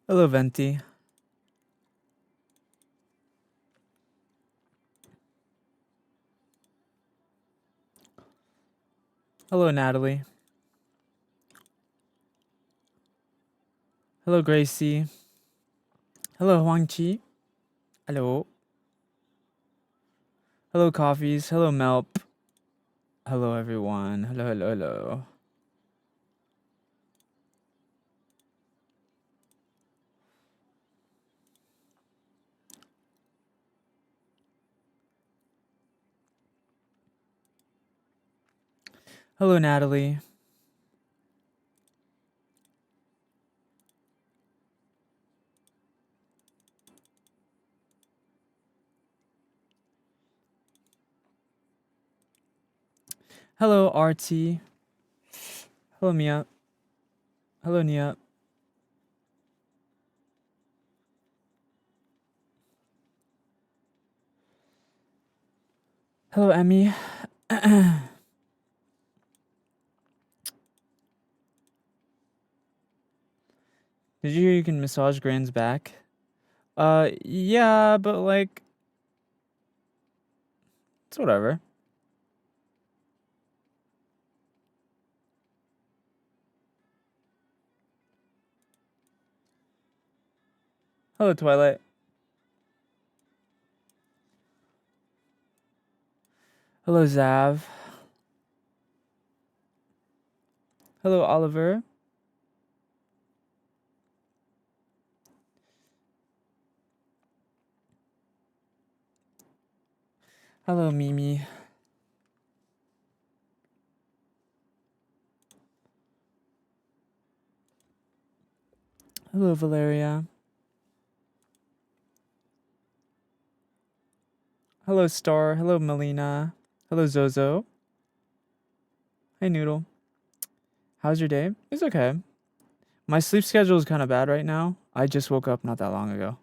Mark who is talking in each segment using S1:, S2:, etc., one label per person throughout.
S1: Hello, Venti. Hello, Natalie. Hello, Gracie. Hello, Huang Chi. Hello. Hello, Coffees. Hello, Melp. Hello, everyone. Hello, hello, hello. Hello, Natalie. Hello, RT. Hello, Mia. Hello, Nia. Hello, Emmy. Did you hear you can massage Grand's back? Yeah, but like, it's whatever. Hello, Twilight. Hello, Zav. Hello, Oliver. Hello, Mimi. Hello, Valeria. Hello, Star. Hello, Melina. Hello, Zozo. Hey, Noodle. How's your day? It's okay. My sleep schedule is kind of bad right now. I just woke up not that long ago.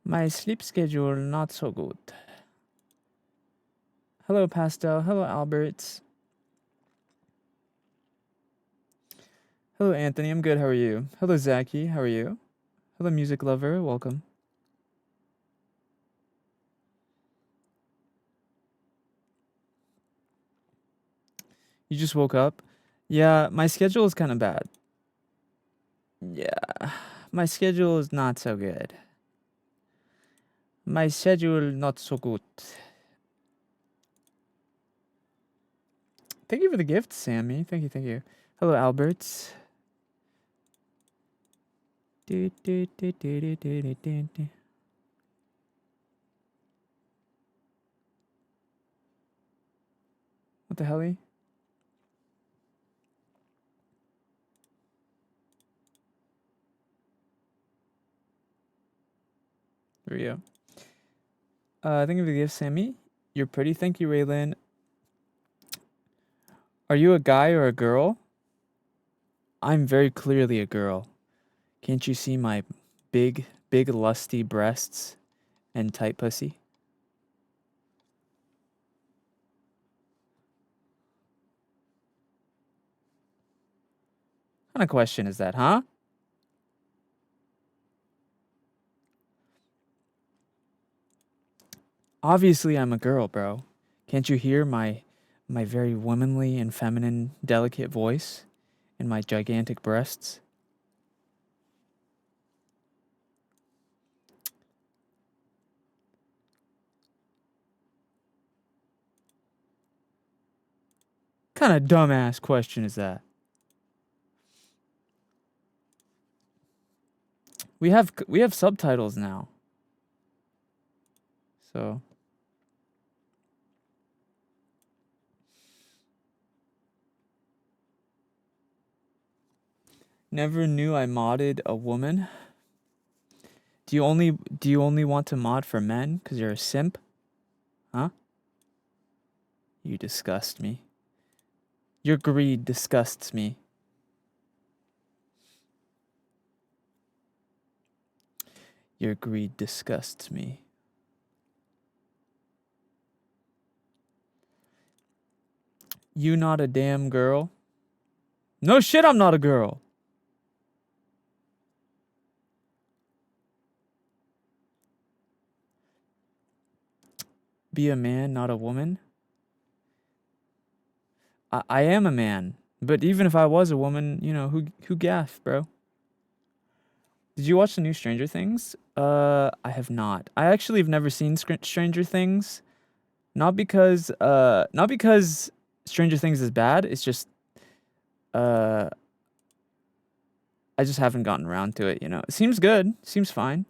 S1: My sleep schedule not so good. Hello, Pastel. Hello, Albert. Hello, Anthony. I'm good. How are you? Hello, Zachy. How are you? Hello, music lover. Welcome. You just woke up? Yeah, my schedule is kind of bad. Yeah, my schedule is not so good. My schedule not so good. Thank you for the gift, Sammy. Thank you, thank you. Hello, Albert. What the hell? There we go. Thank you for the gift, Sammy. You're pretty. Thank you, Raylan. Are you a guy or a girl? I'm very clearly a girl. Can't you see my big, big lusty breasts and tight pussy? What kind of question is that, huh? Obviously, I'm a girl, bro. Can't you hear my very womanly and feminine, delicate voice and my gigantic breasts? What kind of dumbass question is that? We have subtitles now. So never knew I modded a woman. Do you only want to mod for men cuz you're a simp? Huh? You disgust me. Your greed disgusts me. Your greed disgusts me. You not a damn girl? No shit, I'm not a girl. be a man, not a woman. I am a man, but even if I was a woman, you know, who gaff, bro? Did you watch the new Stranger Things? I have not. I actually have never seen Stranger Things. Not because Stranger Things is bad. It's just uh, I just haven't gotten around to it. You know, it seems good. Seems fine.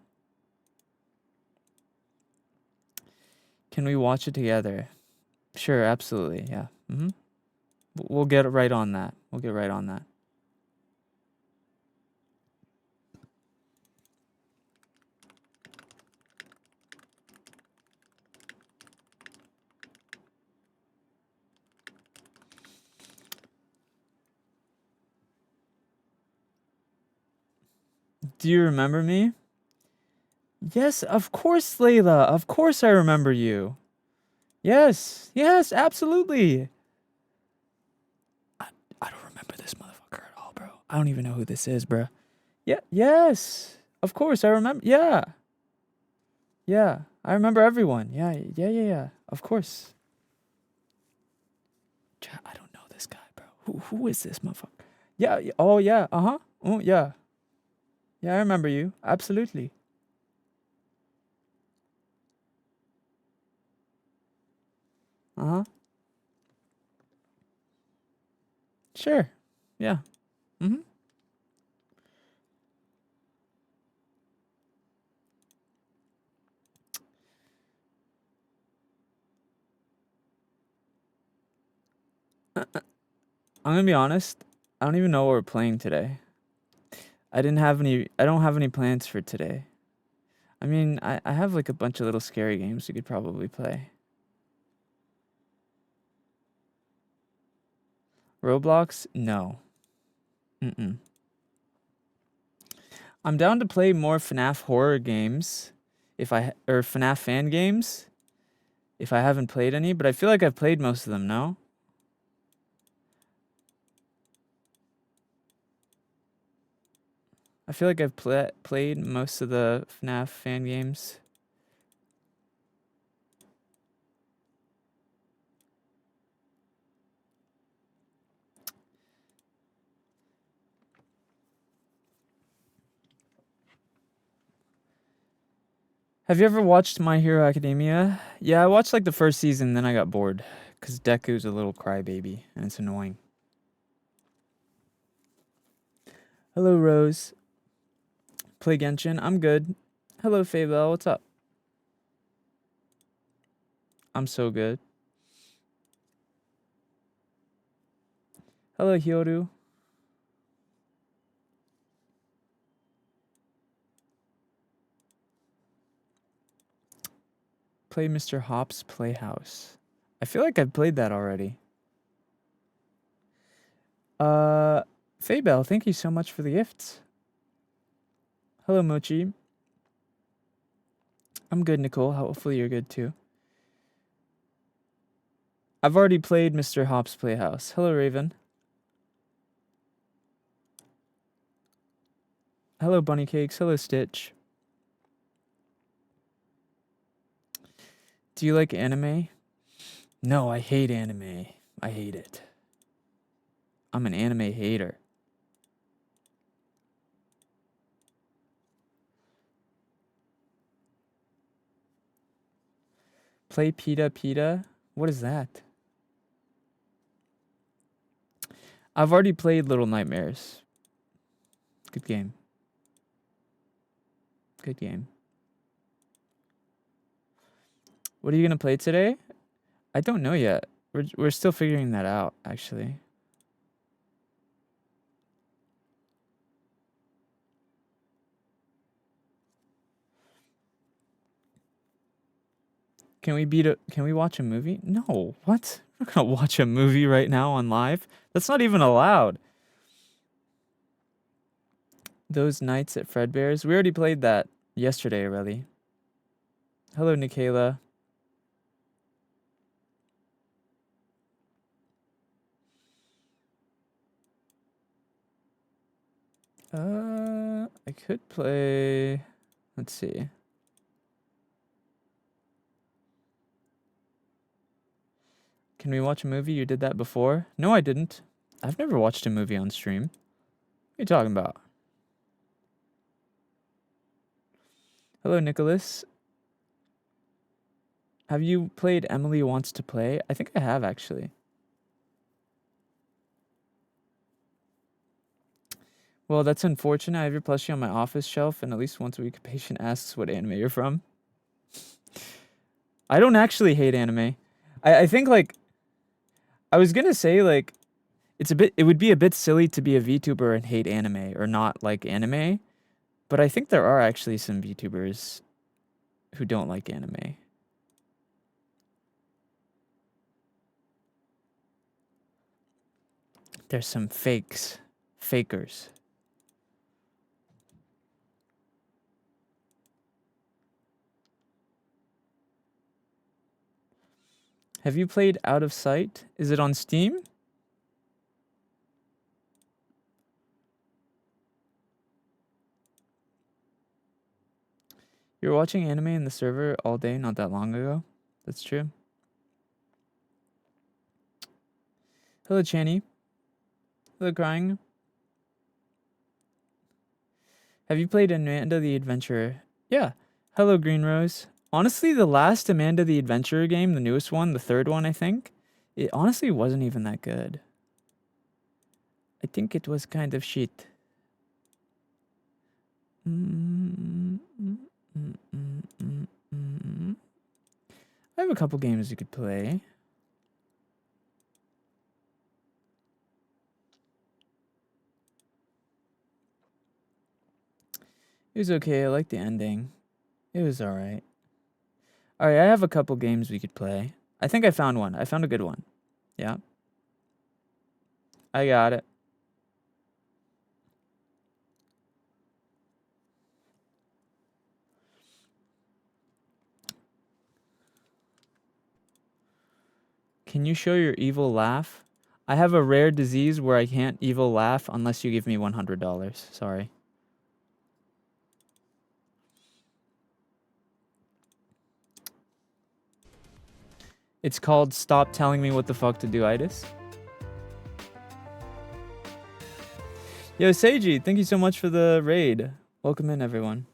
S1: Can we watch it together? Sure, absolutely. Yeah. We'll get right on that. We'll get right on that. Do you remember me? Yes, of course, Layla. Of course I remember you. Yes, yes, absolutely. I don't remember this motherfucker at all, bro. I don't even know who this is, bro. Yeah, yes. Of course I remember. Yeah. Yeah. I remember everyone. Yeah. Of course. I don't know this guy, bro. Who is this motherfucker? Yeah. Oh, yeah. Uh-huh. Oh, yeah. Yeah, I remember you. Absolutely. Uh-huh. Sure. Yeah. Mm-hmm. I'm gonna be honest. I don't even know what we're playing today. I don't have any plans for today. I mean, I have like a bunch of little scary games we could probably play. Roblox? No. Mm-mm. I'm down to play more FNAF horror games or FNAF fan games if I haven't played any, but I feel like I've played most of them, no? I feel like I've played most of the FNAF fan games. Have you ever watched My Hero Academia? Yeah, I watched like the first season, then I got bored because Deku's a little crybaby and it's annoying. Hello, Rose. Play Genshin? I'm good. Hello, Faybell. What's up? I'm so good. Hello, Hyoru. Play Mr. Hop's Playhouse. I feel like I've played that already. Faybell, thank you so much for the gifts. Hello, Mochi. I'm good, Nicole. Hopefully you're good too. I've already played Mr. Hop's Playhouse. Hello, Raven. Hello, Bunny Cakes. Hello, Stitch. Do you like anime? No, I hate anime. I hate it. I'm an anime hater. Play Pita Pita? What is that? I've already played Little Nightmares. Good game. Good game. What are you gonna play today? I don't know yet. We're still figuring that out, actually. Can we watch a movie? No. What? We're not gonna watch a movie right now on live. That's not even allowed. Those Nights at Fredbear's. We already played that yesterday already. Hello, Nikayla. I could play. Let's see. Can we watch a movie? You did that before? No, I didn't. I've never watched a movie on stream. What are you talking about? Hello, Nicholas. Have you played Emily Wants to Play? I think I have, actually. Well, that's unfortunate. I have your plushie on my office shelf, and at least once a week a patient asks what anime you're from. I don't actually hate anime. I think, like, I was gonna say, like, it would be a bit silly to be a VTuber and hate anime or not like anime, but I think there are actually some VTubers who don't like anime. There's some fakers. Have you played Out of Sight? Is it on Steam? You were watching anime in the server all day not that long ago? That's true. Hello, Channy. Hello, Crying. Have you played Amanda the Adventurer? Yeah. Hello, Green Rose. Honestly, the last Amanda the Adventurer game, the newest one, the third one, I think, it honestly wasn't even that good. I think it was kind of shit. I have a couple games you could play. It was okay. I liked the ending. It was alright. Alright, I have a couple games we could play. I think I found one. I found a good one. Yeah. I got it. Can you show your evil laugh? I have a rare disease where I can't evil laugh unless you give me $100. Sorry. It's called Stop Telling Me What the Fuck to Do itis. Yo, Seiji, thank you so much for the raid. Welcome in, everyone.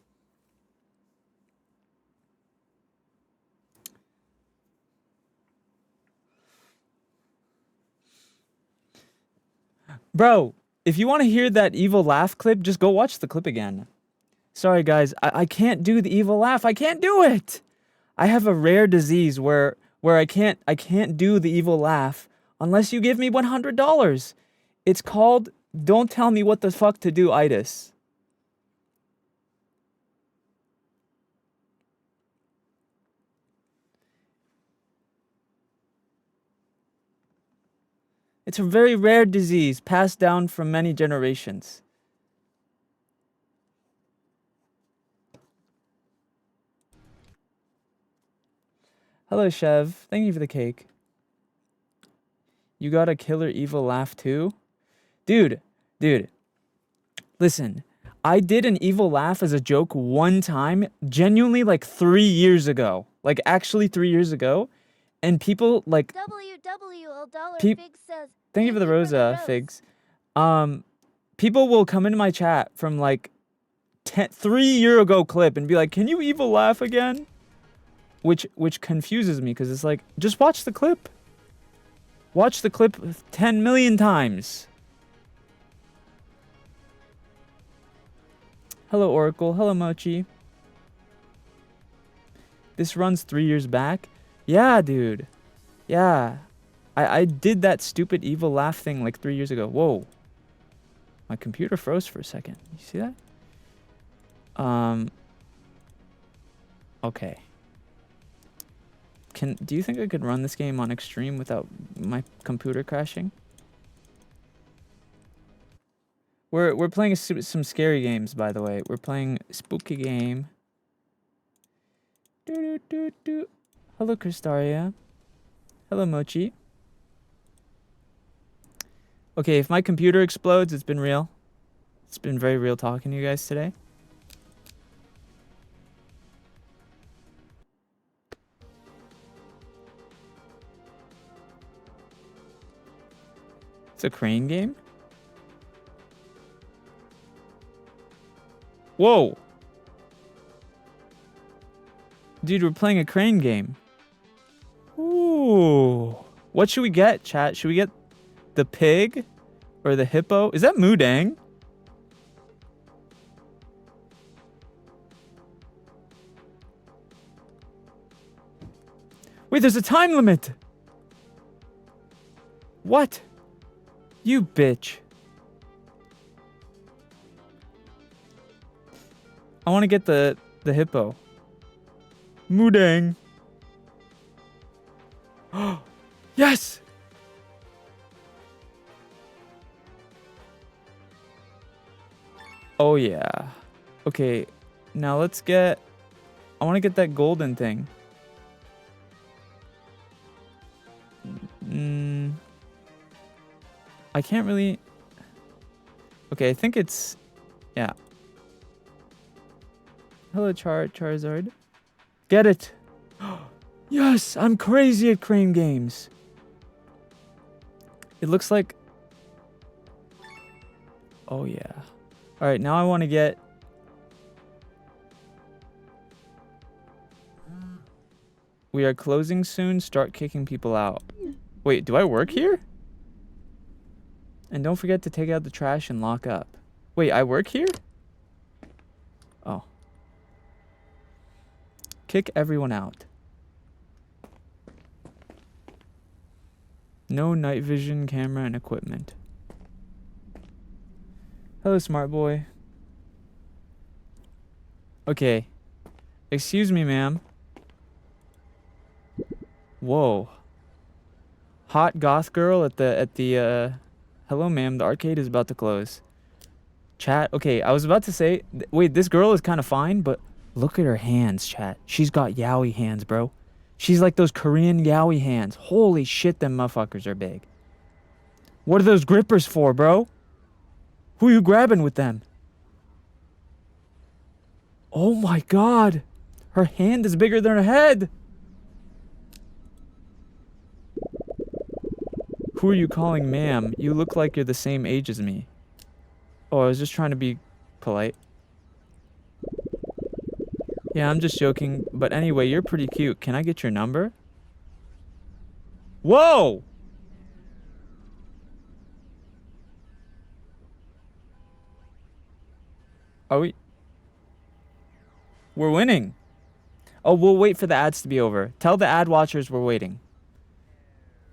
S1: Bro, if you want to hear that evil laugh clip, just go watch the clip again. Sorry, guys. I can't do the evil laugh. I can't do it. I have a rare disease where I can't do the evil laugh unless you give me $100. It's called Don't Tell Me What the Fuck to Do itis. It's a very rare disease passed down from many generations. Hello, Chev. Thank you for the cake. You got a killer evil laugh too? Dude. Listen, I did an evil laugh as a joke one time, genuinely like 3 years ago. Like actually 3 years ago. And people like... Figs says, thank you for the Rosa, Figs. People will come into my chat from like 3 year ago clip and be like, can you evil laugh again? Which confuses me because it's like, just watch the clip. Watch the clip 10 million times. Hello, Oracle. Hello, Mochi. This runs 3 years back? Yeah, dude. Yeah. I did that stupid evil laugh thing like 3 years ago. Whoa. My computer froze for a second. You see that? Okay. Do you think I could run this game on extreme without my computer crashing? We're playing some scary games, by the way. We're playing a spooky game. Hello, Kristaria. Hello, Mochi. Okay, if my computer explodes, it's been real. It's been very real talking to you guys today. It's a crane game? Whoa! Dude, we're playing a crane game. Ooh. What should we get, chat? Should we get the pig or the hippo? Is that Mudang? Wait, there's a time limit. What? You bitch. I want to get the hippo. Mudang. Yes! Oh yeah. Okay, now let's get... I want to get that golden thing. I can't really... Okay, I think it's... Yeah. Hello, Charizard. Get it! Yes! I'm crazy at crane games! It looks like... Oh, yeah. Alright, now I want to get... We are closing soon. Start kicking people out. Wait, do I work here? And don't forget to take out the trash and lock up. Wait, I work here? Oh. Kick everyone out. No night vision, camera, and equipment. Hello, smart boy. Okay. Excuse me, ma'am. Whoa. Hot goth girl at the hello, ma'am. The arcade is about to close. Chat. Okay, I was about to say... Wait, this girl is kind of fine, but look at her hands, chat. She's got yaoi hands, bro. She's like those Korean yaoi hands. Holy shit, them motherfuckers are big. What are those grippers for, bro? Who are you grabbing with them? Oh my god. Her hand is bigger than her head. Who are you calling ma'am? You look like you're the same age as me. Oh, I was just trying to be polite. Yeah, I'm just joking. But anyway, you're pretty cute. Can I get your number? Whoa! Are we... We're winning. Oh, we'll wait for the ads to be over. Tell the ad watchers we're waiting.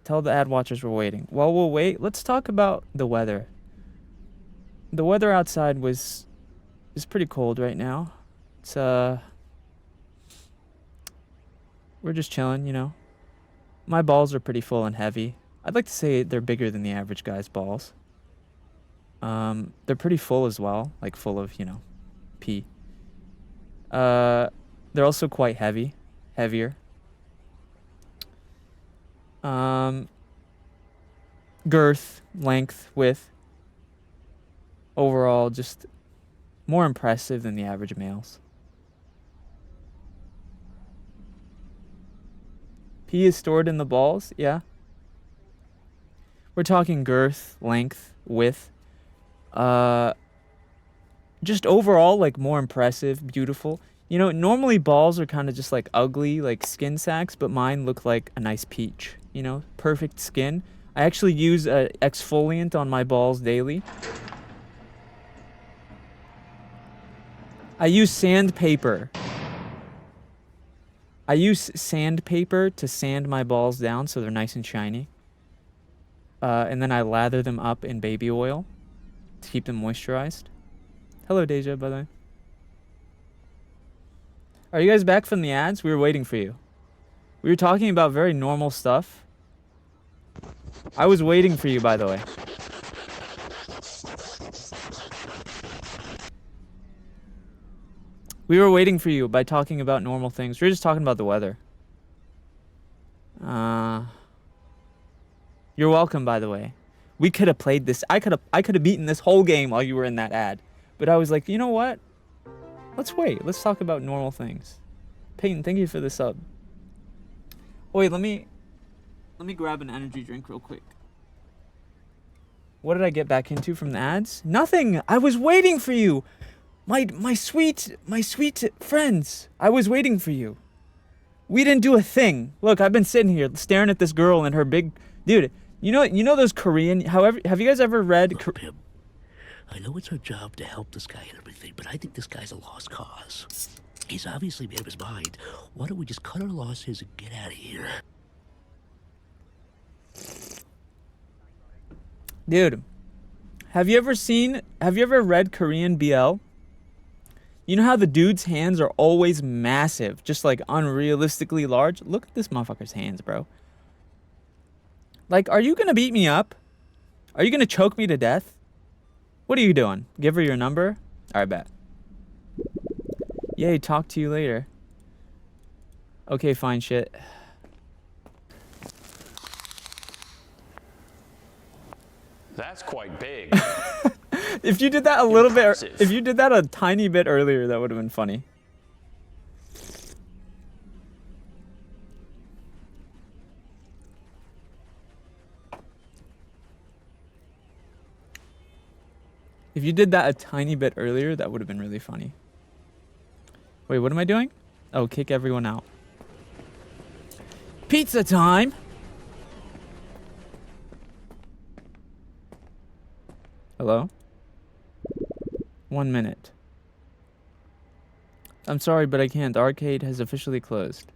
S1: Tell the ad watchers we're waiting. While we'll wait, let's talk about the weather. The weather outside is pretty cold right now. It's we're just chilling, you know. My balls are pretty full and heavy. I'd like to say they're bigger than the average guy's balls. They're pretty full as well, like full of, you know, pee. They're also quite heavier. Girth, length, width. Overall, just more impressive than the average males. Pee is stored in the balls, yeah. We're talking girth, length, width. Just overall, like, more impressive, beautiful. You know, normally balls are kind of just like ugly, like skin sacks, but mine look like a nice peach. You know, perfect skin. I actually use a exfoliant on my balls daily. I use sandpaper. I use sandpaper to sand my balls down so they're nice and shiny. And then I lather them up in baby oil to keep them moisturized. Hello, Deja, by the way. Are you guys back from the ads? We were waiting for you. We were talking about very normal stuff. I was waiting for you, by the way. We were waiting for you by talking about normal things. We were just talking about the weather. You're welcome, by the way. We could have played this. I could have beaten this whole game while you were in that ad. But I was like, you know what? Let's wait. Let's talk about normal things. Peyton, thank you for the sub. Wait, let me grab an energy drink real quick. What did I get back into from the ads? Nothing. I was waiting for you. My sweet friends. I was waiting for you. We didn't do a thing. Look, I've been sitting here staring at this girl and her big dude. You know those Korean. However, have you guys ever read?
S2: Look, Pim, I know it's our job to help this guy and everything, but I think this guy's a lost cause. He's obviously made up his mind. Why don't we just cut our losses and get out of here?
S1: Dude, have you ever read Korean BL? You know how the dude's hands are always massive, just like unrealistically large? Look at this motherfucker's hands, bro. Like, are you gonna beat me up? Are you gonna choke me to death? What are you doing? Give her your number? Alright, bet. Yay, talk to you later. Okay, fine, shit.
S3: That's quite big.
S1: If you did that a little bit, if you did that a tiny bit earlier, that would have been funny. If you did that a tiny bit earlier, that would have been really funny. Wait, what am I doing? Oh, kick everyone out. Pizza time! Hello? 1 minute. I'm sorry, but I can't. The arcade has officially closed.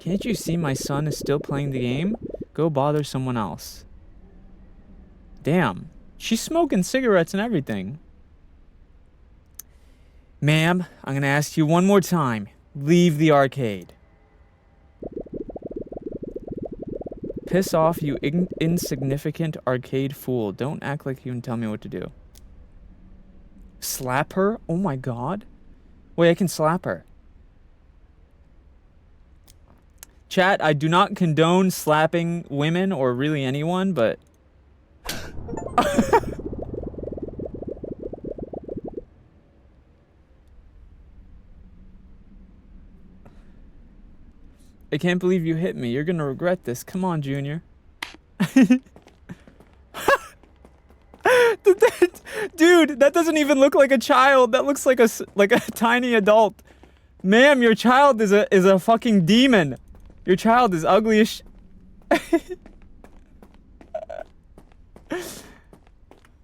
S1: Can't you see my son is still playing the game? Go bother someone else. Damn. She's smoking cigarettes and everything. Ma'am, I'm gonna ask you one more time. Leave the arcade. Piss off, you insignificant arcade fool. Don't act like you can tell me what to do. Slap her? Oh my god. Wait, I can slap her. Chat, I do not condone slapping women or really anyone, but... I can't believe you hit me. You're gonna regret this. Come on, Junior. Dude, that doesn't even look like a child. That looks like a tiny adult. Ma'am, your child is a fucking demon. Your child is ugly as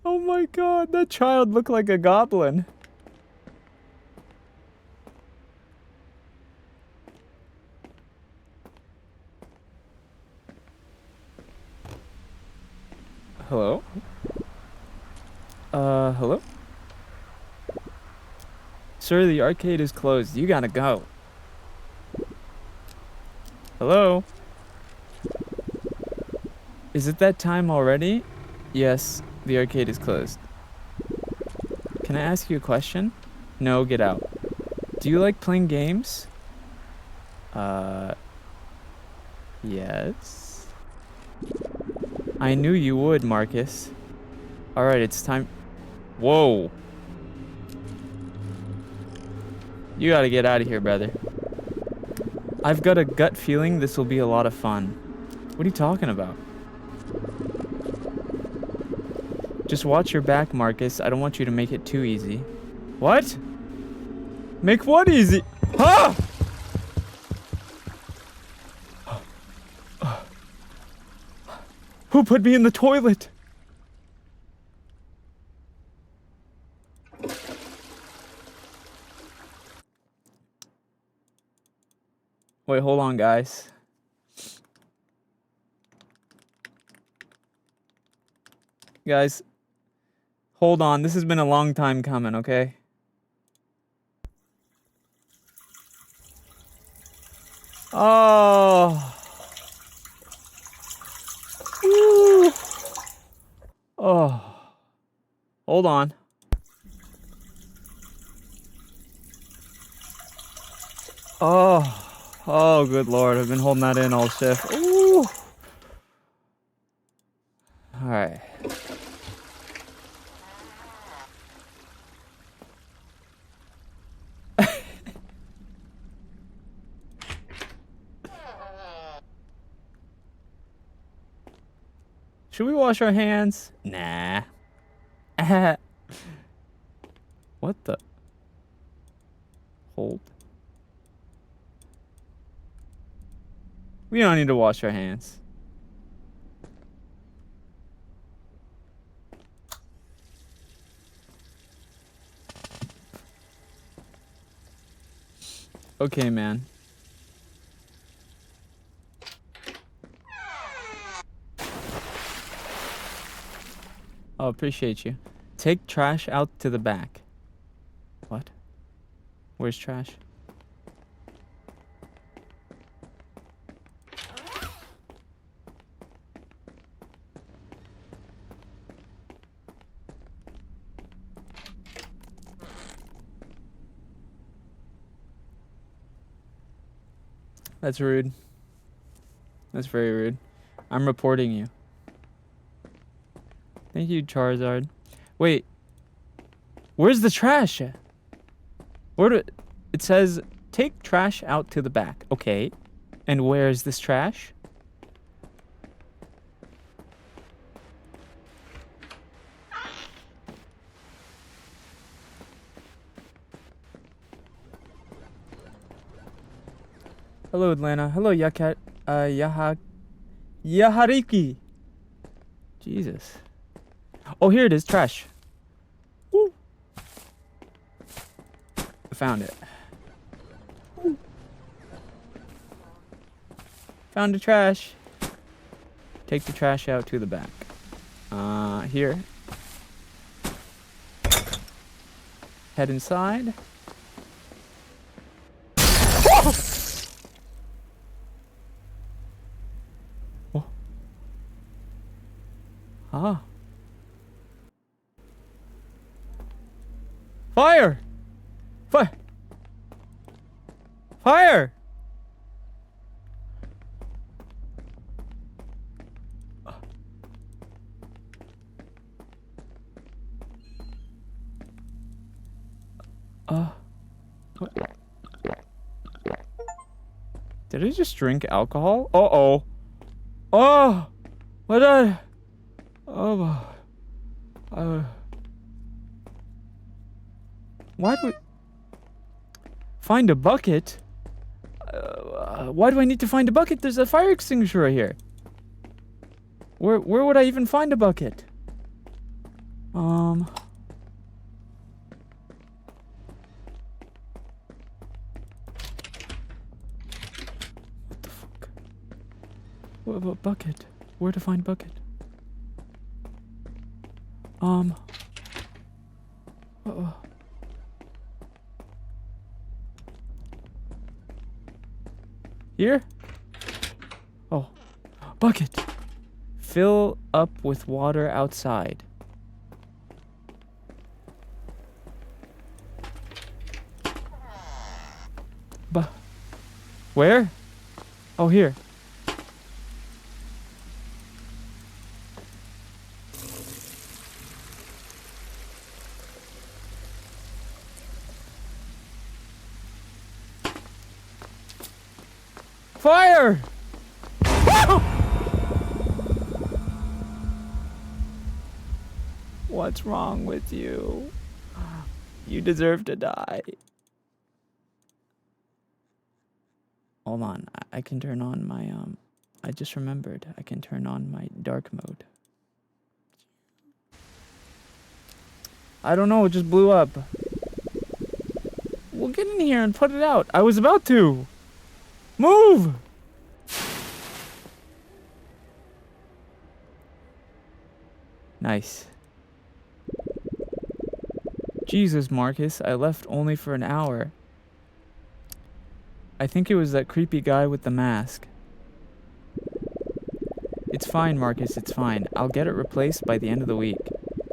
S1: Oh my god, that child looked like a goblin. Hello? Hello? Sir, the arcade is closed. You gotta go. Hello? Is it that time already? Yes, the arcade is closed. Can I ask you a question? No, get out. Do you like playing games? Yes. I knew you would, Marcus. Alright, it's time. Whoa. You gotta get out of here, brother. I've got a gut feeling this will be a lot of fun. What are you talking about? Just watch your back, Marcus. I don't want you to make it too easy. What? Make what easy? Huh? Who put me in the toilet? Wait, hold on, guys. Guys, hold on. This has been a long time coming, okay? Oh. Woo. Oh. Hold on. Oh. Oh, good lord. I've been holding that in all shift. Ooh. Alright. Should we wash our hands? Nah. What the? Hold. We don't need to wash our hands. Okay, man. Oh, appreciate you. Take trash out to the back. What? Where's trash? That's rude. That's very rude. I'm reporting you. Thank you, Charizard. Wait. Where's the trash? Where do it says take trash out to the back. Okay. And where is this trash? Hello, Atlanta. Hello, Yakat. Yahariki. Jesus. Oh, here it is. Trash. Woo. I found it. Woo. Found the trash. Take the trash out to the back. Here. Head inside. Ah. Fire! Fire! Fire! What? Did I just drink alcohol? Uh-oh. Oh! What did I... Oh, why do we find a bucket? Why do I need to find a bucket? There's a fire extinguisher right here. Where would I even find a bucket? What the fuck? What bucket? Where to find bucket? Here? Oh, bucket. Fill up with water outside. Where? Oh, here. Fire! What's wrong with you? You deserve to die. Hold on, I can turn on my, I just remembered, I can turn on my dark mode. I don't know, it just blew up. Well, get in here and put it out. I was about to. Move! Nice. Jesus, Marcus, I left only for an hour. I think it was that creepy guy with the mask. It's fine, Marcus, it's fine. I'll get it replaced by the end of the week.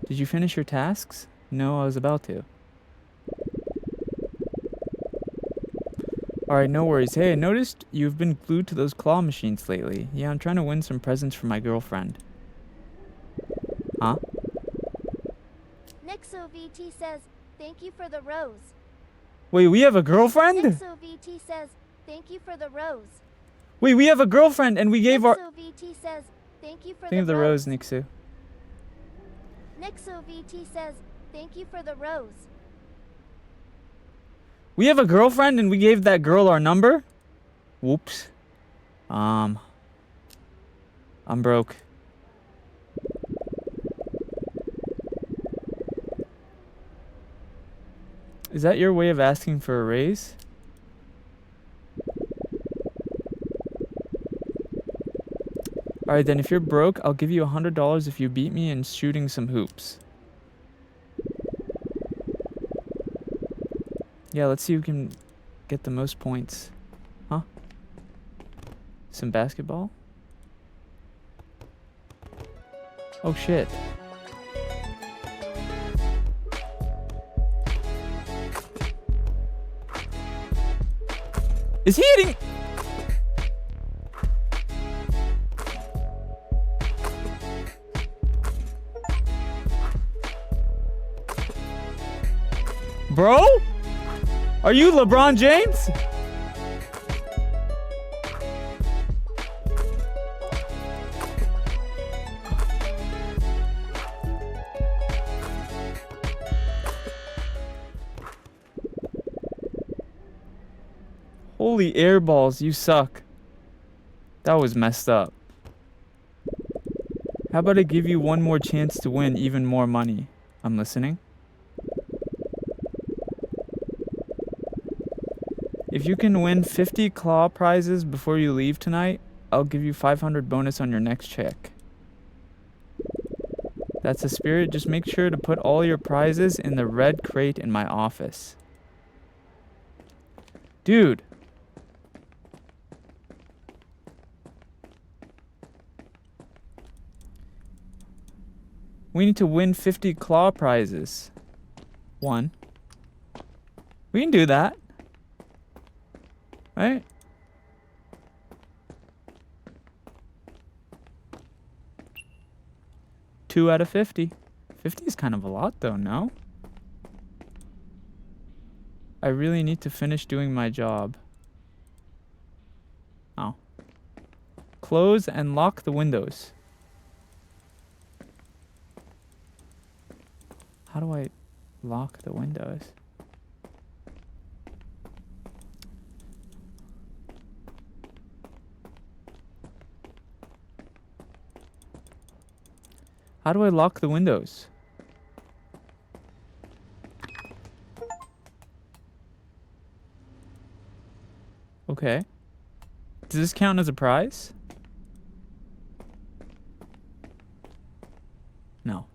S1: Did you finish your tasks? No, I was about to. Alright, no worries. Hey, I noticed you've been glued to those claw machines lately. Yeah, I'm trying to win some presents for my girlfriend. Huh?
S4: NexoVT says, thank you for the rose.
S1: Wait, we have a girlfriend?
S4: NexoVT says, thank you for the rose.
S1: Wait, we have a girlfriend and we gave our...
S4: NexoVT says, thank you for
S1: Think
S4: the
S1: of the rose, Nixu.
S4: Nixo VT says, thank you for the rose.
S1: We have a girlfriend and we gave that girl our number? Whoops. I'm broke. Is that your way of asking for a raise? Alright then, if you're broke, I'll give you $100 if you beat me in shooting some hoops. Yeah, let's see who can get the most points. Huh? Some basketball? Oh shit. Is he hitting? Bro? Are you LeBron James? Holy air balls, you suck. That was messed up. How about I give you one more chance to win even more money? I'm listening. If you can win 50 claw prizes before you leave tonight, I'll give you 500 bonus on your next check. That's the spirit. Just make sure to put all your prizes in the red crate in my office. Dude. We need to win 50 claw prizes. 1. We can do that. Right? Two out of 50. 50 is kind of a lot though, no? I really need to finish doing my job. Oh. Close and lock the windows. How do I lock the windows? How do I lock the windows? Okay. Does this count as a prize? No.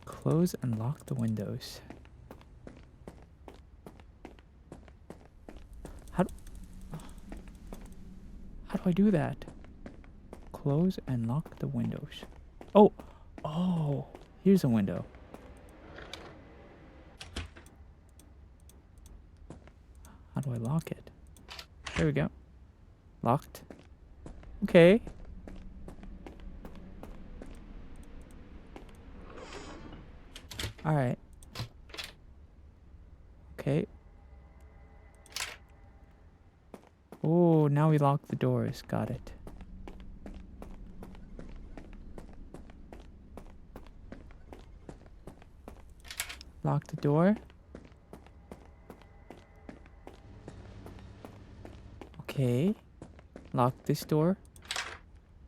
S1: Close and lock the windows. How do I do that? Close and lock the windows. Oh, oh, here's a window. How do I lock it? There we go. Locked. Okay. All right. Okay. Oh, now we lock the doors. Got it. Lock the door. Okay. Lock this door.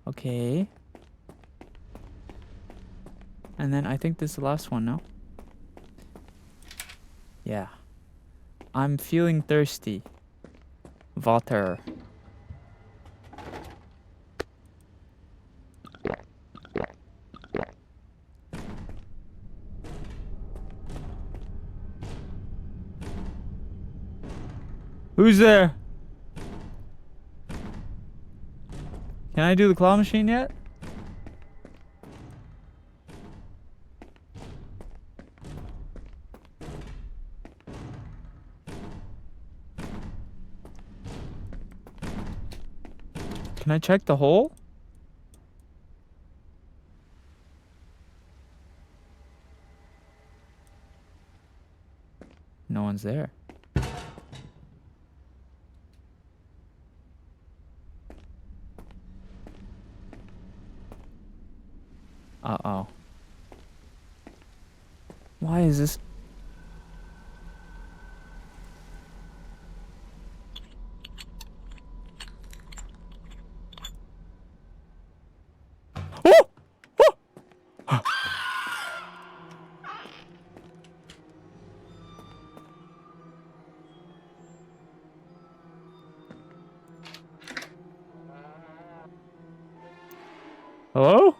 S1: Okay. And then I think this is the last one, no? Yeah. I'm feeling thirsty. Water. Who's there? Can I do the claw machine yet? Can I check the hole? No one's there. Uh-oh. Why is this? Oh! Oh! Hello?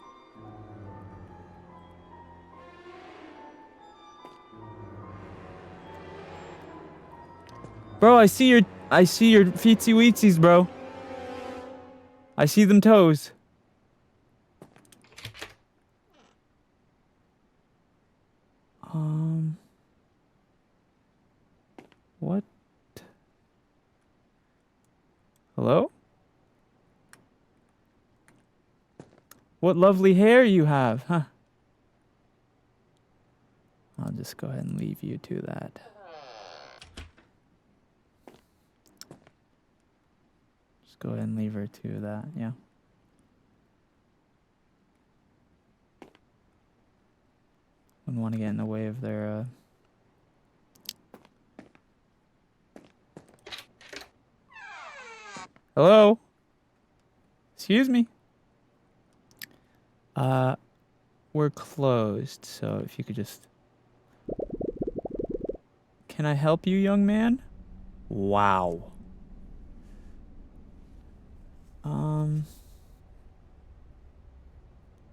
S1: Bro, I see your feetsy weetsies, bro. I see them toes. What? Hello? What lovely hair you have, huh? I'll just go ahead and leave you to that. Just go ahead and leave her to that, yeah. Wouldn't want to get in the way of their, Hello? Excuse me? We're closed, so if you could just... Can I help you, young man? Wow.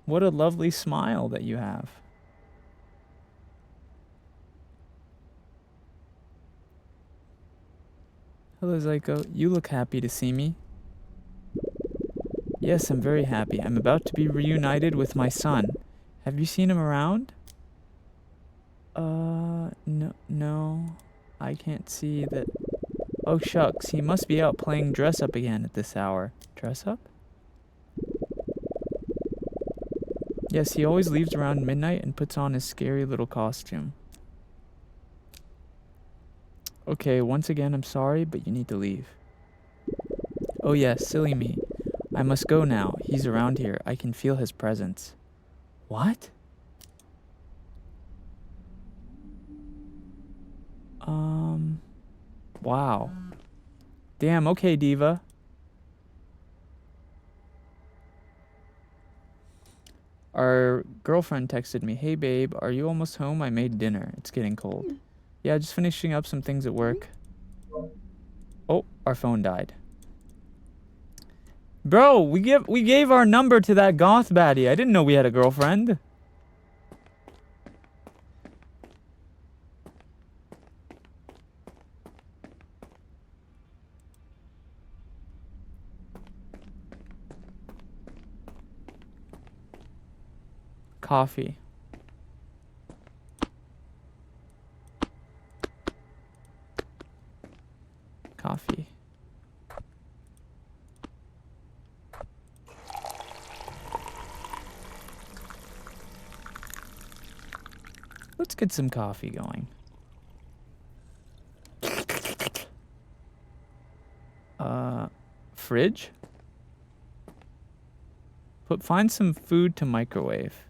S1: What a lovely smile that you have. Hello, Zyko. You look happy to see me. Yes, I'm very happy. I'm about to be reunited with my son. Have you seen him around? No. I can't see that. Oh, shucks. He must be out playing dress up again at this hour. Dress up? Yes, he always leaves around midnight and puts on his scary little costume. Okay, once again, I'm sorry, but you need to leave. Oh yes, silly me. I must go now. He's around here. I can feel his presence. What? Wow. Damn, okay, diva. Our girlfriend texted me, "Hey babe, are you almost home? I made dinner. It's getting cold." Yeah, just finishing up some things at work. Oh, our phone died. Bro, we gave our number to that goth baddie. I didn't know we had a girlfriend. Coffee. Coffee. Let's get some coffee going. Fridge? Find some food to microwave.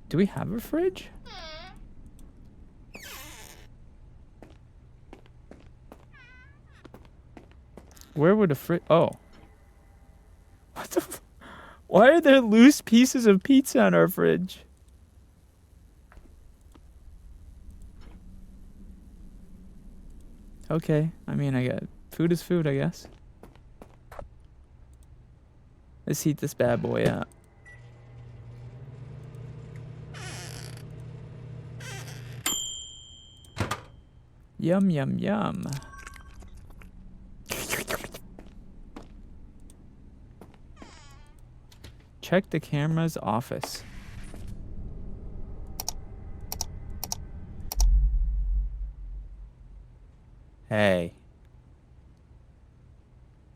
S1: Do we have a fridge? Where would a fridge... Oh. What the f... Why are there loose pieces of pizza in our fridge? Okay. I mean, I got... Food is food, I guess. Let's heat this bad boy up. Yum, yum, yum. Check the camera's office. Hey.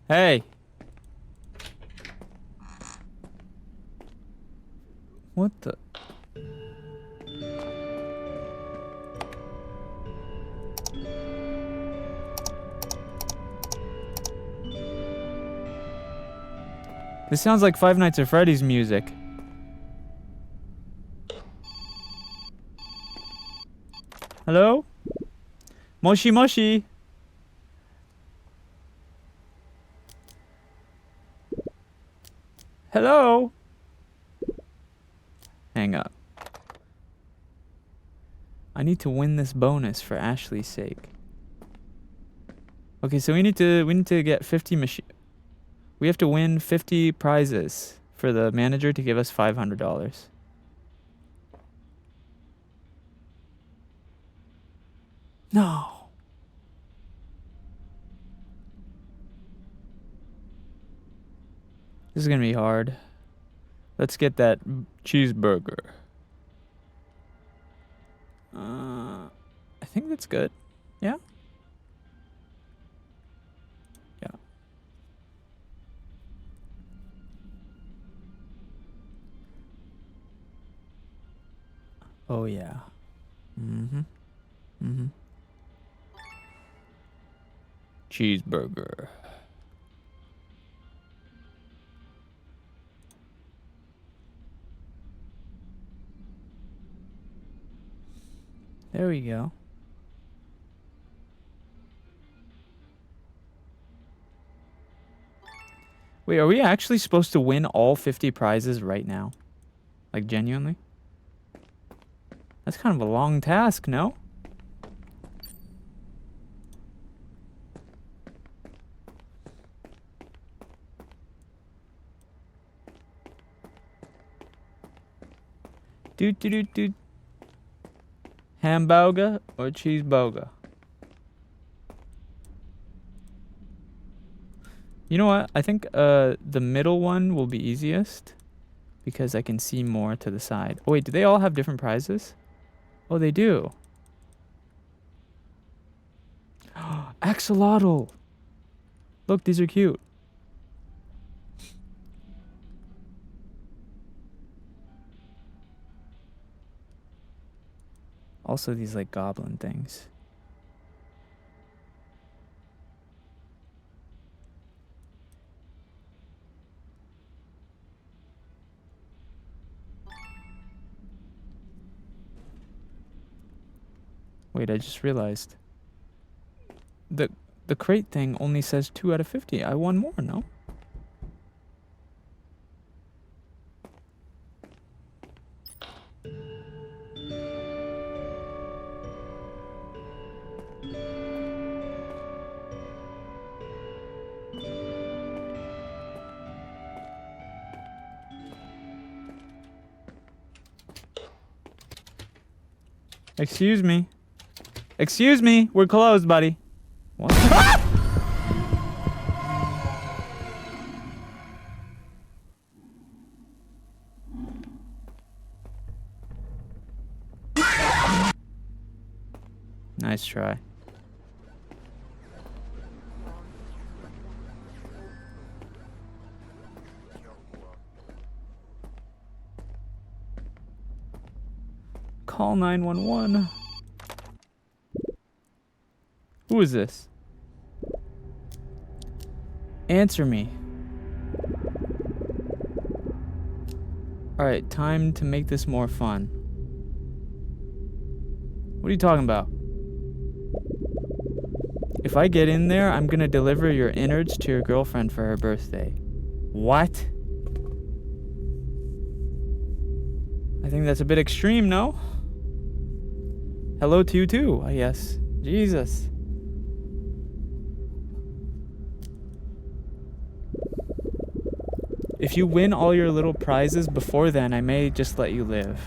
S1: Hey. What the? This sounds like Five Nights at Freddy's music. Hello? Moshi Moshi. Hello? Hang up. I need to win this bonus for Ashley's sake. Okay, so we need to get 50 machine. We have to win 50 prizes for the manager to give us $500. No. This is gonna be hard. Let's get that cheeseburger. I think that's good. Yeah? Yeah. Oh, yeah. Mm-hmm. Mm-hmm. Cheeseburger. There we go. Wait, are we actually supposed to win all 50 prizes right now? Like, genuinely? That's kind of a long task, no? Do. Hamburger or cheeseburger? You know what? I think the middle one will be easiest because I can see more to the side. Oh wait, do they all have different prizes? Oh, they do. Axolotl. Look, these are cute. Also these like goblin things. Wait, I just realized. The crate thing only says 2 out of 50. I won more, no? Excuse me. Excuse me. We're closed, buddy. What? Nice try. Call 911. Who is this? Answer me. Alright, time to make this more fun. What are you talking about? If I get in there, I'm gonna deliver your innards to your girlfriend for her birthday. What? I think that's a bit extreme, no? Hello to you too, I guess. Jesus. If you win all your little prizes before then, I may just let you live.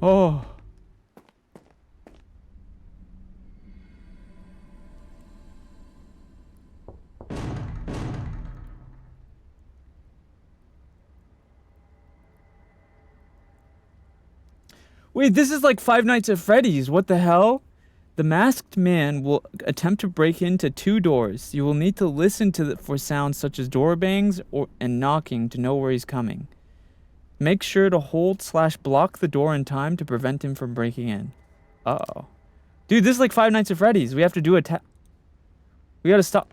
S1: Oh. Wait, this is like Five Nights at Freddy's. What the hell? The masked man will attempt to break into 2 doors. You will need to listen for sounds such as door bangs and knocking to know where he's coming. Make sure to hold/block the door in time to prevent him from breaking in. Uh-oh. Dude, this is like Five Nights at Freddy's. We have to do We gotta stop.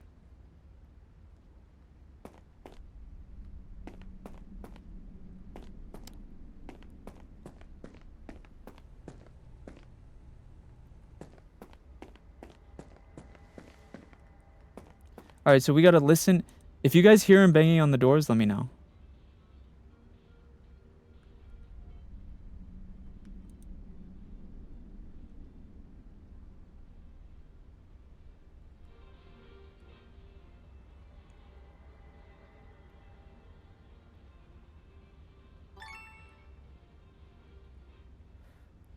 S1: Alright, so we gotta listen. If you guys hear him banging on the doors, let me know.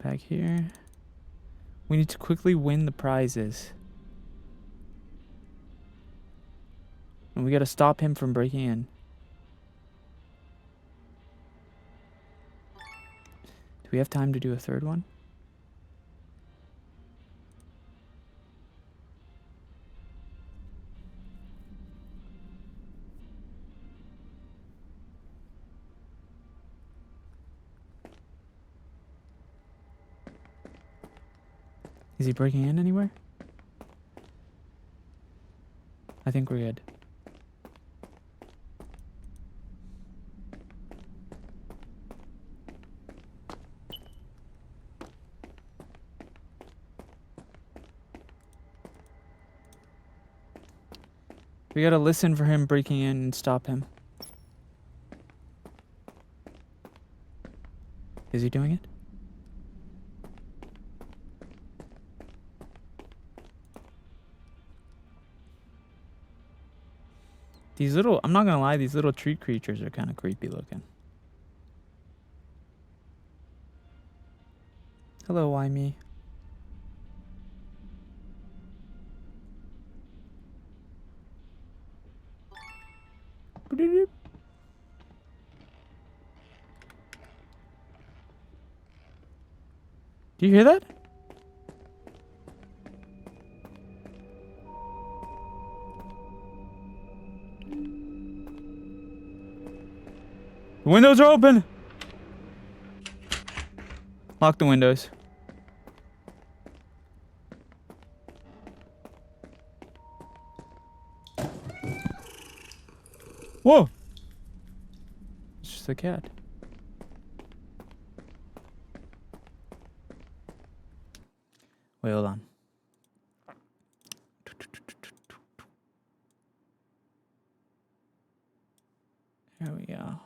S1: Back here. We need to quickly win the prizes. And we gotta stop him from breaking in. Do we have time to do a third one? Is he breaking in anywhere? I think we're good. We gotta listen for him breaking in and stop him. Is he doing it? These little, I'm not gonna lie, these little tree creatures are kind of creepy looking. Hello, Wymie. Do you hear that? The windows are open! Lock the windows. Whoa! It's just a cat. Wait, hold on. There we go.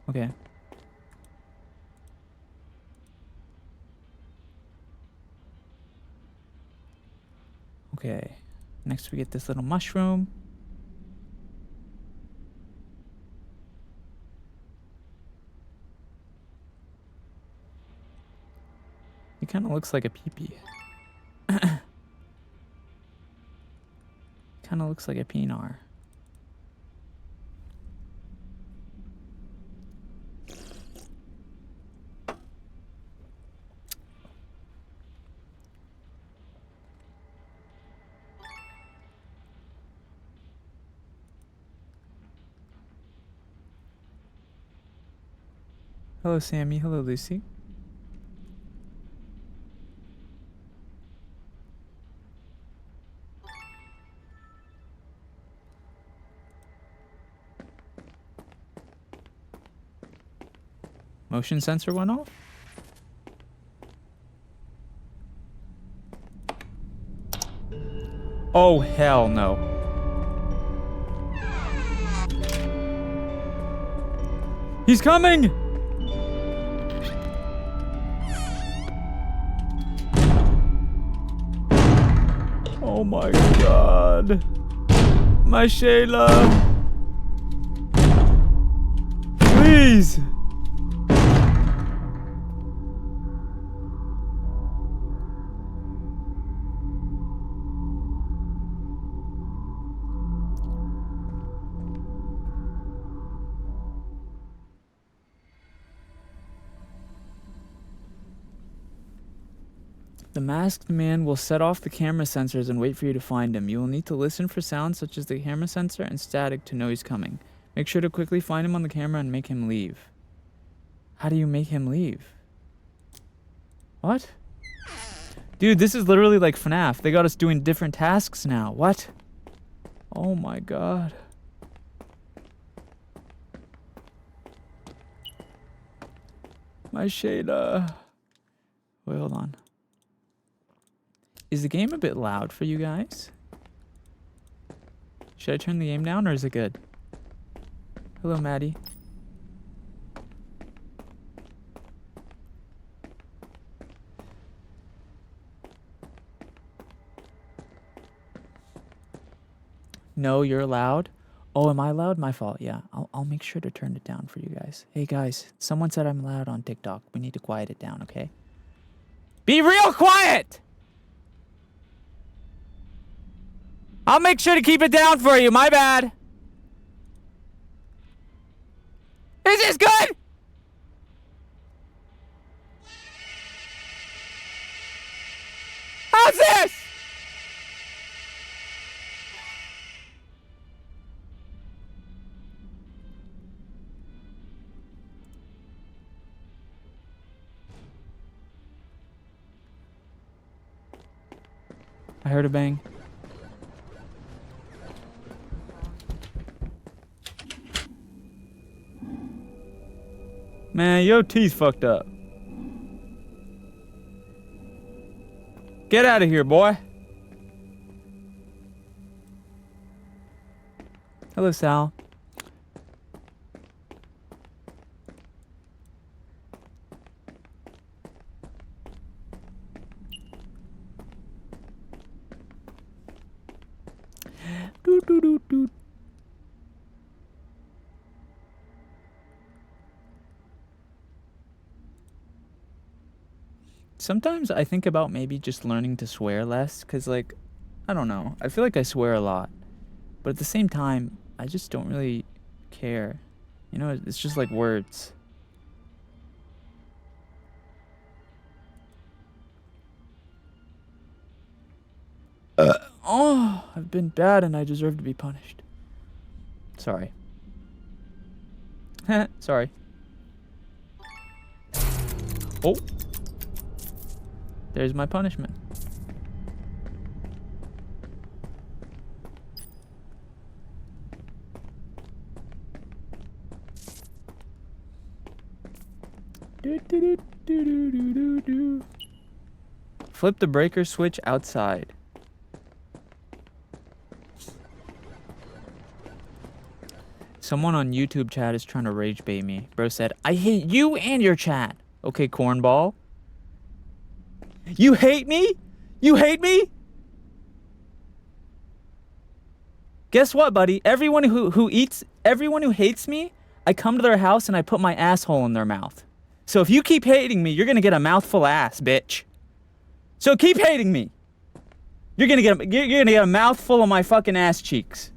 S1: Okay. Okay. Next we get this little mushroom. He kind of looks like a peepee. Kind of looks like a peenar. Hello, Sammy. Hello, Lucy. Motion sensor went off? Oh, hell no. He's coming! Oh my god. My Shayla. Please. The masked man will set off the camera sensors and wait for you to find him. You will need to listen for sounds such as the camera sensor and static to know he's coming. Make sure to quickly find him on the camera and make him leave. How do you make him leave? What? Dude, this is literally like FNAF. They got us doing different tasks now. What? Oh my god. My Shayla. Wait, hold on. Is the game a bit loud for you guys? Should I turn the game down or is it good? Hello, Maddie. No, you're loud. Oh, am I loud? My fault. Yeah, I'll make sure to turn it down for you guys. Hey guys, someone said I'm loud on TikTok. We need to quiet it down, okay? Be real quiet! I'll make sure to keep it down for you. My bad. Is this good? How's this? I heard a bang. Man, your teeth fucked up. Get out of here, boy. Hello, Sal. Doo doo doo doo. Sometimes I think about maybe just learning to swear less, because, like, I don't know. I feel like I swear a lot. But at the same time, I just don't really care. You know, it's just like words. Oh, I've been bad and I deserve to be punished. Sorry. Sorry. Oh. There's my punishment. Flip the breaker switch outside. Someone on YouTube chat is trying to rage bait me. Bro said, I hate you and your chat. Okay, cornball. You hate me? You hate me? Guess what, buddy? Everyone who hates me, I come to their house and I put my asshole in their mouth. So if you keep hating me, you're gonna get a mouthful of ass, bitch. So keep hating me. You're gonna get a mouthful of my fucking ass cheeks.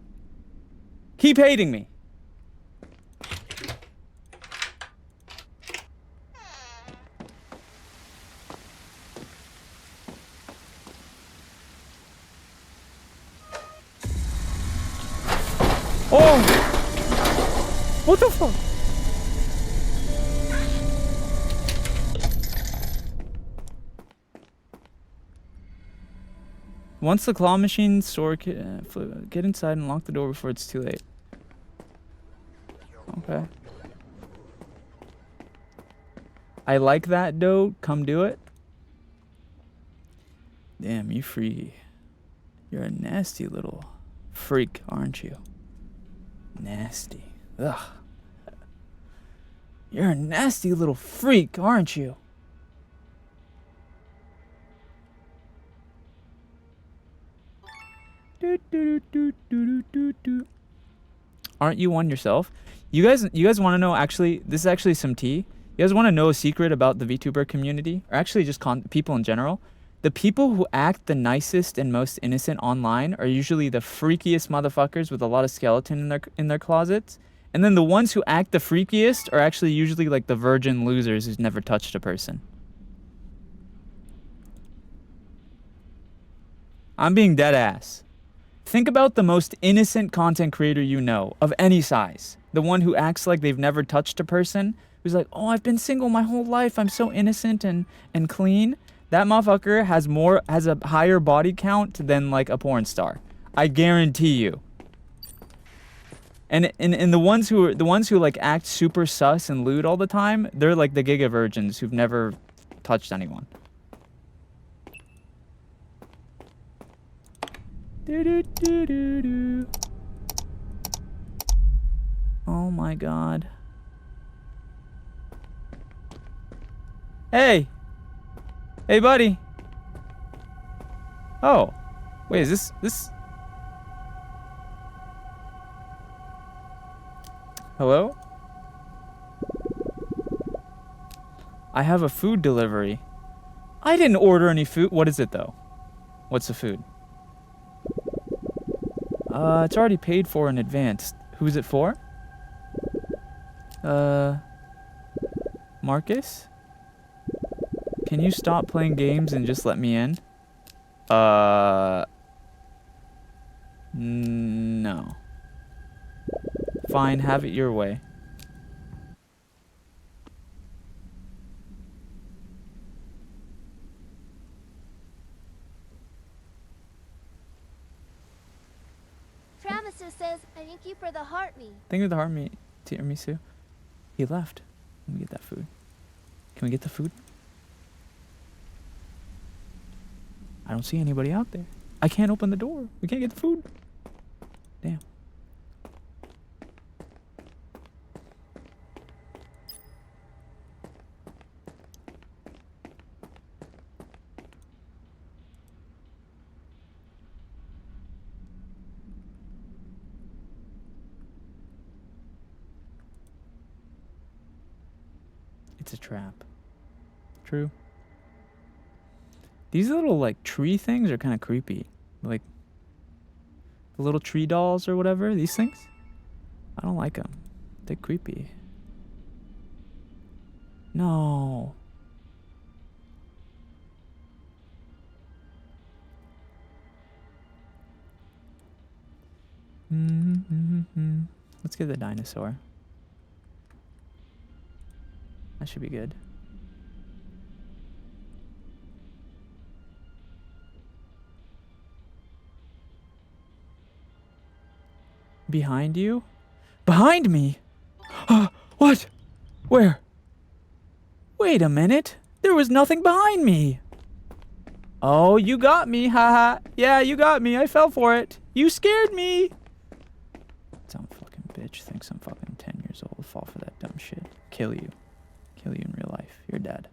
S1: Keep hating me. Oh! What the fuck? Once the claw machine store get inside and lock the door before it's too late. Okay. I like that, though. Come do it. Damn, you freaky. You're a nasty little freak, aren't you? Nasty. Ugh. You're a nasty little freak, aren't you? Aren't you one yourself? You guys want to know, actually, this is actually some tea. You guys want to know a secret about the VTuber community? Or actually just people in general? The people who act the nicest and most innocent online are usually the freakiest motherfuckers with a lot of skeleton in their closets. And then the ones who act the freakiest are actually usually like the virgin losers who's never touched a person. I'm being dead ass. Think about the most innocent content creator you know, of any size. The one who acts like they've never touched a person, who's like, oh, I've been single my whole life, I'm so innocent and clean. That motherfucker has a higher body count than like a porn star. I guarantee you. And the ones who like act super sus and lewd all the time, they're like the giga virgins who've never touched anyone. Do do do do do. Oh my god. Hey. Hey, buddy. Oh. Wait, is this... Hello? I have a food delivery. I didn't order any food. What is it, though? What's the food? It's already paid for in advance. Who's it for? Marcus? Can you stop playing games and just let me in? No. Fine, have it your way.
S4: Travis says, thank you for the heart me.
S1: Think of the heart me, tiramisu. He left. Let me get that food. Can we get the food? I don't see anybody out there. I can't open the door. We can't get the food. Damn. It's a trap. True. These little, like, tree things are kind of creepy. Like, the little tree dolls or whatever, these things. I don't like them. They're creepy. No. Let's get the dinosaur. That should be good. Behind you? Behind me? What? Where? Wait a minute. There was nothing behind me. Oh, you got me, haha. Yeah, you got me. I fell for it. You scared me. Some fucking bitch thinks I'm fucking 10 years old. Fall for that dumb shit. Kill you. Kill you in real life. You're dead.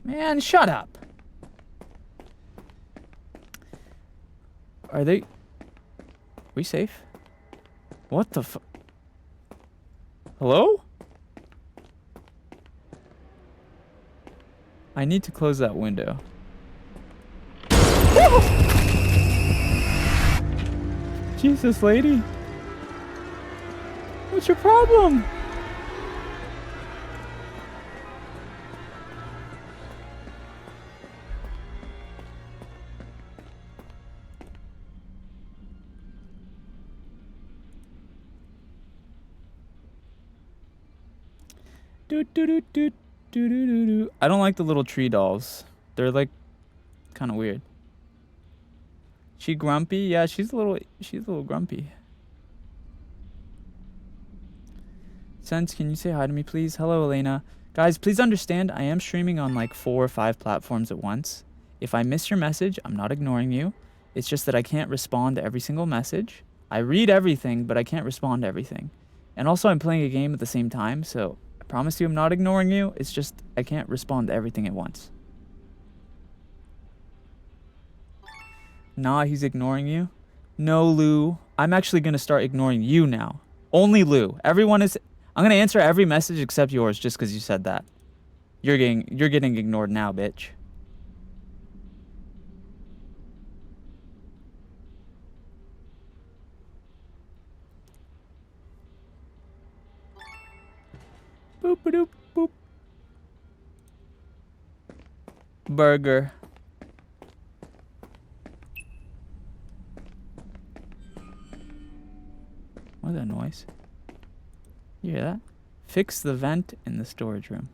S1: Man, shut up. Are we safe? What the fu- Hello? I need to close that window. Jesus, lady. What's your problem? I don't like the little tree dolls. They're like kind of weird. She grumpy? Yeah, she's a little grumpy. Sense, can you say hi to me, please? Hello, Elena. Guys, please understand, I am streaming on like 4 or 5 platforms at once. If I miss your message, I'm not ignoring you. It's just that I can't respond to every single message. I read everything, but I can't respond to everything. And also, I'm playing a game at the same time, so I promise you I'm not ignoring you. It's just I can't respond to everything at once. Nah, he's ignoring you. No, Lou. I'm actually going to start ignoring you now. Only Lou. Everyone is... I'm going to answer every message except yours just because you said that. You're getting ignored now, bitch. Boop boop boop. Burger. What What that noise? You hear that? Fix the vent in the storage room.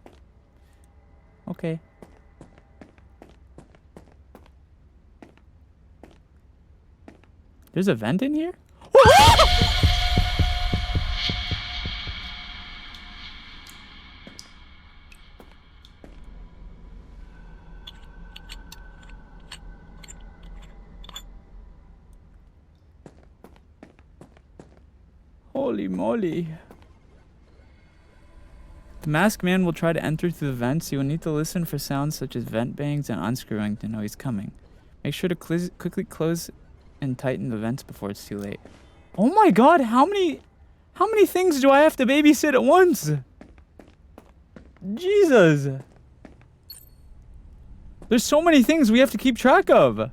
S1: Okay. There's a vent in here? Holy moly. The masked man will try to enter through the vents. You will need to listen for sounds such as vent bangs and unscrewing to know he's coming. Make sure to quickly close and tighten the vents before it's too late. Oh my god, how many things do I have to babysit at once? Jesus. There's so many things we have to keep track of.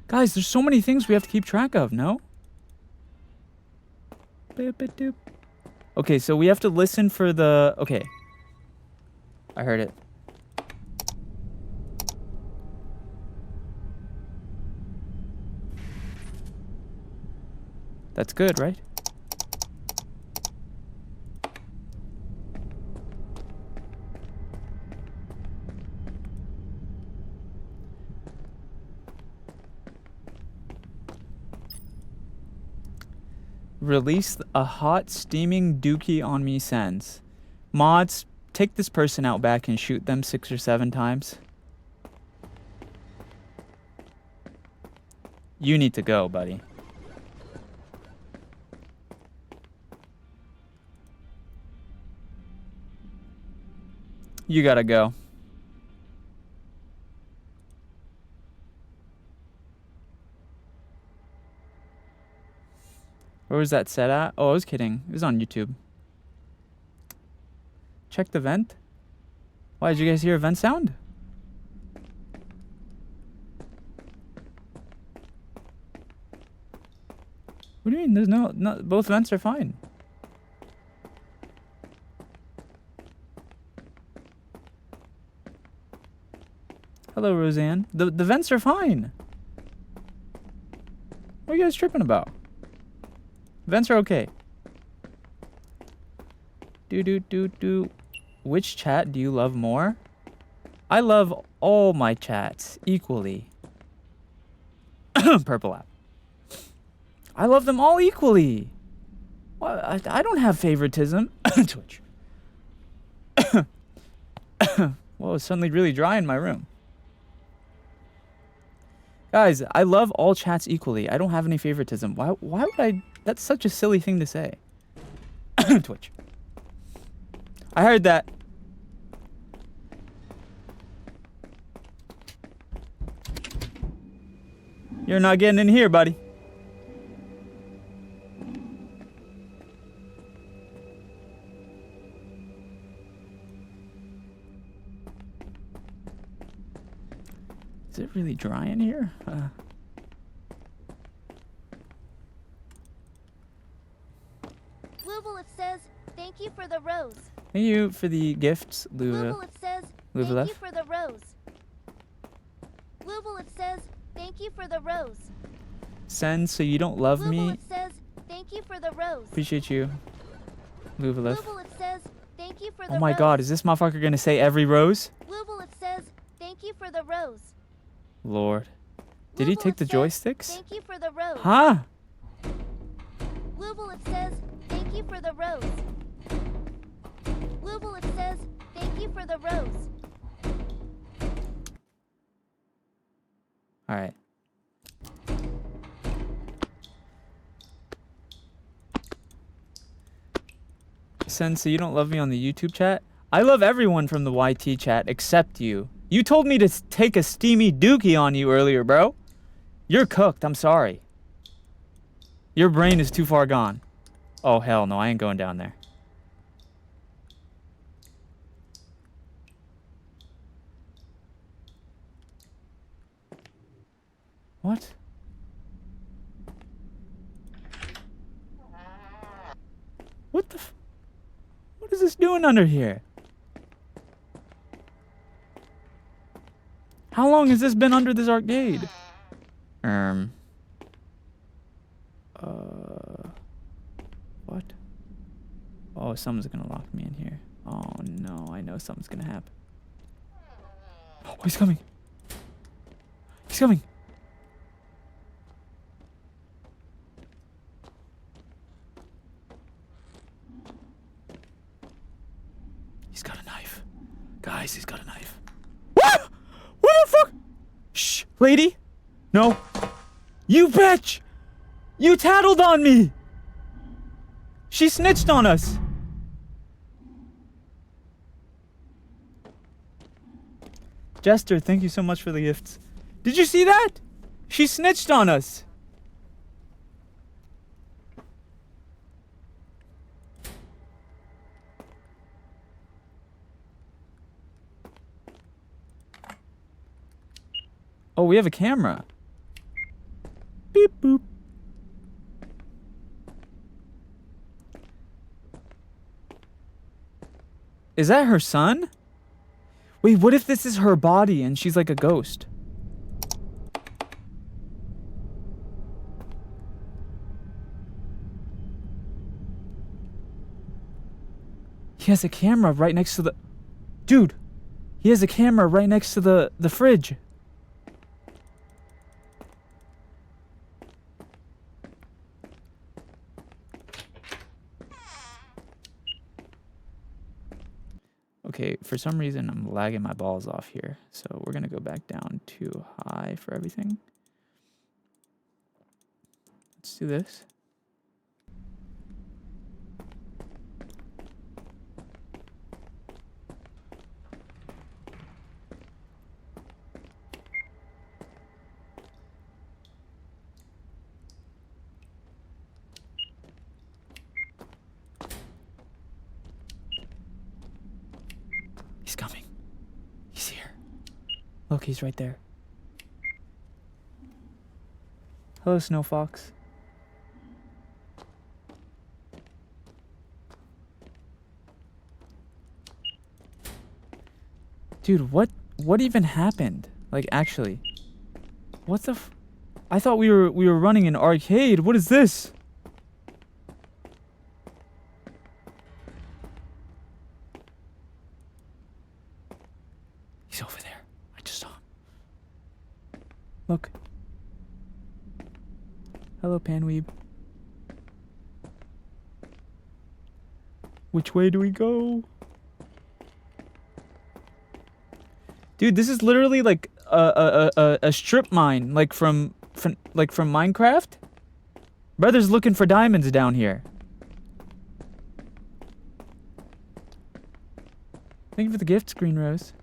S1: Guys, there's so many things we have to keep track of, no? Okay, so we have to listen for the... Okay. I heard it. That's good, right? Release a hot, steaming dookie on me, SENZ'S. Mods, take this person out back and shoot them 6 or 7 times. You need to go, buddy. You gotta go. Where was that set at? Oh, I was kidding. It was on YouTube. Check the vent. Why, did you guys hear a vent sound? What do you mean? There's no both vents are fine. Hello, Roseanne. The vents are fine. What are you guys tripping about? Vents are okay. Which chat do you love more? I love all my chats equally. Purple app. I love them all equally. Well, I don't have favoritism. Twitch. Whoa, it's suddenly really dry in my room. Guys, I love all chats equally. I don't have any favoritism. Why would I... That's such a silly thing to say. Twitch. I heard that. You're not getting in here, buddy. Is it really dry in here?
S4: Louvel, says, thank you for the rose.
S1: Thank you for the gifts,
S4: Louvel, says, thank
S1: Louvelef.
S4: you for the rose. Louvel, says, thank you for the rose.
S1: Send so you don't love me.
S4: Louvel, says, thank you for the rose.
S1: Appreciate you, Louvelef.
S4: Louvel, says, thank you for the
S1: Oh my
S4: rose.
S1: god, is this motherfucker gonna say every rose?
S4: Louvel, says, thank you for the rose.
S1: Lord. Did he
S4: Louvel,
S1: take the
S4: says,
S1: joysticks?
S4: Thank you for the rose.
S1: Huh?
S4: Louvel, says, thank you for the rose. Louvel, says, thank you for the rose.
S1: Alright. Send so you don't love me on the YouTube chat? I love everyone from the YT chat except you. You told me to take a steamy dookie on you earlier, bro. You're cooked, I'm sorry. Your brain is too far gone. Oh, hell no, I ain't going down there. What? What the what is this doing under here? How long has this been under this arcade? What? Oh, someone's gonna lock me in here. Oh no, I know something's gonna happen. Oh, he's coming. He's coming. He's got a knife. Guys, he's got a knife. What? What the fuck? Shh, lady. No. You bitch! You tattled on me! She snitched on us! Jester, thank you so much for the gifts. Did you see that? She snitched on us! Oh, we have a camera. Beep boop. Is that her son? Wait, what if this is her body and she's like a ghost? He has a camera right next to the... Dude! He has a camera right next to the fridge. Okay, for some reason I'm lagging my balls off here. So we're gonna go back down to high for everything. Let's do this. He's coming. He's here. Look, he's right there. Hello, Snow Fox. Dude, what even happened? Like, actually. What the I thought we were running an arcade. What is this? He's over there. I just saw him. Look. Hello, Panweeb. Which way do we go? Dude, this is literally like a strip mine, like from Minecraft. Brother's looking for diamonds down here. Thank you for the gifts, Green Rose.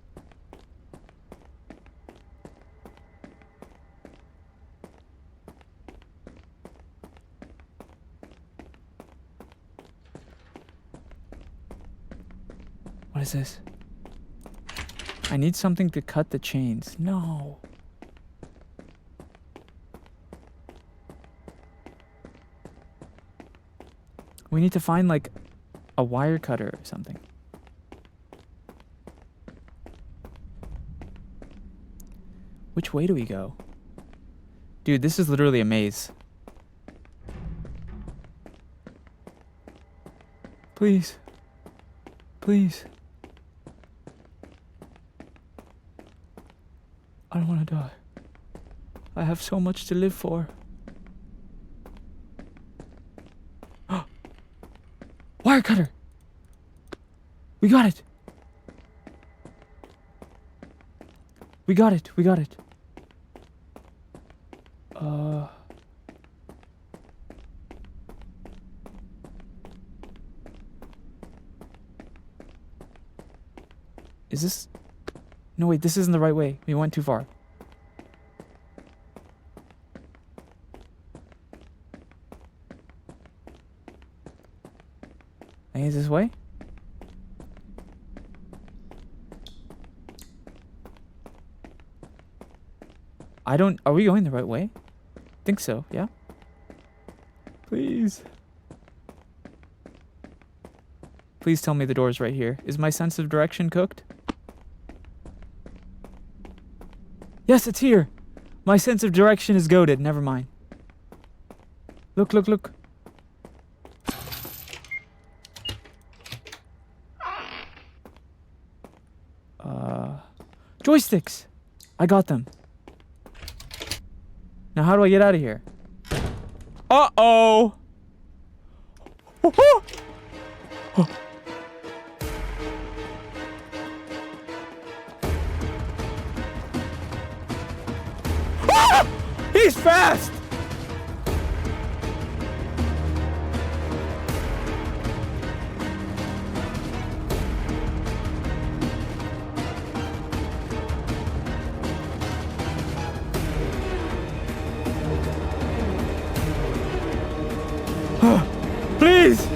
S1: What is this? I need something to cut the chains. No. We need to find like a wire cutter or something. Which way do we go? Dude, this is literally a maze. Please. Please. I don't want to die. I have so much to live for. Wire cutter! We got it! We got it, we got it. Is this... No, wait, this isn't the right way. We went too far. I think it's this way? I don't... Are we going the right way? Think so, yeah? Please. Please tell me the door's right here. Is my sense of direction cooked? Yes, it's here! My sense of direction is goated. Never mind. Look, look, look. Joysticks! I got them. Now how do I get out of here? Uh-oh! Ah! He's fast! Please!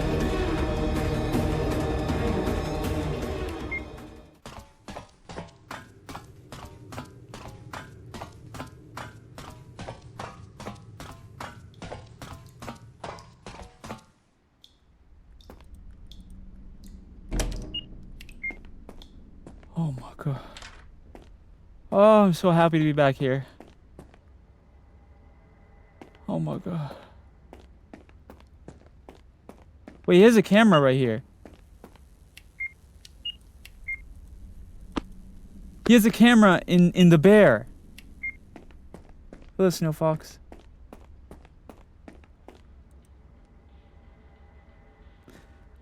S1: Oh my god. Oh, I'm so happy to be back here. Oh my god. Wait, here's a camera right here. He has a camera in the bear. Hello, Snow Fox.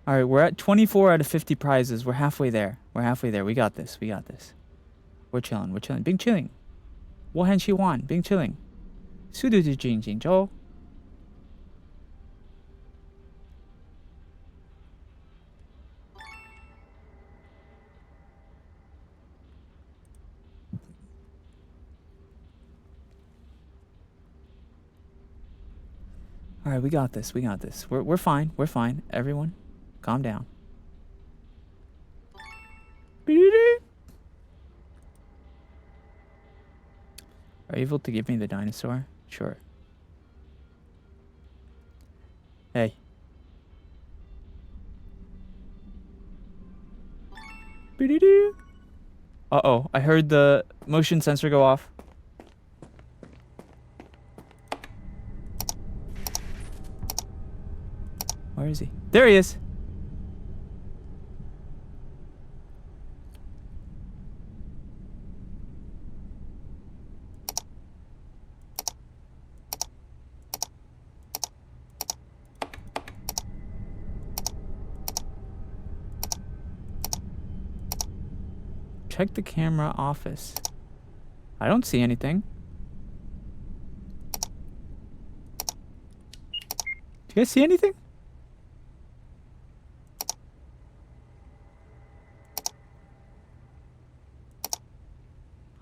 S1: Alright, we're at 24 out of 50 prizes. We're halfway there. We're halfway there. We got this. We got this. We're chilling. We're chilling. Bing chilling. 我很喜欢 Bing chilling. 速度是进行中. All right, we got this. We got this. We're fine. We're fine. Everyone, calm down. Are you able to give me the dinosaur? Sure. Hey. Uh-oh, I heard the motion sensor go off. Where is he? There he is! Check the camera office. I don't see anything. Do you guys see anything?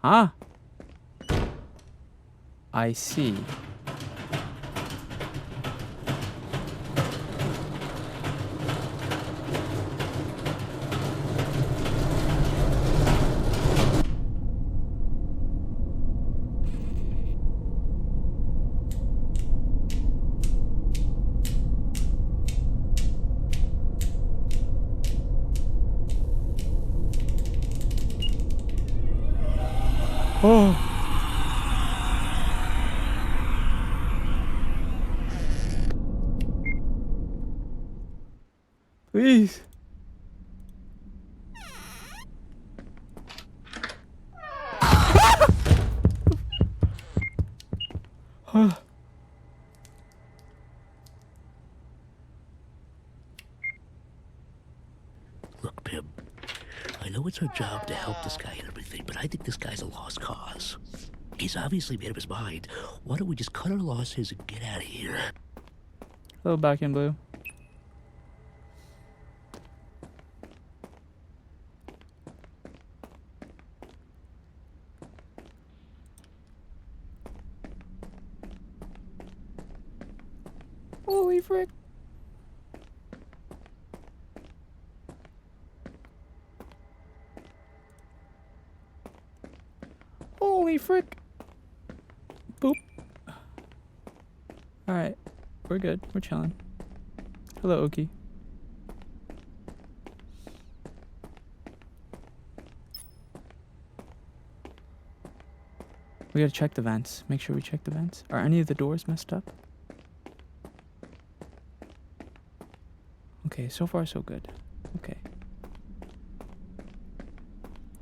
S1: Huh? I see. Oh. Please.
S2: Look, Pim, I know it's our job to help this guy and everything, but I think this guy's a lost cause. He's obviously made up his mind. Why don't we just cut our losses and get out of here?
S1: Hello, back in blue. Holy frick. Holy frick. Boop. Alright. We're good. We're chilling. Hello, Oki. We gotta check the vents. Make sure we check the vents. Are any of the doors messed up? Okay, so far so good. Okay.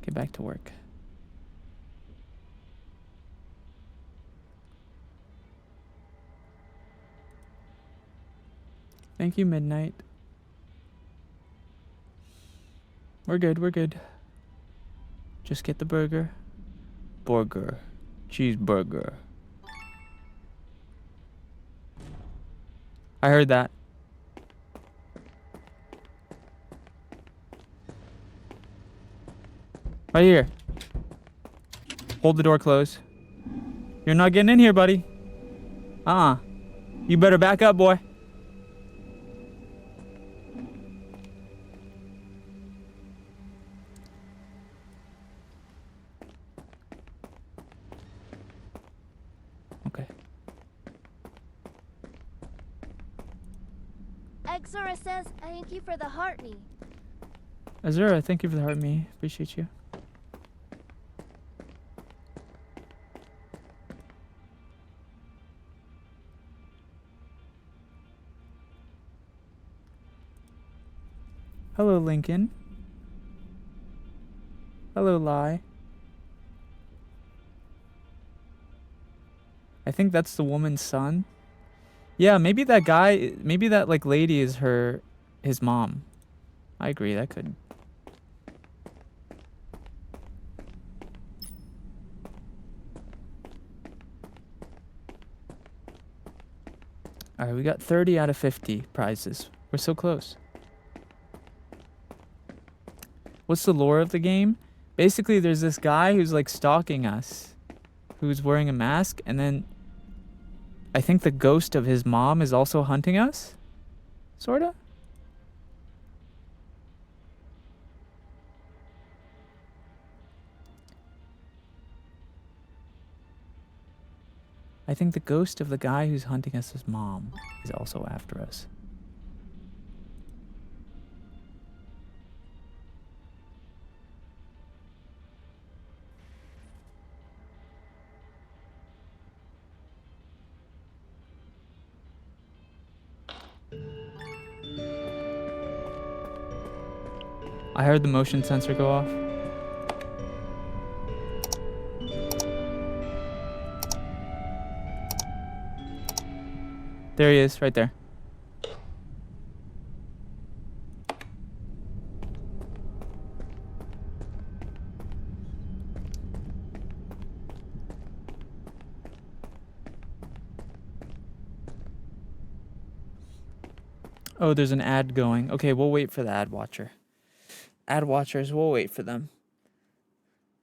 S1: Get back to work. Thank you, Midnight. We're good, we're good. Just get the burger. Burger. Cheeseburger. I heard that. Right here. Hold the door closed. You're not getting in here, buddy. You better back up, boy. Okay.
S4: Exora says, thank you for the heart me.
S1: Azura, thank you for the heart me. Appreciate you. Hello, Lincoln. Hello, Lai. I think that's the woman's son. Yeah, maybe that guy, maybe that like lady is his mom. I agree, that could. All right, we got 30 out of 50 prizes. We're so close. What's the lore of the game? Basically, there's this guy who's like stalking us, who's wearing a mask, and then I think the ghost of his mom is also hunting us? Sorta? I think the ghost of the guy who's hunting us, his mom, is also after us. I heard the motion sensor go off. There he is, right there. Oh, there's an ad going. Okay, we'll wait for the ad watcher. Ad watchers, we'll wait for them.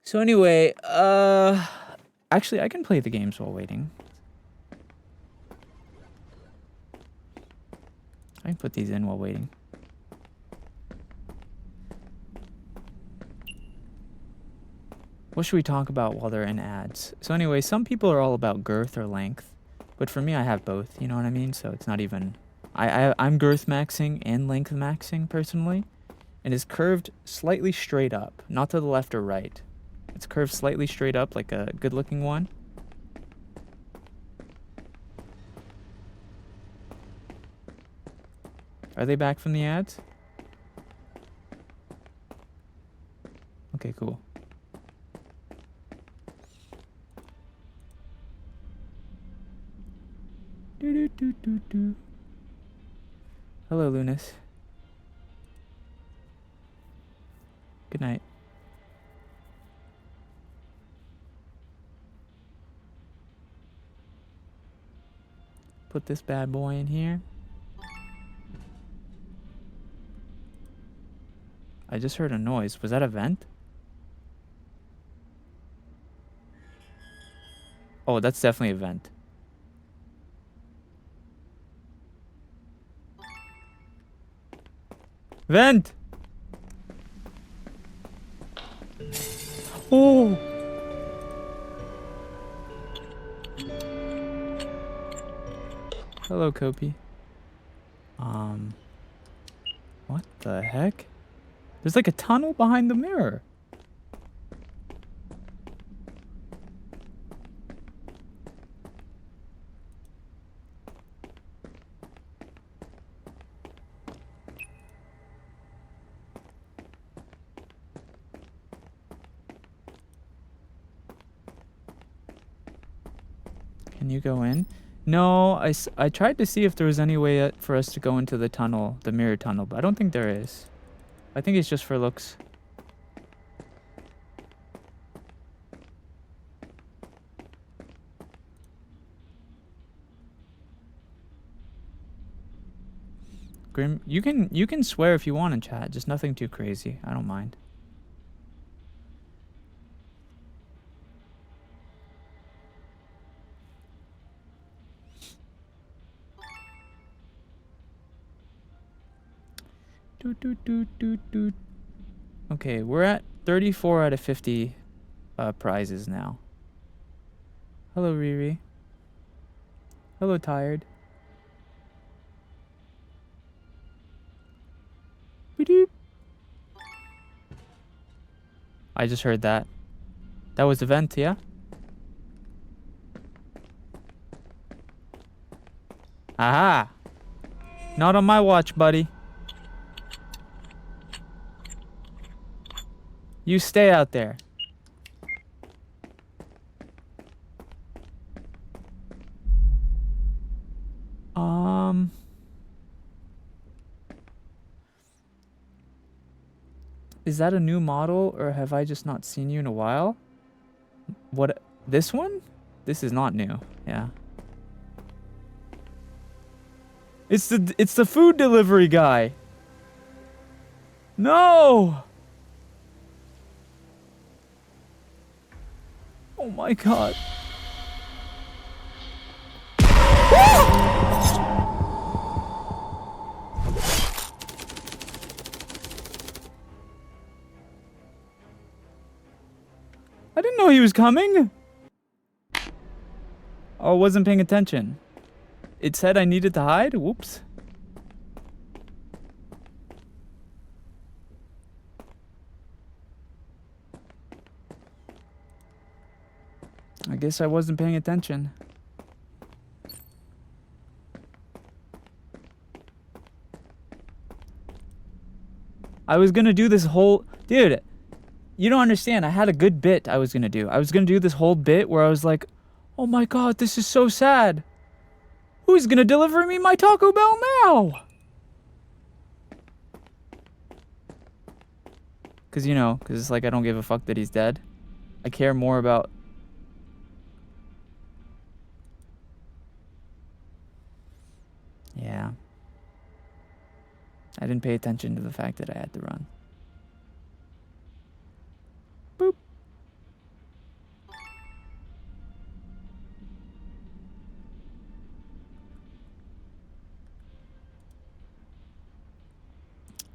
S1: So anyway, actually I can play the games while waiting. I can put these in while waiting. What should we talk about while they're in ads? So anyway, some people are all about girth or length, but for me I have both, you know what I mean? So it's not even I'm girth maxing and length maxing personally. And is curved slightly straight up, not to the left or right. It's curved slightly straight up like a good looking one. Are they back from the ads? Okay, cool. Do. Hello, Lunas. Good night. Put this bad boy in here. I just heard a noise. Was that a vent? Oh, that's definitely a vent. Vent! Oh! Hello, Kopi. What the heck? There's like a tunnel behind the mirror. Can you go in? No, I tried to see if there was any way for us to go into the tunnel, the mirror tunnel, but I don't think there is. I think it's just for looks. Grim, you can swear if you want in chat, just nothing too crazy. I don't mind. Okay, we're at 34 out of 50 prizes now. Hello, Riri. Hello, Tired. Beep. I just heard that. That was the vent, yeah? Aha! Not on my watch, buddy. You stay out there. Is that a new model, or have I just not seen you in a while? What? This one? This is not new. Yeah. It's the food delivery guy. No! Oh my god. I didn't know he was coming. Oh, I wasn't paying attention. It said I needed to hide? Whoops. I guess I wasn't paying attention. I was gonna do this whole... Dude, you don't understand. I had a good bit I was gonna do. I was gonna do this whole bit where I was like, oh my god, this is so sad. Who's gonna deliver me my Taco Bell now? Because, you know, because it's like I don't give a fuck that he's dead. I care more about... Yeah. I didn't pay attention to the fact that I had to run. Boop.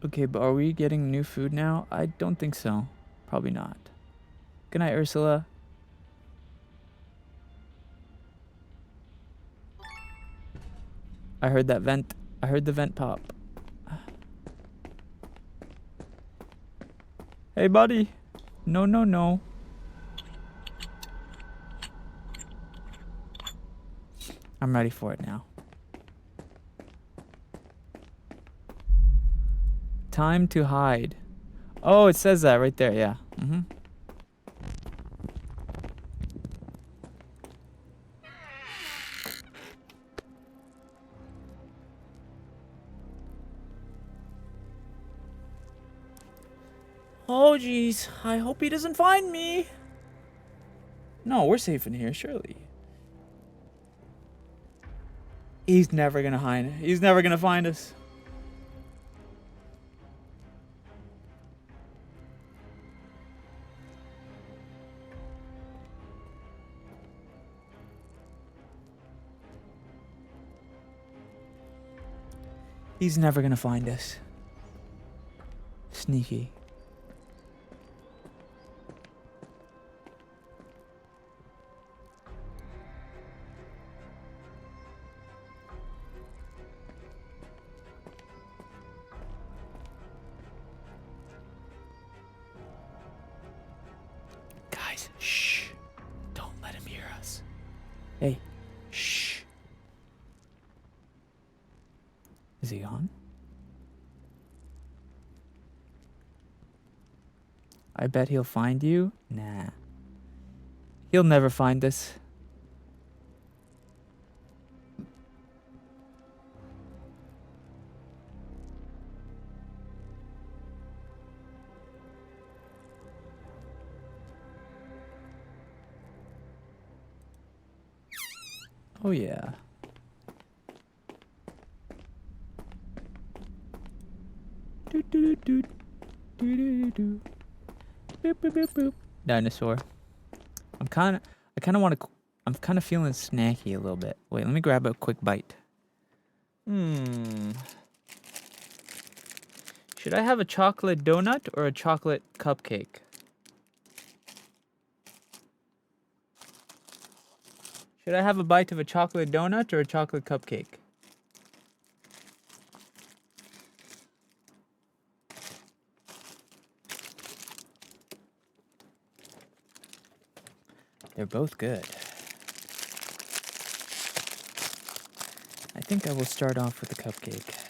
S1: Okay, but are we getting new food now? I don't think so. Probably not. Good night, Ursula. I heard that vent. I heard the vent pop. Hey, buddy. No, no, no. I'm ready for it now. Time to hide. Oh, it says that right there. Yeah. Mm-hmm. Oh, jeez. I hope he doesn't find me. No, we're safe in here, surely. He's never gonna hide. He's never gonna find us. He's never gonna find us. Sneaky. Guys, shh. Don't let him hear us. Hey, shh. Is he on? I bet he'll find you. Nah. He'll never find us. Oh yeah. Do do do do do do do. Boop boop boop boop. Dinosaur. I kind of want to. I'm kind of feeling snacky a little bit. Wait, let me grab a quick bite. Should I have a chocolate donut or a chocolate cupcake? Should I have a bite of a chocolate donut or a chocolate cupcake? They're both good. I think I will start off with the cupcake.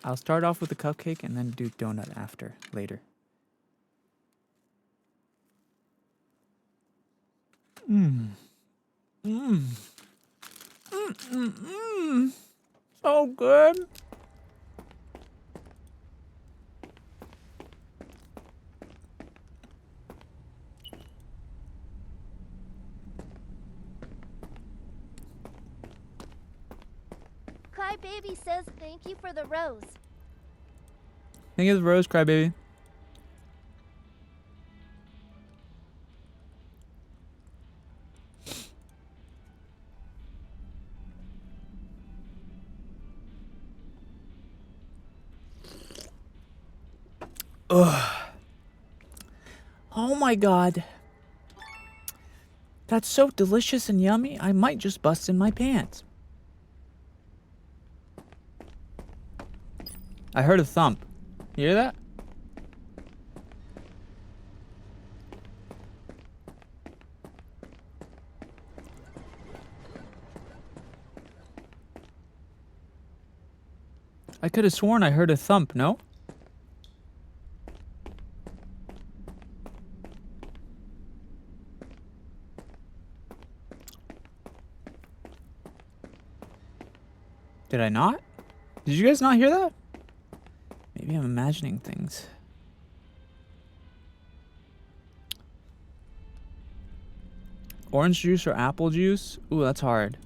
S1: I'll start off with the cupcake and then do donut after, later. So good.
S4: Crybaby says thank you for the rose.
S1: Thank you, the rose, crybaby. Ugh. Oh my god. That's so delicious and yummy, I might just bust in my pants. I heard a thump. You hear that? I could have sworn I heard a thump, no? Did I not? Did you guys not hear that? Maybe I'm imagining things. Orange juice or apple juice? Ooh, that's hard.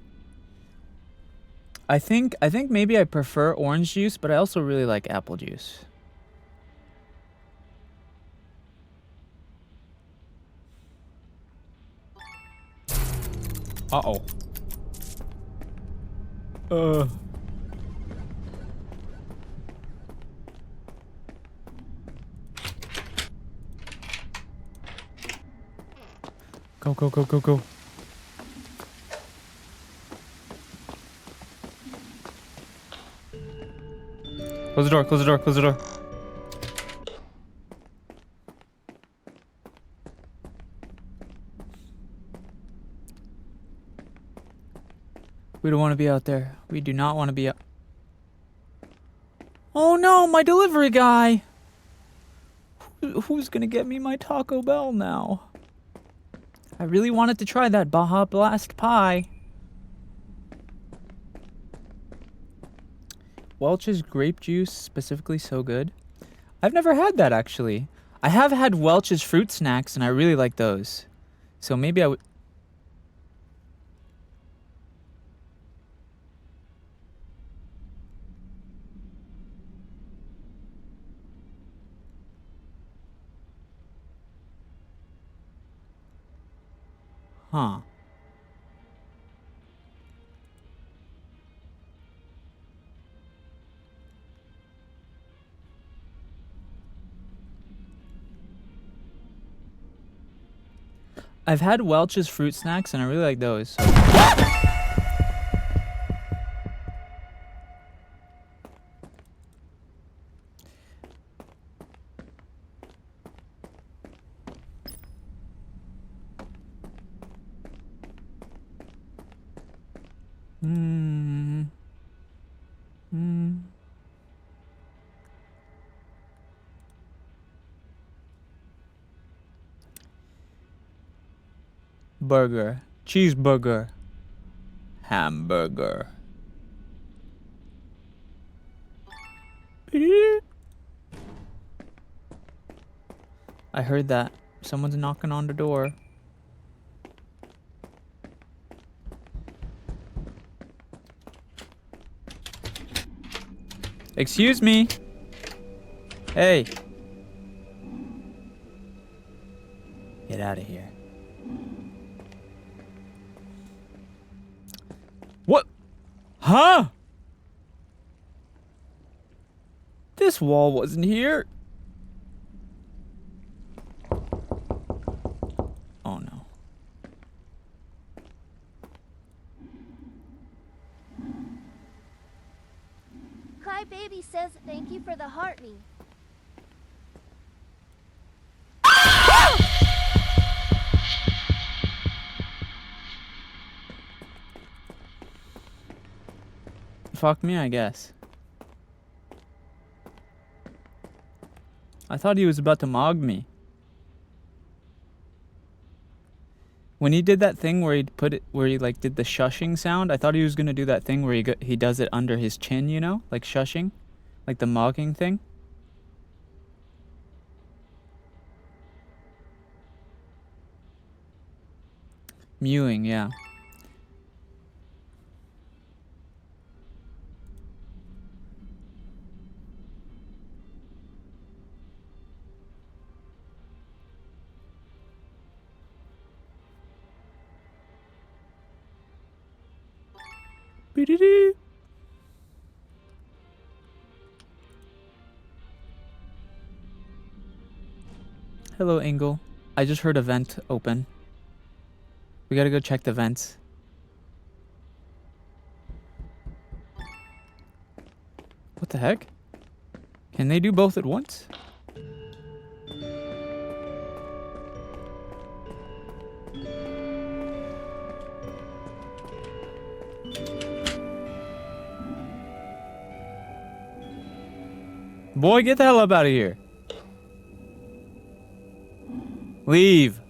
S1: I think maybe I prefer orange juice, but I also really like apple juice. Uh-oh. Go, go, go, go, go. Close the door, close the door, close the door. We don't want to be out there. We do not want to be out. Oh no, my delivery guy! Who's gonna get me my Taco Bell now? I really wanted to try that Baja Blast pie. Welch's grape juice, specifically, so good. I've never had that, actually. I have had Welch's fruit snacks, and I really like those. So maybe I would... Huh. I've had Welch's fruit snacks, and I really like those. So. Hmm. Hmm. Burger. Cheeseburger. Hamburger. I heard that. Someone's knocking on the door. Excuse me. Hey. Get out of here. What? Huh? This wall wasn't here. Oh no.
S4: Cry Baby says thank you for the heart me.
S1: Fuck me, I guess. I thought he was about to mog me. When he did that thing where he put it, where he like did the shushing sound, I thought he was gonna do that thing where he does it under his chin, you know, like shushing, like the mogging thing. Mewing, yeah. Be-de-dee. Hello, Engel. I just heard a vent open. We gotta go check the vents. What the heck? Can they do both at once? Boy, get the hell up out of here. Leave.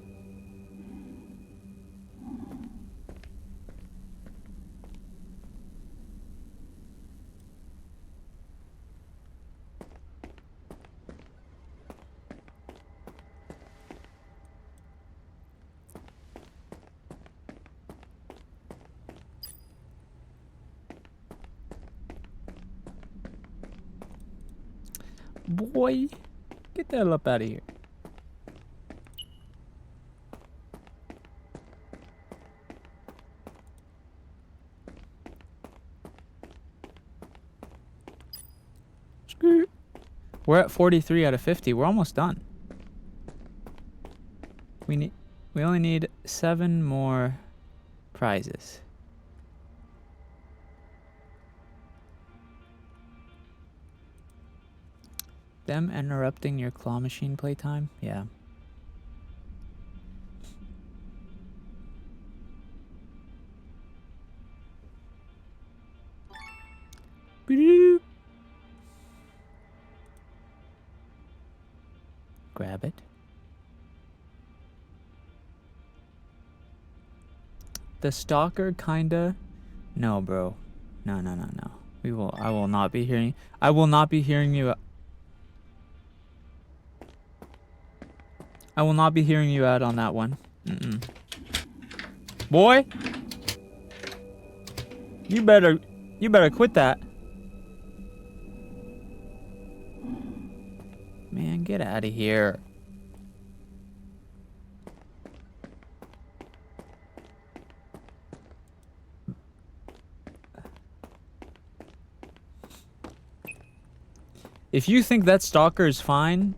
S1: Boy, get the hell up out of here. Scoot. We're at 43 out of 50. We're almost done. We only need 7 more prizes. Them interrupting your claw machine playtime? Yeah. Boop. Grab it. The stalker kinda. No, bro. No. I will not be hearing. I will not be hearing you. I will not be hearing you out on that one. Boy, you better quit that. Man, get out of here. If you think that stalker is fine,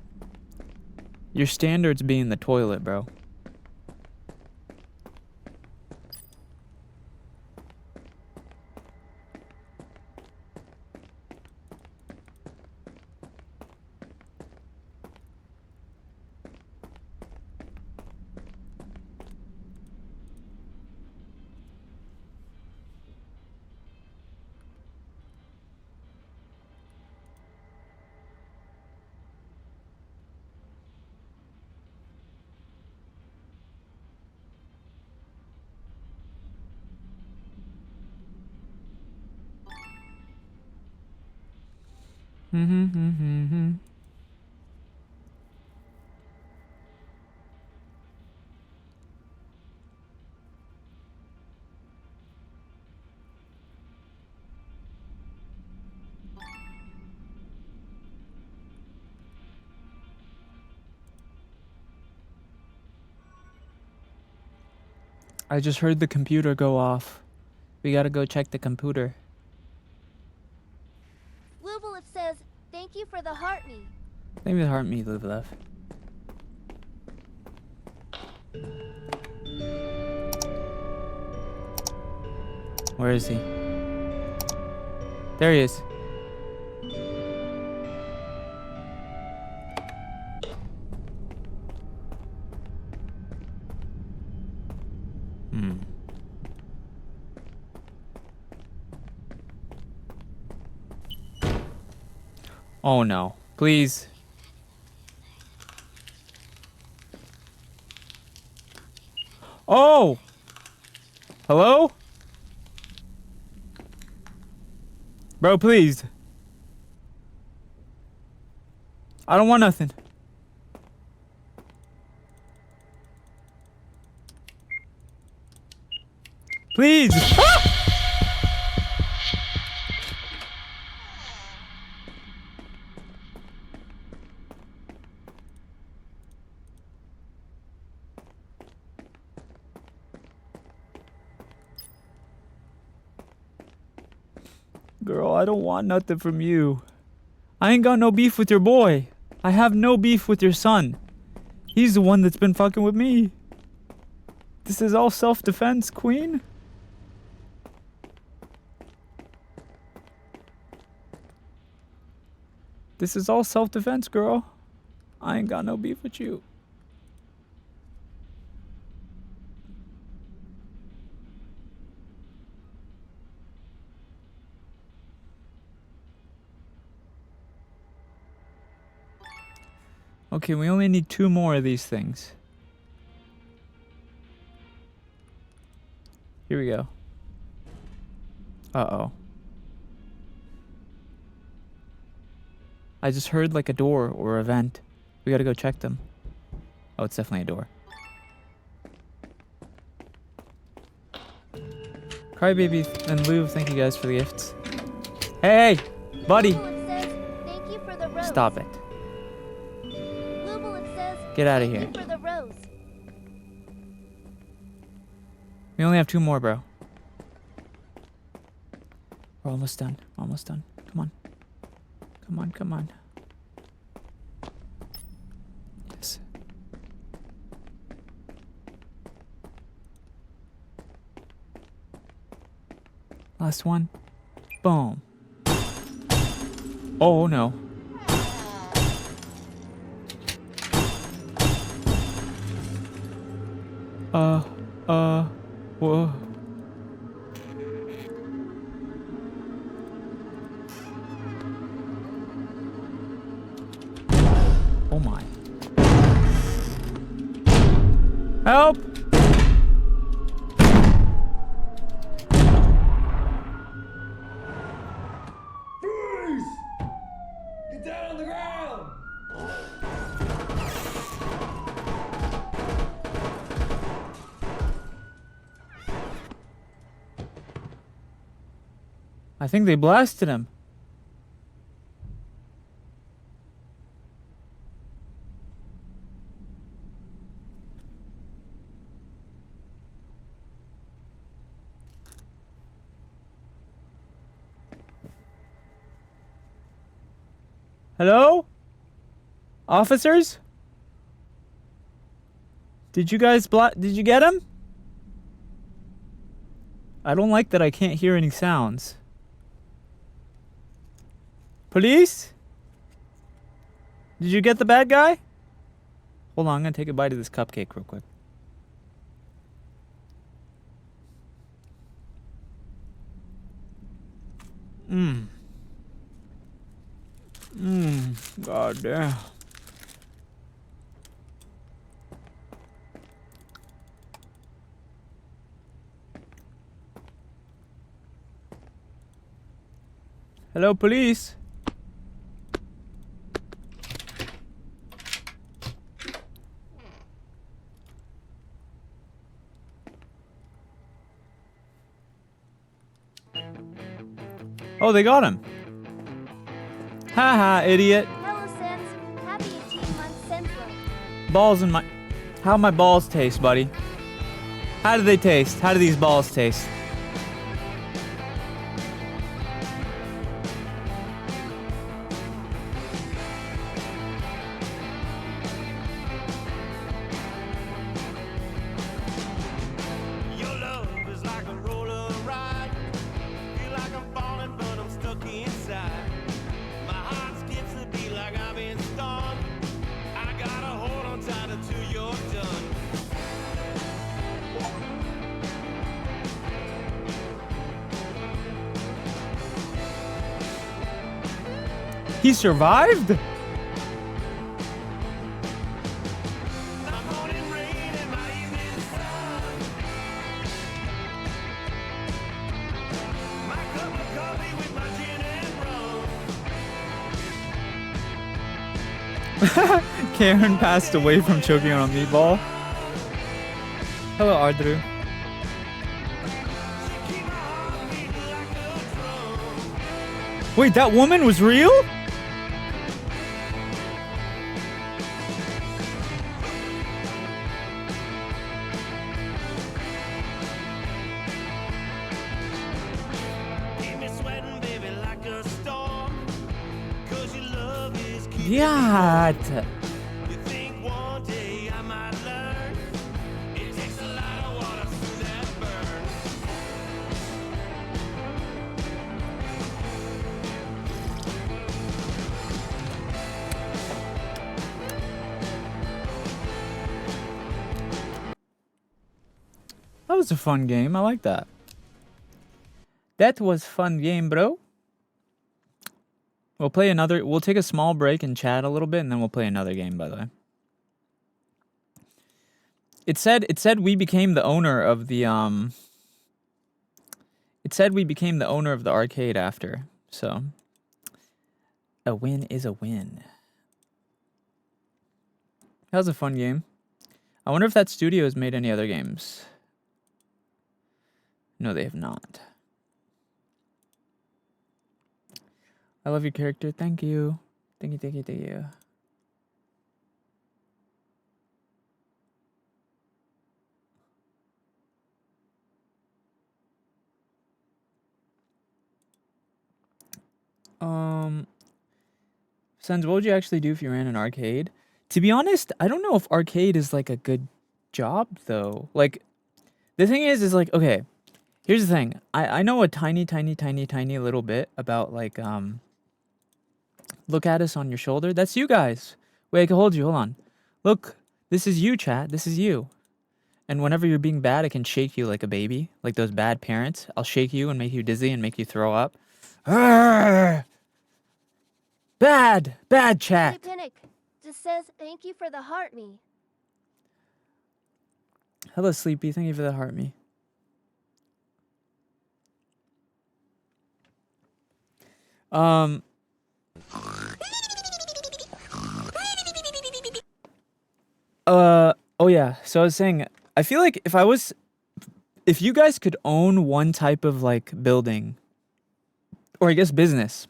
S1: your standards be in the toilet, bro. I just heard the computer go off. We gotta go check the computer.
S4: Luvalif says, thank you for the heart me.
S1: Maybe the heart me, Luvalef. Where is he? There he is. Oh no. Please. Oh! Hello? Bro, please. I don't want nothing. Please! Ah! Girl, I don't want nothing from you. I ain't got no beef with your boy. I have no beef with your son. He's the one that's been fucking with me. This is all self-defense, queen. This is all self-defense, girl. I ain't got no beef with you. Okay, we only need 2 more of these things. Here we go. Uh-oh. I just heard like a door or a vent. We gotta go check them. Oh, it's definitely a door. Crybaby and Lou, thank you guys for the gifts. Hey, buddy!
S4: Luvalif says, thank you for the rose.
S1: Stop it.
S4: Luvalif says,
S1: Get out of
S4: thank
S1: here.
S4: you for the rose.
S1: We only have 2 more, bro. We're almost done. Almost done. Come on. Come on, come on. Yes. Last one. Boom. Oh no. Whoa. Oh my. Help!
S5: Freeze! Get down on the ground!
S1: I think they blasted him. Hello? Officers? Did you guys did you get him? I don't like that I can't hear any sounds. Police? Did you get the bad guy? Hold on, I'm gonna take a bite of this cupcake real quick. God damn. Hello, police. Oh, they got him. Haha, idiot.
S4: Hello, Sen's. Happy 18 months Central.
S1: Balls in my... How my balls taste, buddy? How do they taste? How do these balls taste?
S6: Your love is like a roller ride. Feel like I'm falling, but I'm stuck inside. My heart skips a beat like I've been stung. I gotta hold on tight until you're done.
S1: He survived?
S6: My morning rain and my evening sun. My cup of coffee with my gin and rum.
S1: Karen passed away from choking on a meatball. Hello, Ardru.
S6: Keep my heart beating like a drum.
S1: Wait, that woman was real?
S6: Keep me sweating, baby, like a storm. 'Cause your love is keeping
S1: Yeah.
S6: You think one day I might learn? It takes a lot of water through that burn.
S1: That was a fun game. I like that. That was fun game, bro. We'll play another. We'll take a small break and chat a little bit, and then we'll play another game. By the way, it said we became the owner of the It said we became the owner of the arcade after. So, a win is a win. That was a fun game. I wonder if that studio has made any other games. No, they have not. I love your character. Thank you. Thank you, thank you, thank you. Sens, what would you actually do if you ran an arcade? To be honest, I don't know if arcade is like a good job though. Like, the thing is like, okay, here's the thing. I know a tiny little bit about like, look at us on your shoulder. That's you guys. Wait, I can hold you. Hold on. Look, this is you, chat. This is you. And whenever you're being bad, I can shake you like a baby. Like those bad parents. I'll shake you and make you dizzy and make you throw up. Arrgh! Bad
S4: Hey,
S1: chat.
S4: Pinnock. Just says thank you for the heart me.
S1: Hello, Sleepy. Thank you for the heart me. Oh yeah. So I was saying, I feel like if you guys could own one type of like building, or I guess business.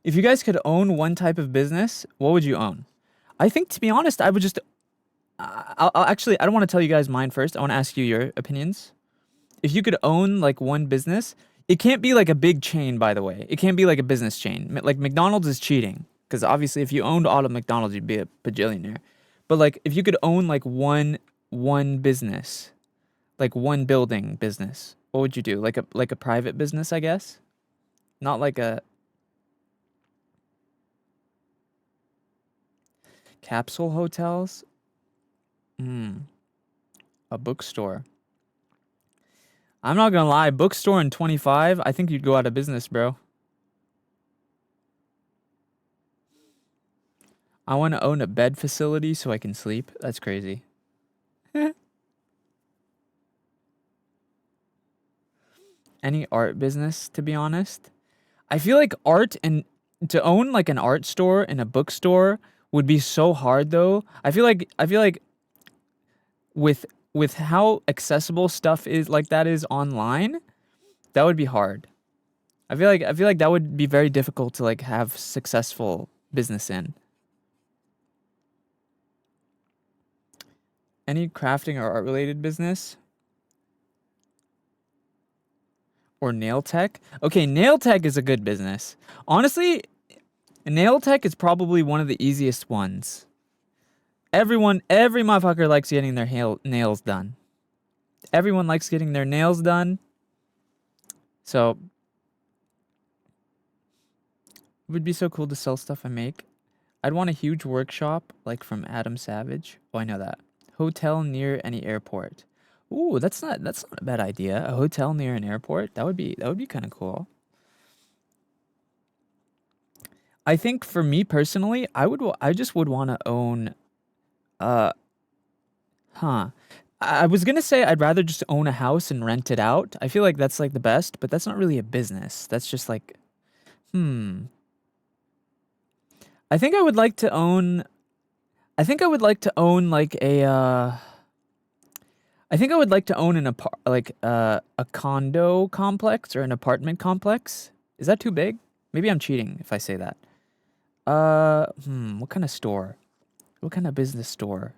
S1: If you guys could own one type of business, what would you own? I think, to be honest, I would just. I'll actually. I don't want to tell you guys mine first. I want to ask you your opinions. If you could own like one business, it can't be like a big chain, by the way. It can't be like a business chain. Like McDonald's is cheating because obviously, if you owned all of McDonald's, you'd be a bajillionaire. But like, if you could own like one business, like one building business, what would you do? Like a private business, I guess. Not like a capsule hotels. A bookstore. I'm not gonna lie, bookstore in 25, I think you'd go out of business, bro. I want to own a bed facility so I can sleep. That's crazy. Any art business, to be honest. I feel like art and to own like an art store and a bookstore would be so hard though. I feel like with how accessible stuff is like that is online, that would be hard. I feel like that would be very difficult to like have successful business in. Any crafting or art related business? Or nail tech? Okay, nail tech is a good business. Honestly, nail tech is probably one of the easiest ones. Every motherfucker likes getting their nails done. Everyone likes getting their nails done. So, it would be so cool to sell stuff I make. I'd want a huge workshop, like from Adam Savage. Oh, I know that. Hotel near any airport. Ooh, that's not a bad idea. A hotel near an airport. That would be kind of cool. I think for me personally, I just would want to own I was going to say I'd rather just own a house and rent it out. I feel like that's like the best, but that's not really a business. That's just like I think I would like to own like I think I would like to own a condo complex or an apartment complex. Is that too big? Maybe I'm cheating if I say that. What kind of store? What kind of business store?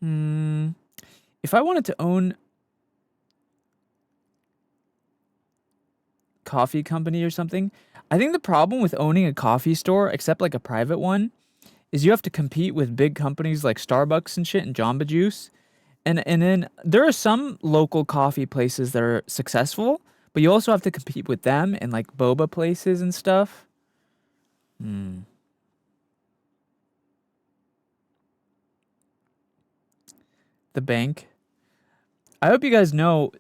S1: If I wanted to own coffee company or something, I think the problem with owning a coffee store, except like a private one, is you have to compete with big companies like Starbucks and shit and Jamba Juice. And then there are some local coffee places that are successful, but you also have to compete with them and like boba places and stuff. The bank. I hope you guys know,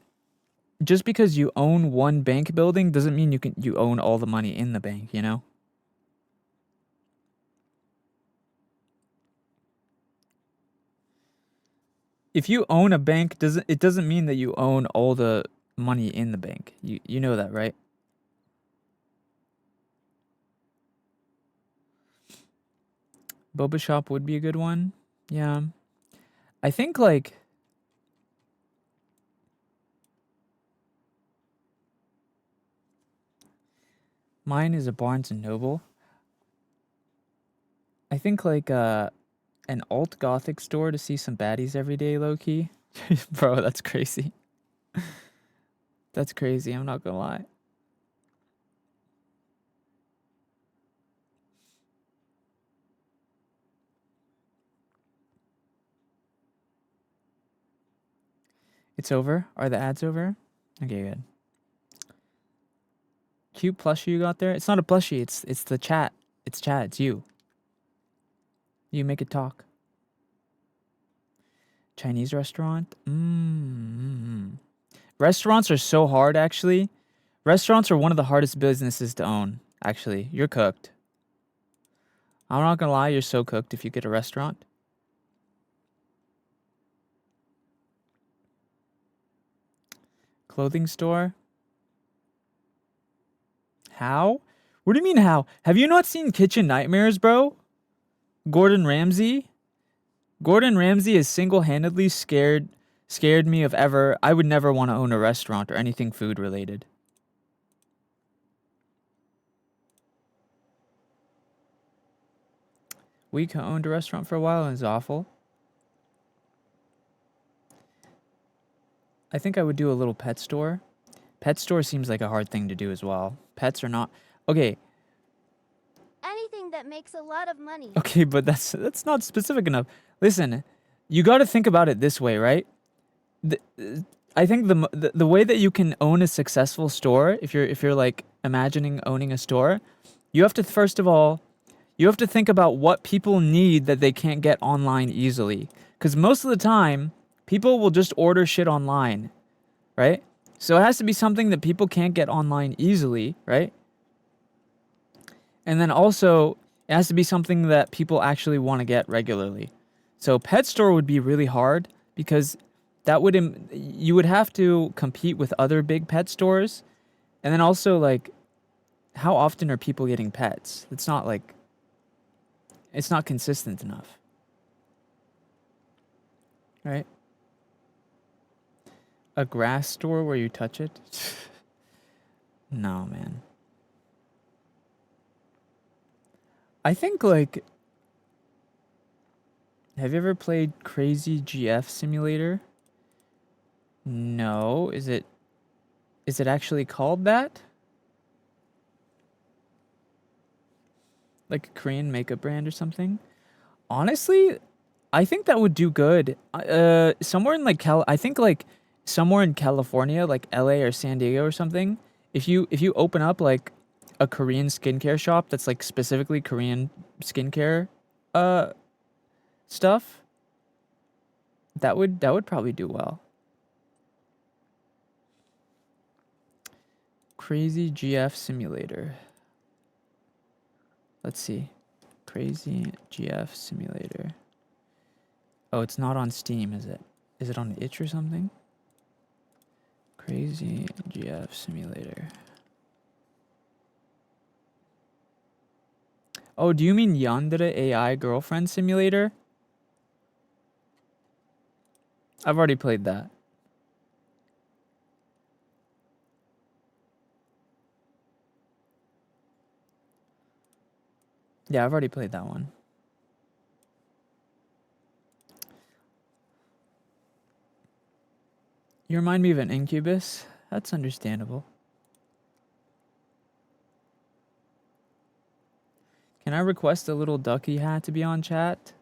S1: just because you own one bank building doesn't mean you own all the money in the bank, you know? If you own a bank, it doesn't mean that you own all the money in the bank. You know that, right? Boba shop would be a good one. Yeah. I think like mine is a Barnes and Noble. I think like an alt gothic store to see some baddies every day, low key. Bro, that's crazy. That's crazy, I'm not gonna lie. It's over? Are the ads over? Okay, good. Cute plushie you got there? It's not a plushie, it's the chat. It's chat, it's you. You make it talk. Chinese restaurant? Restaurants are so hard, actually. Restaurants are one of the hardest businesses to own, actually. You're cooked. I'm not gonna lie, you're so cooked if you get a restaurant. Clothing store? How? What do you mean how? Have you not seen Kitchen Nightmares, bro? Gordon Ramsay? Gordon Ramsay has single-handedly scared me of ever. I would never want to own a restaurant or anything food related. We owned a restaurant for a while and it's awful. I think I would do a little pet store. Pet store seems like a hard thing to do as well. Pets are not... Okay.
S4: Anything that makes a lot of money.
S1: Okay, but that's not specific enough. Listen, you got to think about it this way, right? I think the way that you can own a successful store, if you're like imagining owning a store, you have to first of all, you have to think about what people need that they can't get online easily. Because most of the time, people will just order shit online, right? So it has to be something that people can't get online easily, right? And then also, it has to be something that people actually want to get regularly. So pet store would be really hard because that would you would have to compete with other big pet stores. And then also, like, how often are people getting pets? It's not like, it's not consistent enough. Right? A grass store where you touch it? No, man. I think like, have you ever played Crazy GF Simulator? No. Is it actually called that? Like a Korean makeup brand or something? Honestly, I think that would do good. Somewhere in like I think like somewhere in California, like LA or San Diego or something. If you open up like a Korean skincare shop that's like specifically Korean skincare stuff, that would probably do well. Crazy GF Simulator. Let's see. Crazy GF Simulator. Oh, it's not on Steam, is it? Is it on itch or something? Crazy GF Simulator. Oh, do you mean Yandere AI Girlfriend Simulator? I've already played that. Yeah, I've already played that one. You remind me of an incubus. That's understandable. Can I request a little ducky hat to be on chat?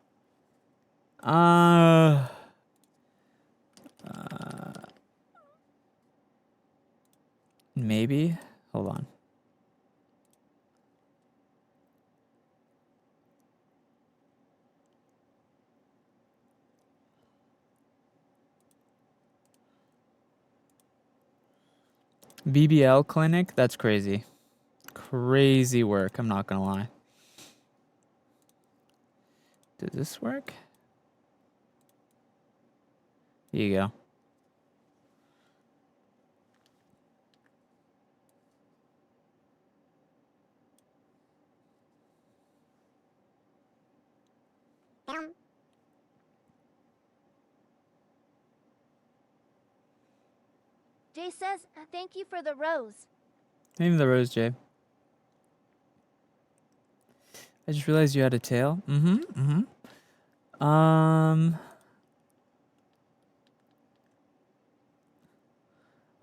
S1: Maybe. Hold on. BBL clinic? That's crazy. Crazy work, I'm not gonna lie. Does this work? Here you go.
S4: Jay says, thank you for the rose.
S1: Name the rose, Jay. I just realized you had a tail.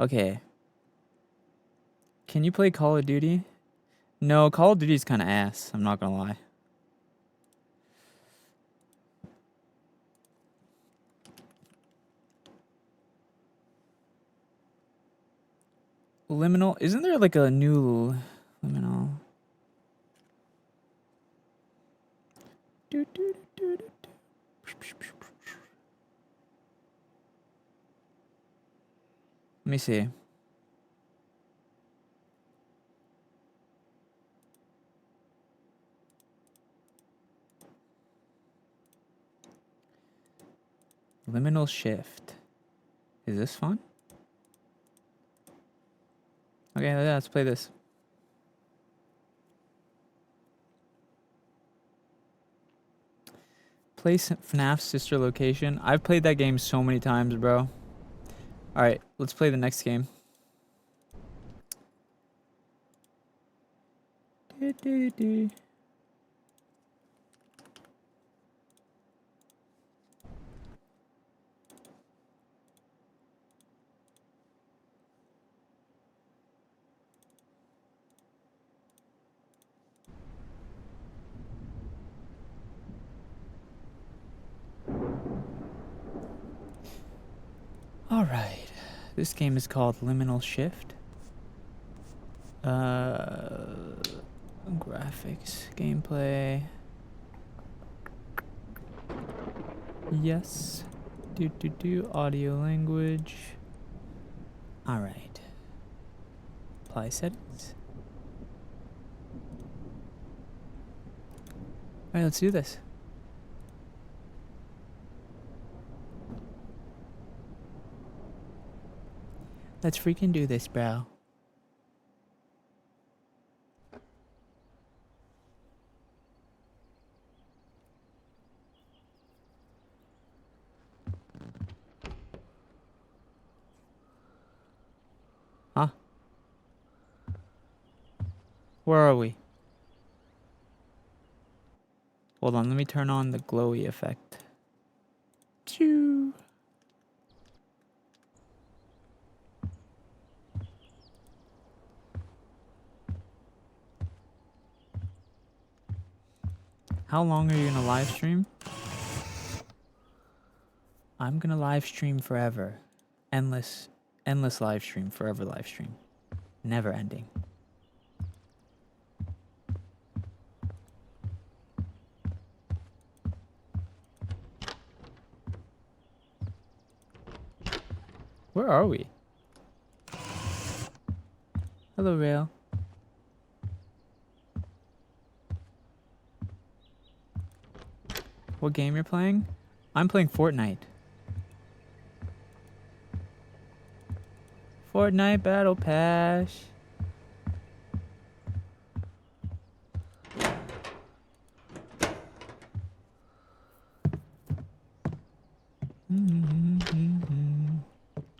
S1: Okay. Can you play Call of Duty? No, Call of Duty's kind of ass. I'm not gonna lie. Liminal? Isn't there like a new Liminal? Let me see. Liminal shift. Is this fun? Okay, yeah, let's play this. Play FNAF's sister location. I've played that game so many times, bro. Alright, let's play the next game. Alright. This game is called Liminal Shift. Graphics, gameplay. Yes. Audio language. Alright. Apply settings. Alright, let's do this. Let's freaking do this, bro. Where are we? Hold on, let me turn on the glowy effect. Choo. How long are you gonna live stream? I'm gonna live stream forever. Endless live stream, forever live stream. Never ending. Where are we? Hello, Rail. What game you're playing? I'm playing Fortnite. Fortnite Battle Pass.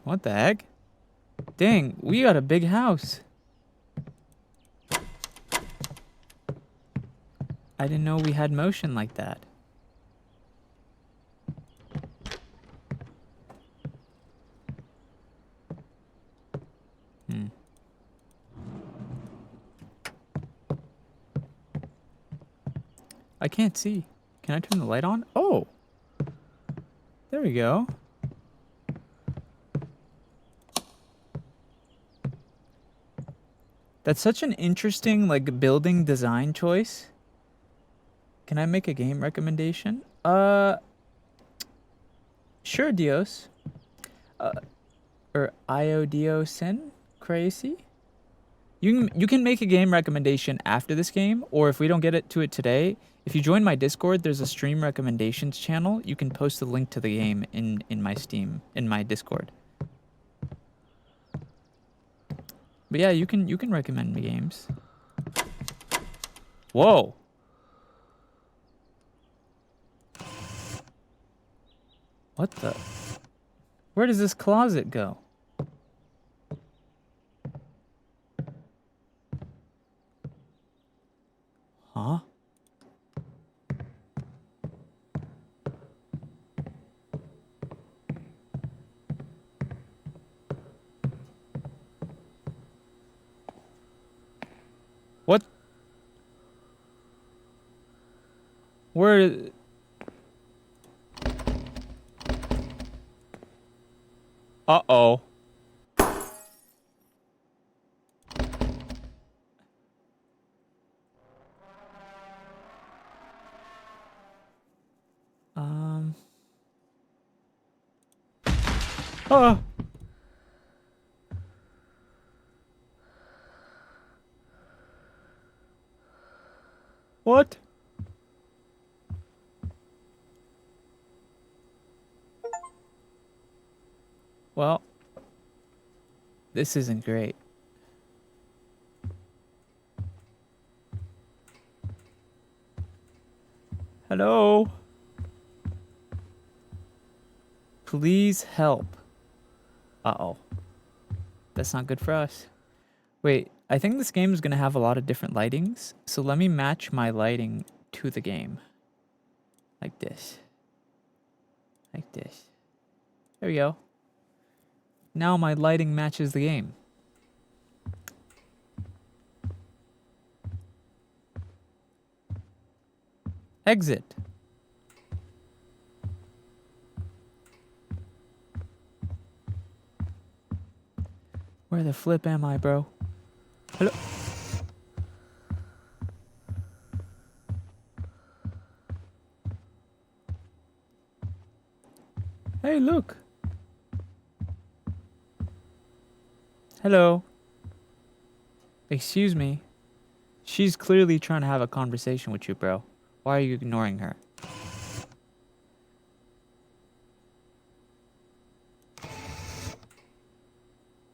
S1: What the heck? Dang, we got a big house. I didn't know we had motion like that. I can't see. Can I turn the light on? Oh! There we go. That's such an interesting, like, building design choice. Can I make a game recommendation? Sure, Dios. Or Iodiosin? Crazy? You can make a game recommendation after this game, or if we don't get to it today, if you join my Discord, there's a stream recommendations channel. You can post the link to the game in my Discord. But yeah, you can recommend me games. Whoa. What the? Where does this closet go? Huh? What? Where? Uh-oh. Ah. What? Well, this isn't great. Hello? Please help. Uh-oh. That's not good for us. Wait, I think this game is going to have a lot of different lightings, so let me match my lighting to the game. Like this. Like this. There we go. Now my lighting matches the game. Exit. Where the flip am I, bro? Hello? Hey, look. Hello. Excuse me. She's clearly trying to have a conversation with you, bro. Why are you ignoring her?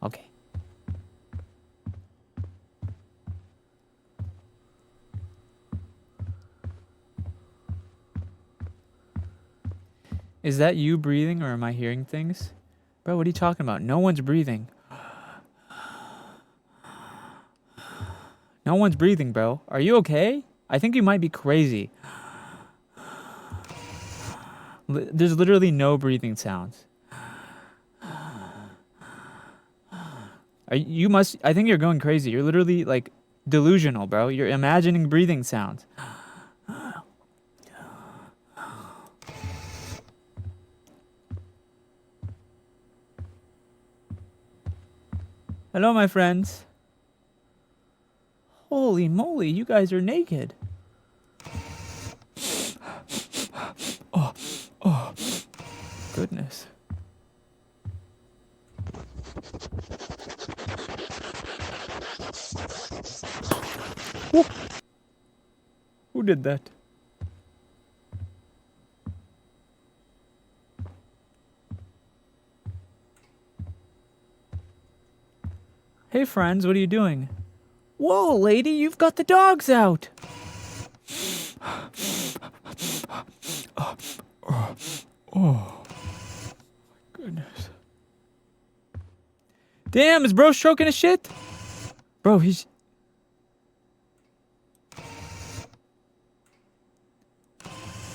S1: Okay. Is that you breathing or am I hearing things? Bro, what are you talking about? No one's breathing. No one's breathing, bro. Are you okay? I think you might be crazy. There's literally no breathing sounds. I think you're going crazy. You're literally like delusional, bro. You're imagining breathing sounds. Hello, my friends. Holy moly, you guys are naked. Oh, goodness. Whoop. Who did that? Hey friends, what are you doing? Whoa, lady, you've got the dogs out. Oh, goodness. Damn, is bro stroking his shit? Bro, he's...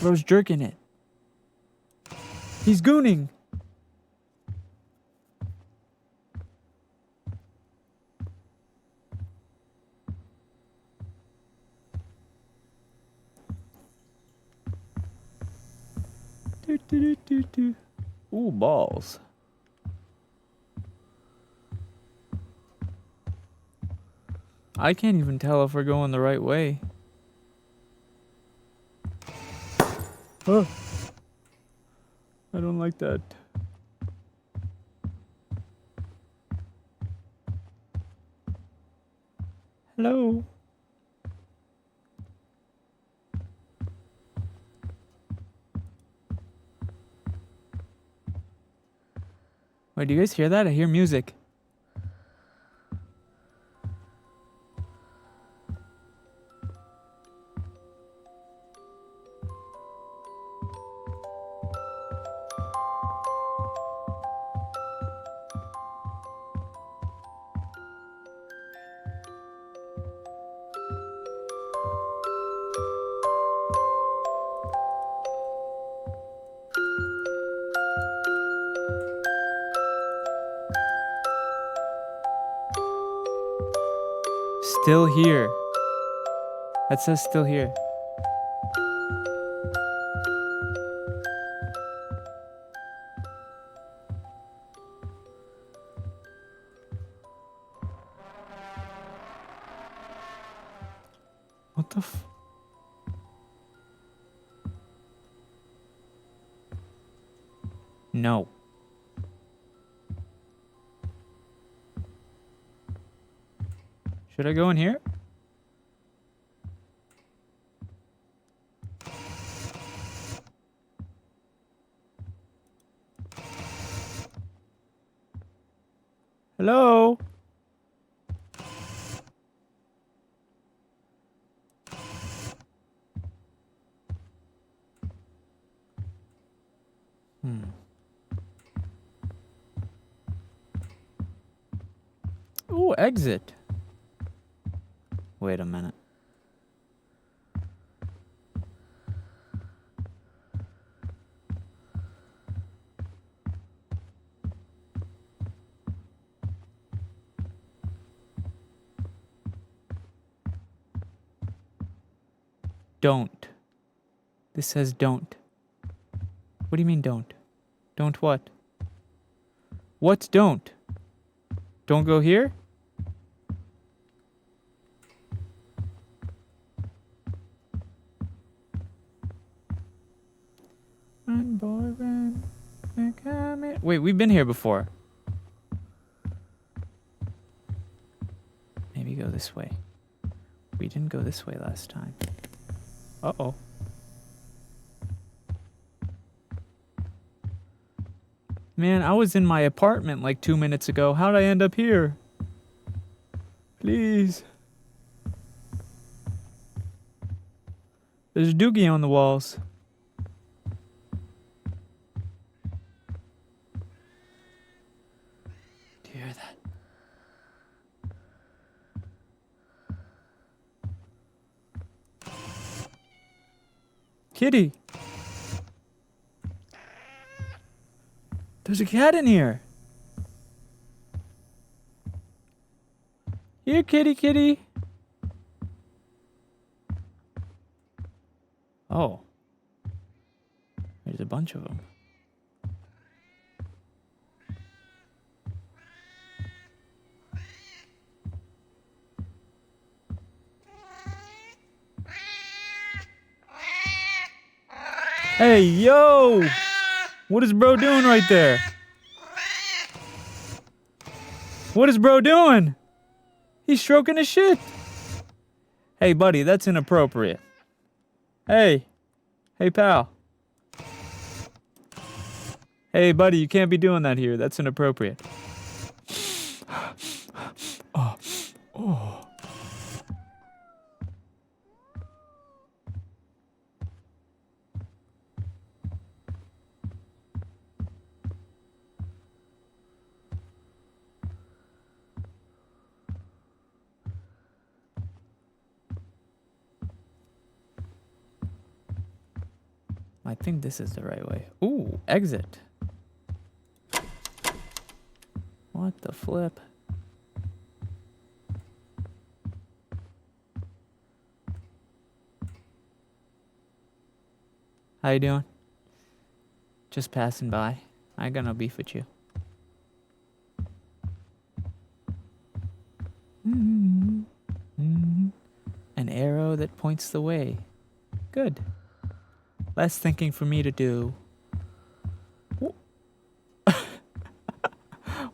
S1: Bro's jerking it. He's gooning. Ooh, balls. I can't even tell if we're going the right way. Oh. I don't like that. Hello. Wait, do you guys hear that? I hear music. Still here. That says still here. What the f... No. Should I go in here? Hello? Ooh, exit. Wait a minute. Don't. This says don't. What do you mean don't? Don't what? What don't? Don't go here? Run, boy, run. Wait, we've been here before. Maybe go this way. We didn't go this way last time. Uh-oh. Man, I was in my apartment like 2 minutes ago. How'd I end up here? Please. There's Doogie on the walls. Do you hear that? Kitty. There's a cat in here. Here, kitty, kitty. Oh. There's a bunch of them. Hey, yo! What is bro doing right there? What is bro doing? He's stroking his shit. Hey, buddy, that's inappropriate. Hey. Hey, pal. Hey, buddy, you can't be doing that here. That's inappropriate. Oh. Oh. I think this is the right way. Ooh, exit. What the flip? How you doing? Just passing by. I ain't got no beef with you. An arrow that points the way. Good. Less thinking for me to do.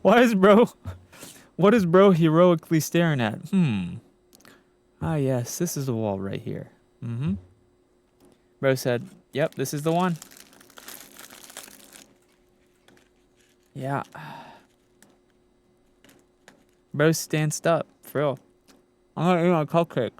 S1: Why is bro... What is bro heroically staring at? Ah, yes, this is the wall right here. Bro said, yep, this is the one. Yeah. Bro stanced up, for real. I'm gonna eat my cupcake.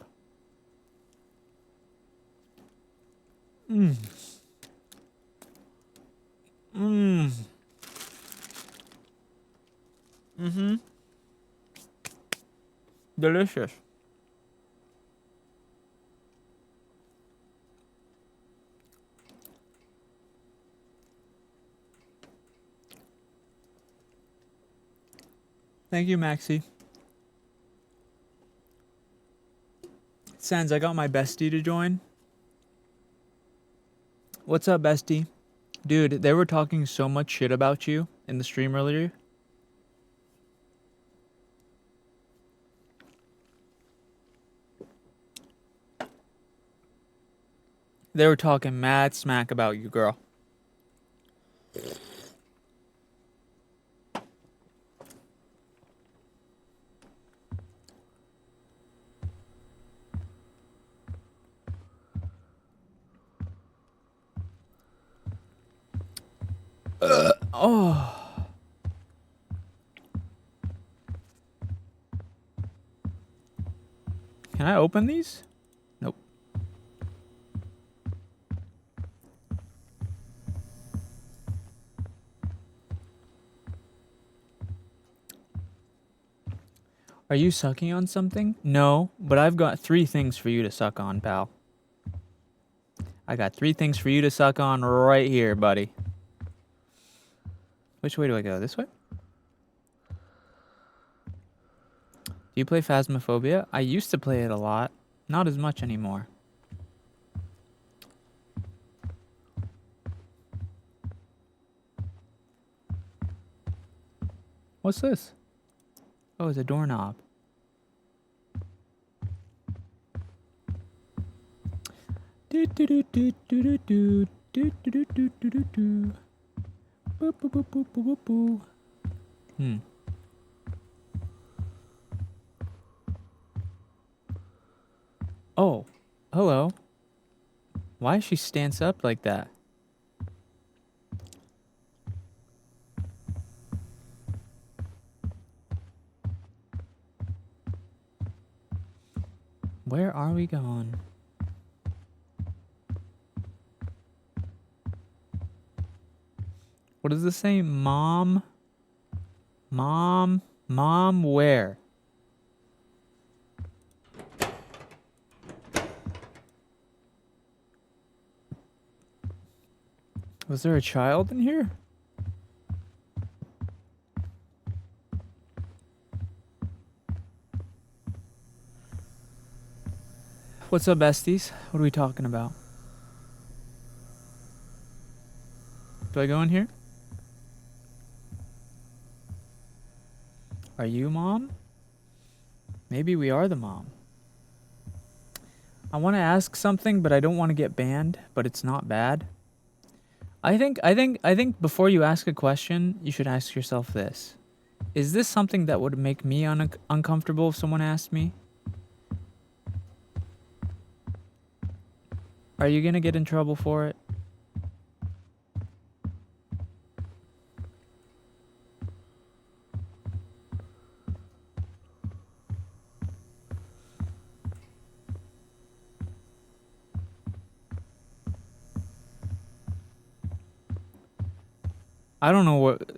S1: Delicious. Thank you, Maxie. SENZ'S, I got my bestie to join. What's up, bestie? Dude, they were talking so much shit about you in the stream earlier. They were talking mad smack about you, girl. Oh. Can I open these? Nope. Are you sucking on something? No, but I've got 3 things for you to suck on, pal. I got 3 things for you to suck on right here, buddy. Which way do I go? This way? Do you play Phasmophobia? I used to play it a lot. Not as much anymore. What's this? Oh, it's a doorknob. Do do do do do do do do do do do do do. Boop boop boop boop boop boop boop. Oh, hello. Why is she stance up like that? Where are we going? What does this say? Mom? Mom? Mom, where? Was there a child in here? What's up, besties? What are we talking about? Do I go in here? Are you mom? Maybe we are the mom. I want to ask something, but I don't want to get banned, but it's not bad. I think before you ask a question, you should ask yourself this. Is this something that would make me uncomfortable if someone asked me? Are you gonna get in trouble for it? I don't know what...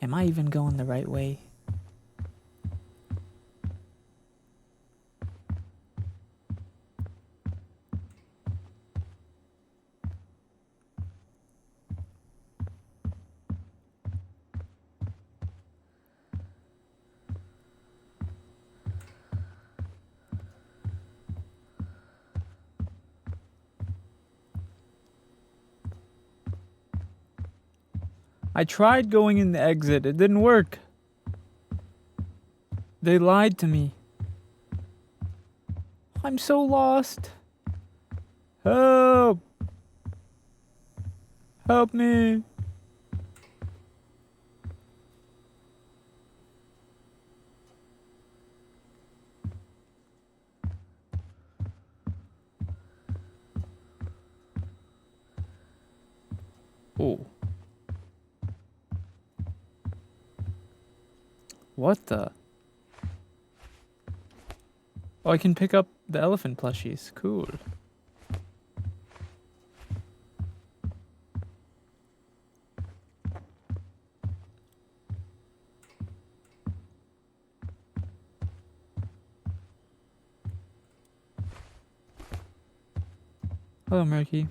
S1: Am I even going the right way? I tried going in the exit. It didn't work. They lied to me. I'm so lost. Help! Help me! Oh. What the? Oh, I can pick up the elephant plushies. Cool. Hello, Murky.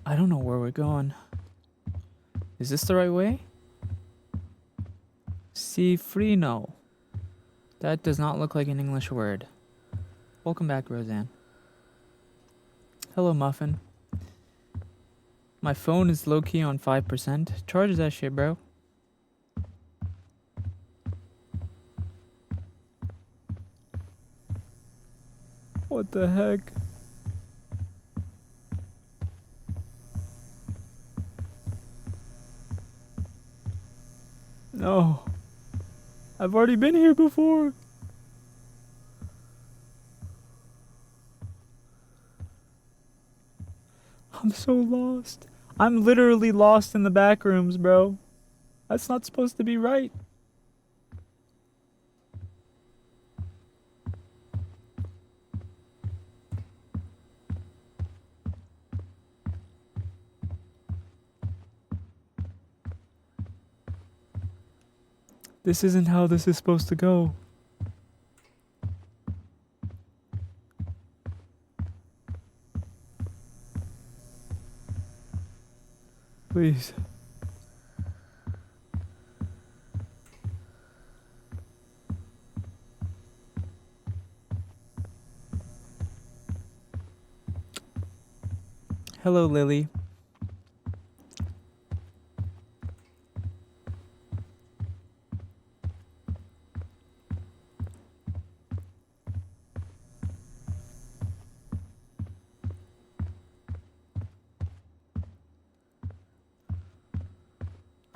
S1: I don't know where we're going. Is this the right way? Cifrino. That does not look like an English word. Welcome back, Roseanne. Hello, Muffin. My phone is low-key on 5%. Charge that shit, bro. What the heck? No. I've already been here before. I'm so lost. I'm literally lost in the back rooms, bro. That's not supposed to be right. This isn't how this is supposed to go. Please. Hello, Lily.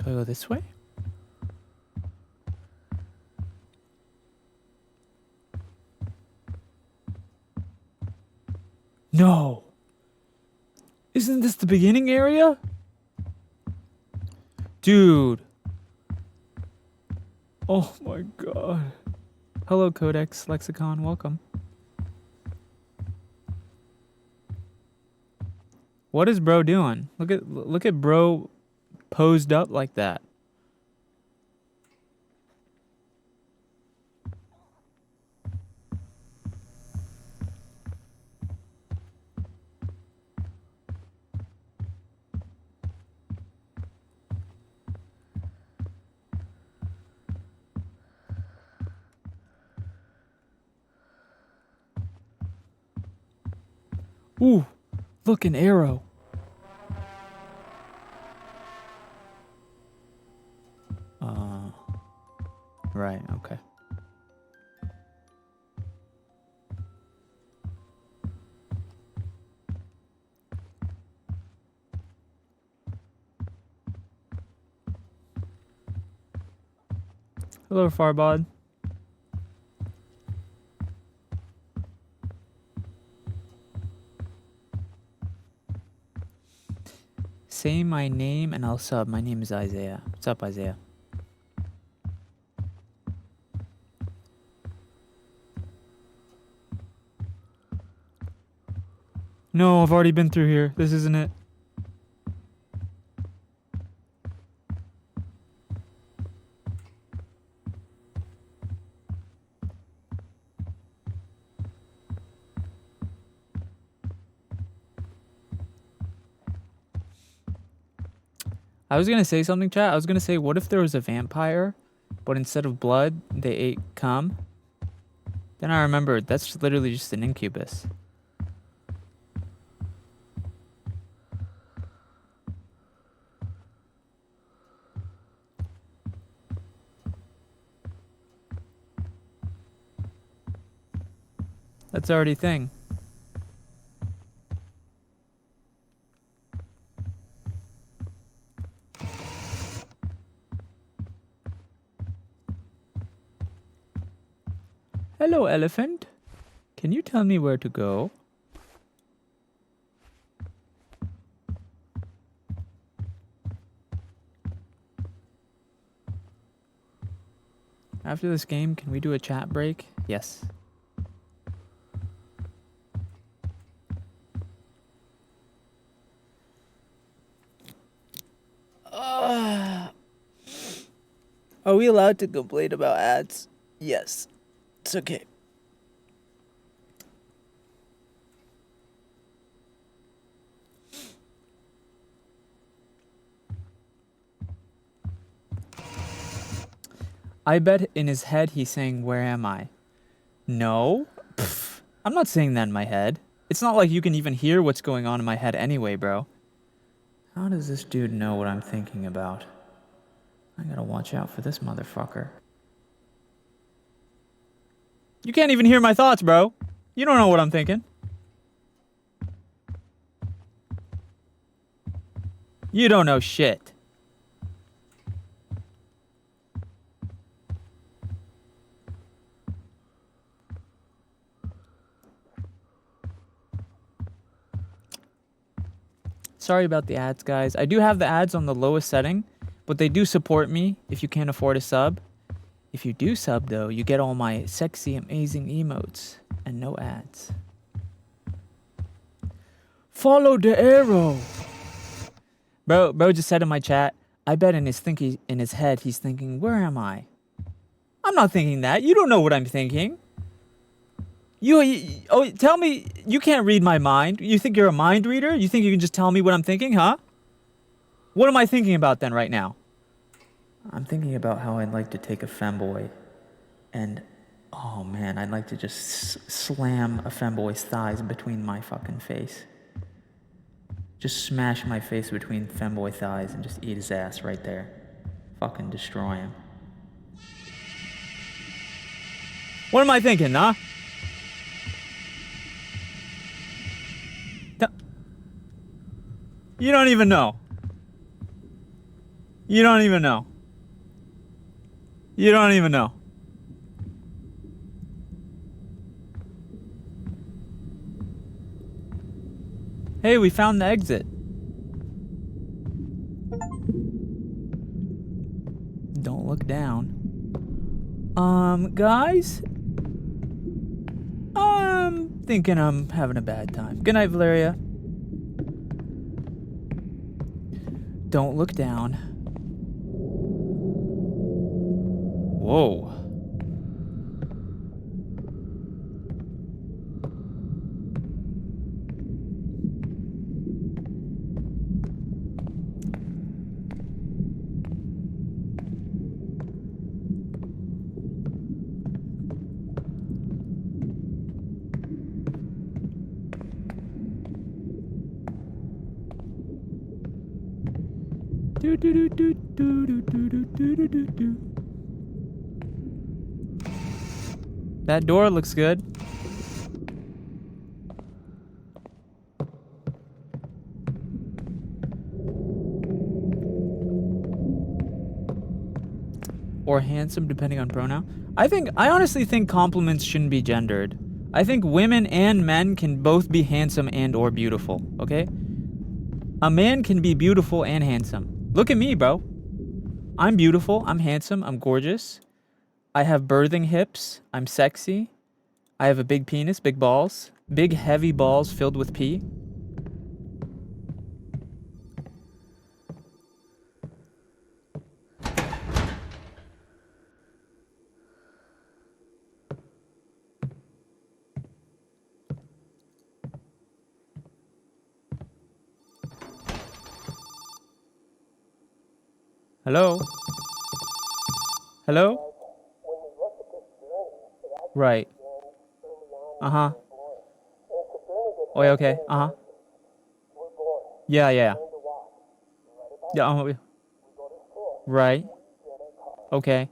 S1: Do I go this way? No. Isn't this the beginning area? Dude. Oh my god. Hello, Codex Lexicon. Welcome. What is bro doing? Look at bro posed up like that. Ooh, look, an arrow. Right, okay. Hello, Farbod. Say my name and I'll sub. My name is Isaiah. What's up, Isaiah? No, I've already been through here. This isn't it. I was gonna say something, chat. I was gonna say, what if there was a vampire, but instead of blood, they ate cum? Then I remembered, that's literally just an incubus. That's already a thing. Hello, elephant. Can you tell me where to go? After this game, can we do a chat break? Yes. Are we allowed to complain about ads? Yes. It's okay. I bet in his head he's saying, where am I? No. Pfft, I'm not saying that in my head. It's not like you can even hear what's going on in my head anyway, bro. How does this dude know what I'm thinking about? I gotta watch out for this motherfucker. You can't even hear my thoughts, bro. You don't know what I'm thinking. You don't know shit. Sorry about the ads, guys. I do have the ads on the lowest setting, but they do support me if you can't afford a sub. If you do sub, though, you get all my sexy, amazing emotes and no ads. Follow the arrow. Bro just said in my chat, I bet in his head he's thinking, where am I? I'm not thinking that. You don't know what I'm thinking. Oh, tell me, you can't read my mind. You think you're a mind reader? You think you can just tell me what I'm thinking, huh? What am I thinking about then right now? I'm thinking about how I'd like to take a femboy and, oh man, I'd like to just slam a femboy's thighs between my fucking face. Just smash my face between femboy thighs and just eat his ass right there. Fucking destroy him. What am I thinking, huh? You don't even know. You don't even know. You don't even know. Hey, we found the exit. Don't look down. Guys? I'm thinking I'm having a bad time. Good night, Valeria. Don't look down. Whoa. Do do do do do do do do do do do. That door looks good. Or handsome, depending on pronoun. I honestly think compliments shouldn't be gendered. I think women and men can both be handsome and or beautiful, okay? A man can be beautiful and handsome. Look at me, bro. I'm beautiful, I'm handsome, I'm gorgeous. I have birthing hips, I'm sexy. I have a big penis, big balls. Big heavy balls filled with pee. Hello? Hello? Right. Uh-huh. Oh, yeah, okay. Uh-huh. Yeah, yeah. Yeah, right. Okay.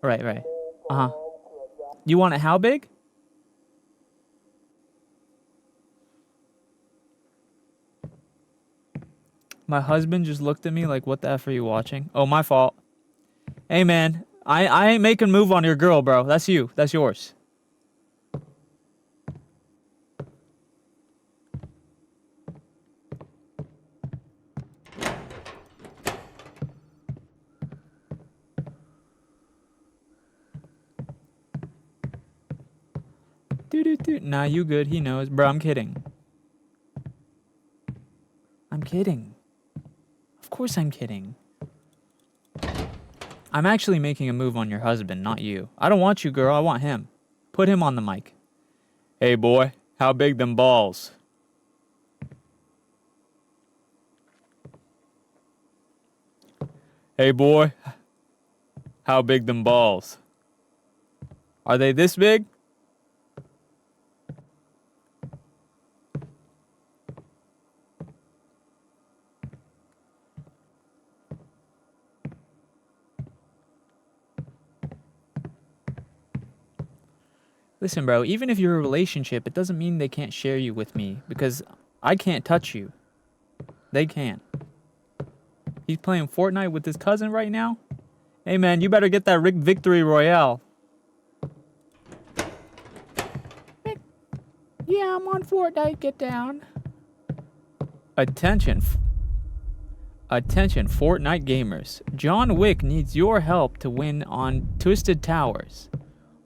S1: Right, right. Uh-huh. You want it how big? My husband just looked at me like, what the F are you watching? Oh, my fault. Hey, man. I ain't making a move on your girl, bro. That's you. That's yours. Nah, you good. He knows. Bro, I'm kidding. I'm kidding. Of course I'm kidding. I'm actually making a move on your husband, not you. I don't want you, girl. I want him. Put him on the mic. Hey, boy. How big them balls? Hey, boy. How big them balls? Are they this big? Listen, bro, even if you're in a relationship, it doesn't mean they can't share you with me, because I can't touch you. They can. He's playing Fortnite with his cousin right now? Hey, man, you better get that Victory Royale. Yeah, I'm on Fortnite. Get down. Attention. Attention, Fortnite gamers. John Wick needs your help to win on Twisted Towers.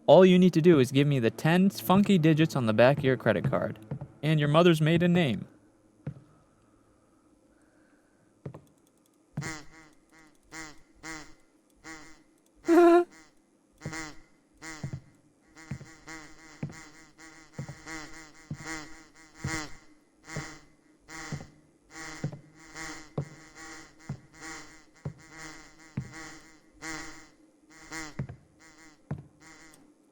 S1: All you need to do is give me the 10 funky digits on the back of your credit card. And your mother's maiden name.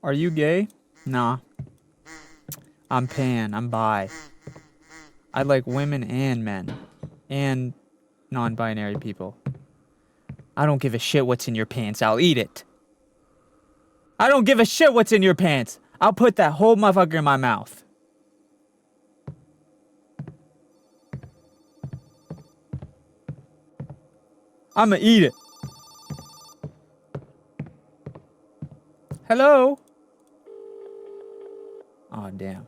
S1: Are you gay? Nah. I'm pan. I'm bi. I like women and men. And non-binary people. I don't give a shit what's in your pants. I'll eat it. I don't give a shit what's in your pants. I'll put that whole motherfucker in my mouth. I'ma eat it. Hello? Oh, damn.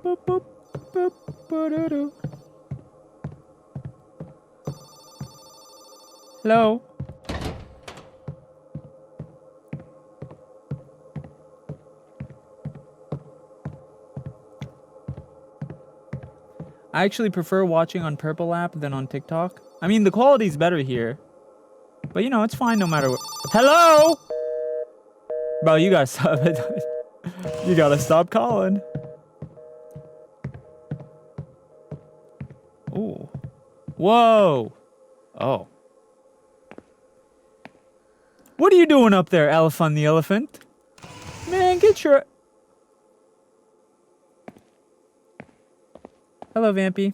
S1: Boop, boop, boop, ba-da-doo. Hello? I actually prefer watching on Purple app than on TikTok. I mean, the quality's better here. But, you know, it's fine no matter what. Hello? Bro, you gotta stop it. You gotta stop calling. Ooh. Whoa. Oh. What are you doing up there, Elephant the Elephant? sure. Hello, Vampy.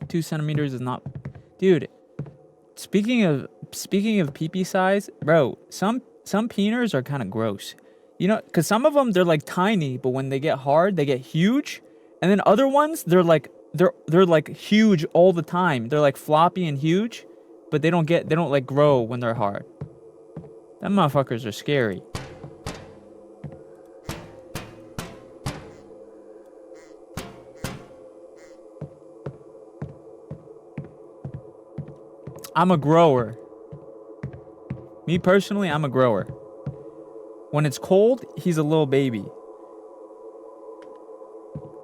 S1: Two centimeters is not, dude. Speaking of pee-pee size, bro. Some peeners are kind of gross. You know, cause some of them they're like tiny, but when they get hard, they get huge. And then other ones, they're like huge all the time. They're like floppy and huge, but they don't like grow when they're hard. Them motherfuckers are scary. I'm a grower. Me personally, I'm a grower. When it's cold, he's a little baby.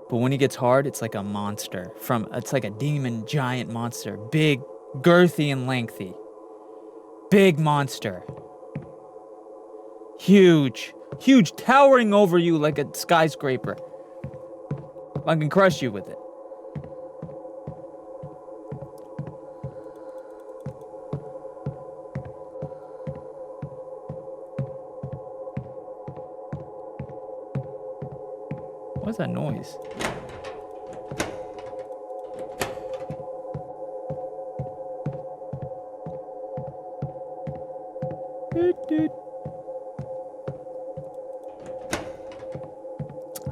S1: But when he gets hard, it's like a monster. It's like a demon giant monster. Big, girthy and lengthy. Big monster. Huge. Huge, towering over you like a skyscraper. I can crush you with it. What's that noise?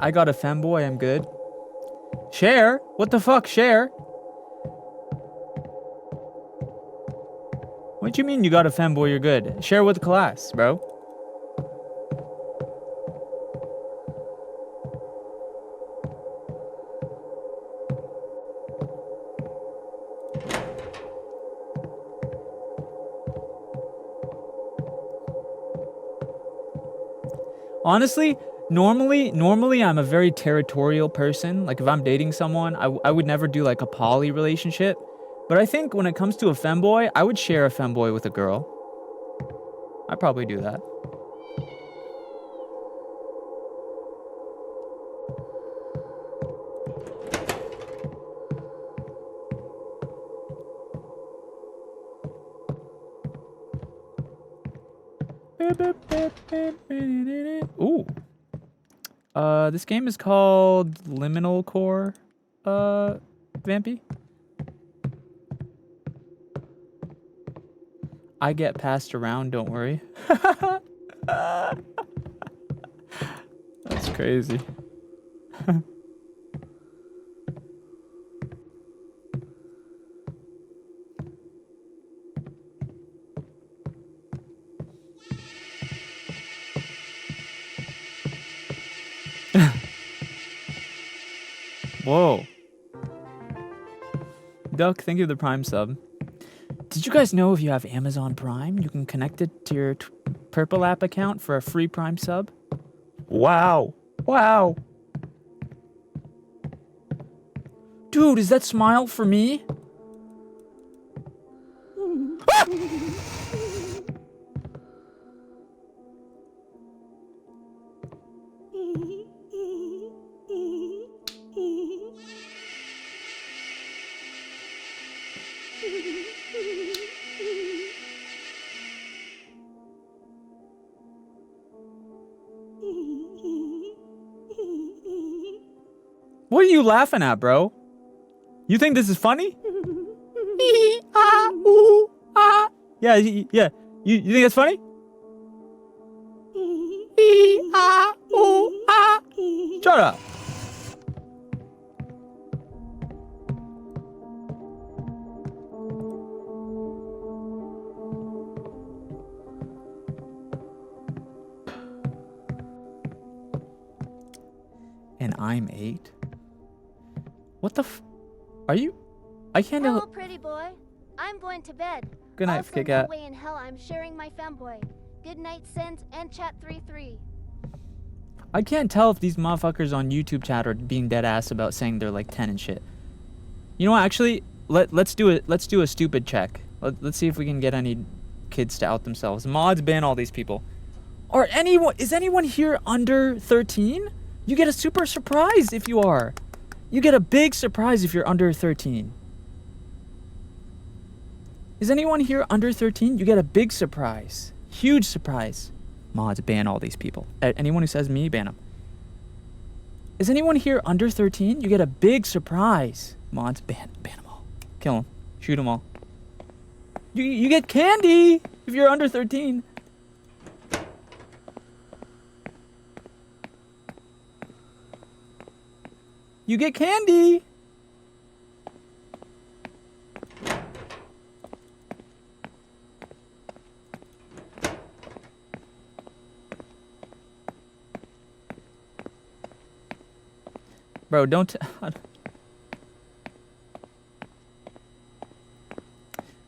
S1: I got a femboy, I'm good. Share? What the fuck, share? What do you mean you got a femboy, you're good? Share with the class, bro. Honestly, normally I'm a very territorial person. Like if I'm dating someone, I would never do like a poly relationship. But I think when it comes to a femboy, I would share a femboy with a girl. I'd probably do that. Ooh. This game is called Liminal Core, Vampy. I get passed around, don't worry. That's crazy. Whoa. Duck, thank you for the Prime sub. Did you guys know if you have Amazon Prime, you can connect it to your Purple app account for a free Prime sub? Wow. Wow. Dude, is that smile for me? What are you laughing at, bro? You think this is funny? Yeah, yeah. You think that's funny? Shut up. And I'm 8? What the are you? I can't
S4: Hello, pretty boy. I'm going to bed.
S1: Good night,
S4: Also,
S1: Kit
S4: no
S1: Kat.
S4: way in hell I'm sharing my femboy. Good night, SENZ'S and Chat 33.
S1: I can't tell if these motherfuckers on YouTube chat are being dead ass about saying they're like 10 and shit. You know what? Actually, let's do a stupid check. Let's see if we can get any kids to out themselves. Mods ban all these people. Is anyone here under 13? You get a super surprise if you are. You get a big surprise if you're under 13. Is anyone here under 13? You get a big surprise. Huge surprise. Mods, ban all these people. Anyone who says me, ban them. Is anyone here under 13? You get a big surprise. Mods, ban them all. Kill them. Shoot them all. You get candy if you're under 13. You get candy. Bro, don't...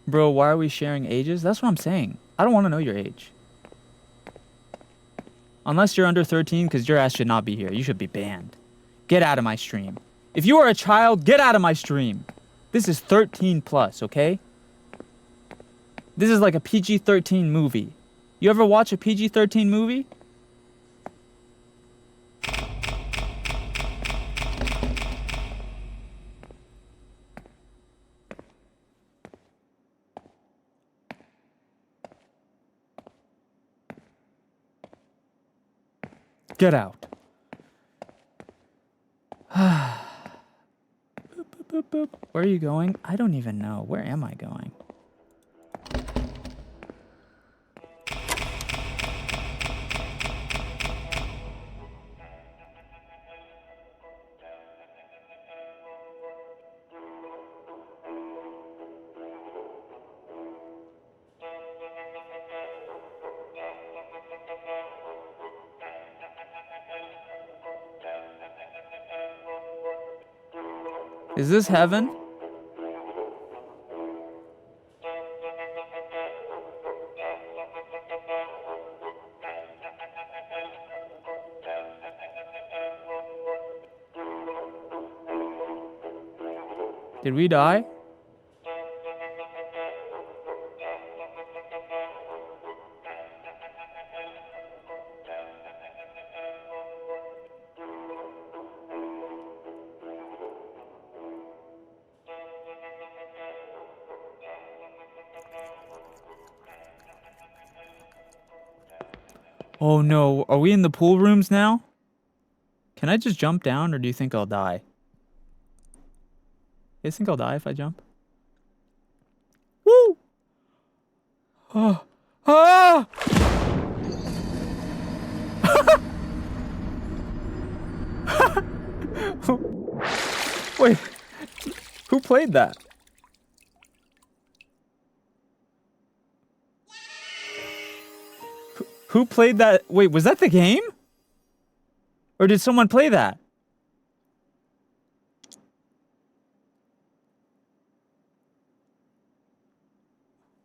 S1: Bro, why are we sharing ages? That's what I'm saying. I don't want to know your age. Unless you're under 13, because your ass should not be here. You should be banned. Get out of my stream. If you are a child, get out of my stream. This is 13 plus, okay? This is like a PG-13 movie. You ever watch a PG-13 movie? Get out. Boop, boop, boop, boop. Where are you going? I don't even know. Where am I going? Is this heaven? Did we die? Oh no, are we in the pool rooms now? Can I just jump down or do you think I'll die? You guys think I'll die if I jump? Woo! Oh. Ah! Wait, who played that? Who played that? Wait, was that the game? Or did someone play that?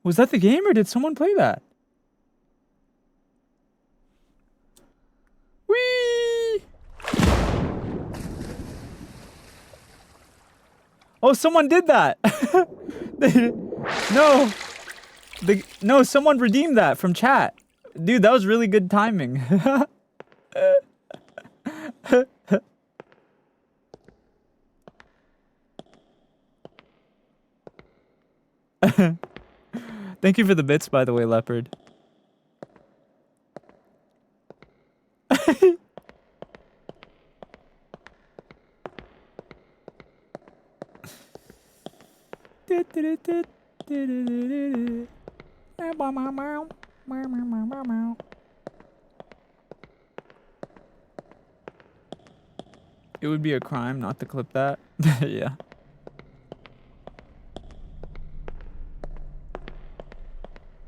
S1: Was that the game or did someone play that? Whee! Oh, someone did that. No, someone redeemed that from chat. Dude, that was really good timing. Thank you for the bits, by the way, Leopard. It would be a crime not to clip that. Yeah.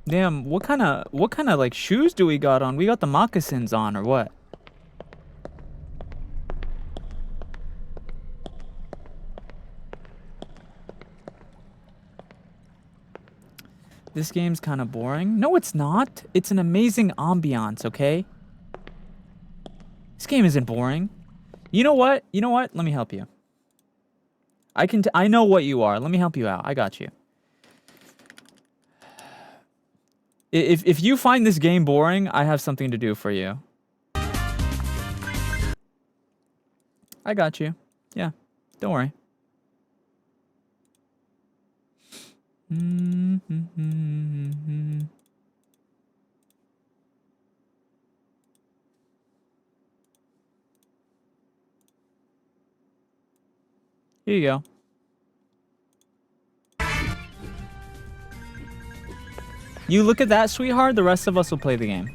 S1: Damn, what kind of like shoes do we got on? We got the moccasins on or what? This game's kind of boring. No, it's not. It's an amazing ambiance, okay? This game isn't boring. You know what? You know what? Let me help you. I know what you are. Let me help you out. I got you. If you find this game boring, I have something to do for you. I got you. Yeah. Don't worry. Here you go. You look at that, sweetheart. The rest of us will play the game.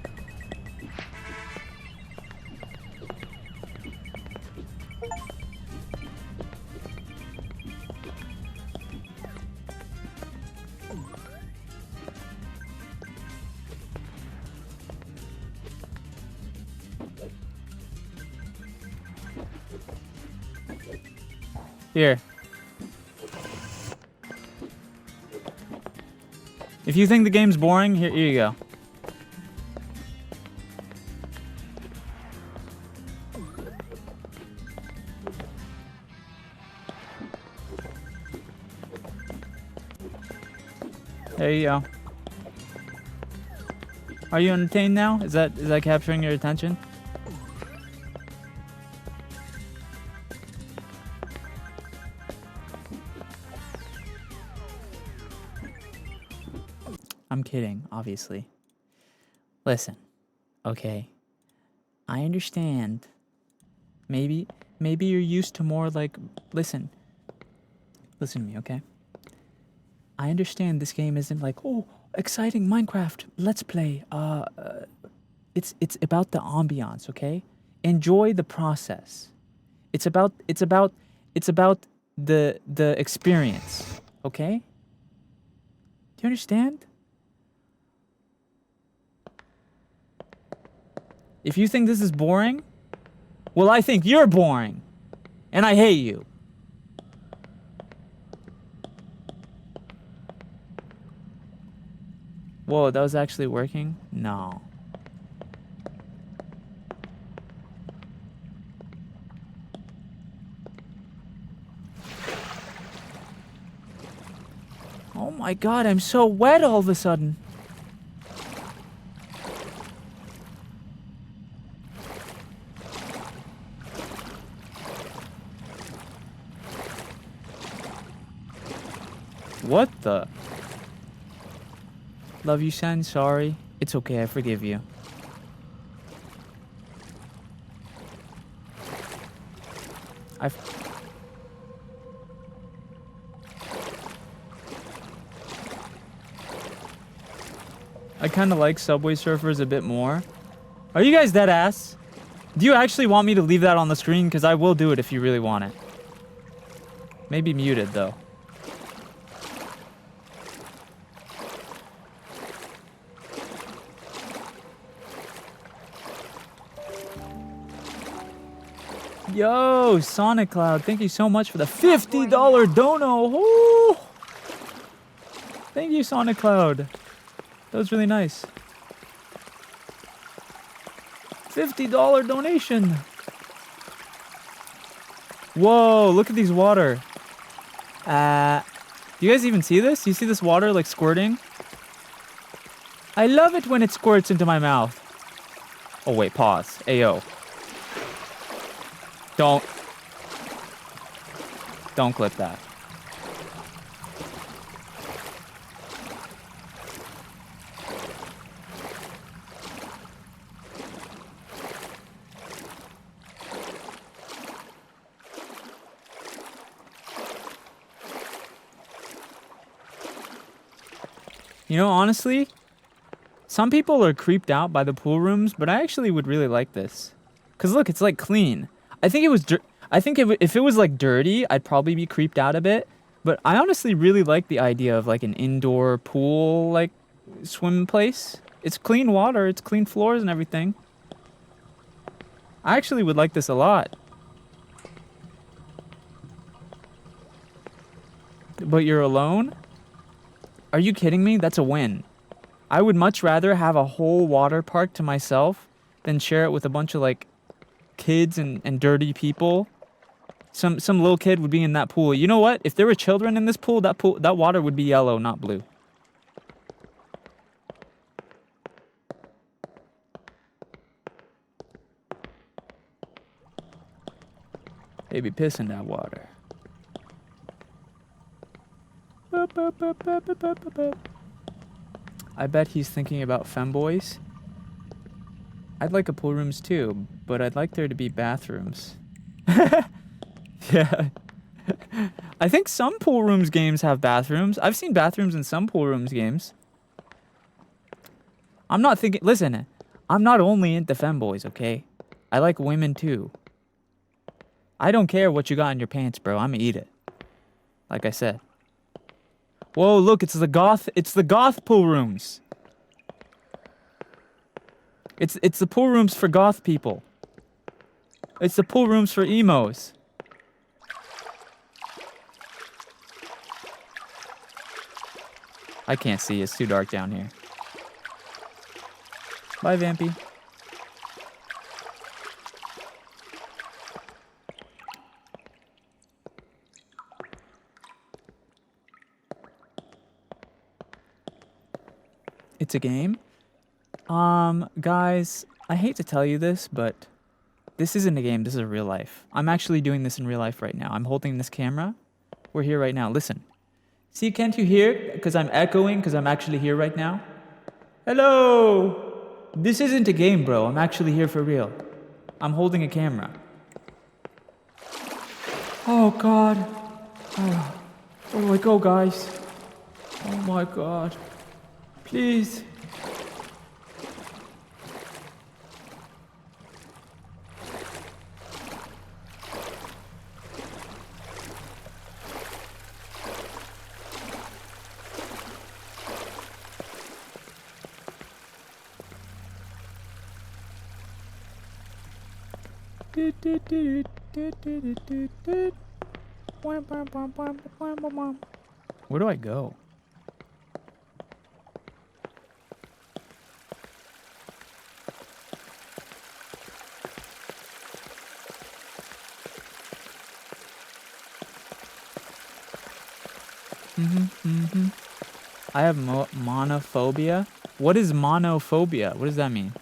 S1: Here. If you think the game's boring, here you go. There you go. Are you entertained now? Is that capturing your attention? I'm kidding, obviously. Listen, okay. I understand. Maybe you're used to more like, listen to me, okay? I understand this game isn't like, oh, exciting Minecraft, let's play. It's about the ambiance, okay? Enjoy the process. It's about the experience, okay? Do you understand? If you think this is boring, well, I think you're boring. And I hate you. Whoa, that was actually working? No. Oh my god, I'm so wet all of a sudden. What the? Love you, Sen. Sorry. It's okay. I forgive you. I kind of like Subway Surfers a bit more. Are you guys dead ass? Do you actually want me to leave that on the screen? Because I will do it if you really want it. Maybe muted, though. Yo, Sonic Cloud, thank you so much for the $50 dono. Ooh. Thank you, Sonic Cloud. That was really nice. $50 donation. Whoa, look at these water. Do you guys even see this? You see this water like squirting? I love it when it squirts into my mouth. Oh wait, pause. Ayo. Don't clip that. You know, honestly, some people are creeped out by the pool rooms, but I actually would really like this. 'Cause look, it's like clean. I think it was if it was like dirty, I'd probably be creeped out a bit. But I honestly really like the idea of like an indoor pool, like swim place. It's clean water, it's clean floors and everything. I actually would like this a lot. But you're alone? Are you kidding me? That's a win. I would much rather have a whole water park to myself than share it with a bunch of like kids and dirty people. Some little kid would be in that pool. You know what? If there were children in this pool, that water would be yellow, not blue. They'd be pissing that water. I bet he's thinking about femboys. I'd like a pool rooms too, but I'd like there to be bathrooms. Yeah. I think some pool rooms games have bathrooms. I've seen bathrooms in some pool rooms games. I'm not thinking... Listen, I'm not only into femboys, okay? I like women too. I don't care what you got in your pants, bro. I'm gonna eat it. Like I said. Whoa, look, it's the goth pool rooms. It's the pool rooms for goth people. It's the pool rooms for emos. I can't see, it's too dark down here. Bye, Vampy. It's a game? Guys, I hate to tell you this, but this isn't a game, this is real life. I'm actually doing this in real life right now. I'm holding this camera. We're here right now. Listen. See, can't you hear? Because I'm echoing, because I'm actually here right now. Hello! This isn't a game, bro. I'm actually here for real. I'm holding a camera. Oh, God. Oh, where do I go, guys? Oh, my God. Please. Where do I go? I have monophobia. What is monophobia? What does that mean?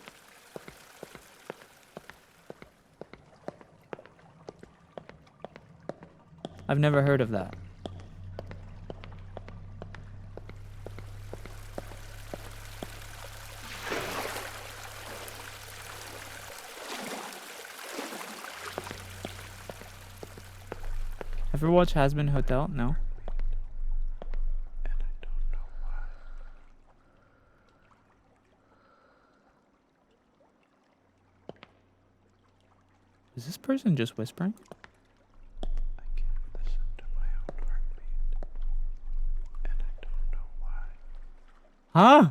S1: I've never heard of that. Ever watch Has Been Hotel? No. Is this person just whispering? Huh?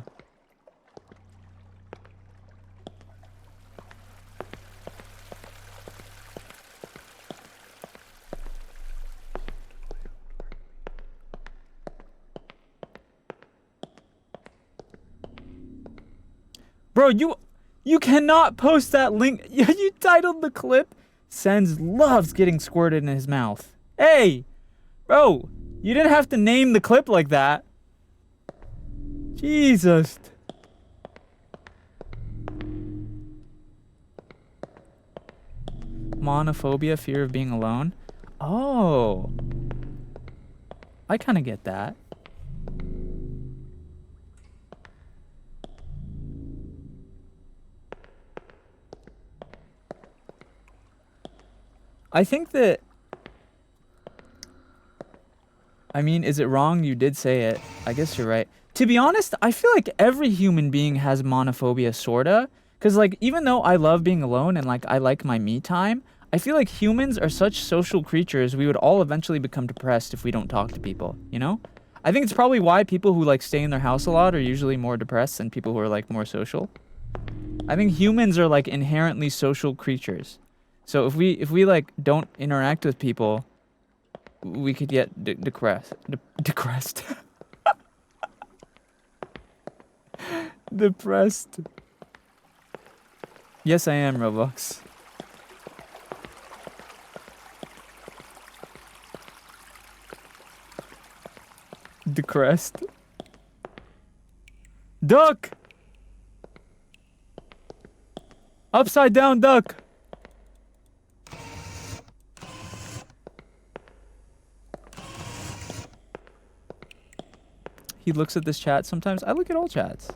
S1: Bro, you cannot post that link. You titled the clip, SENZ'S loves getting squirted in his mouth. Hey, bro, you didn't have to name the clip like that. Jesus. Monophobia, fear of being alone. Oh. I kind of get that. I think that... I mean, is it wrong? You did say it. I guess you're right. To be honest, I feel like every human being has monophobia, sorta. Because, like, even though I love being alone and, like, I like my me time, I feel like humans are such social creatures, we would all eventually become depressed if we don't talk to people, you know? I think it's probably why people who, like, stay in their house a lot are usually more depressed than people who are, like, more social. I think humans are, like, inherently social creatures. So if we like, don't interact with people, we could get depressed. Depressed. Depressed. Yes, I am, Roblox. Depressed. Duck! Upside down duck! he looks at this chat sometimes. I look at all chats.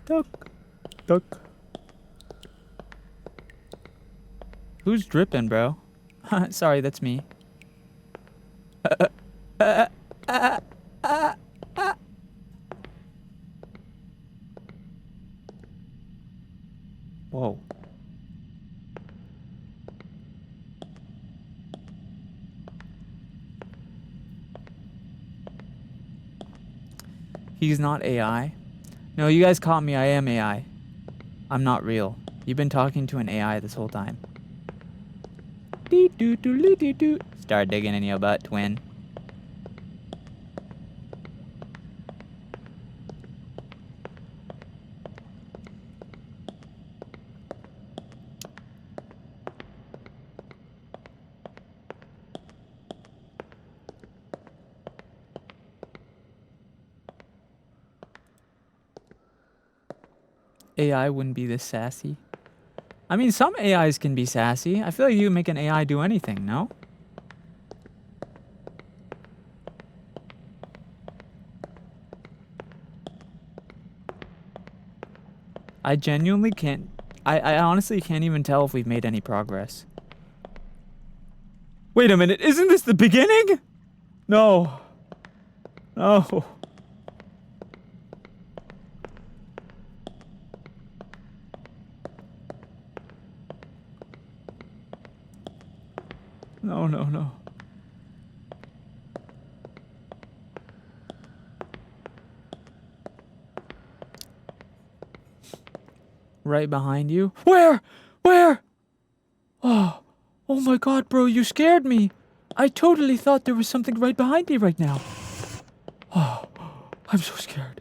S1: Duck. Duck. Who's dripping, bro? Sorry, that's me. Whoa. He's not AI. No, you guys caught me. I am AI. I'm not real. You've been talking to an AI this whole time. Start digging in your butt, twin. AI wouldn't be this sassy. I mean, some AIs can be sassy. I feel like you can make an AI do anything, no? I genuinely can't... I honestly can't even tell if we've made any progress. Wait a minute, isn't this the beginning? No. No. No, no, no. Right behind you? Where? Where? Oh my god, bro, you scared me. I totally thought there was something right behind me right now. Oh, I'm so scared.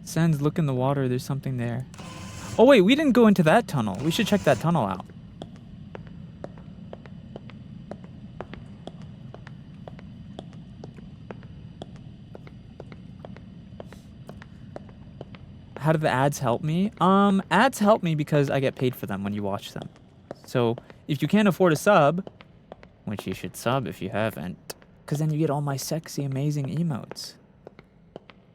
S1: SENZ'S, look in the water. There's something there. Oh, wait. We didn't go into that tunnel. We should check that tunnel out. How do the ads help me? Ads help me because I get paid for them when you watch them. So, if you can't afford a sub, which you should sub if you haven't, because then you get all my sexy, amazing emotes.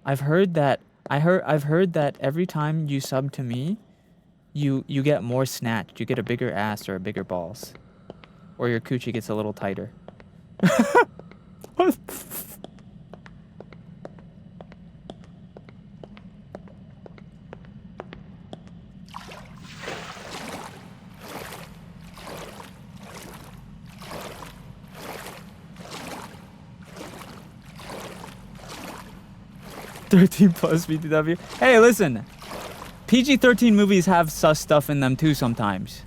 S1: I've heard that every time you sub to me, you get more snatched. You get a bigger ass or a bigger balls. Or your coochie gets a little tighter. What? 13 plus BTW. Hey, listen. PG-13 movies have sus stuff in them too sometimes.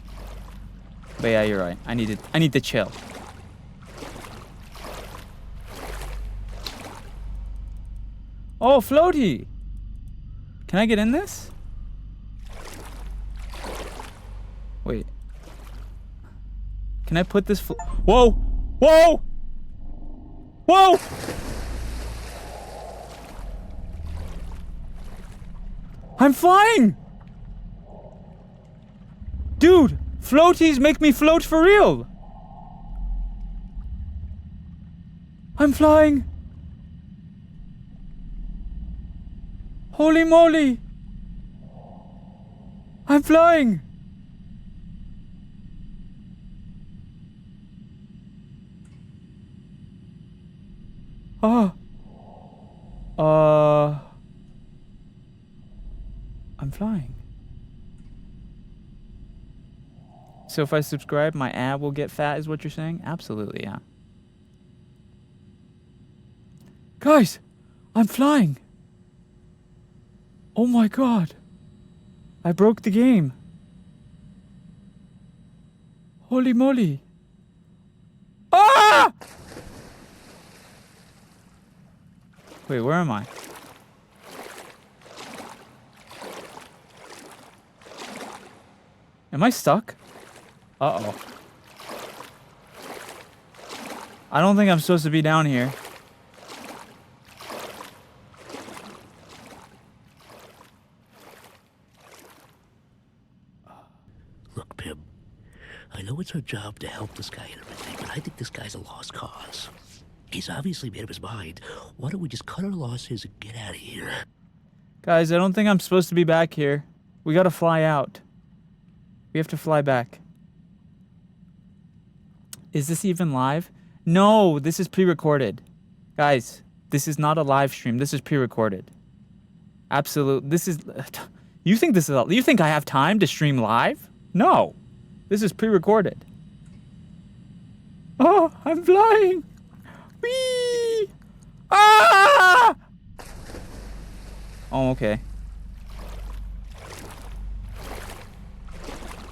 S1: But yeah, you're right. I need to chill. Oh, floaty. Can I get in this? Wait. Can I put this Whoa! Whoa! Whoa! I'm flying! Dude, floaties make me float for real! I'm flying! Holy moly! I'm flying! I'm flying. So if I subscribe, my ad will get fat, is what you're saying? Absolutely, yeah. Guys, I'm flying. Oh my god. I broke the game. Holy moly. Ah! Wait, where am I? Am I stuck? Uh-oh. I don't think I'm supposed to be down here.
S2: Look, Pim, I know it's our job to help this guy and everything, but I think this guy's a lost cause. He's obviously made up his mind. Why don't we just cut our losses and get out of here?
S1: Guys, I don't think I'm supposed to be back here. We gotta fly out. We have to fly back. Is this even live? No, this is pre-recorded. Guys, this is not a live stream. This is pre-recorded. Absolute. This is... You think this is... You think I have time to stream live? No. This is pre-recorded. Oh, I'm flying. Whee! Ah! Oh, okay.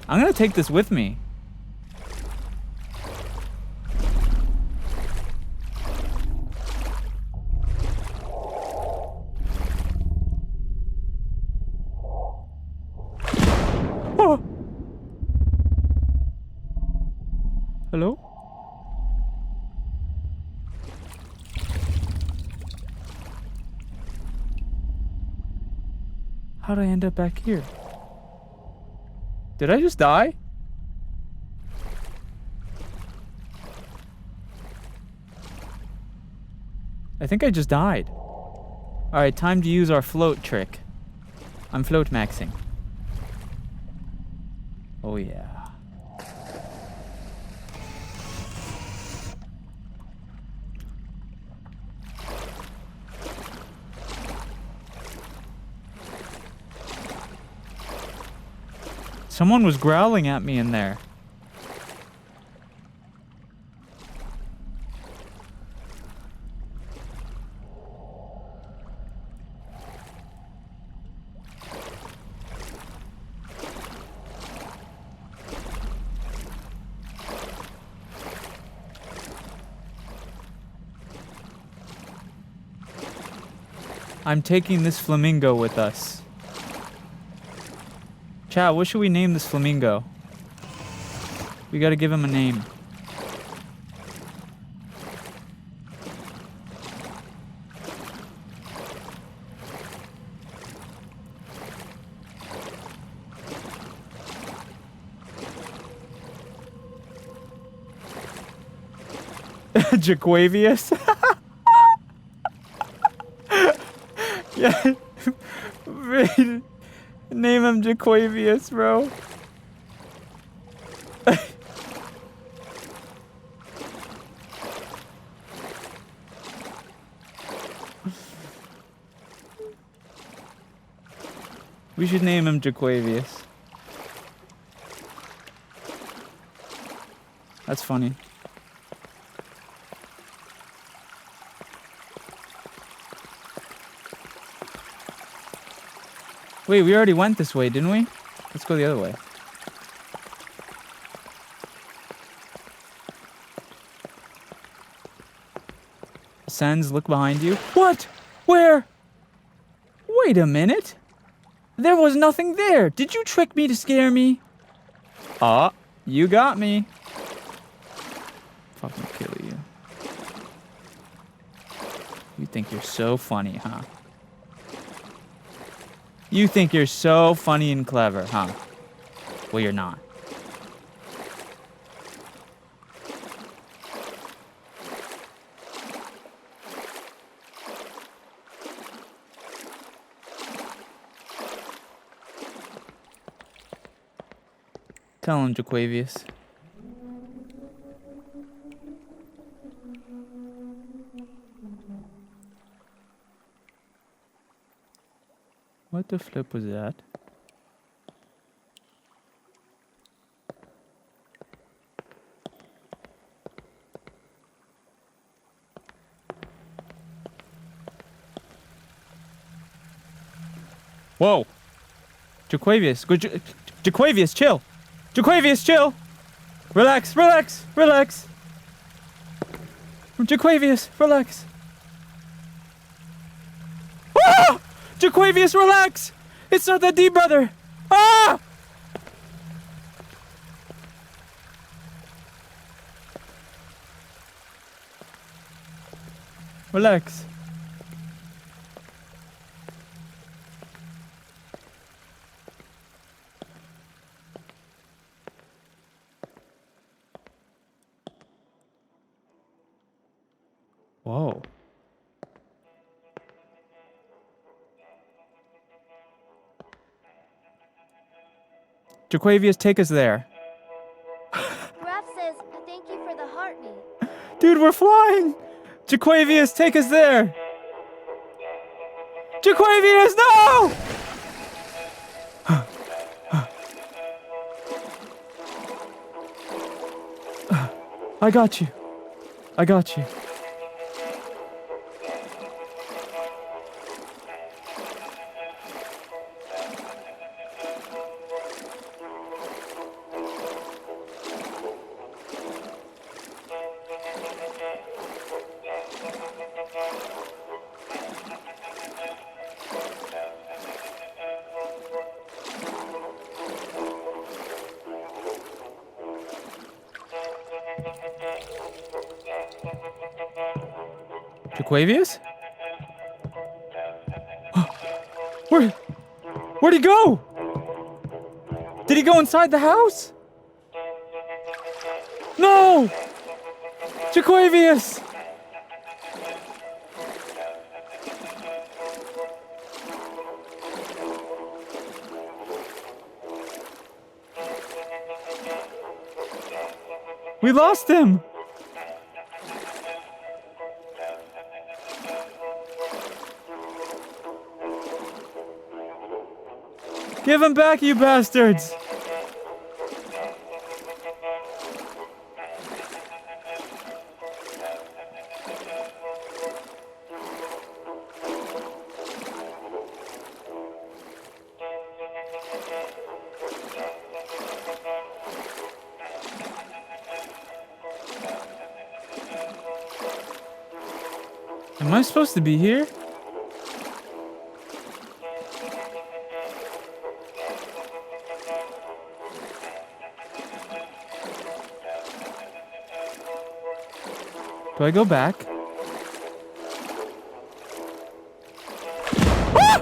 S1: I'm gonna take this with me. Oh. Hello? How'd I end up back here? Did I just die? I think I just died. Alright, time to use our float trick. I'm float maxing. Oh yeah. Someone was growling at me in there. I'm taking this flamingo with us. Chat, what should we name this flamingo? We gotta give him a name. Jaquavius? Yeah. Name him Jaquavius, bro. We should name him Jaquavius. That's funny. Wait, we already went this way, didn't we? Let's go the other way. SENZ'S, look behind you. What? Where? Wait a minute. There was nothing there. Did you trick me to scare me? Ah, you got me. Fucking kill you. You think you're so funny, huh? You think you're so funny and clever, huh? Well, you're not. Tell him, Jaquavius. What the flip was that? Whoa! Jaquavius, Jaquavius, chill! Jaquavius, chill! Relax, relax, relax! Jaquavius, relax! Ah! Jaquavius, relax! It's not that deep, brother! Ah! Relax. Whoa. Jaquavius, take us there.
S4: Raph says, thank you for the heartbeat.
S1: Dude, we're flying! Jaquavius, take us there! Jaquavius, no! I got you. I got you. Jaquavius? Where'd he go? Did he go inside the house? No! Jaquavius! We lost him! Give him back, you bastards! Am I supposed to be here? Do I go back? Ah!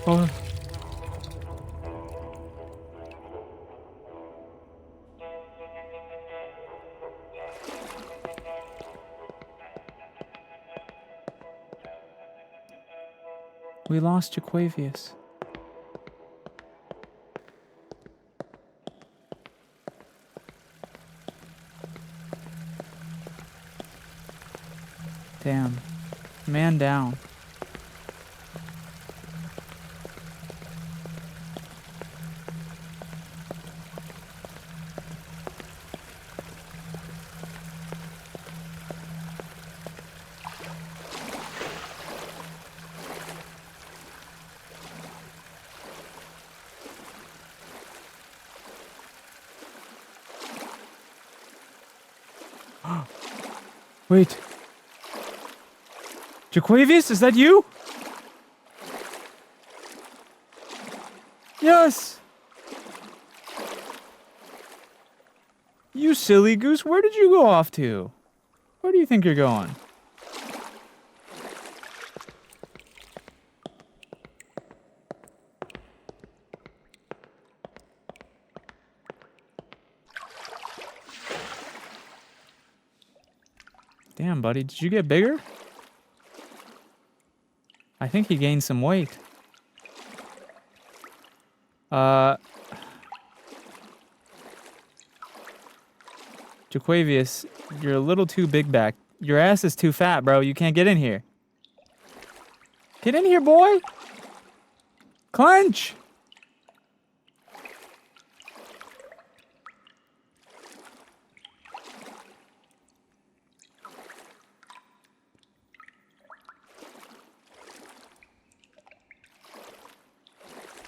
S1: Oh. We lost Jaquavius. Damn. Man down. Wait. Jaquavius, is that you? Yes! You silly goose, where did you go off to? Where do you think you're going? Damn, buddy, did you get bigger? I think he gained some weight. Jaquavius, you're a little too big back. Your ass is too fat, bro. You can't get in here. Get in here, boy! Clench!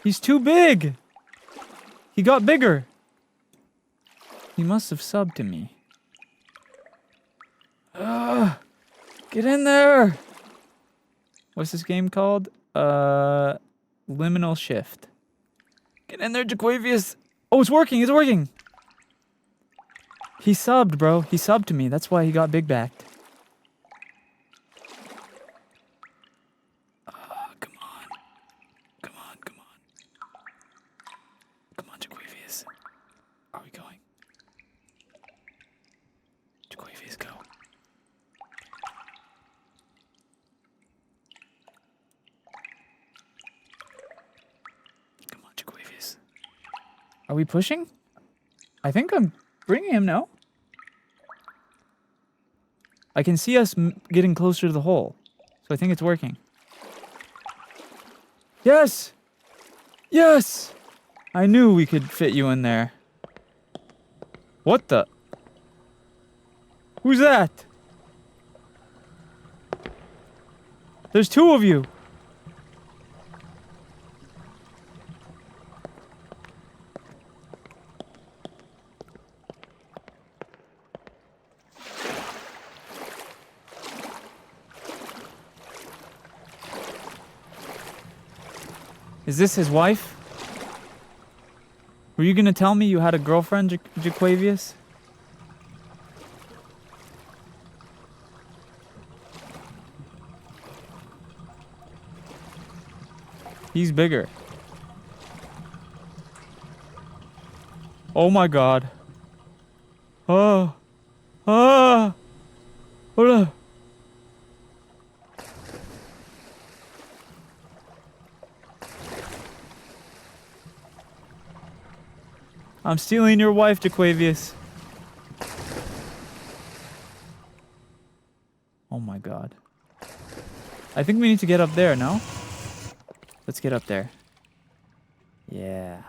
S1: He's too big! He got bigger. He must have subbed to me. Get in there! What's this game called? Liminal Shift. Get in there, Jaquavius! Oh, it's working. It's working. He subbed, bro. He subbed to me. That's why he got big backed. Come on. Come on. Come on. Come on, Jaquavius. Are we going? Jaquavius, go. Come on, Jaquavius. Are we pushing? I think I'm bringing him now. I can see us getting closer to the hole. So I think it's working. Yes! Yes! I knew we could fit you in there. What the? Who's that? There's two of you. Is this his wife? Were you gonna tell me you had a girlfriend, Jaquavius? He's bigger. Oh my god. Oh. Ah. Hold on. I'm stealing your wife, Jaquavius. Oh my god. I think we need to get up there, no? Let's get up there. Yeah.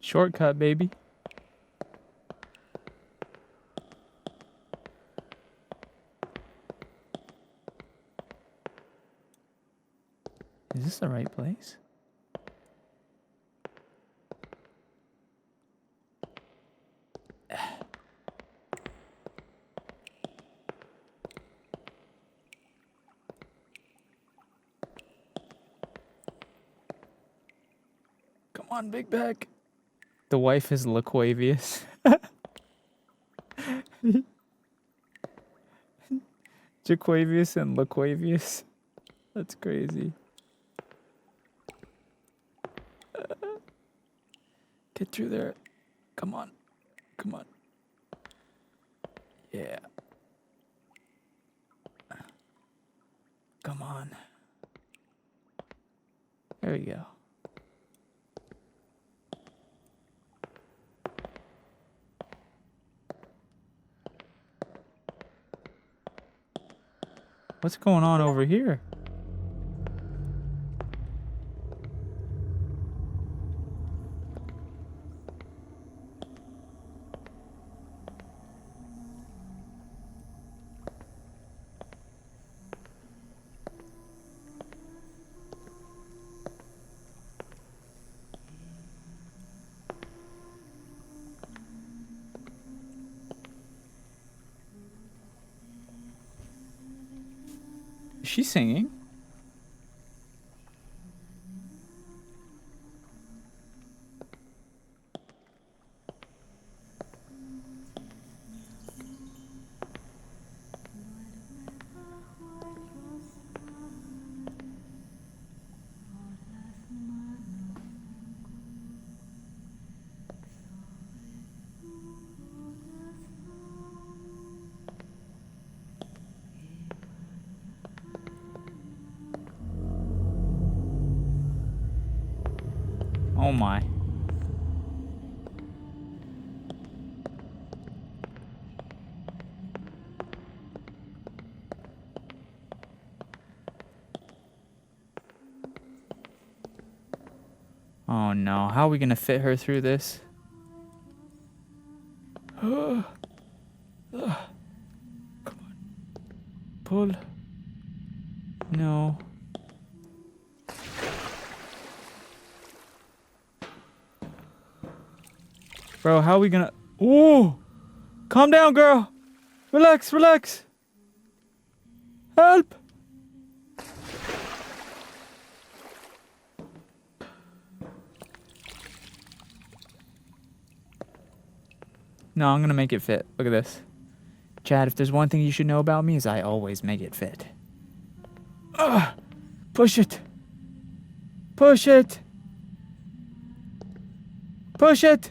S1: Shortcut, baby. Is this the right place? Come on, big bag. The wife is Laquavius. Jaquavius and Laquavius. That's crazy. Get through there. Come on. Come on. Yeah. Come on. There we go. What's going on over here? Is she singing? Oh my. Oh no, how are we gonna fit her through this? Come on. Pull. No. Bro, how are we gonna... Ooh! Calm down, girl! Relax, relax! Help! No, I'm gonna make it fit. Look at this. Chad, if there's one thing you should know about me is I always make it fit. Ugh! Push it! Push it! Push it!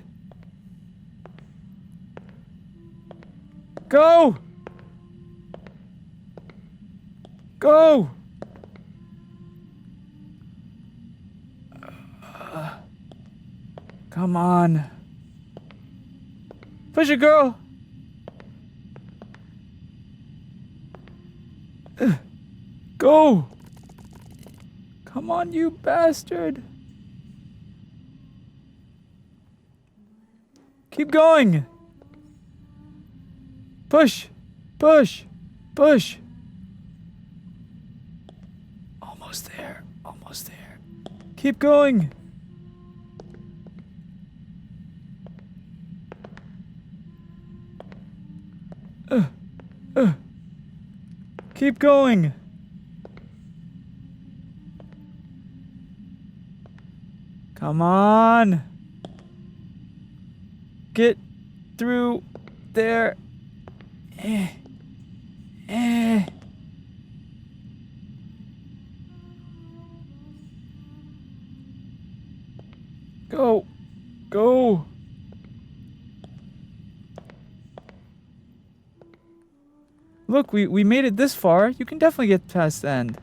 S1: Go! Go! Come on. Push it, girl! Go! Come on, you bastard! Keep going! Push! Push! Push! Almost there. Almost there. Keep going! Keep going! Come on! Get through there. Go. Go. Look, we made it this far. You can definitely get past the end.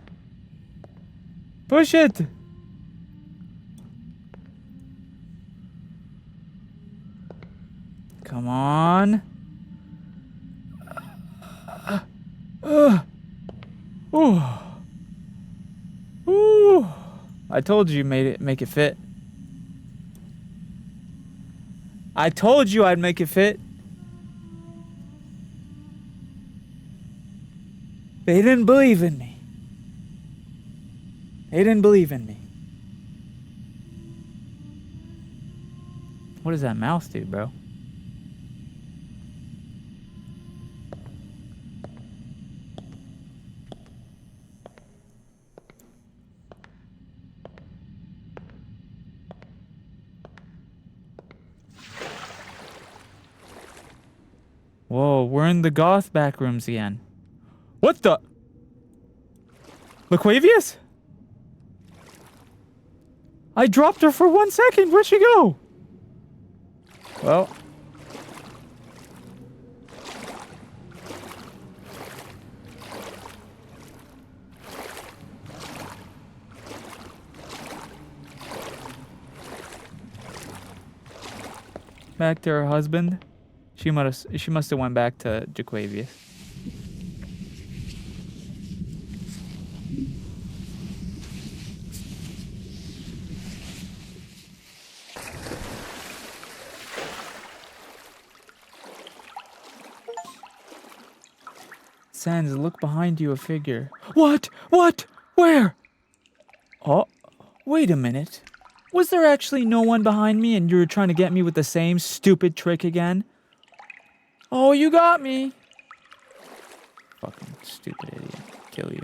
S1: Push it. Come on. Ooh. Ooh. I told you make it fit. I told you I'd make it fit. They didn't believe in me. They didn't believe in me. What does that mouse do, bro? Whoa, we're in the goth backrooms again. What the? LaQuavius? I dropped her for 1 second. Where'd she go? Well. Back to her husband. She must have went back to Jaquavius. SENZ'S, look behind you, a figure. What? What? Where? Oh, wait a minute. Was there actually no one behind me and you were trying to get me with the same stupid trick again? Oh, you got me. Fucking stupid idiot. Kill you.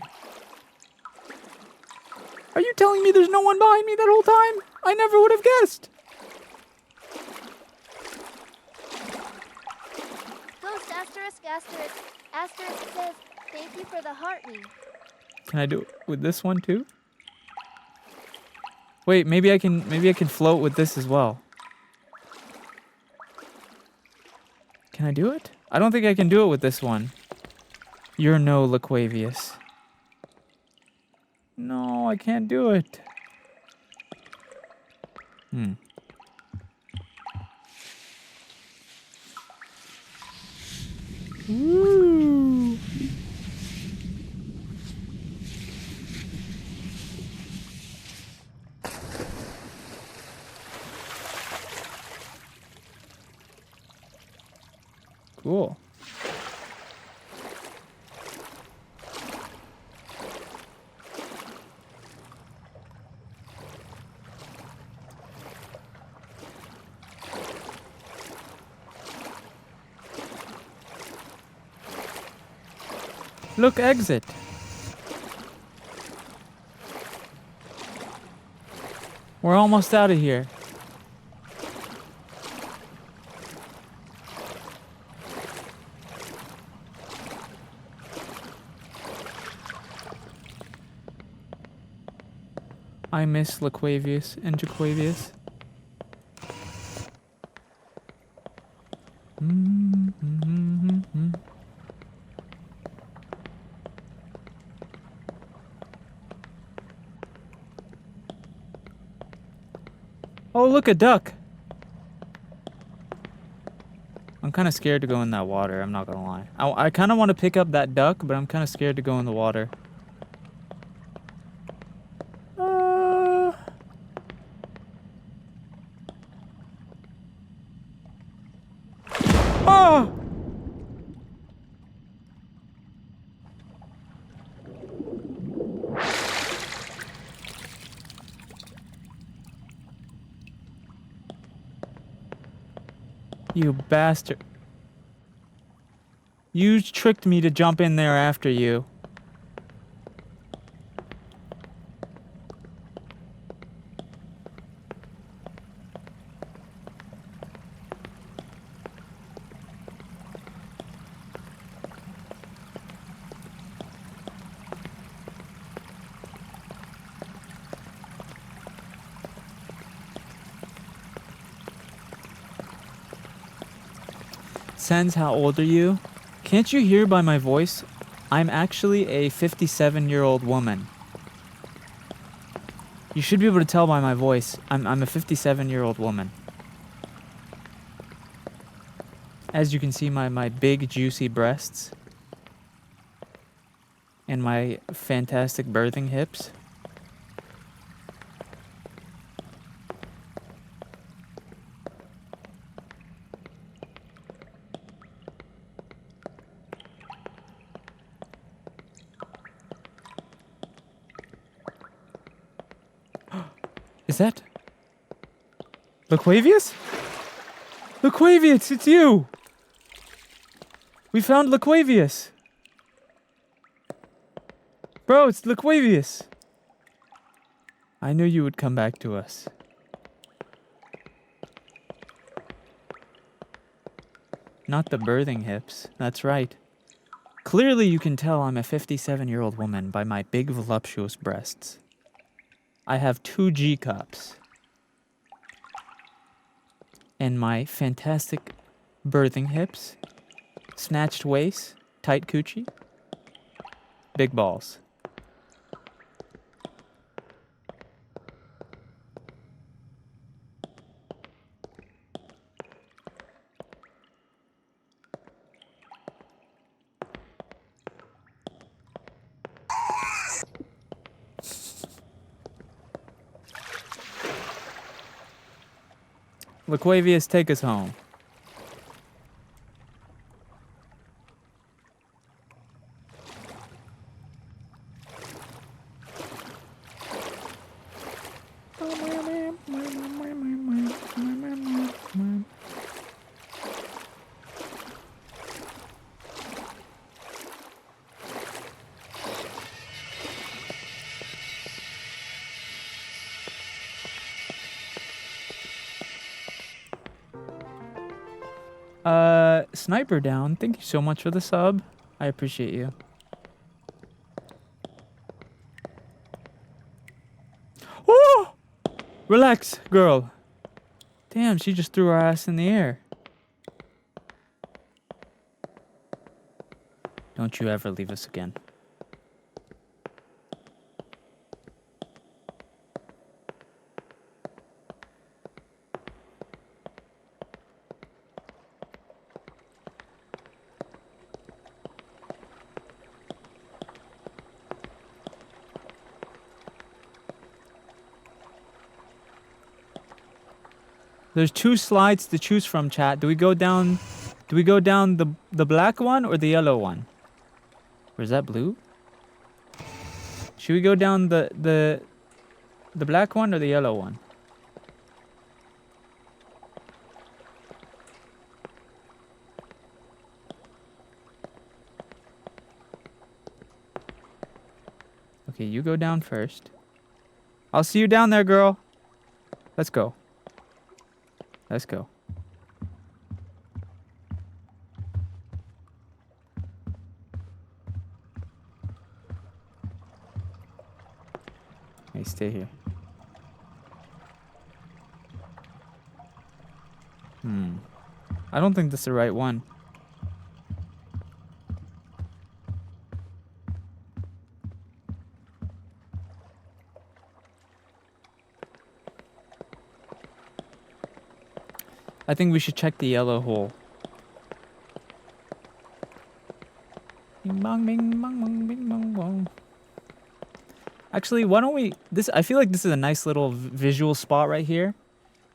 S1: Are you telling me there's no one behind me that whole time? I never would have guessed.
S4: Ghost asterisk asterisk asterisk says, thank you for the heart me.
S1: Can I do it with this one too? Wait, maybe I can float with this as well. Can I do it? I don't think I can do it with this one. You're no LaQuavius. No, I can't do it. Woo. Cool. Look, exit. We're almost out of here. I miss Laquavius and Jaquavius. Oh, look, a duck. I'm kind of scared to go in that water, I'm not gonna lie. I kind of want to pick up that duck, but I'm kind of scared to go in the water. Oh! You bastard. You tricked me to jump in there after you. SENZ'S, how old are you? Can't you hear by my voice? I'm actually a 57-year-old woman. You should be able to tell by my voice. I'm a 57-year-old woman. As you can see, my big juicy breasts and my fantastic birthing hips. Is that Laquavius? Laquavius, it's you! We found Laquavius! Bro, it's Laquavius! I knew you would come back to us. Not the birthing hips, that's right. Clearly you can tell I'm a 57-year-old woman by my big voluptuous breasts. I have 2 G cups. And my fantastic birthing hips, snatched waist, tight coochie, big balls. Laquavius, take us home. Sniper down. Thank you so much for the sub. I appreciate you. Oh! Relax, girl. Damn, she just threw her ass in the air. Don't you ever leave us again. There's 2 slides to choose from, chat. Do we go down the black one or the yellow one? Or is that blue? Should we go down the black one or the yellow one? you go down first. I'll see you down there, girl. Let's go. Let's go. Hey, stay here. I don't think this is the right one. I think we should check the yellow hole. Bing bong, bing bong, bong, bing bong, bong. Actually, why don't we... I feel like this is a nice little visual spot right here.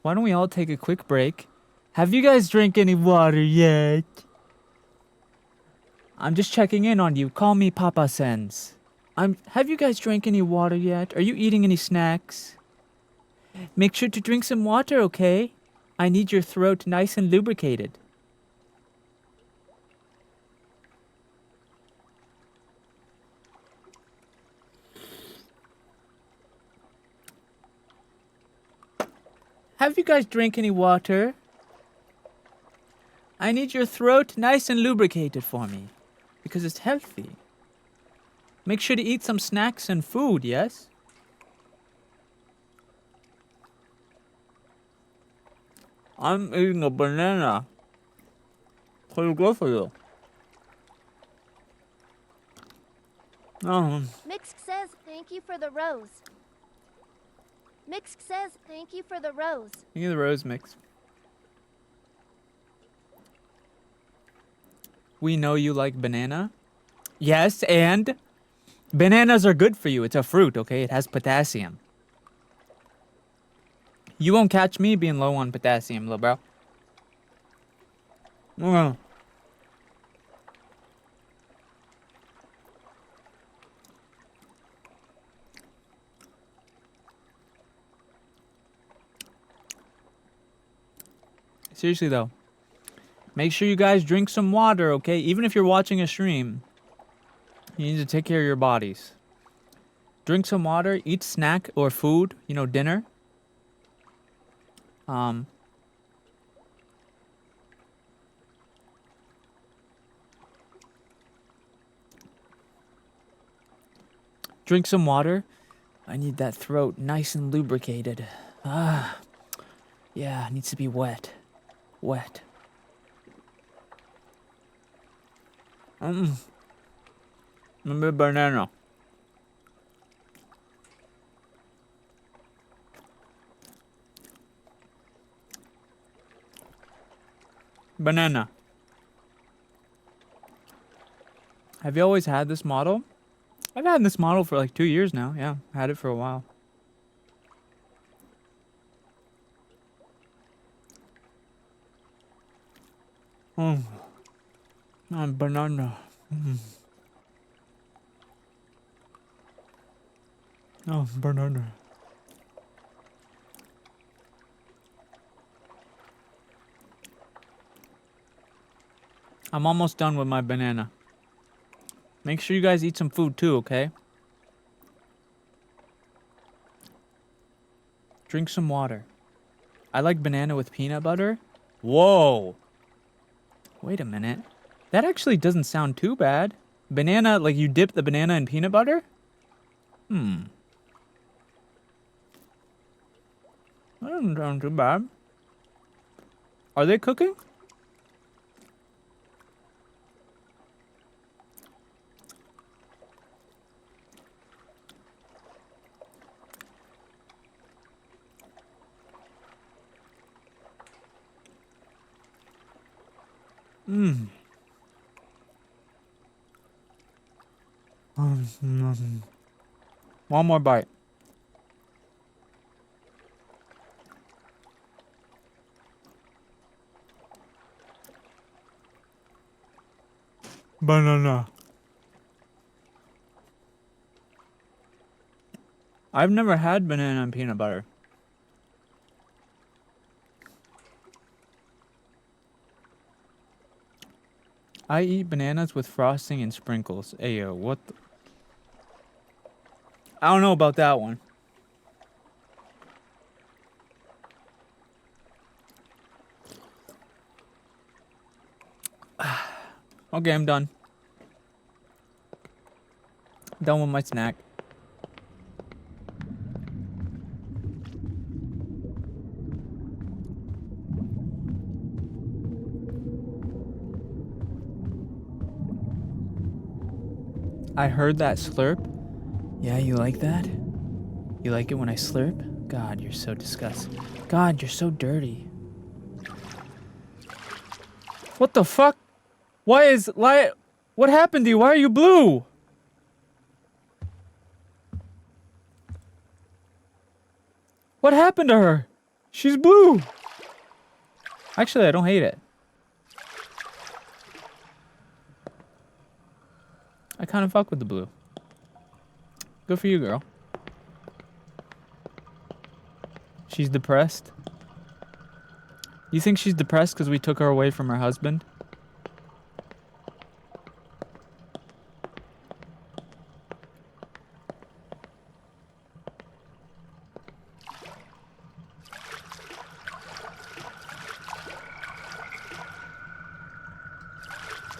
S1: Why don't we all take a quick break? Have you guys drank any water yet? I'm just checking in on you. Call me Papa SENZ'S. Have you guys drank any water yet? Are you eating any snacks? Make sure to drink some water, okay? I need your throat nice and lubricated. Have you guys drank any water? I need your throat nice and lubricated for me, because it's healthy. Make sure to eat some snacks and food, yes? I'm eating a banana. Pretty good for you.
S4: Mixed says thank you for the rose. Mixed says thank you for the rose.
S1: Give me the rose mix. We know you like banana. Yes, and bananas are good for you. It's a fruit, okay? It has potassium. You won't catch me being low on potassium, little bro. Seriously though, make sure you guys drink some water, okay? Even if you're watching a stream, you need to take care of your bodies. Drink some water, eat snack or food, you know, dinner. Drink some water. I need that throat nice and lubricated. Yeah, it needs to be wet. Wet. Maybe banana. Banana. Have you always had this model? I've had this model for like 2 years now. Yeah, had it for a while. Banana. Oh, banana. I'm almost done with my banana. Make sure you guys eat some food too, okay? Drink some water. I like banana with peanut butter. Whoa. Wait a minute. That actually doesn't sound too bad. Banana, like you dip the banana in peanut butter? That doesn't sound too bad. Are they cooking? One more bite. Banana. I've never had banana and peanut butter. I eat bananas with frosting and sprinkles. Ayo, what the... I don't know about that one. Okay, I'm done. Done with my snack. I heard that slurp. Yeah, you like that? You like it when I slurp? God, you're so disgusting. God, you're so dirty. What the fuck? What happened to you? Why are you blue? What happened to her? She's blue. Actually, I don't hate it. I kind of fuck with the blue. Good for you, girl. She's depressed. You think she's depressed because we took her away from her husband?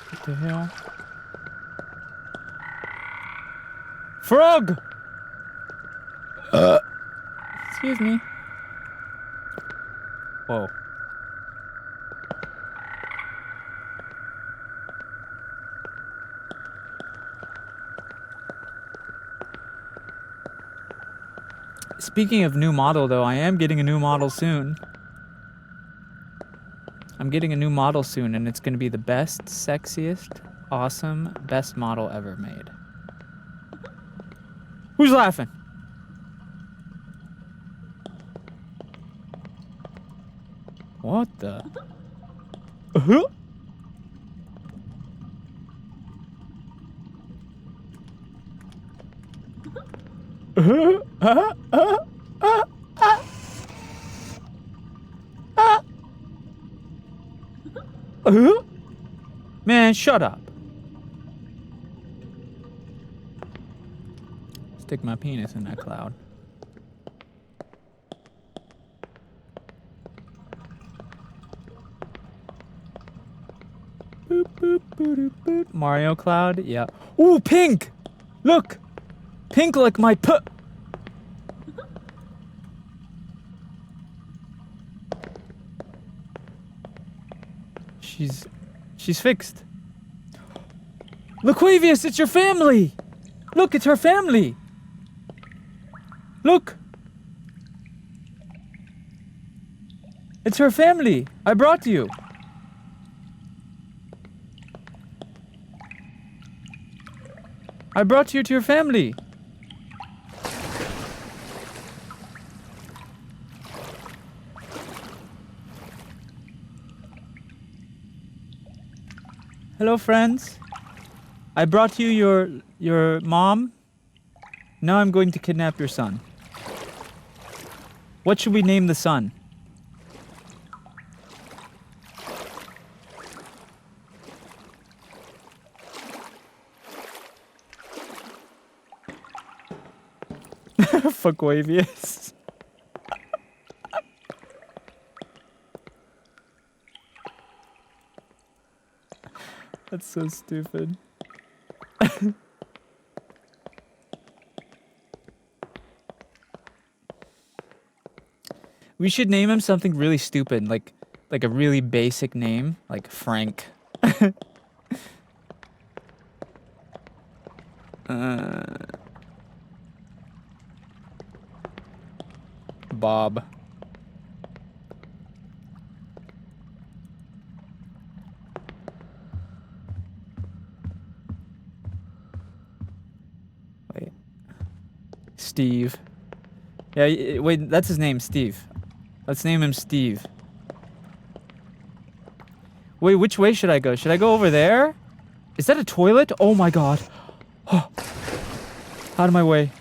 S1: What the hell? Frog! Excuse me. Whoa. Speaking of new model, though, I am getting a new model soon. I'm getting a new model soon, and it's going to be the best, sexiest, awesome, best model ever made. Who's laughing? What the? Uh-huh. Man, shut up. Stick my penis in that cloud. Boop, boop, boop, boop, boop. Mario Cloud? Yeah. Ooh, pink! Look! Pink like my She's fixed. Laquavius, it's your family! Look, it's her family! Look! It's her family! I brought you! I brought you to your family! Hello, friends. I brought you your mom. Now I'm going to kidnap your son. What should we name the son? Fuckwavius. That's so stupid. We should name him something really stupid, like a really basic name, like Frank. Bob. Wait. Steve. Yeah, wait, that's his name, Steve. Let's name him Steve. Wait, which way should I go? Should I go over there? Is that a toilet? Oh my god. Out of my way.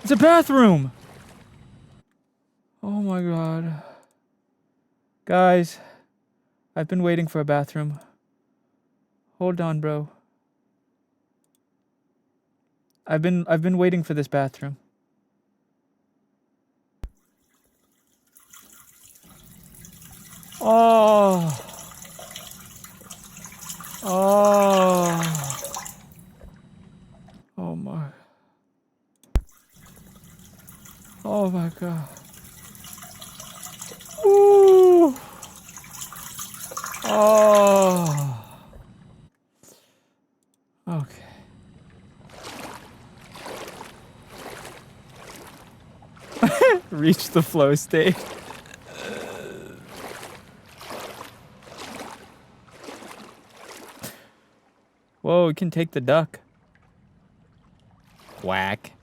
S1: It's a bathroom! Oh my god. Guys, I've been waiting for a bathroom Hold on, bro. I've been waiting for this bathroom. Oh. Oh. Oh my. Oh my god. Ooh. Oh. Okay. Reach the flow state. Whoa, we can take the duck. Whack.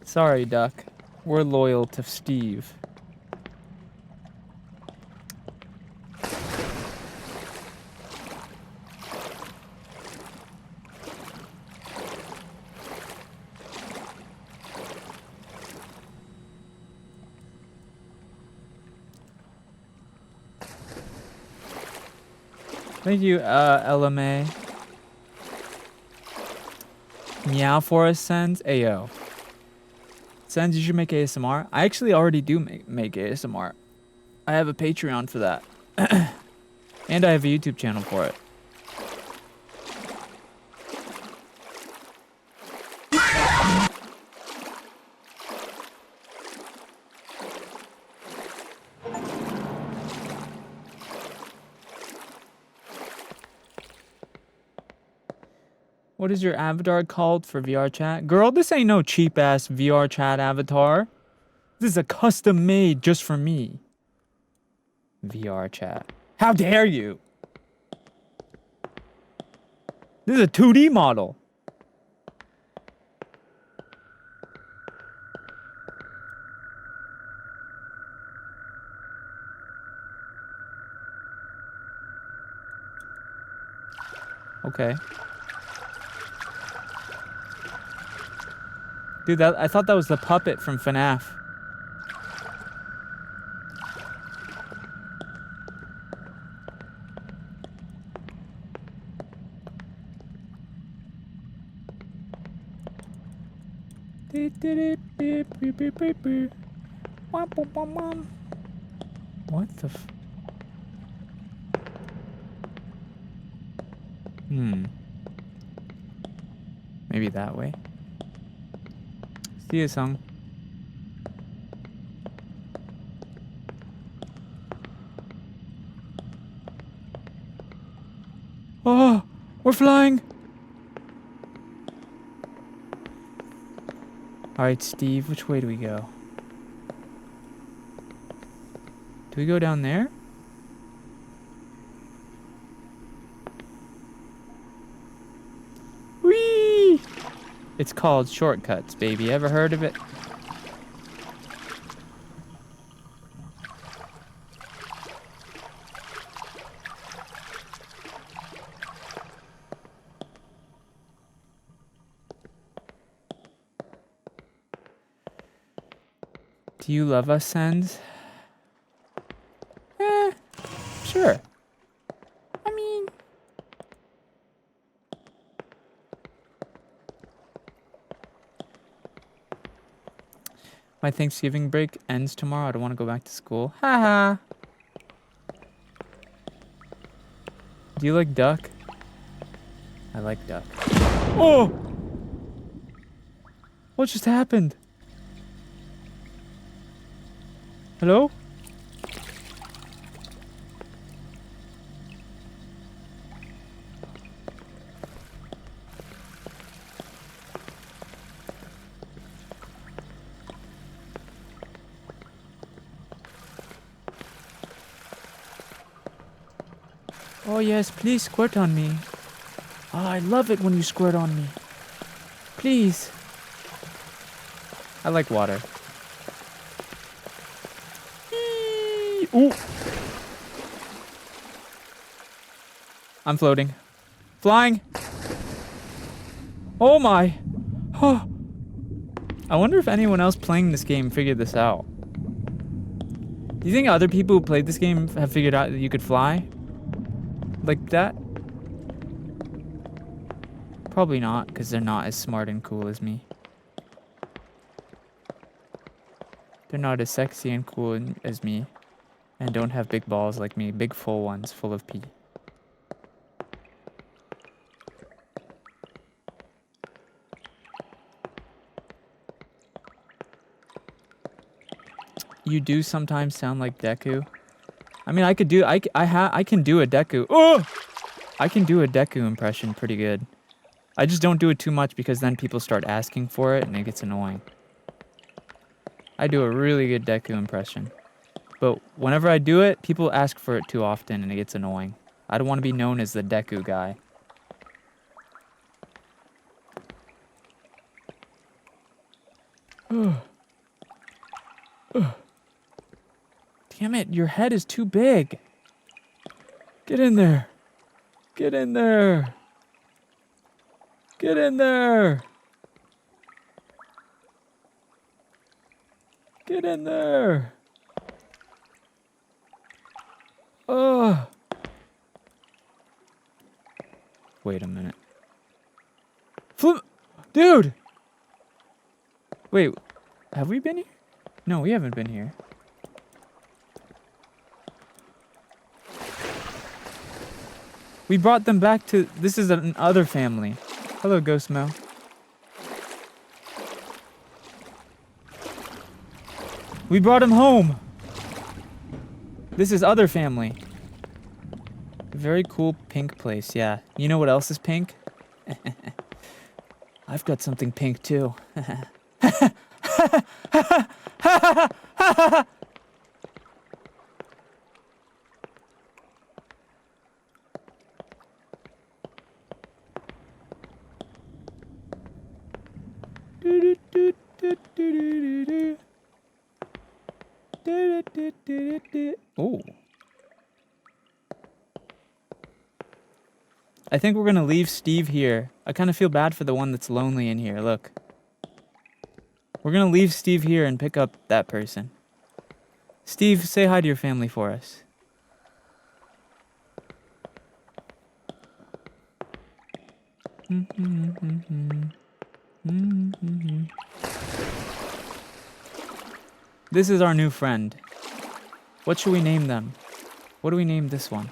S1: Sorry, duck. We're loyal to Steve. Thank you, LMA. Meow for us, SENZ'S. Ayo. SENZ'S, you should make ASMR. I actually already do make ASMR. I have a Patreon for that. And I have a YouTube channel for it. What is your avatar called for VR chat? Girl, this ain't no cheap ass VR chat avatar. This is a custom made just for me. VR chat. How dare you? This is a 2D model. Okay. Dude, I thought that was the puppet from FNAF. What the f... Maybe that way. See you, Sung. Oh, we're flying. All right, Steve, which way do we go? Do we go down there? Whee! It's called shortcuts, baby. Ever heard of it? Do you love us, SENZ'S? Sure. I mean... My Thanksgiving break ends tomorrow. I don't want to go back to school. Haha. Do you like duck? I like duck. Oh! What just happened? Hello? Oh yes, please squirt on me. Oh, I love it when you squirt on me. Please. I like water. Ooh. I'm floating. Flying. Oh my. Oh. I wonder if anyone else playing this game figured this out. Do you think other people who played this game have figured out that you could fly? Like that? Probably not, because they're not as smart and cool as me. They're not as sexy and cool as me. And don't have big balls like me. Big full ones, full of pee. You do sometimes sound like Deku. I mean, I can do a Deku. Oh! I can do a Deku impression pretty good. I just don't do it too much because then people start asking for it and it gets annoying. I do a really good Deku impression. But whenever I do it, people ask for it too often and it gets annoying. I don't want to be known as the Deku guy. Damn it, your head is too big. Get in there. Get in there. Get in there. Get in there. Oh. Wait a minute. Dude. Wait, have we been here? No, we haven't been here. We brought them back to... This is an other family. Hello, Ghost Mel. We brought him home. This is other family. Very cool pink place, yeah. You know what else is pink? I've got something pink too. Oh. I think we're gonna leave Steve here. I kind of feel bad for the one that's lonely in here. Look. We're gonna leave Steve here and pick up that person. Steve, say hi to your family for us. This is our new friend. What should we name them? What do we name this one?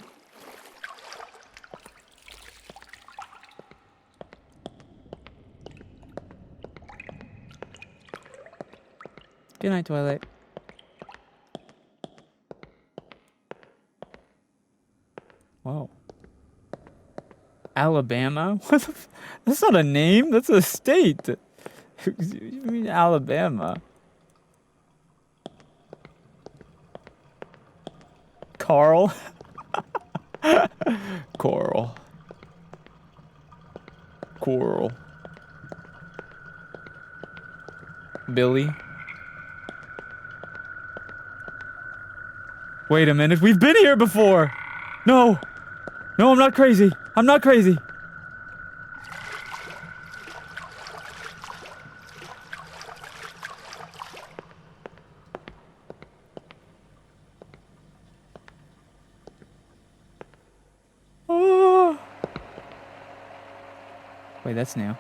S1: Good night, Twilight. Whoa. Alabama? What the that's not a name, that's a state. You mean Alabama? Carl? Coral. Coral. Billy? Wait a minute, we've been here before! No! No, I'm not crazy! I'm not crazy! Oh! Wait, that's new.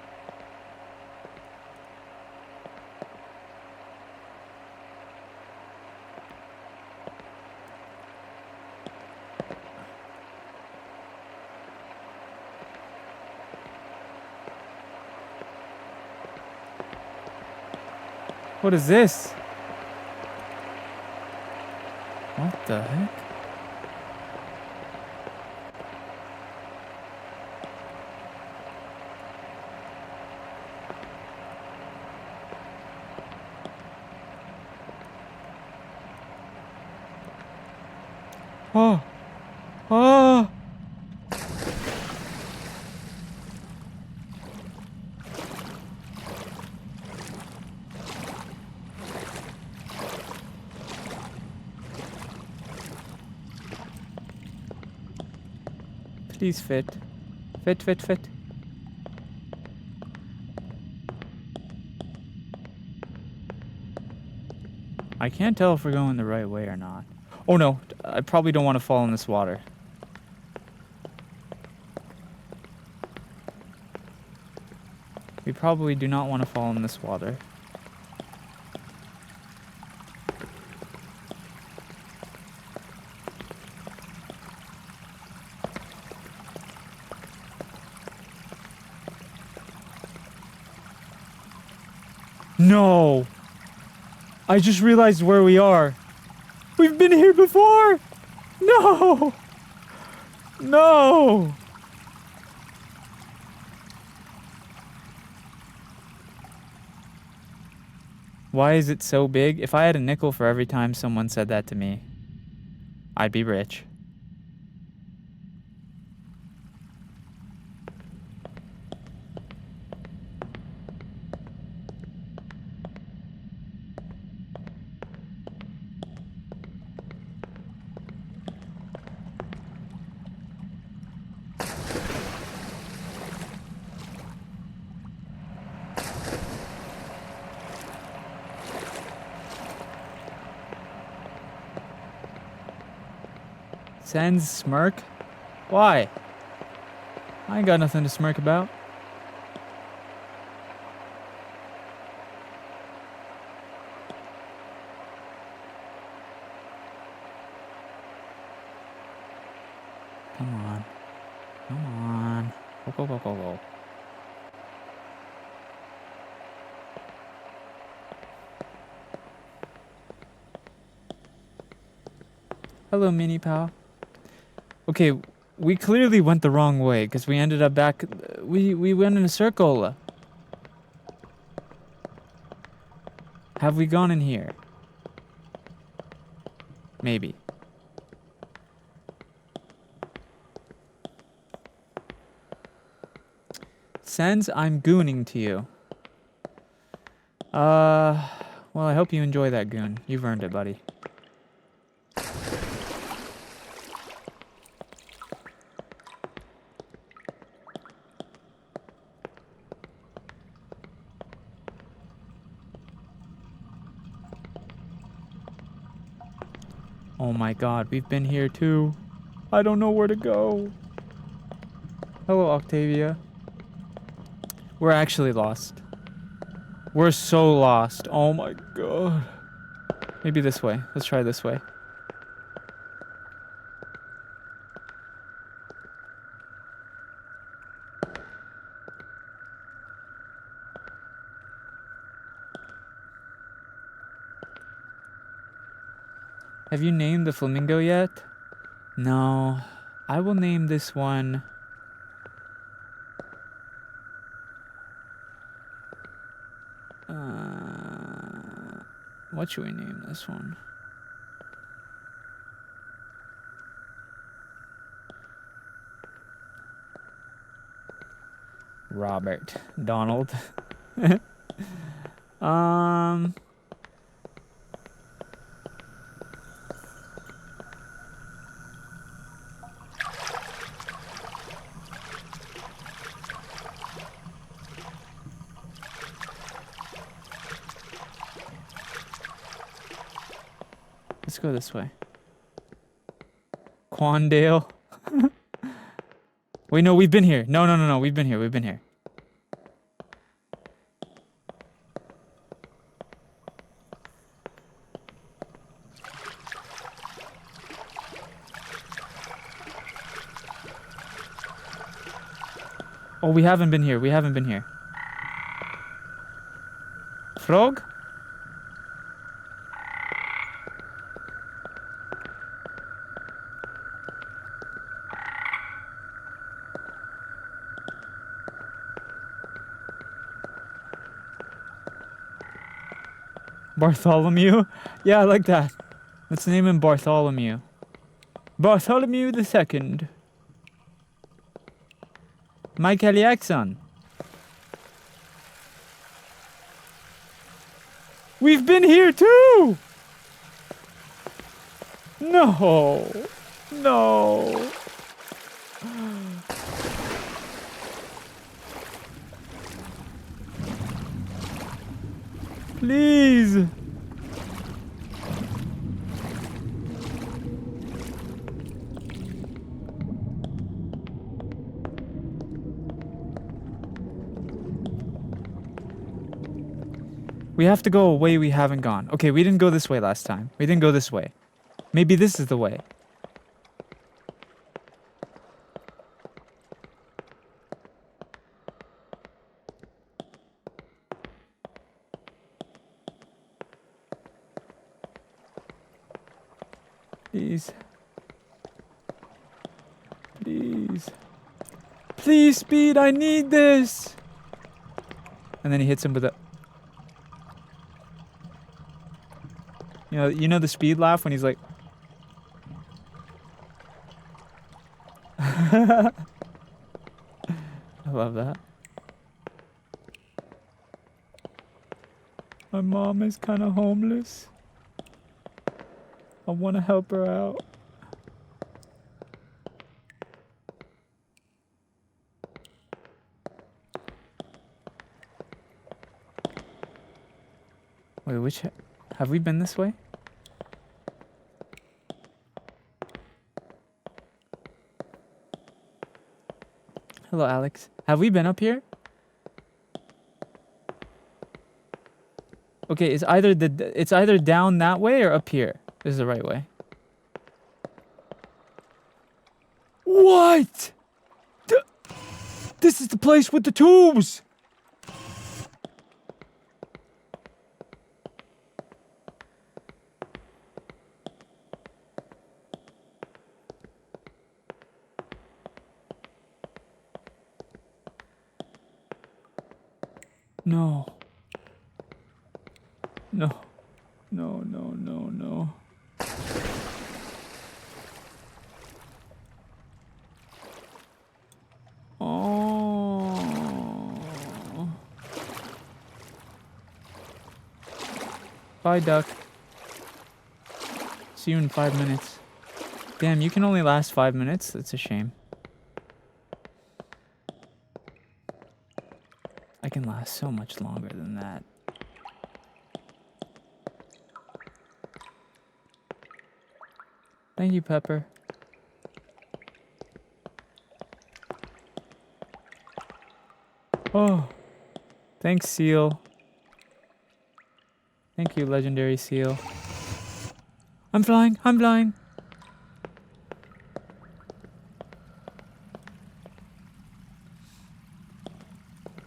S1: What is this? What the heck? Oh! Oh! Please fit. Fit, fit, fit. I can't tell if we're going the right way or not. Oh no, I probably don't want to fall in this water. We probably do not want to fall in this water. No! I just realized where we are. We've been here before! No! No! Why is it so big? If I had a nickel for every time someone said that to me, I'd be rich. SENZ'S smirk? Why? I ain't got nothing to smirk about. Come on. Come on. Go, go, go, go, go. Hello, Mini Pal. Okay, we clearly went the wrong way because we ended up back. We went in a circle. Have we gone in here? Maybe. SENZ'S, I'm gooning to you. Well, I hope you enjoy that goon. You've earned it, buddy. Oh my god, we've been here too. I don't know where to go. Hello, Octavia. We're actually lost. We're so lost. Oh my god. Maybe this way. Let's try this way. Have you named the flamingo yet? No. I will name this one... what should we name this one? Robert. Donald. Let's go this way. Quandale. Wait, no, we've been here. No, we've been here. We've been here. Oh, we haven't been here. We haven't been here. Frog? Bartholomew? Yeah, I like that. Let's name him Bartholomew. Bartholomew the Second. Michael Jackson. We've been here too! No. No. Please. We have to go a way we haven't gone. Okay, we didn't go this way last time. We didn't go this way. Maybe this is the way. Please. Please. Please, speed, I need this. And then he hits him with a... You know the speed laugh when he's like... I love that. My mom is kind of homeless. I want to help her out. Wait, which... Have we been this way? Hello, Alex. Have we been up here? Okay, it's either down that way or up here. This is the right way. What? This is the place with the tubes. No. No. No, no, no, no. Oh. Bye, duck. See you in 5 minutes. Damn, you can only last 5 minutes? That's a shame. I can last so much longer than that. Thank you, Pepper. Oh. Thanks, Seal. Thank you, Legendary Seal. I'm flying. I'm flying.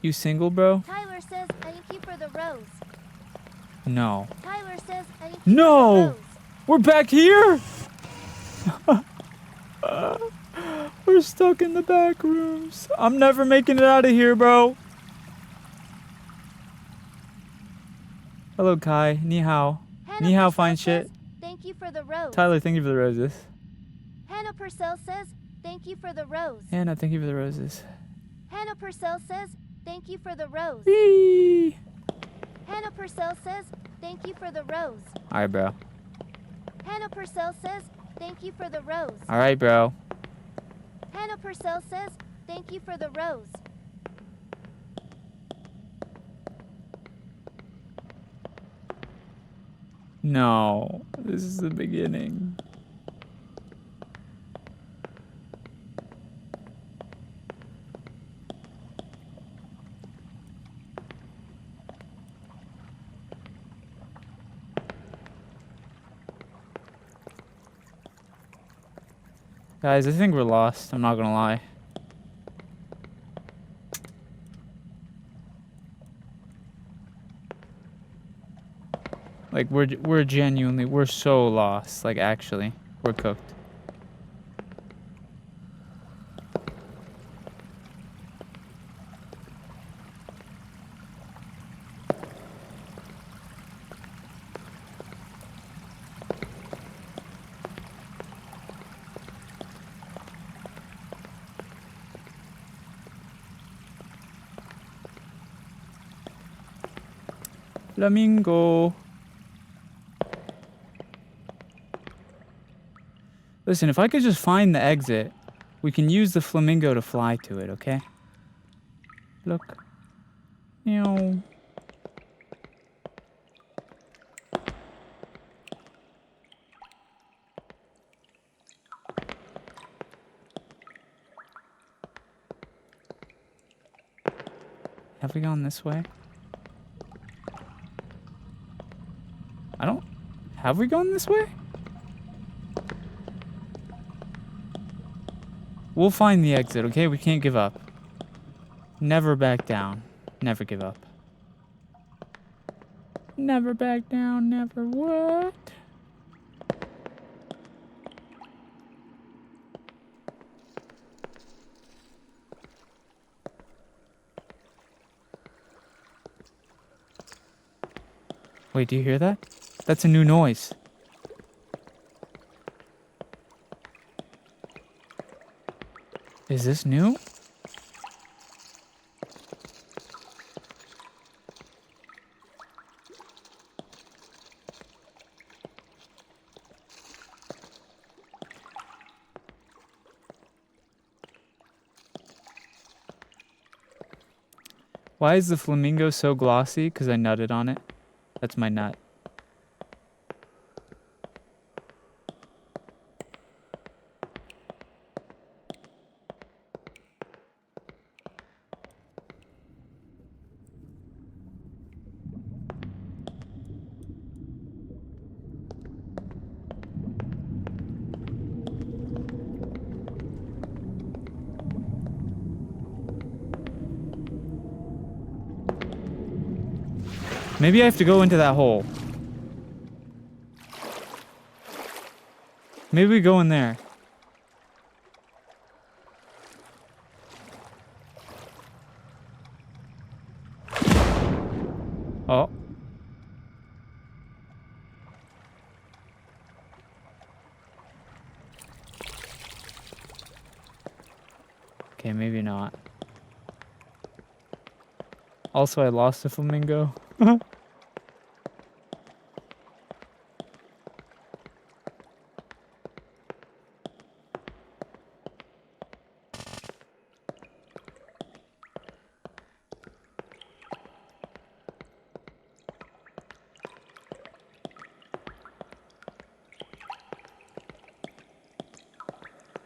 S1: You single, bro?
S4: Tyler says thank you for the rose.
S1: No.
S4: Tyler says thank you
S1: No!
S4: for the rose.
S1: We're back here? We're stuck in the back rooms. I'm never making it out of here, bro. Hello, Kai. Ni hao.
S4: Hannah
S1: Ni hao,
S4: Purcell
S1: fine
S4: says,
S1: shit.
S4: Thank you for the rose.
S1: Tyler, thank you for the roses.
S4: Hannah Purcell says thank you for the rose.
S1: Hannah, thank you for the roses.
S4: Hannah Purcell says thank you for the rose.
S1: Whee!
S4: Hannah Purcell says thank you for the rose.
S1: Alright, bro.
S4: Hannah Purcell says thank you for the rose.
S1: Alright, bro.
S4: Hannah Purcell says thank you for the rose.
S1: No. This is the beginning. Guys, I think we're lost. I'm not gonna lie. Like, we're genuinely, we're so lost. Like, actually, we're cooked. Flamingo. Listen, if I could just find the exit, we can use the flamingo to fly to it, okay? Look. Meow. Have we gone this way? Have we gone this way? We'll find the exit, okay? We can't give up. Never back down. Never give up. Never back down, never what? Wait, do you hear that? That's a new noise. Is this new? Why is the flamingo so glossy? Because I nutted on it. That's my nut. Maybe I have to go into that hole. Maybe we go in there. Oh. Okay, maybe not. Also, I lost a flamingo.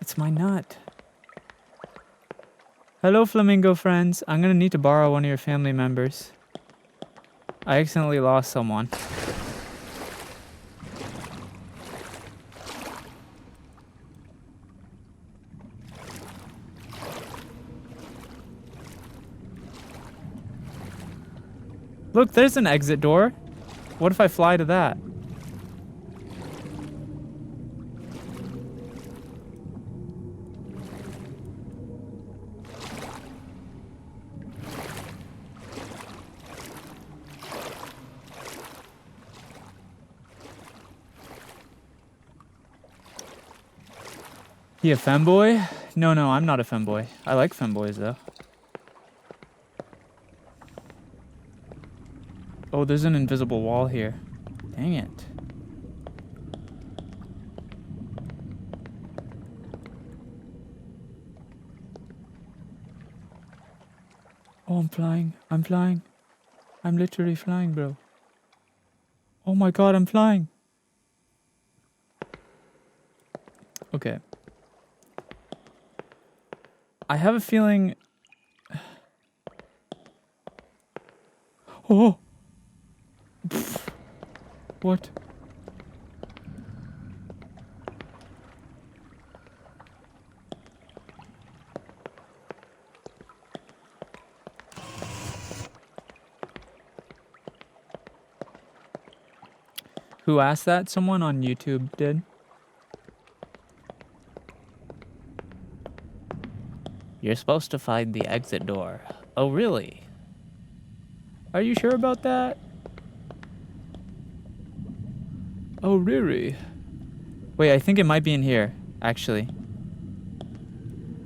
S1: It's my nut. Hello, flamingo friends. I'm gonna need to borrow one of your family members. I accidentally lost someone. Look, there's an exit door. What if I fly to that? He a femboy? No, I'm not a femboy. I like femboys though. Oh, there's an invisible wall here. Dang it. Oh, I'm flying. I'm flying. I'm literally flying, bro. Oh my god, I'm flying. Okay. I have a feeling... Oh! Pfft. What? Who asked that? Someone on YouTube did. You're supposed to find the exit door. Oh, really? Are you sure about that? Oh, really? Wait, I think it might be in here, actually.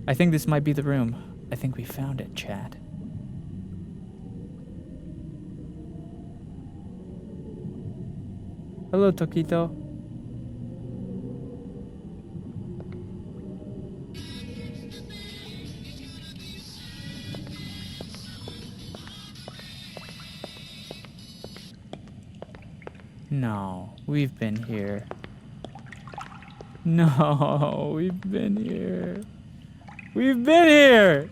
S1: I think this might be the room. I think we found it, chat. Hello, Tokito. No, we've been here. No, we've been here. We've been here!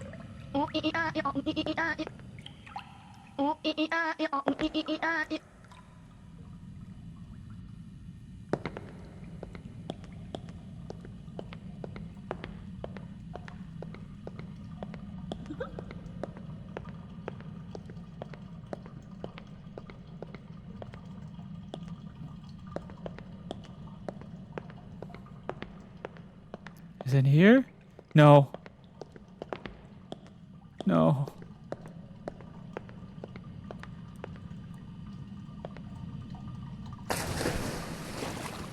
S1: Is it here? No. No.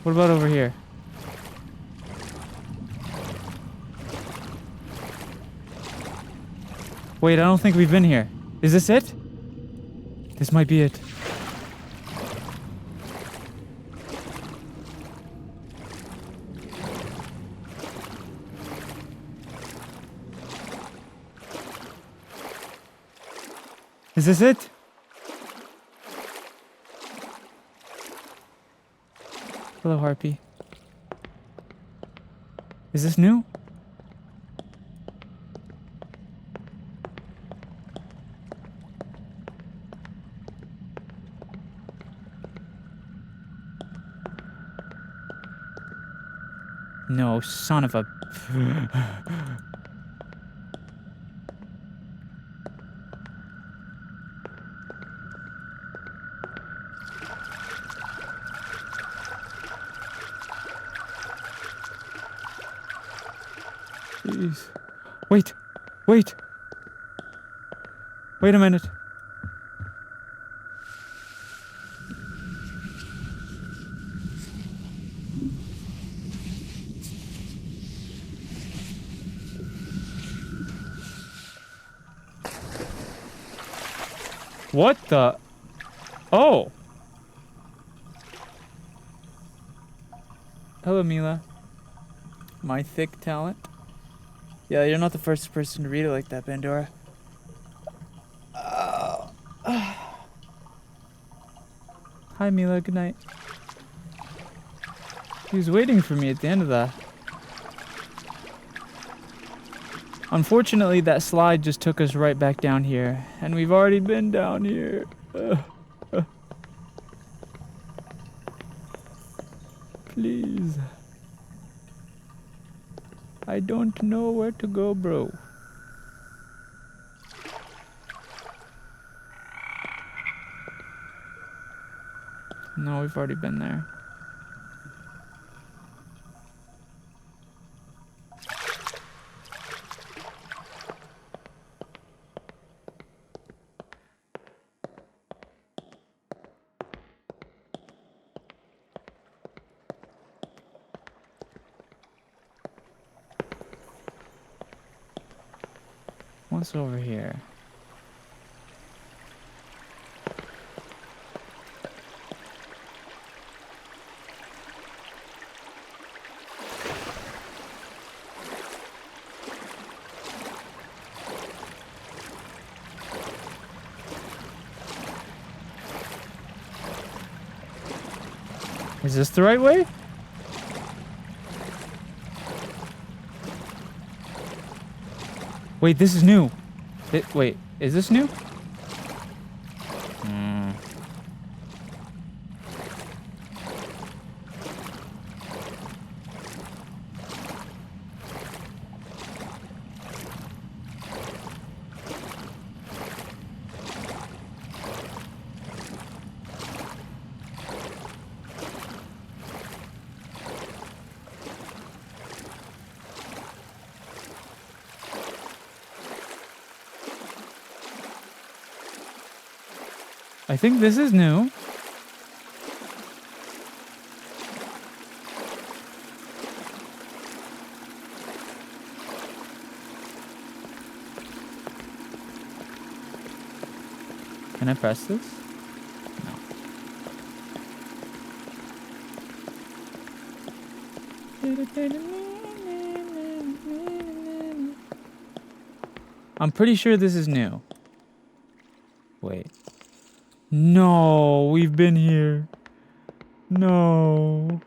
S1: What about over here? Wait, I don't think we've been here. Is this it? This might be it. Is this it? Hello, Harpy. Is this new? No, son of a... Jeez. Wait. Wait. Wait a minute. What the? Oh. Hello, Mila. My thick talent. Yeah, you're not the first person to read it like that, Pandora. Hi, Mila. Good night. He was waiting for me at the end of that. Unfortunately, that slide just took us right back down here, and we've already been down here. Please. I don't know where to go, bro. No, we've already been there. What's over here? Is this the right way? Wait, this is new. Wait, is this new? I think this is new. Can I press this? No. I'm pretty sure this is new. Wait. No, we've been here. No.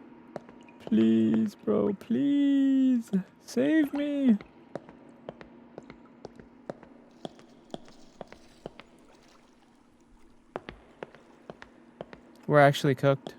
S1: Please, bro, please. Save me. We're actually cooked.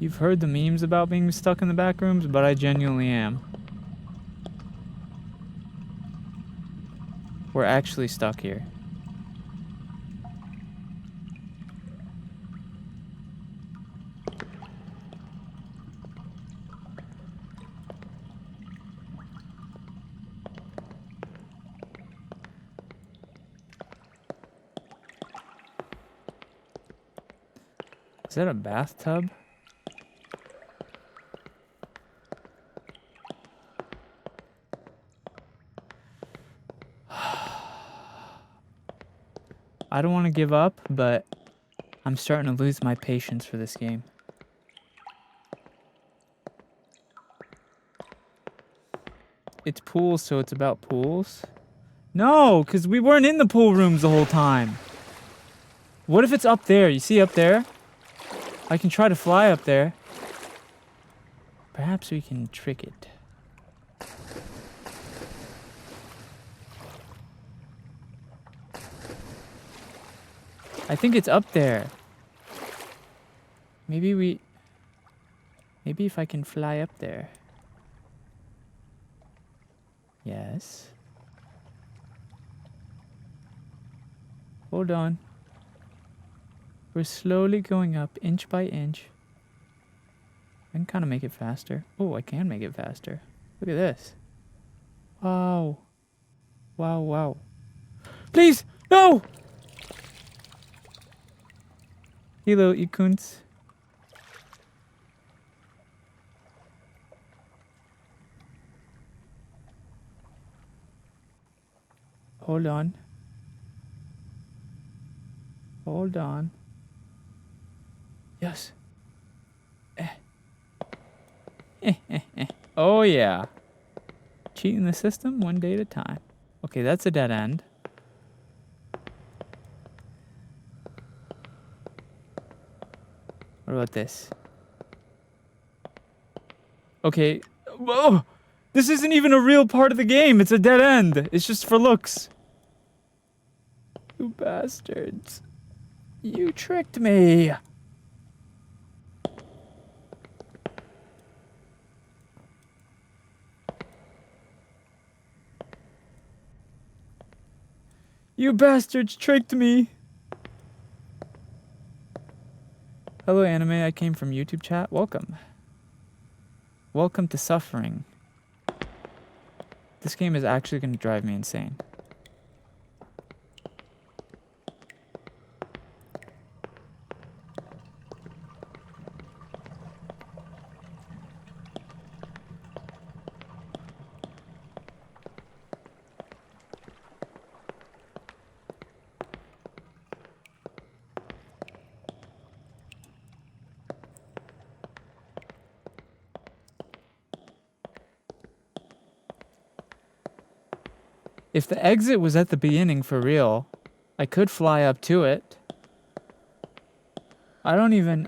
S1: You've heard the memes about being stuck in the back rooms, but I genuinely am. We're actually stuck here. Is that a bathtub? I don't want to give up, but I'm starting to lose my patience for this game. It's pools, so it's about pools. No, because we weren't in the pool rooms the whole time. What if it's up there? You see up there? I can try to fly up there. Perhaps we can trick it. I think it's up there. Maybe if I can fly up there. Yes. Hold on. We're slowly going up inch by inch. I can kind of make it faster. Oh, I can make it faster. Look at this. Wow. Wow, wow. Please! No! Hello, Ikuns. Hold on. Hold on. Yes. Oh, yeah. Cheating the system one day at a time. Okay, that's a dead end. What about this? Okay. Whoa! This isn't even a real part of the game. It's a dead end. It's just for looks. You bastards. You tricked me. You bastards tricked me. Hello, anime. I came from YouTube chat. Welcome. Welcome to suffering. This game is actually going to drive me insane. If the exit was at the beginning for real, I could fly up to it. I don't even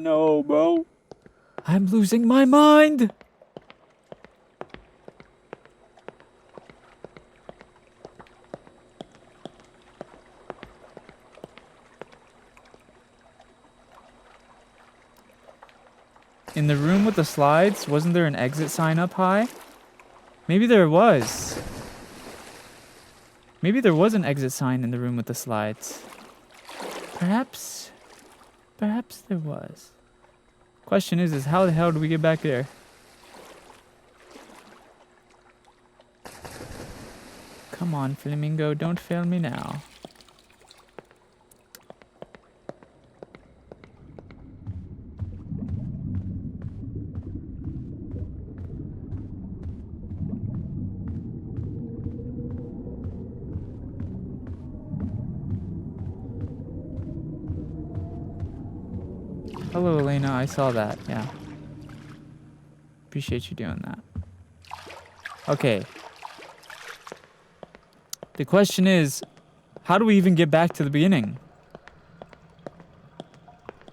S1: know, bro. I'm losing my mind. In the room with the slides, wasn't there an exit sign up high? Maybe there was. Maybe there was an exit sign in the room with the slides. Perhaps there was. Question is how the hell do we get back there? Come on, Flamingo, don't fail me now. Hello, Elena. I saw that. Yeah. Appreciate you doing that. Okay. The question is, how do we even get back to the beginning?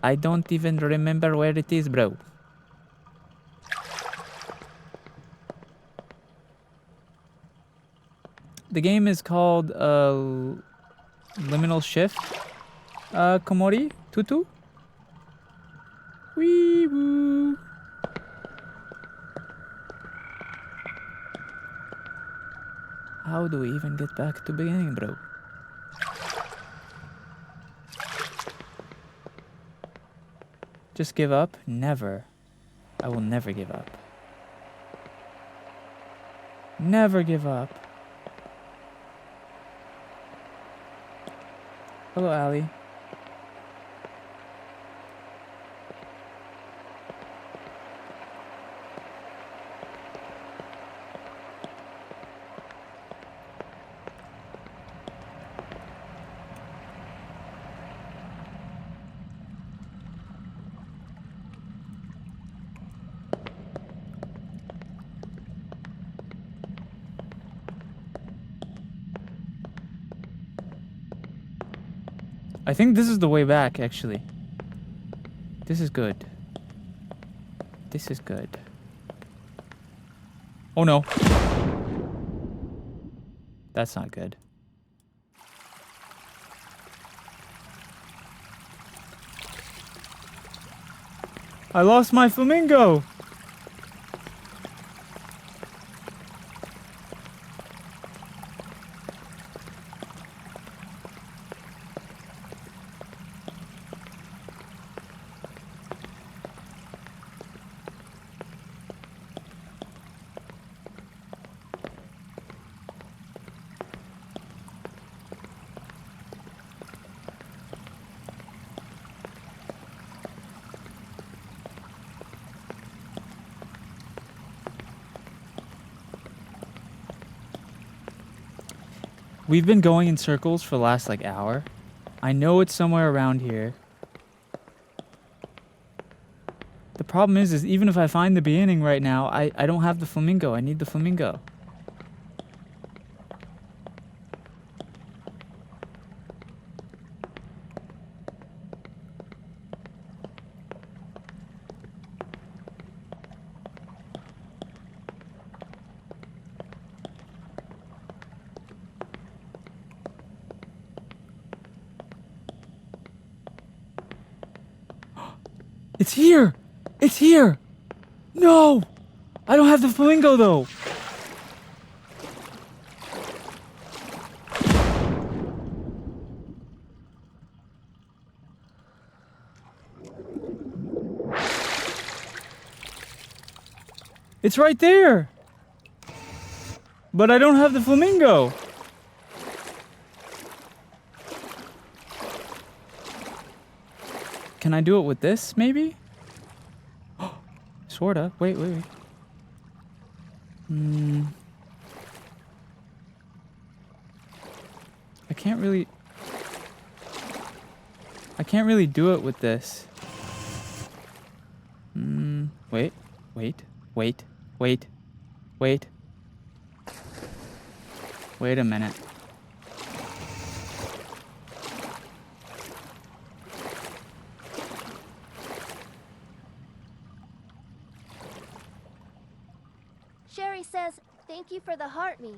S1: I don't even remember where it is, bro. The game is called Liminal Shift. Komori? Tutu? Wee woo. How do we even get back to beginning, bro? Just give up? Never. I will never give up. Never give up. Hello, Allie. I think this is the way back, actually. This is good. This is good. Oh no. That's not good. I lost my flamingo! We've been going in circles for the last, like, hour. I know it's somewhere around here. The problem is even if I find the beginning right now, I don't have the flamingo. I need the flamingo. It's here! It's here! No! I don't have the flamingo though! It's right there! But I don't have the flamingo! Can I do it with this, maybe? Sorta. Wait. I can't really do it with this. Wait. Wait a minute.
S4: Sherry says, thank you for the heart me.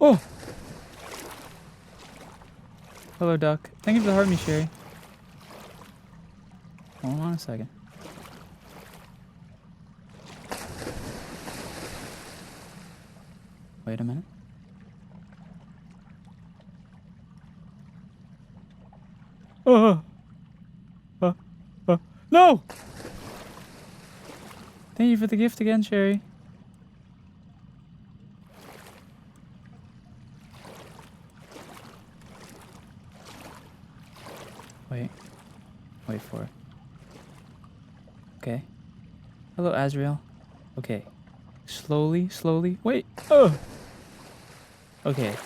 S1: Oh! Hello, duck. Thank you for the heart me, Sherry. Hold on a second. Wait a minute. No! Thank you for the gift again, Sherry. Wait for it. Okay. Hello, Azrael. Okay. Slowly. Wait. Oh. Okay.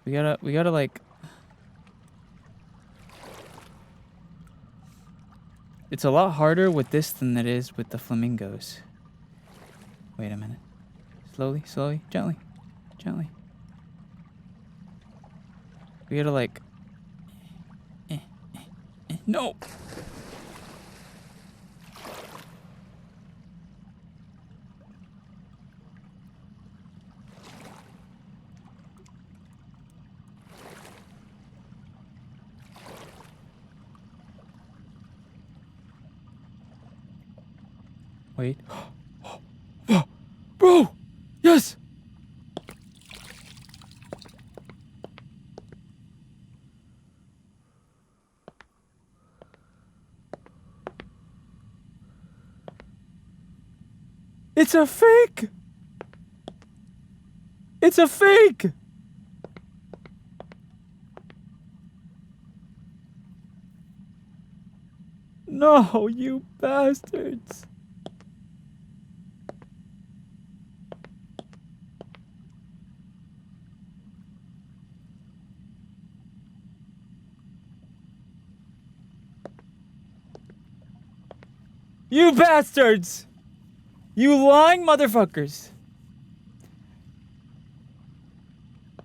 S1: We gotta like. It's a lot harder with this than it is with the flamingos. Wait a minute. Slowly, gently. We gotta like. No! Wait. Bro! Yes! It's a fake! It's a fake! No, you bastards! You bastards! You lying motherfuckers!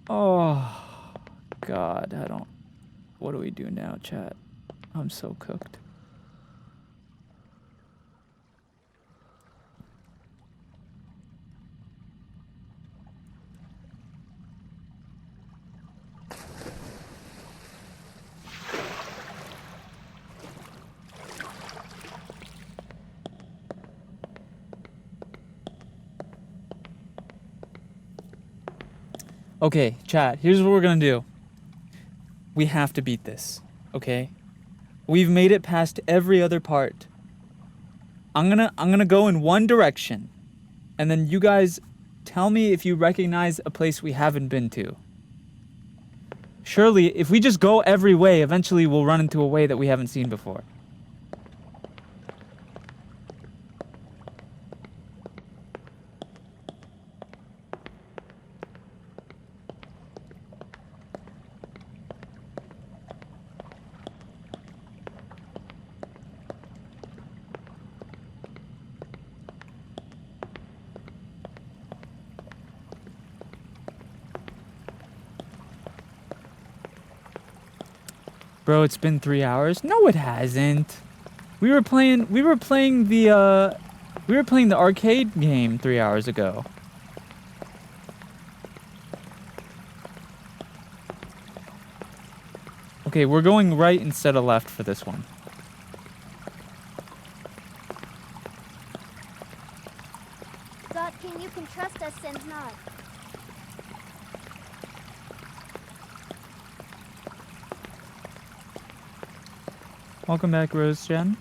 S1: Oh, God, I don't... What do we do now, chat? I'm so cooked. Okay, chat, here's what we're gonna do. We have to beat this, okay? We've made it past every other part. I'm gonna go in one direction, and then you guys tell me if you recognize a place we haven't been to. Surely, if we just go every way, eventually we'll run into a way that we haven't seen before. Bro, it's been 3 hours. No, it hasn't. We were playing the arcade game 3 hours ago. Okay, we're going right instead of left for this one.
S4: God King, you can trust us, SENZ'S.
S1: Welcome back, Rose Jen.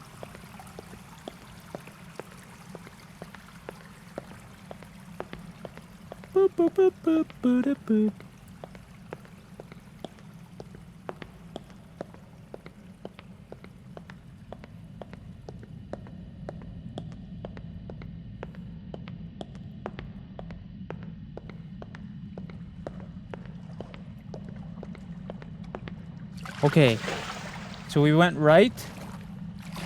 S1: Boop, boop, boop, boop, boop, boop, boop. Okay, so we went right,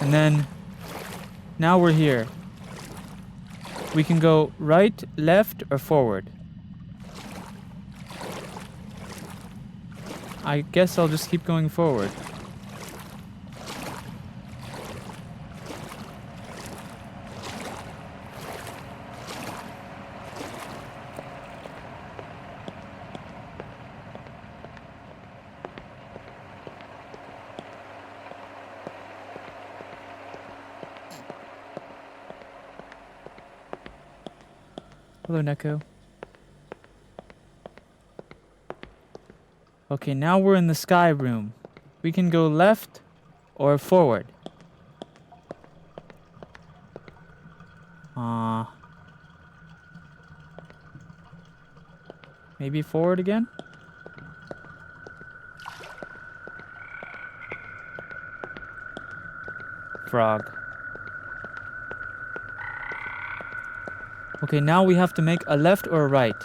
S1: and then now we're here. We can go right, left, or forward. I guess I'll just keep going forward. Hello, Neko. Okay, now we're in the sky room. We can go left or forward. Maybe forward again? Frog. Okay, now we have to make a left or a right.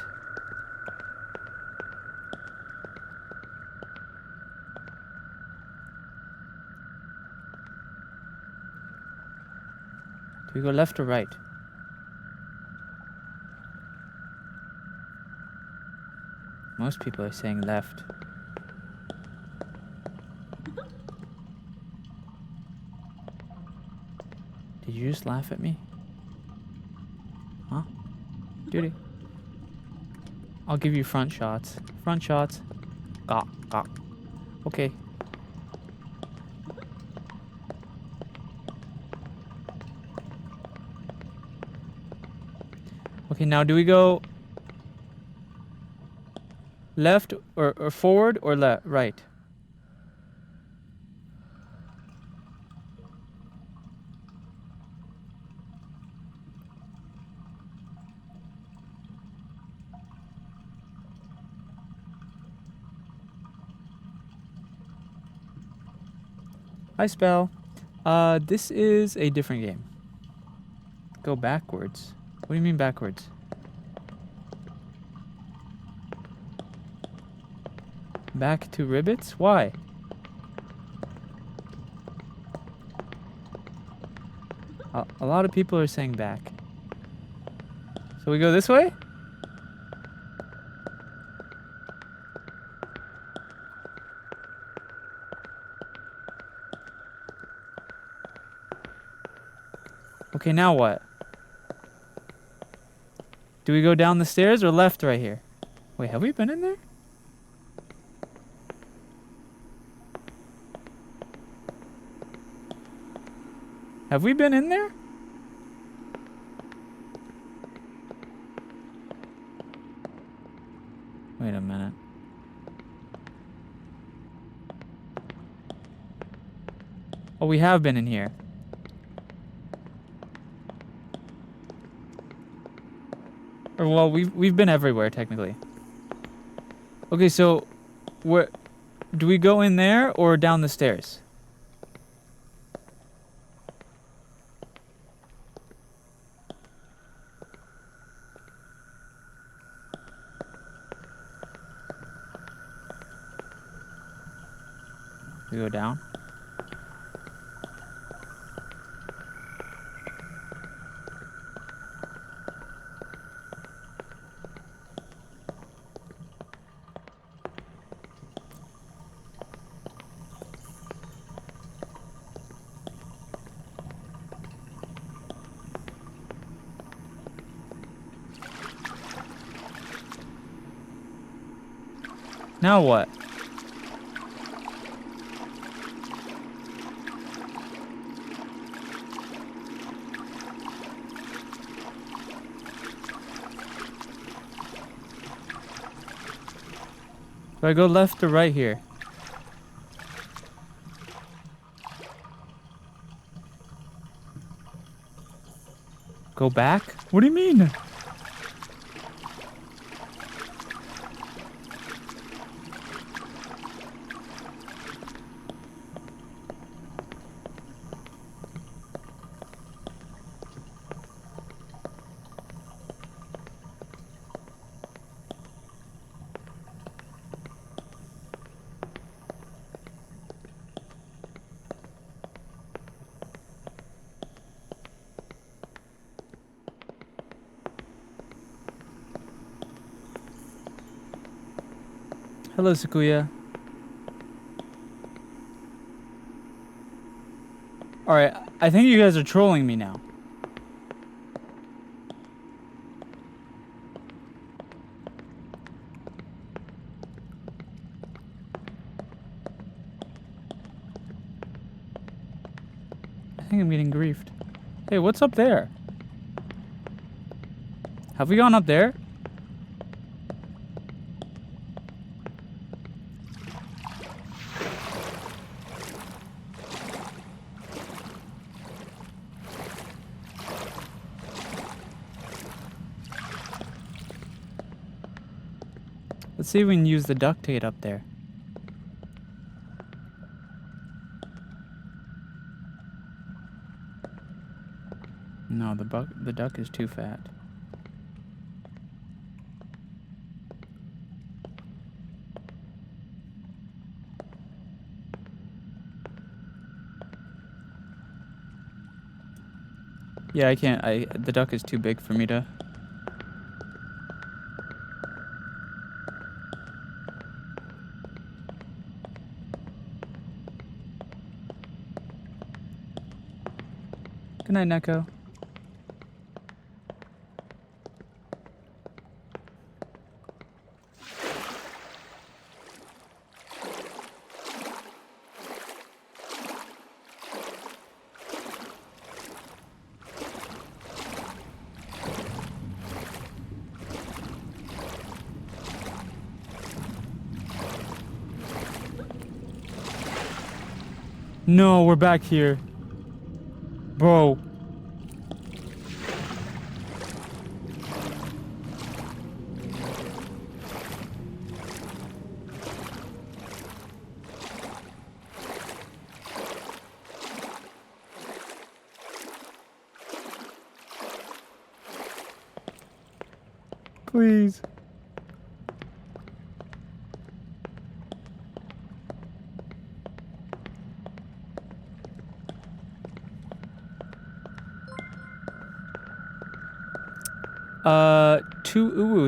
S1: Do we go left or right? Most people are saying left. Did you just laugh at me? Huh? Duty. I'll give you front shots. Front shots. Gawk, gawk. Okay. Okay, now do we go left or forward or right? Hi, Spell. This is a different game. Go backwards. What do you mean backwards? Back to Ribbits? Why? A lot of people are saying back. So we go this way? Okay, now what? Do we go down the stairs or left right here? Wait, have we been in there? Have we been in there? Wait a minute. Oh, we have been in here. Or well, we've been everywhere technically. Okay, so where do we go in there or down the stairs? We go down. Now what? Do I go left or right here? Go back? What do you mean? Hello, Sakuya. Alright, I think you guys are trolling me now. I think I'm getting griefed. Hey, what's up there? Have we gone up there? Let's see if we can use the duct tape up there. No, the duck is too fat. Yeah, I can't. The duck is too big for me to. Good night, Neko. No, we're back here. Bro. Please.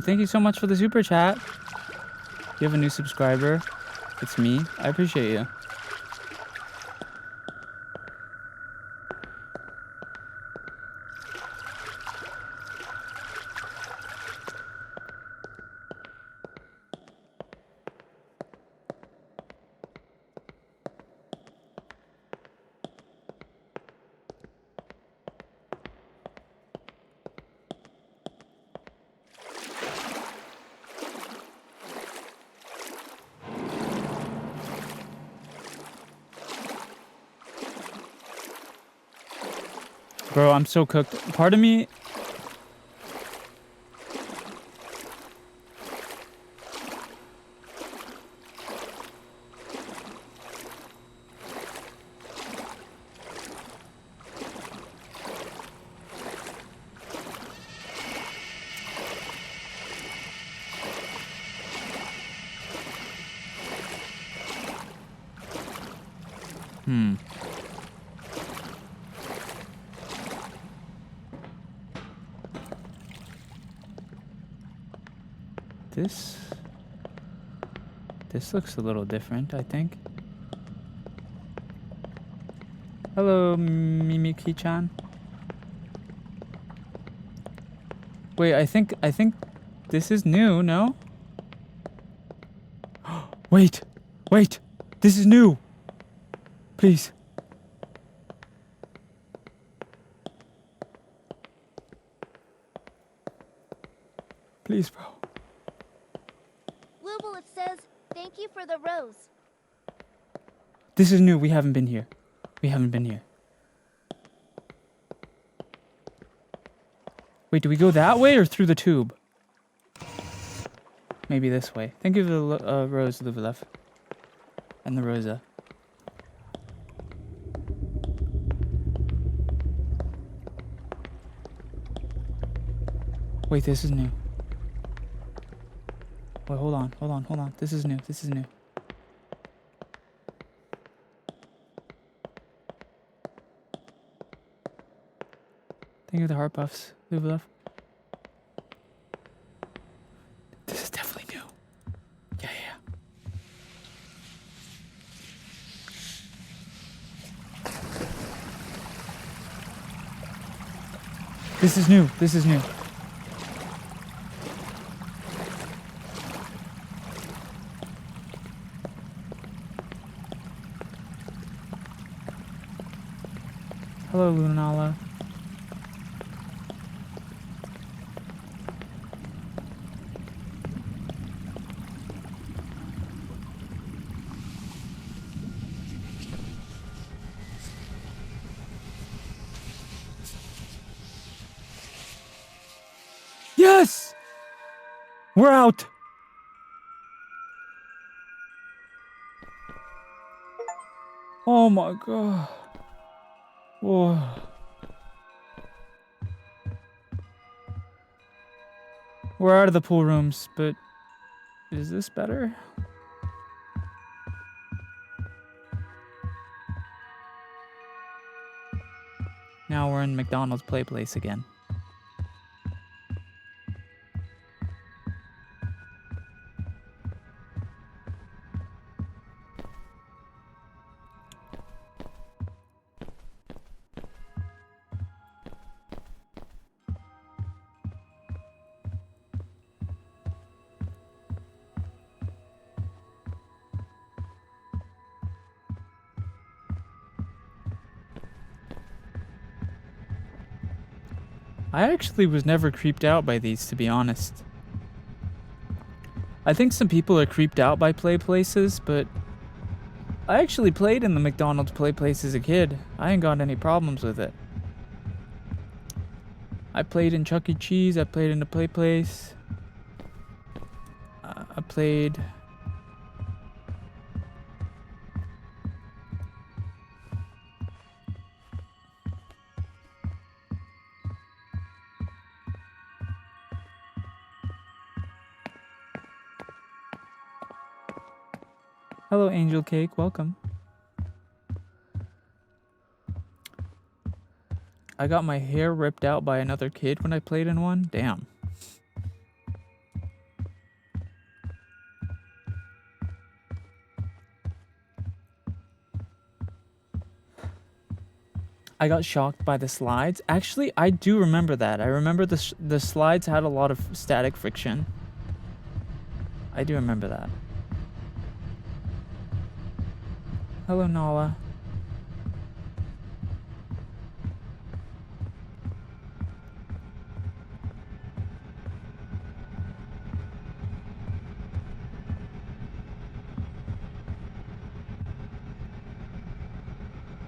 S1: Thank you so much for the super chat. You have a new subscriber. It's me. I appreciate you. Bro, I'm so cooked. Part of me... This looks a little different, I think. Hello, Mimiki-chan. Wait, I think this is new, no? Wait! This is new! Please. Please, bro.
S4: Lubel, it says, thank you for the rose.
S1: This is new. We haven't been here. Wait, do we go that way or through the tube? Maybe this way. Thank you for the rose, Luvilev. And the Rosa. Wait, this is new. Wait, hold on. This is new. Thank you for the heart buffs, Luvilev. This is definitely new. Yeah. This is new. Hello, Lunala. Yes! We're out! Oh my god. Whoa. We're out of the pool rooms, but is this better? Now we're in McDonald's play place again. I actually was never creeped out by these, to be honest. I think some people are creeped out by play places, but I actually played in the McDonald's play place as a kid. I ain't got any problems with it. I played in Chuck E. Cheese. I played in the play place. I played... Hello, Angel Cake. Welcome. I got my hair ripped out by another kid when I played in one. Damn. I got shocked by the slides. Actually, I do remember that. I remember the slides had a lot of static friction. I do remember that. Hello, Nala.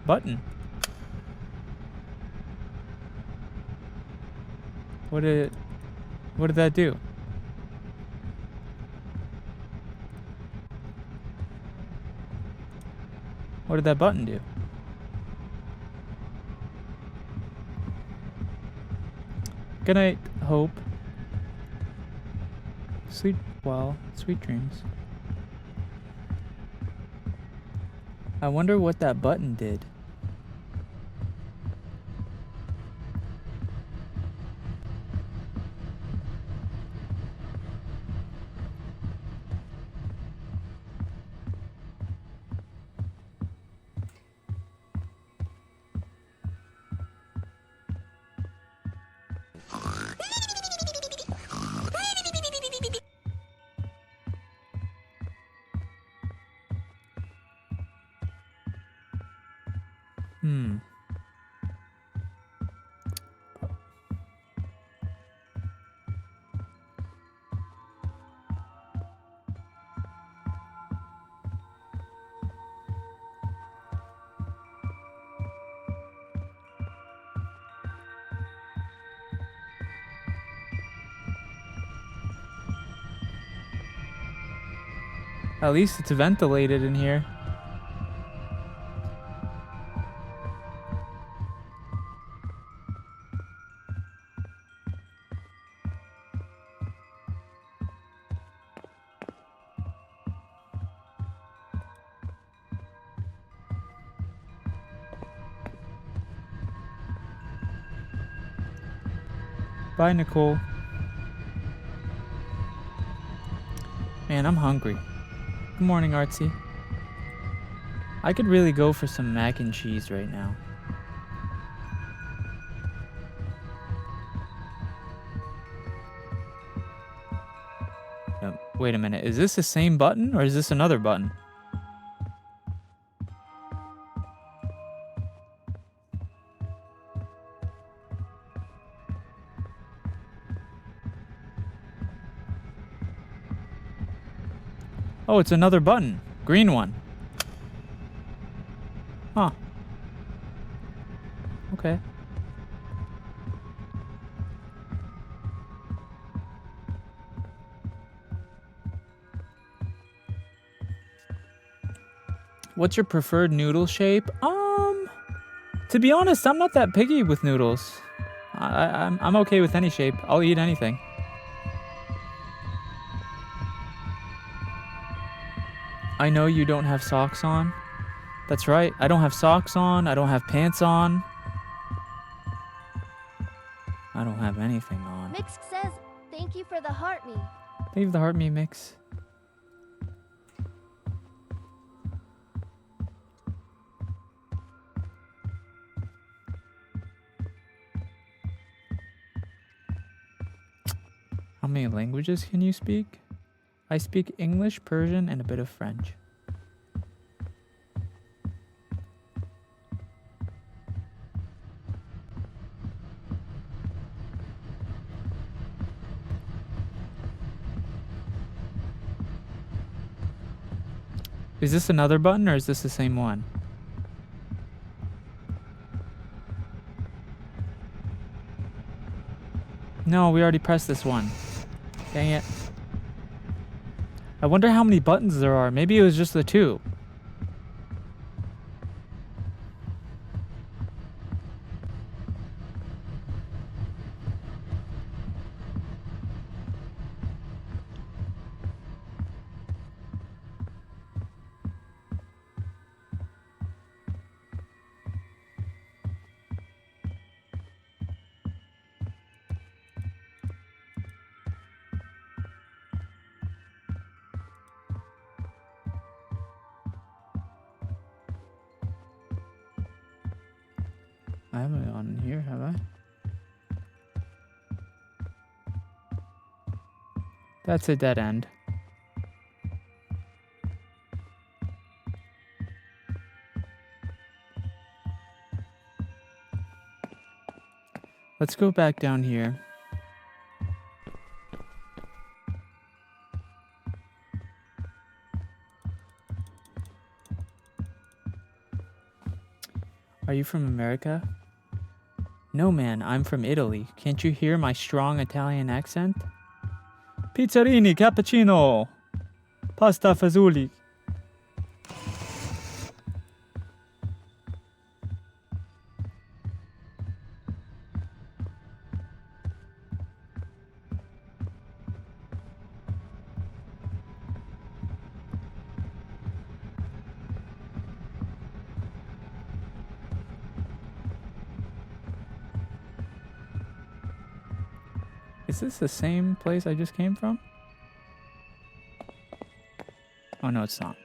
S1: Button. What did that do? What did that button do? Good night, Hope. Sleep well. Sweet dreams. I wonder what that button did. At least it's ventilated in here. Bye, Nicole. Man, I'm hungry. Good morning, Artsy. I could really go for some mac and cheese right now. No, wait a minute. Is this the same button or is this another button? Oh, it's another button. Green one. Huh. Okay. What's your preferred noodle shape? To be honest, I'm not that picky with noodles. I'm okay with any shape. I'll eat anything. I know you don't have socks on. That's right. I don't have socks on. I don't have pants on. I don't have anything on.
S4: Mix says, thank you for the heart me.
S1: Thank you for the heart me, Mix. How many languages can you speak? I speak English, Persian, and a bit of French. Is this another button or is this the same one? No, we already pressed this one. Dang it. I wonder how many buttons there are. Maybe it was just the 2. I haven't on here, have I? That's a dead end. Let's go back down here. Are you from America? No, man, I'm from Italy. Can't you hear my strong Italian accent? Pizzerini, cappuccino, pasta fagioli. Is this the same place I just came from? Oh, no, it's not.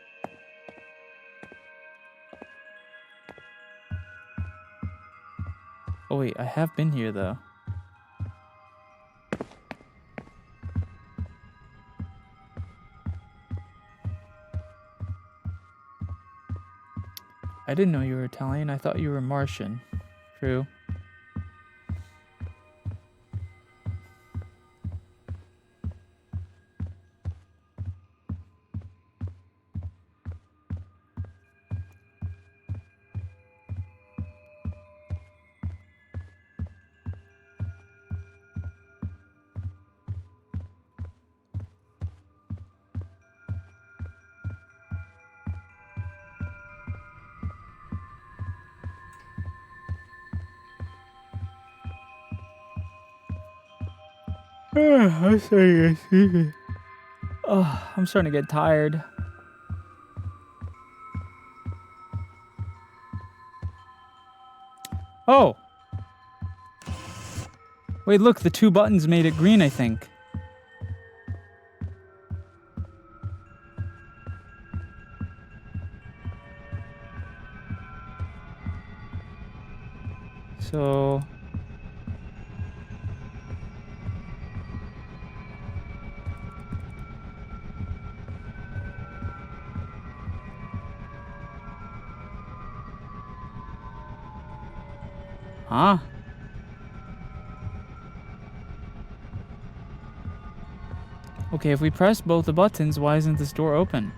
S1: Oh, wait, I have been here, though. I didn't know you were Italian. I thought you were Martian. True. I'm starting to get sleepy. Oh, I'm starting to get tired. Oh! Wait, look, the 2 buttons made it green, I think. So... Huh? Okay, if we press both the buttons, why isn't this door open?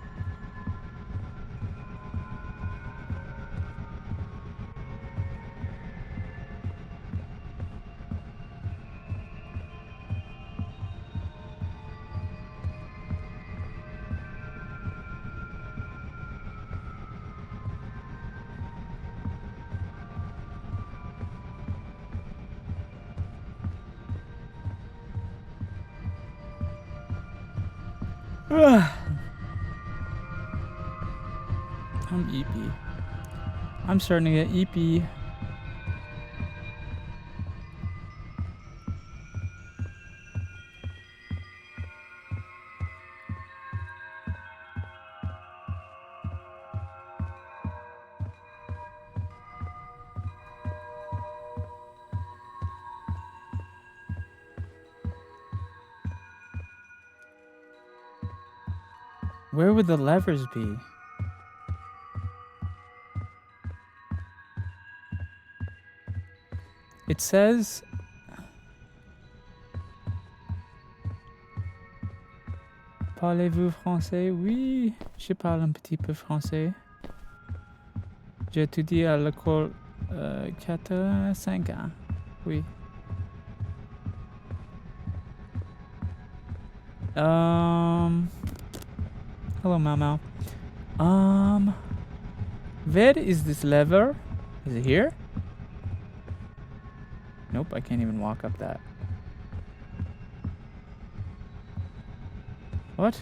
S1: I'm eepy. I'm starting to get eepy. Where would the levers be? It says... Parlez-vous français? Oui, je parle un petit peu français. J'ai étudié à l'école 5 ans. Oui. Hello, Mama. Where is this lever? Is it here? Nope, I can't even walk up that. What?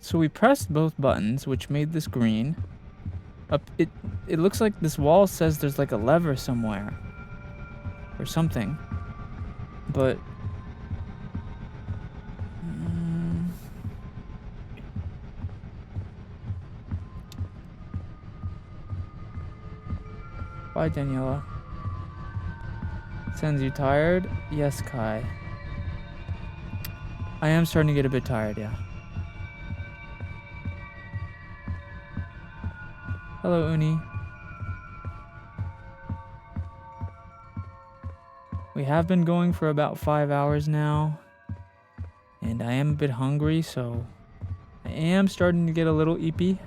S1: So we pressed both buttons, which made this green. It looks like this wall says there's like a lever somewhere. Or something. But... Bye, Daniela. SENZ'S, you tired? Yes, Kai. I am starting to get a bit tired, yeah. Hello, Uni. We have been going for about 5 hours now. And I am a bit hungry, so I am starting to get a little eepy.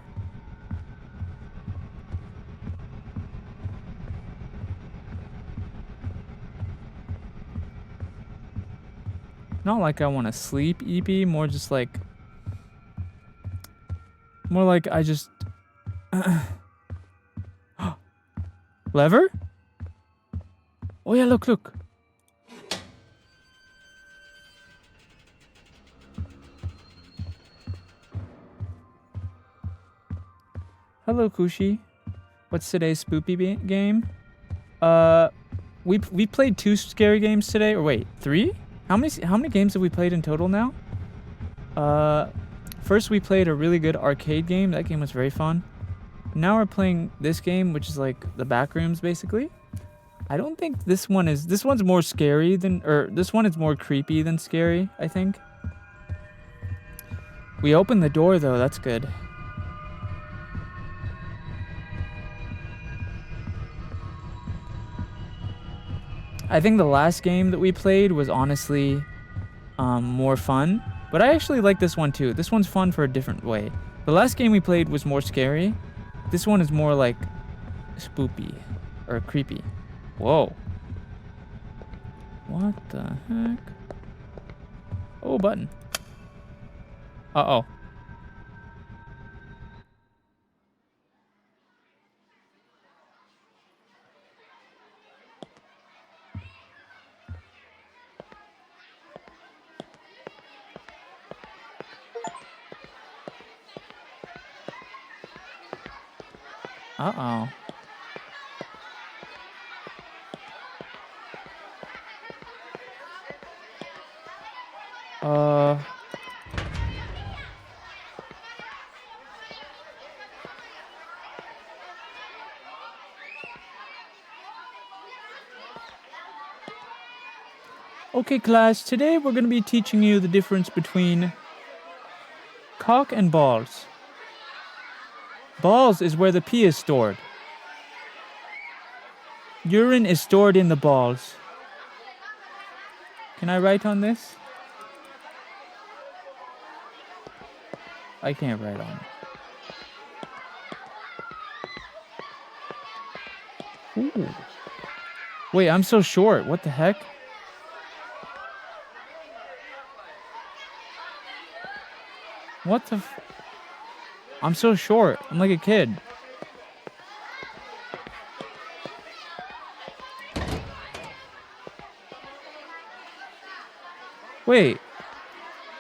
S1: Not like I want to sleep eepy, more just like... More like I just... Lever? Oh yeah, look, look. Hello, Kushi. What's today's spoopy game? We played 2 scary games today, or wait, 3? How many games have we played in total now? First we played a really good arcade game. That game was very fun. Now we're playing this game, which is like the Backrooms, basically. I don't think this one's more scary than, or this one is more creepy than scary, I think. We opened the door though, that's good. I think the last game that we played was honestly more fun, but I actually like this one too. This one's fun for a different way. The last game we played was more scary. This one is more like spoopy or creepy. Whoa. What the heck? Oh, button. Uh-oh. Uh-oh. Okay, class, today we're going to be teaching you the difference between cock and balls. Balls is where the pee is stored. Urine is stored in the balls. Can I write on this? I can't write on it. Ooh. Wait, I'm so short. What the heck? What the f... I'm so short. I'm like a kid. Wait.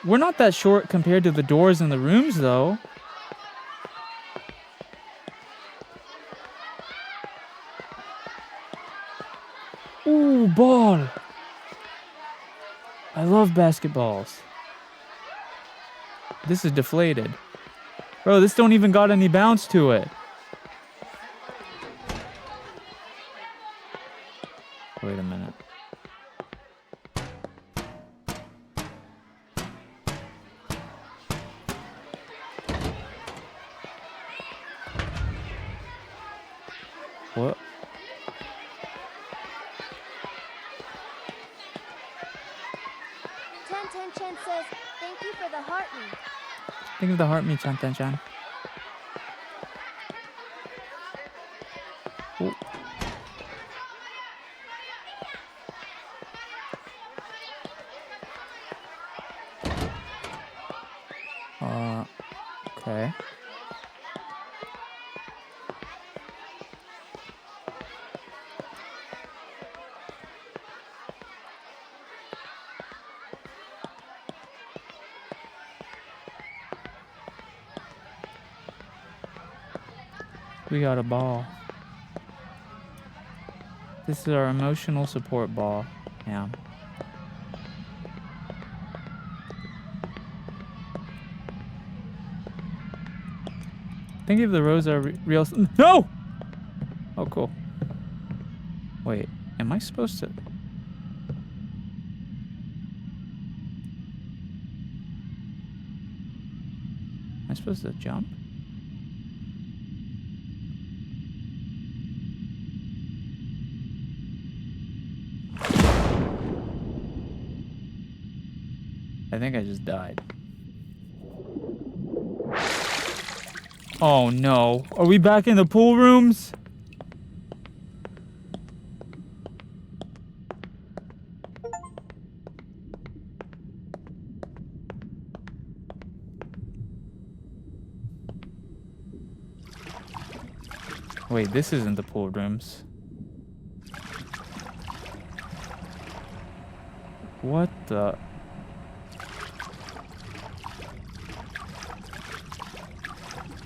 S1: We're not that short compared to the doors in the rooms, though. Ooh, ball. I love basketballs. This is deflated. Bro, this don't even got any bounce to it.
S4: Ten Chen says, thank you for the heart me.
S1: Think of the heart me, Chan Tan Chan. Oh. Okay. We got a ball. This is our emotional support ball. Yeah. Think if the rows are real. No! Oh, cool. Wait, am I supposed to? Am I supposed to jump? I think I just died. Oh no. Are we back in the pool rooms? Wait, this isn't the pool rooms. What the?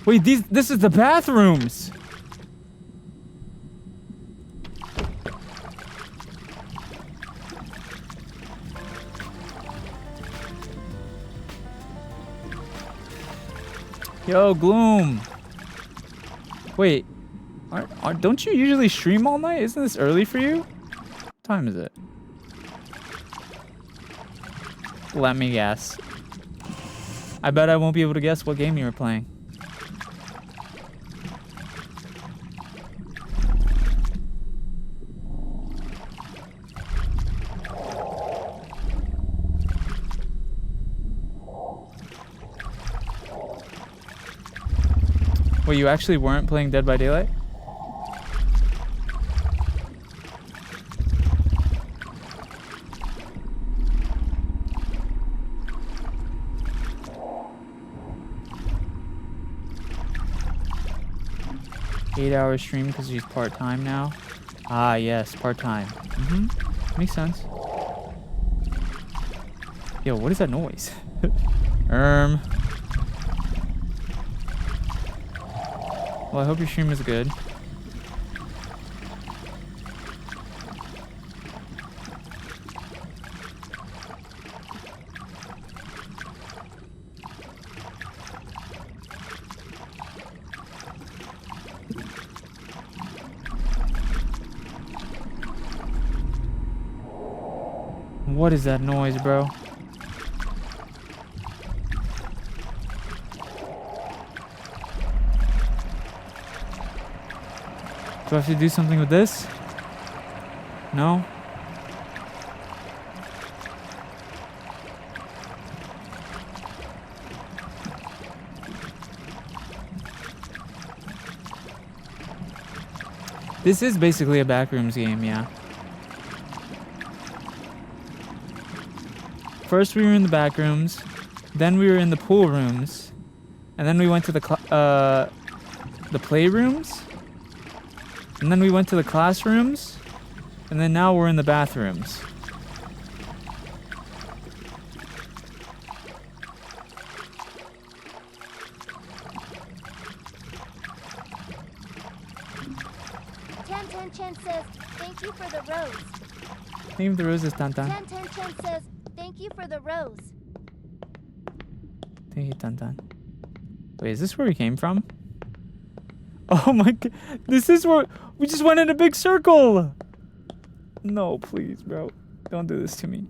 S1: Wait, this is the bathrooms. Yo, Gloom. Wait, don't you usually stream all night? Isn't this early for you? What time is it? Let me guess. I bet I won't be able to guess what game you were playing. Wait, you actually weren't playing Dead by Daylight? Eight-hour stream because he's part-time now. Ah, yes, part-time. Makes sense. Yo, what is that noise? Well, I hope your stream is good. What is that noise, bro? Do I have to do something with this? No? This is basically a Backrooms game, yeah. First we were in the Backrooms, then we were in the pool rooms, and then we went to the playrooms, and then we went to the classrooms, and then now we're in the bathrooms.
S4: Tan Chen says, thank you for the rose.
S1: Name of the rose is Tantan.
S4: Tan Chen says, thank you for the rose.
S1: Thank you, Tantan. Wait, is this where we came from? Oh my god, this is where we just went in a big circle. No, please, bro. Don't do this to me.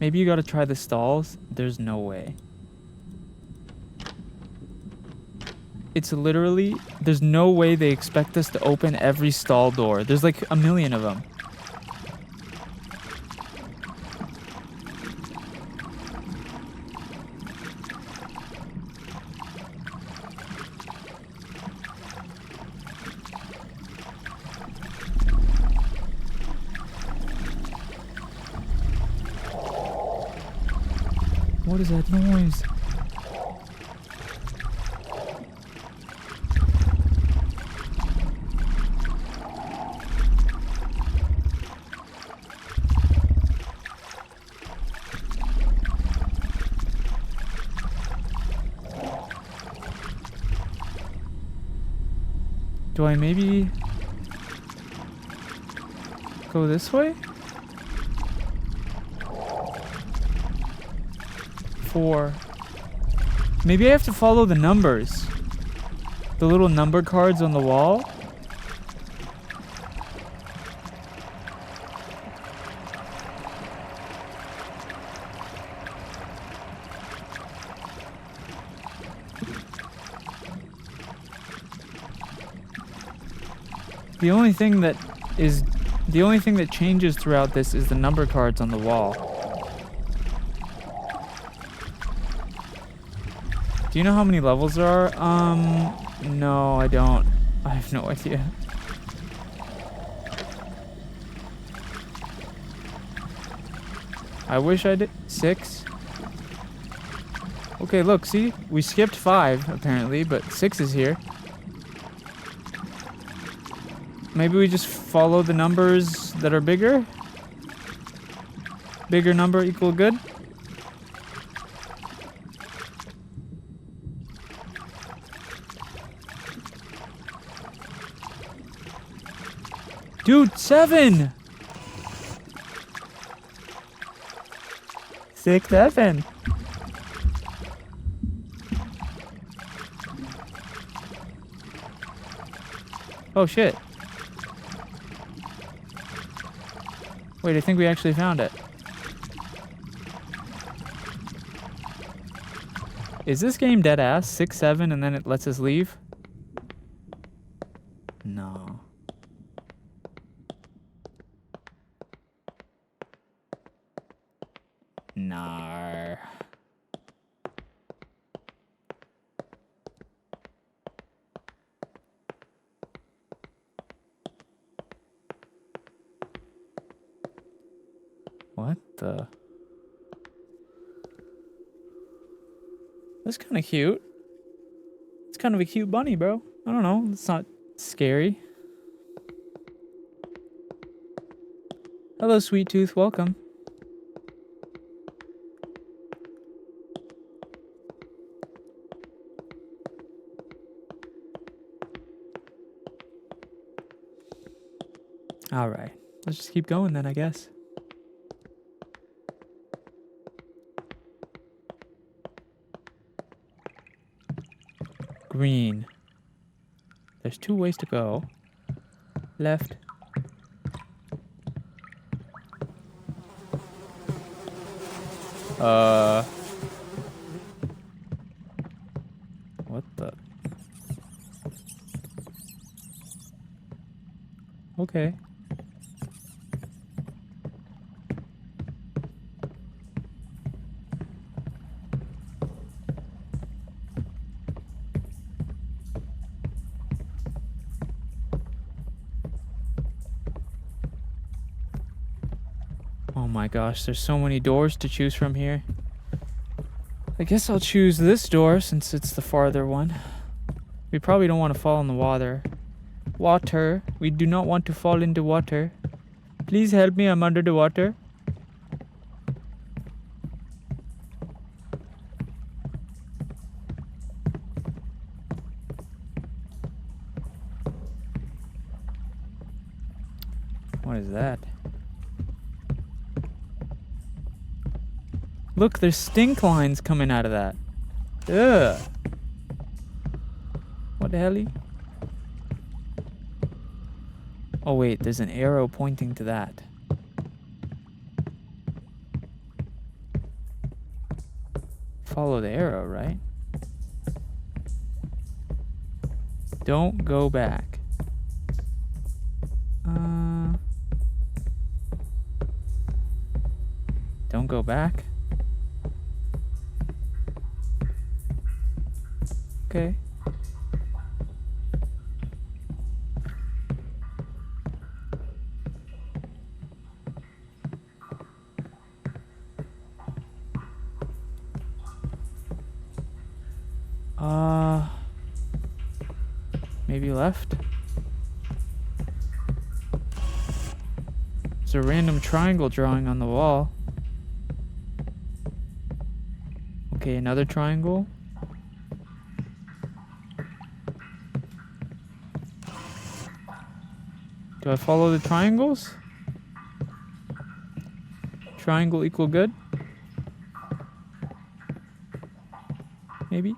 S1: Maybe you gotta try the stalls. There's no way. It's literally... There's no way they expect us to open every stall door. There's like a million of them. What is that noise? Do I maybe go this way? 4. Maybe I have to follow the numbers. The little number cards on the wall. The only thing that changes throughout this is the number cards on the wall. Do you know how many levels there are? No, I don't. I have no idea. I wish I did. 6? Okay, look, see? We skipped 5, apparently, but 6 is here. Maybe we just follow the numbers that are bigger? Bigger number equal good? Dude, 7! 6, 7. Oh shit. Wait, I think we actually found it. Is this game dead ass? 6, 7, and then it lets us leave? No. No. What the? That's kind of cute. It's kind of a cute bunny, bro. I don't know. It's not scary. Hello, Sweet Tooth. Welcome. All right. Let's just keep going then, I guess. Green. There's 2 ways to go. Left. What the? Okay. Oh my gosh, there's so many doors to choose from here. I guess I'll choose this door since it's the farther one. We probably don't want to fall in the water. Water. We do not want to fall into water. Please help me, I'm under the water. What is that? Look, there's stink lines coming out of that. Ugh. What the hell? Oh wait, there's an arrow pointing to that. Follow the arrow, right? Don't go back. Don't go back. Okay. Maybe left? There's a random triangle drawing on the wall. Okay, another triangle. Do I follow the triangles? Triangle equal good? Maybe?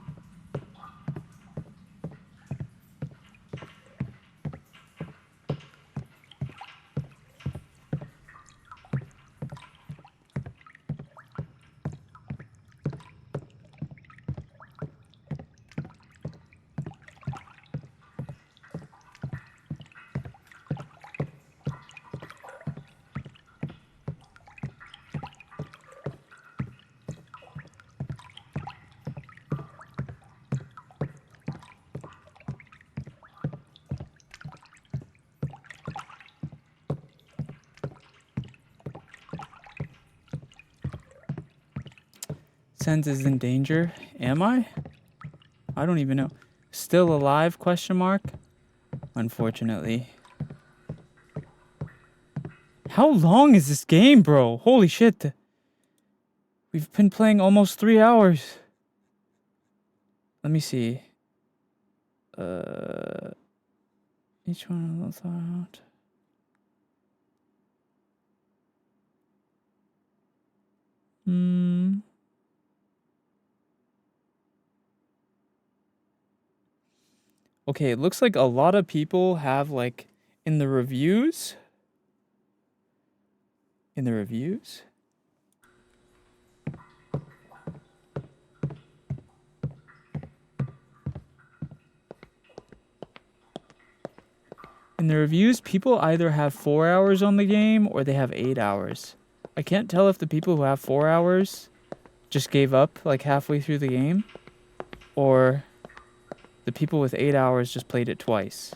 S1: SENZ'S is in danger. Am I? I don't even know. Still alive? Question mark. Unfortunately. How long is this game, bro? Holy shit. We've been playing almost 3 hours. Let me see. Each one of those out. Okay, it looks like a lot of people have, like, in the reviews. In the reviews? In the reviews, people either have 4 hours on the game or they have 8 hours. I can't tell if the people who have 4 hours just gave up, like, halfway through the game, or the people with 8 hours just played it twice.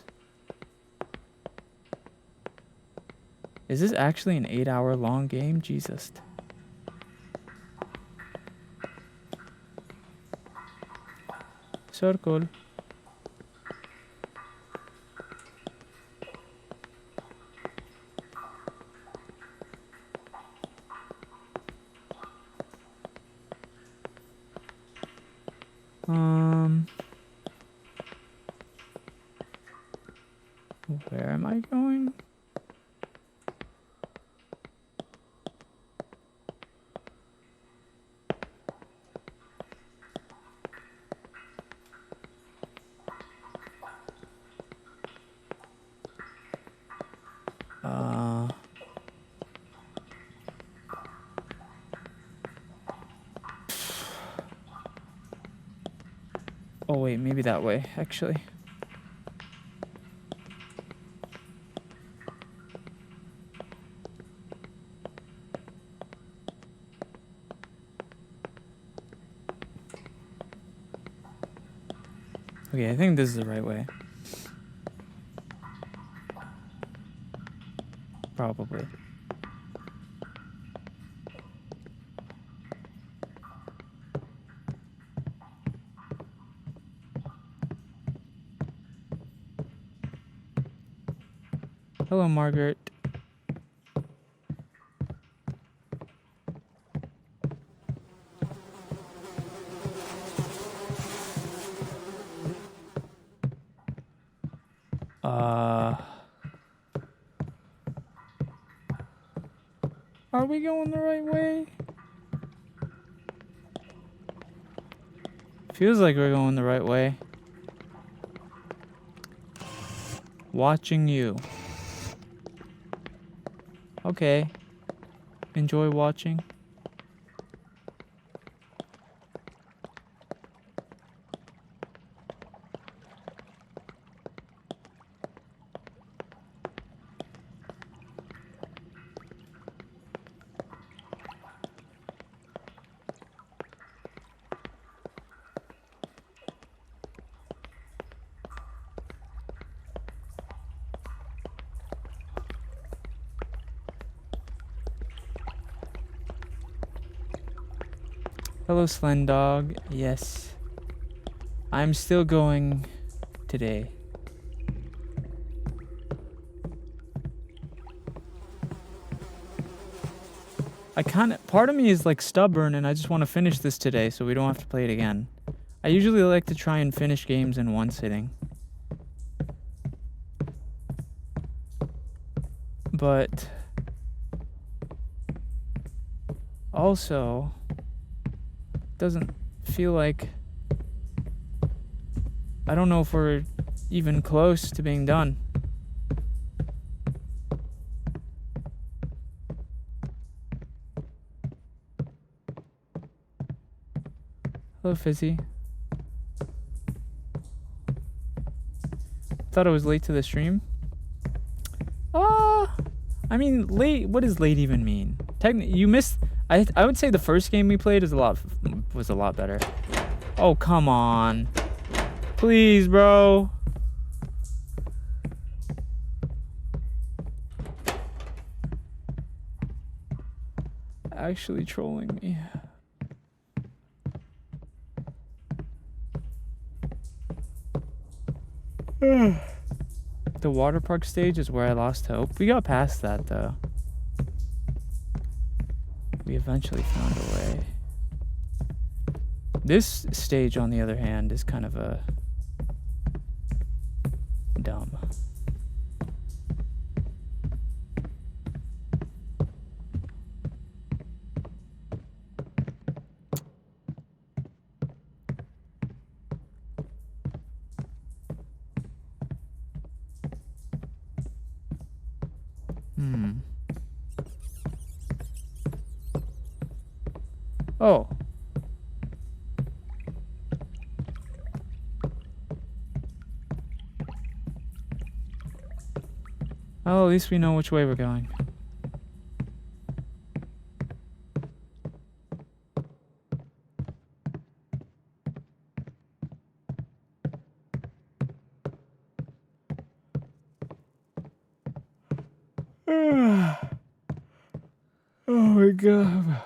S1: Is this actually an 8-hour long game? Jesus. Circle. Where am I going? Oh wait, maybe that way, actually. Okay, I think this is the right way. Probably. Hello, Margaret. Are we going the right way? Feels like we're going the right way. Watching you. Okay. Enjoy watching. Hello, Slendog. Yes. I'm still going today. Part of me is like stubborn and I just want to finish this today so we don't have to play it again. I usually like to try and finish games in one sitting. But also doesn't feel like, I don't know if we're even close to being done. Hello, Fizzy. Thought I was late to the stream. I mean, late. What does late even mean? You missed. I would say the first game we played was a lot better. Oh, come on, please, bro. Actually trolling me. The water park stage is where I lost hope. We got past that though. We eventually found a way. This stage, on the other hand, is kind of a dumb. Oh. Well, at least we know which way we're going. Oh my god.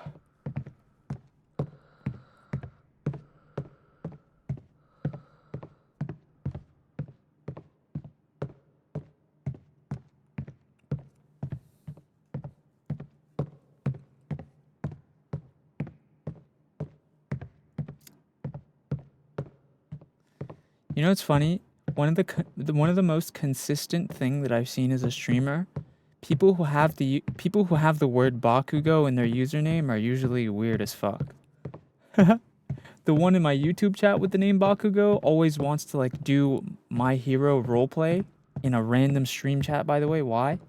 S1: You know what's funny? One of the most consistent thing that I've seen as a streamer, people who have the word Bakugo in their username are usually weird as fuck. The one in my YouTube chat with the name Bakugo always wants to like do My Hero roleplay in a random stream chat, by the way. Why?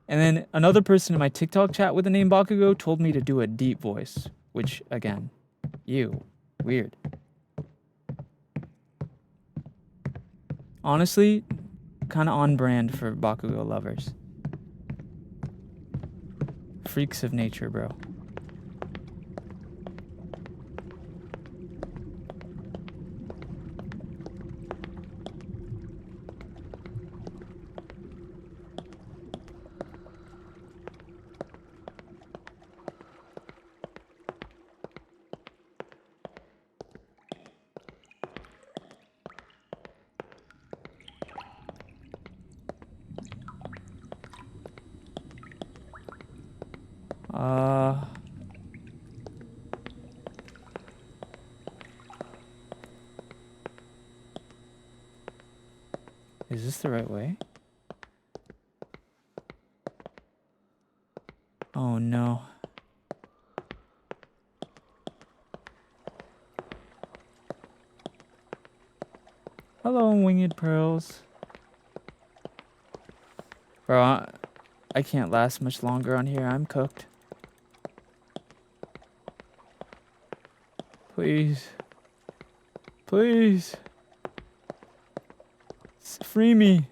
S1: And then another person in my TikTok chat with the name Bakugo told me to do a deep voice, which again, weird. Honestly, kind of on brand for Bakugo lovers. Freaks of nature, bro. Is this the right way? Oh no. Hello, winged pearls. Bro, I can't last much longer on here. I'm cooked. Please. Please. Free me.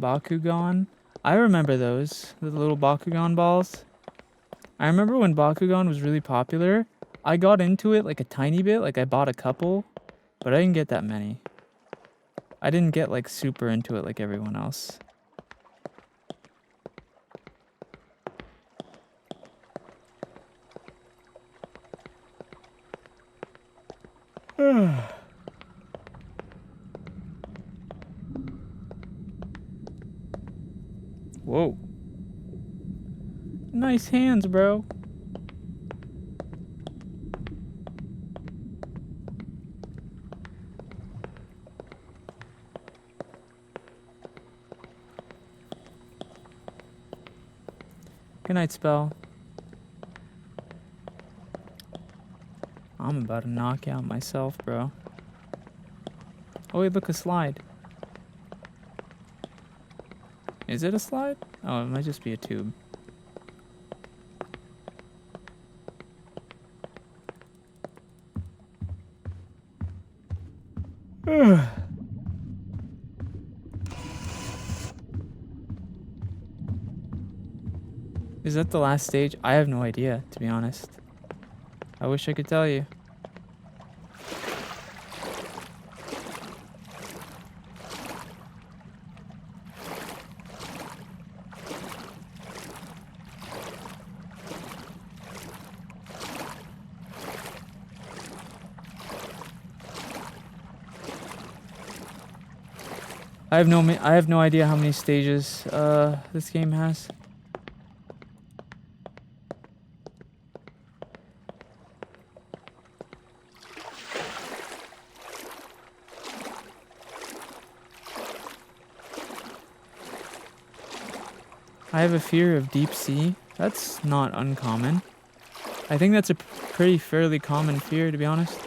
S1: Bakugan? I remember those. The little Bakugan balls. I remember when Bakugan was really popular. I got into it like a tiny bit, like I bought a couple, but I didn't get that many. I didn't get like super into it like everyone else. Whoa. Nice hands, bro. Good night, Spell. I'm about to knock out myself, bro. Oh, wait, look, a slide. Is it a slide? Oh, it might just be a tube. Is that the last stage? I have no idea, to be honest. I wish I could tell you. I have no idea how many stages this game has. I have a fear of deep sea. That's not uncommon. I think that's a pretty fairly common fear, to be honest.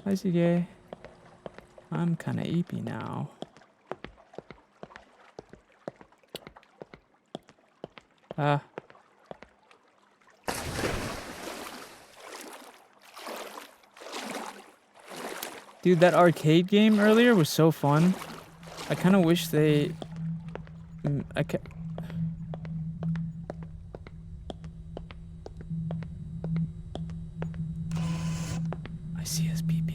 S1: Hi, CK. I'm kind of eepy now. Ah. Dude, that arcade game earlier was so fun. I kind of wish they... I see his PP.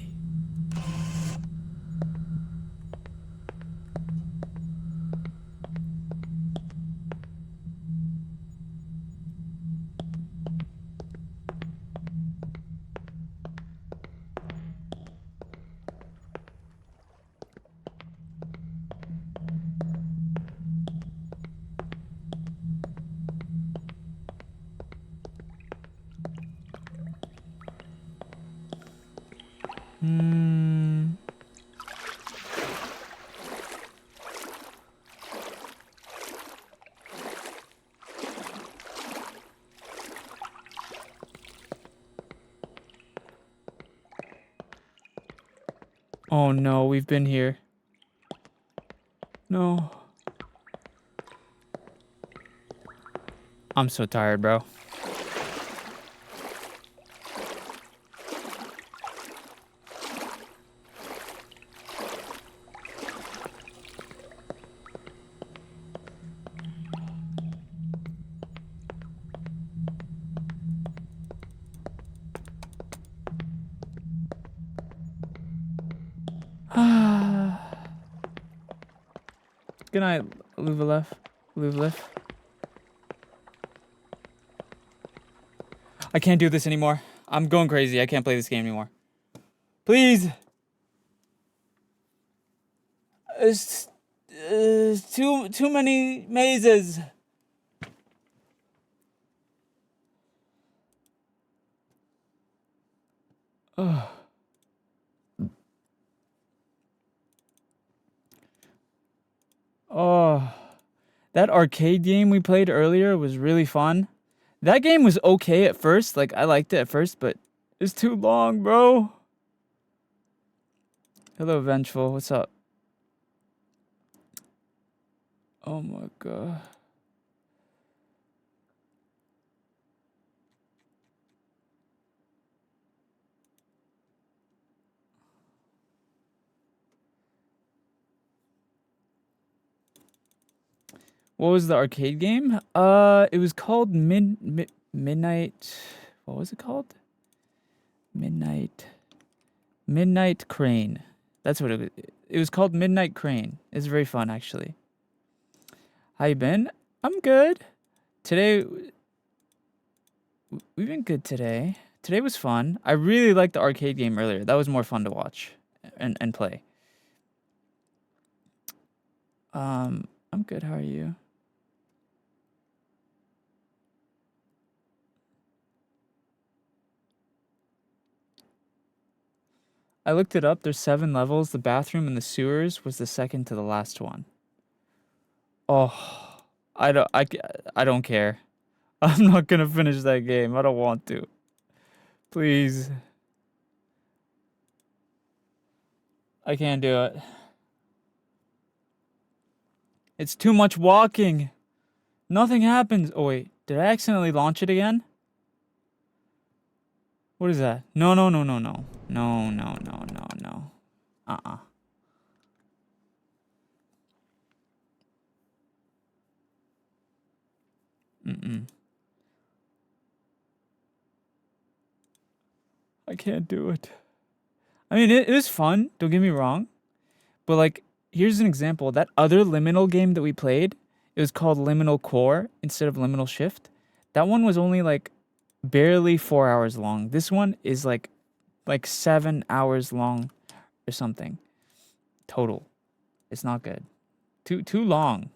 S1: Oh no, we've been here. No. I'm so tired, bro. Good night, Luvalef. I can't do this anymore. I'm going crazy. I can't play this game anymore. Please. It's too many mazes. Ugh. Oh, that arcade game we played earlier was really fun. That game was okay at first. Like, I liked it at first, but it's too long, bro. Hello, Vengeful. What's up? Oh my god. What was the arcade game? It was called Midnight. What was it called? Midnight Crane. That's what it was. It was called Midnight Crane. It's very fun, actually. How you been? I'm good. Today, we've been good today. Today was fun. I really liked the arcade game earlier. That was more fun to watch and play. I'm good. How are you? I looked it up. There's 7 levels. The bathroom in the sewers was the second to the last one. Oh, I don't care. I'm not gonna finish that game. I don't want to. Please. I can't do it. It's too much walking. Nothing happens. Oh wait, did I accidentally launch it again? What is that? No. No. Uh-uh. Mm-mm. I can't do it. I mean, it was fun. Don't get me wrong. But like, here's an example. That other liminal game that we played, it was called Liminal Core instead of Liminal Shift. That one was only like barely 4 hours long. This one is like 7 hours long or something total. It's not good. Too long.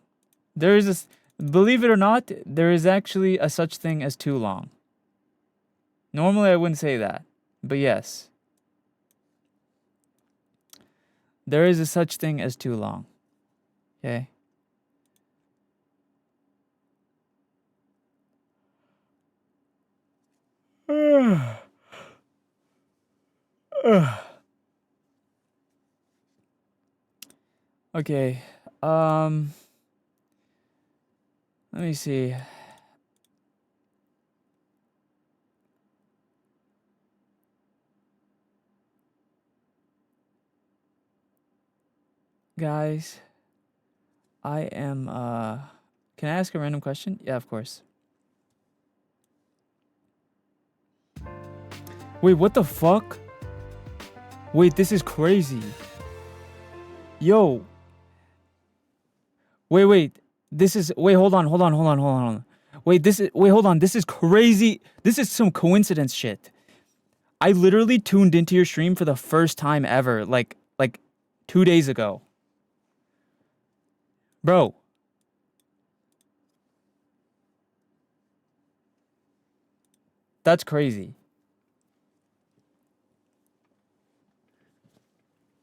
S1: There is this, believe it or not, there is actually a such thing as too long. Normally I wouldn't say that, but yes. There is a such thing as too long. Okay? Okay. Let me see. Guys, I am can I ask a random question? Yeah, of course. Wait, what the fuck? Wait, this is crazy. Yo. Wait. This is hold on. Wait, hold on. This is crazy. This is some coincidence shit. I literally tuned into your stream for the first time ever, like 2 days ago. Bro. That's crazy.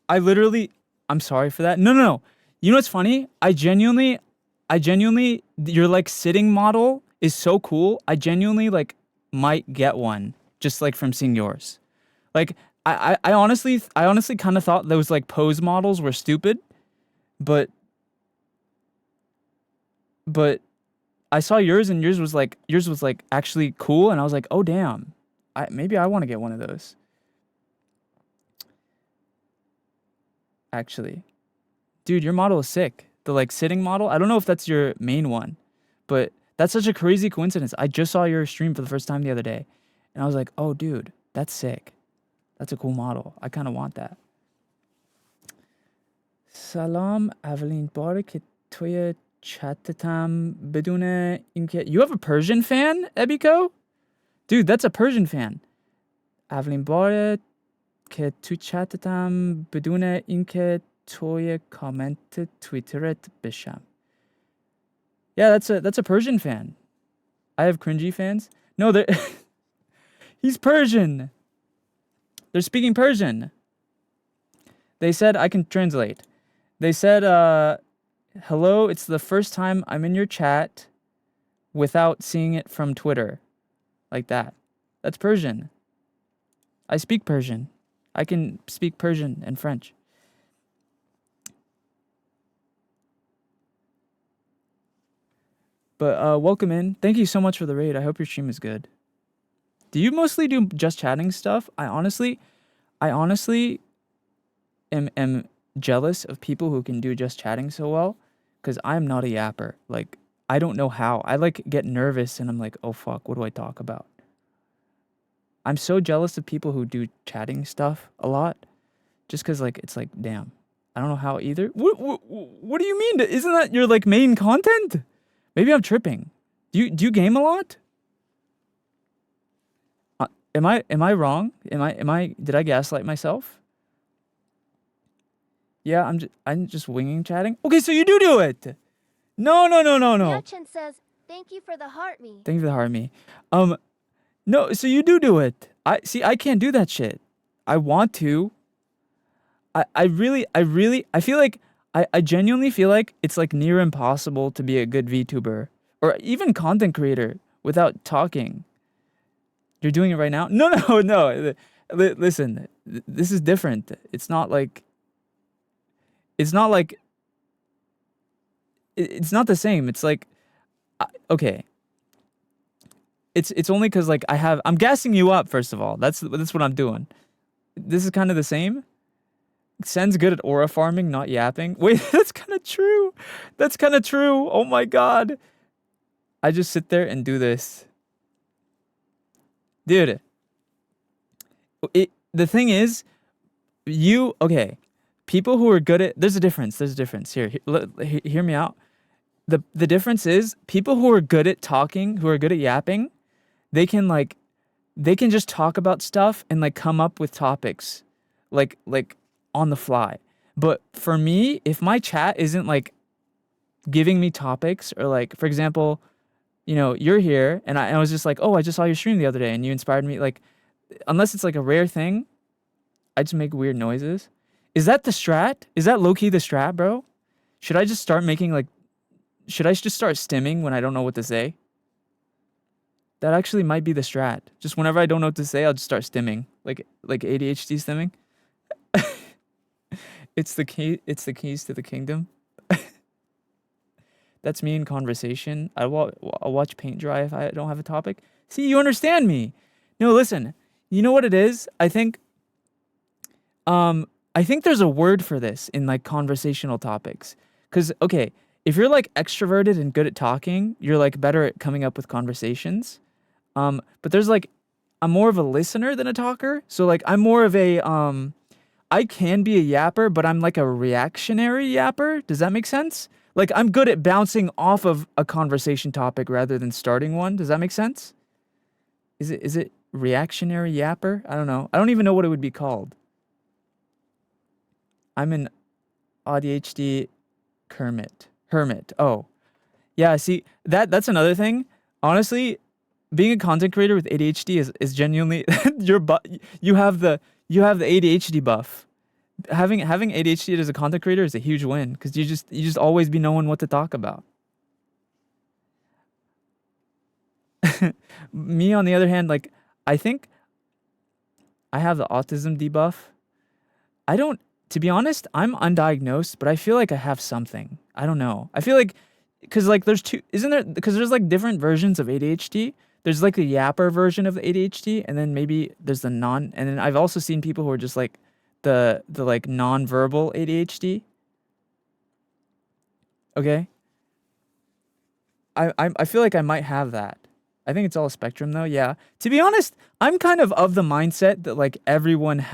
S1: I'm sorry for that. No. You know what's funny? I genuinely, your like sitting model is so cool. I genuinely like might get one just like from seeing yours. Like I honestly kind of thought those like pose models were stupid, but I saw yours and yours was like actually cool, and I was like, oh damn, maybe I want to get one of those. Actually, dude, your model is sick. The like sitting model. I don't know if that's your main one, but that's such a crazy coincidence. I just saw your stream for the first time the other day, and I was like, oh dude, that's sick. That's a cool model. I kind of want that. Salam اولین باره که توی چتتم بدون اینکه you have a Persian fan, Ebiko? Dude, that's a Persian fan. اولین باره که توی چتتم بدون اینکه توی کامنت توییترت بشم. Yeah, that's a Persian fan. I have cringy fans. No, they're he's Persian. They're speaking Persian. They said, I can translate. They said, hello, it's the first time I'm in your chat without seeing it from Twitter. Like that. That's Persian. I speak Persian. I can speak Persian and French. But welcome in. Thank you so much for the raid. I hope your stream is good. Do you mostly do just chatting stuff? I honestly am jealous of people who can do just chatting so well, because I'm not a yapper. Like, I don't know how. I like get nervous and I'm like, oh fuck, what do I talk about? I'm so jealous of people who do chatting stuff a lot, just because like it's like, damn, I don't know how either. What do you mean? Isn't that your like main content? Maybe I'm tripping. Do you game a lot? Am I wrong? Did I gaslight myself? Yeah, I'm just winging chatting. Okay, so you do it. No.
S4: Yachin says, thank you for the heart me.
S1: Thank you for the heart me. No, so you do it. I can't do that shit. I want to. I feel like I genuinely feel like it's like near impossible to be a good VTuber or even content creator without talking. You're doing it right now? No. Listen, this is different. It's not the same. It's like, okay. It's only because like I'm gassing you up. First of all, that's what I'm doing. This is kind of the same. SENZ'S good at aura farming, not yapping. Wait, that's kind of true. That's kind of true. Oh my god. I just sit there and do this. Dude. The thing is, okay. People who are good at, there's a difference. Here, hear me out. The difference is people who are good at talking, who are good at yapping, they can just talk about stuff and like come up with topics like on the fly. But for me, if my chat isn't like giving me topics or like, for example, you know, you're here and I was just like, oh, I just saw your stream the other day and you inspired me. Like, unless it's like a rare thing, I just make weird noises. Is that the strat? Is that low-key the strat, bro? Should I just start stimming when I don't know what to say? That actually might be the strat. Just whenever I don't know what to say, I'll just start stimming. Like ADHD stimming. It's the keys to the kingdom. That's me in conversation. I'll watch paint dry if I don't have a topic. See, you understand me. No, listen. You know what it is? I think there's a word for this in like conversational topics. Cause okay, if you're like extroverted and good at talking, you're like better at coming up with conversations. But there's like, I'm more of a listener than a talker. So like I'm more of a I can be a yapper, but I'm like a reactionary yapper. Does that make sense? Like I'm good at bouncing off of a conversation topic rather than starting one. Does that make sense? Is it reactionary yapper? I don't know. I don't even know what it would be called. I'm an ADHD hermit. Oh. Yeah, see, that's another thing. Honestly, being a content creator with ADHD is genuinely you have the ADHD buff. Having ADHD as a content creator is a huge win because you just always be knowing what to talk about. Me on the other hand, like I think I have the autism debuff. To be honest, I'm undiagnosed, but I feel like I have something. I don't know. I feel like because like there's like different versions of ADHD. There's like the yapper version of the ADHD, and then maybe there's the and then I've also seen people who are just like the like non-verbal ADHD. Okay. I feel like I might have that. I think it's all a spectrum though. Yeah. To be honest, I'm kind of the mindset that like everyone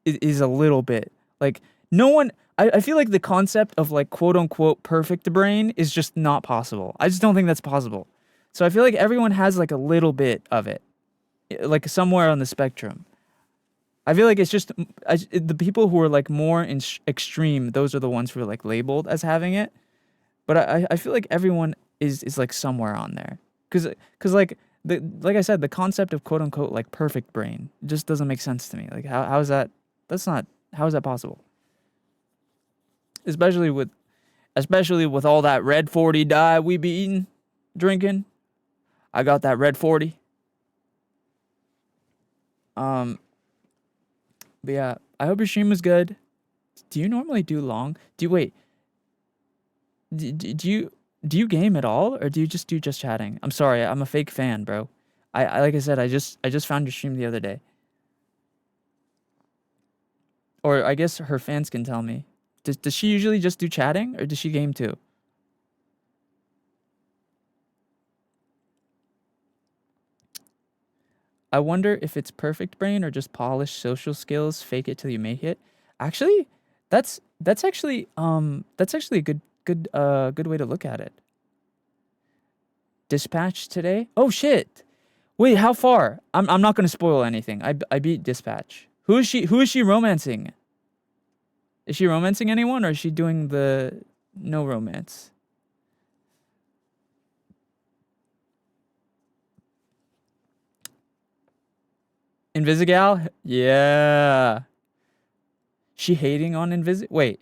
S1: is a little bit like no one. I feel like the concept of like quote unquote perfect brain is just not possible. I just don't think that's possible. So I feel like everyone has like a little bit of it, like somewhere on the spectrum. I feel like it's just the people who are like more extreme. Those are the ones who are like labeled as having it. But I feel like everyone is like somewhere on there. Cause like I said, the concept of quote unquote like perfect brain just doesn't make sense to me. Like how is that? How is that possible? Especially with all that red 40 dye we be eating, drinking. I got that red 40. But yeah, I hope your stream was good. Do you normally do long? Do you game at all, or do you just do chatting? I'm sorry, I'm a fake fan, bro. I like I said, I just found your stream the other day. Or I guess her fans can tell me. Does she usually just do chatting, or does she game too? I wonder if it's perfect brain or just polished social skills, fake it till you make it. Actually, that's actually a good way to look at it. Dispatch today? Oh shit. Wait, how far? I'm not gonna spoil anything. I beat Dispatch. Who is she romancing? Is she romancing anyone, or is she doing the no romance? Invisigal? Yeah. She hating on Wait,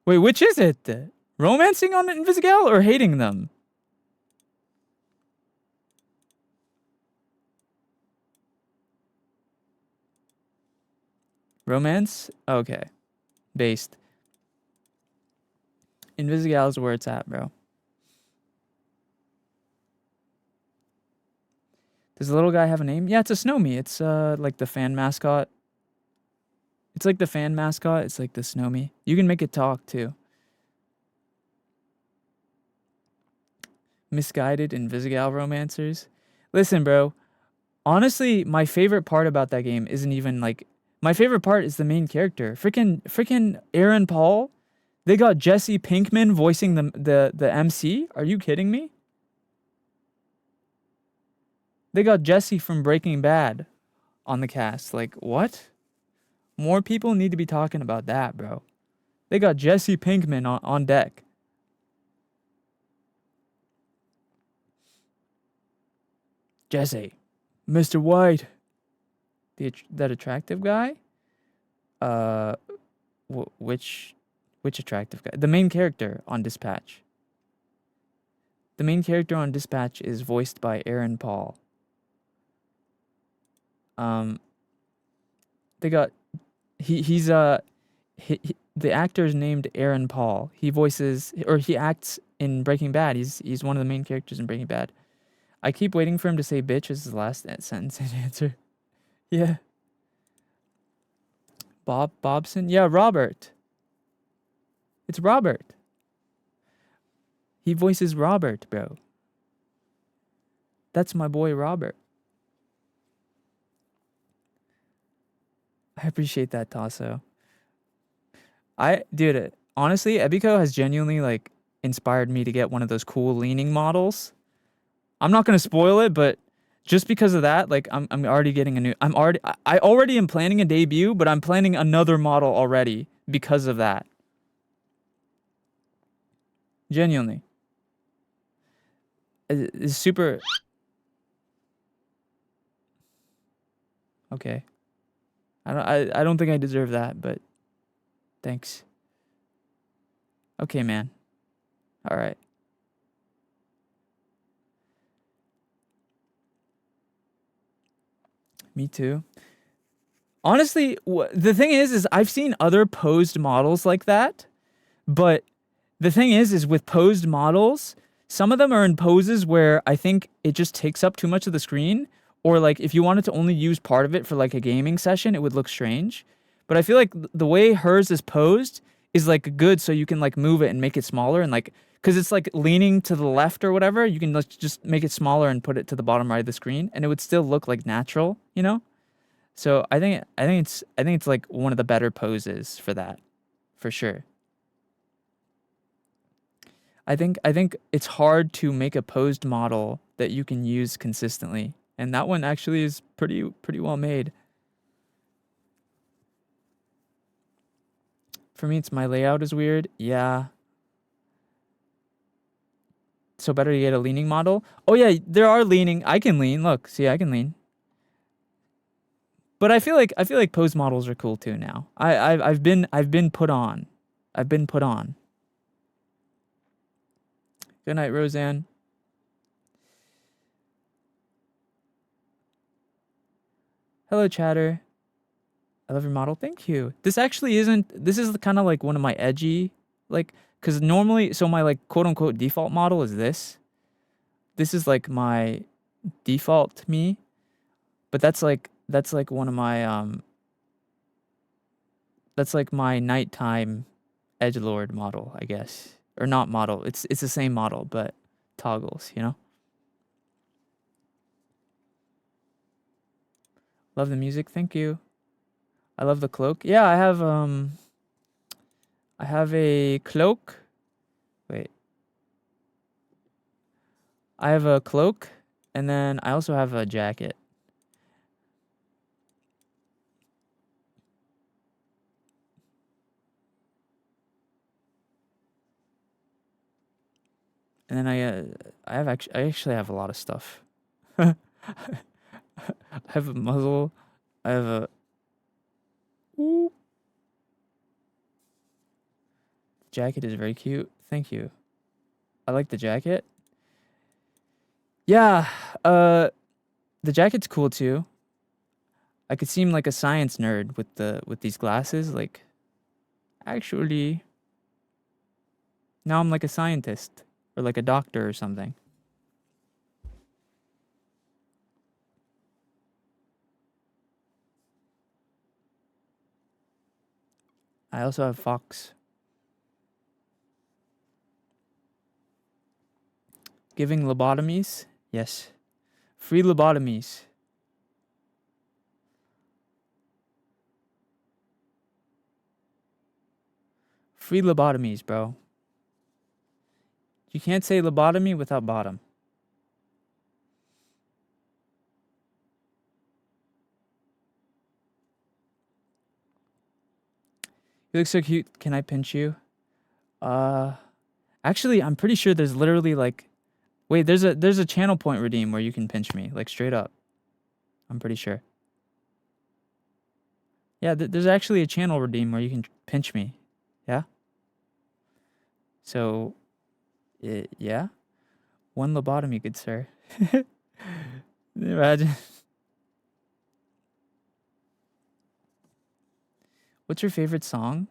S1: which is it? Romancing on Invisigal or hating them? Romance? Okay. Based. Invisigal is where it's at, bro. Does the little guy have a name? Yeah, it's a Snowmy. It's like the fan mascot. It's like the fan mascot. It's like the Snowmy. You can make it talk too. Misguided Invisigal romancers. Listen, bro. Honestly, my favorite part about that game isn't even like... My favorite part is the main character. Freaking Aaron Paul. They got Jesse Pinkman voicing the MC. Are you kidding me? They got Jesse from Breaking Bad on the cast. Like, what? More people need to be talking about that, bro. They got Jesse Pinkman on deck. Jesse. Mr. White. That attractive guy? Which attractive guy? The main character on Dispatch. The main character on Dispatch is voiced by Aaron Paul. They got the actor is named Aaron Paul. He acts in Breaking Bad. He's one of the main characters in Breaking Bad. I keep waiting for him to say bitch as his last sentence and answer. Yeah. Bobson? Yeah, Robert. It's Robert. He voices Robert, bro. That's my boy Robert. I appreciate that, Tasso. Dude, honestly, Ebiko has genuinely like inspired me to get one of those cool leaning models. I'm not gonna spoil it, but just because of that, like I'm already getting a new. I already am planning a debut, but I'm planning another model already because of that. Genuinely, it's super. Okay. I don't think I deserve that, but thanks. Okay, man. All right. Me too. Honestly, the thing is I've seen other posed models like that, but the thing is with posed models, some of them are in poses where I think it just takes up too much of the screen. Or like if you wanted to only use part of it for like a gaming session, it would look strange. But I feel like the way hers is posed is like good, so you can like move it and make it smaller and like because it's like leaning to the left or whatever. You can just make it smaller and put it to the bottom right of the screen, and it would still look like natural, you know. So I think it's like one of the better poses for that, for sure. I think it's hard to make a posed model that you can use consistently. And that one actually is pretty well made. For me, it's my layout is weird. Yeah. So better to get a leaning model. Oh yeah, there are leaning. I can lean. Look, see, I can lean. But I feel like pose models are cool too now. I've been put on. I've been put on. Good night, Roseanne. Hello, chatter. I love your model. Thank you. This actually isn't... This is kind of like one of my edgy... Like... Because normally... So my like quote-unquote default model is this. This is like my default me. But that's like one of my... That's like my nighttime edgelord model, I guess. Or not model. It's the same model, but toggles, you know? Love the music. Thank you. I love the cloak. Yeah, I have a cloak. Wait. I have a cloak, and then I also have a jacket. And then I actually have a lot of stuff. I have a muzzle. I have a Ooh. Jacket is very cute. Thank you. I like the jacket. Yeah, the jacket's cool too. I could seem like a science nerd with these glasses. Like, actually, now I'm like a scientist or like a doctor or something. I also have Fox. Giving lobotomies? Yes. Free lobotomies. Free lobotomies, bro. You can't say lobotomy without bottom. You look so cute. Can I pinch you? Actually, I'm pretty sure there's literally like, wait, there's a channel point redeem where you can pinch me, like straight up. I'm pretty sure. Yeah, there's actually a channel redeem where you can pinch me. Yeah. So, yeah. One lobotomy, good sir. Imagine. What's your favorite song?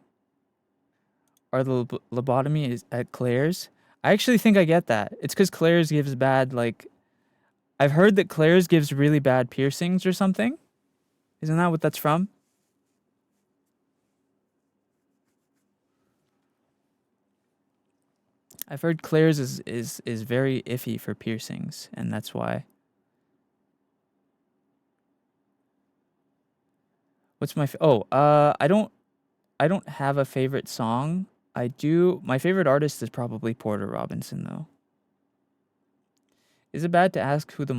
S1: Are the lobotomy is at Claire's? I actually think I get that. It's because Claire's gives bad, like... I've heard that Claire's gives really bad piercings or something. Isn't that what that's from? I've heard Claire's is very iffy for piercings, and that's why. What's my... I don't have a favorite song. I do... My favorite artist is probably Porter Robinson, though. Is it bad to ask who the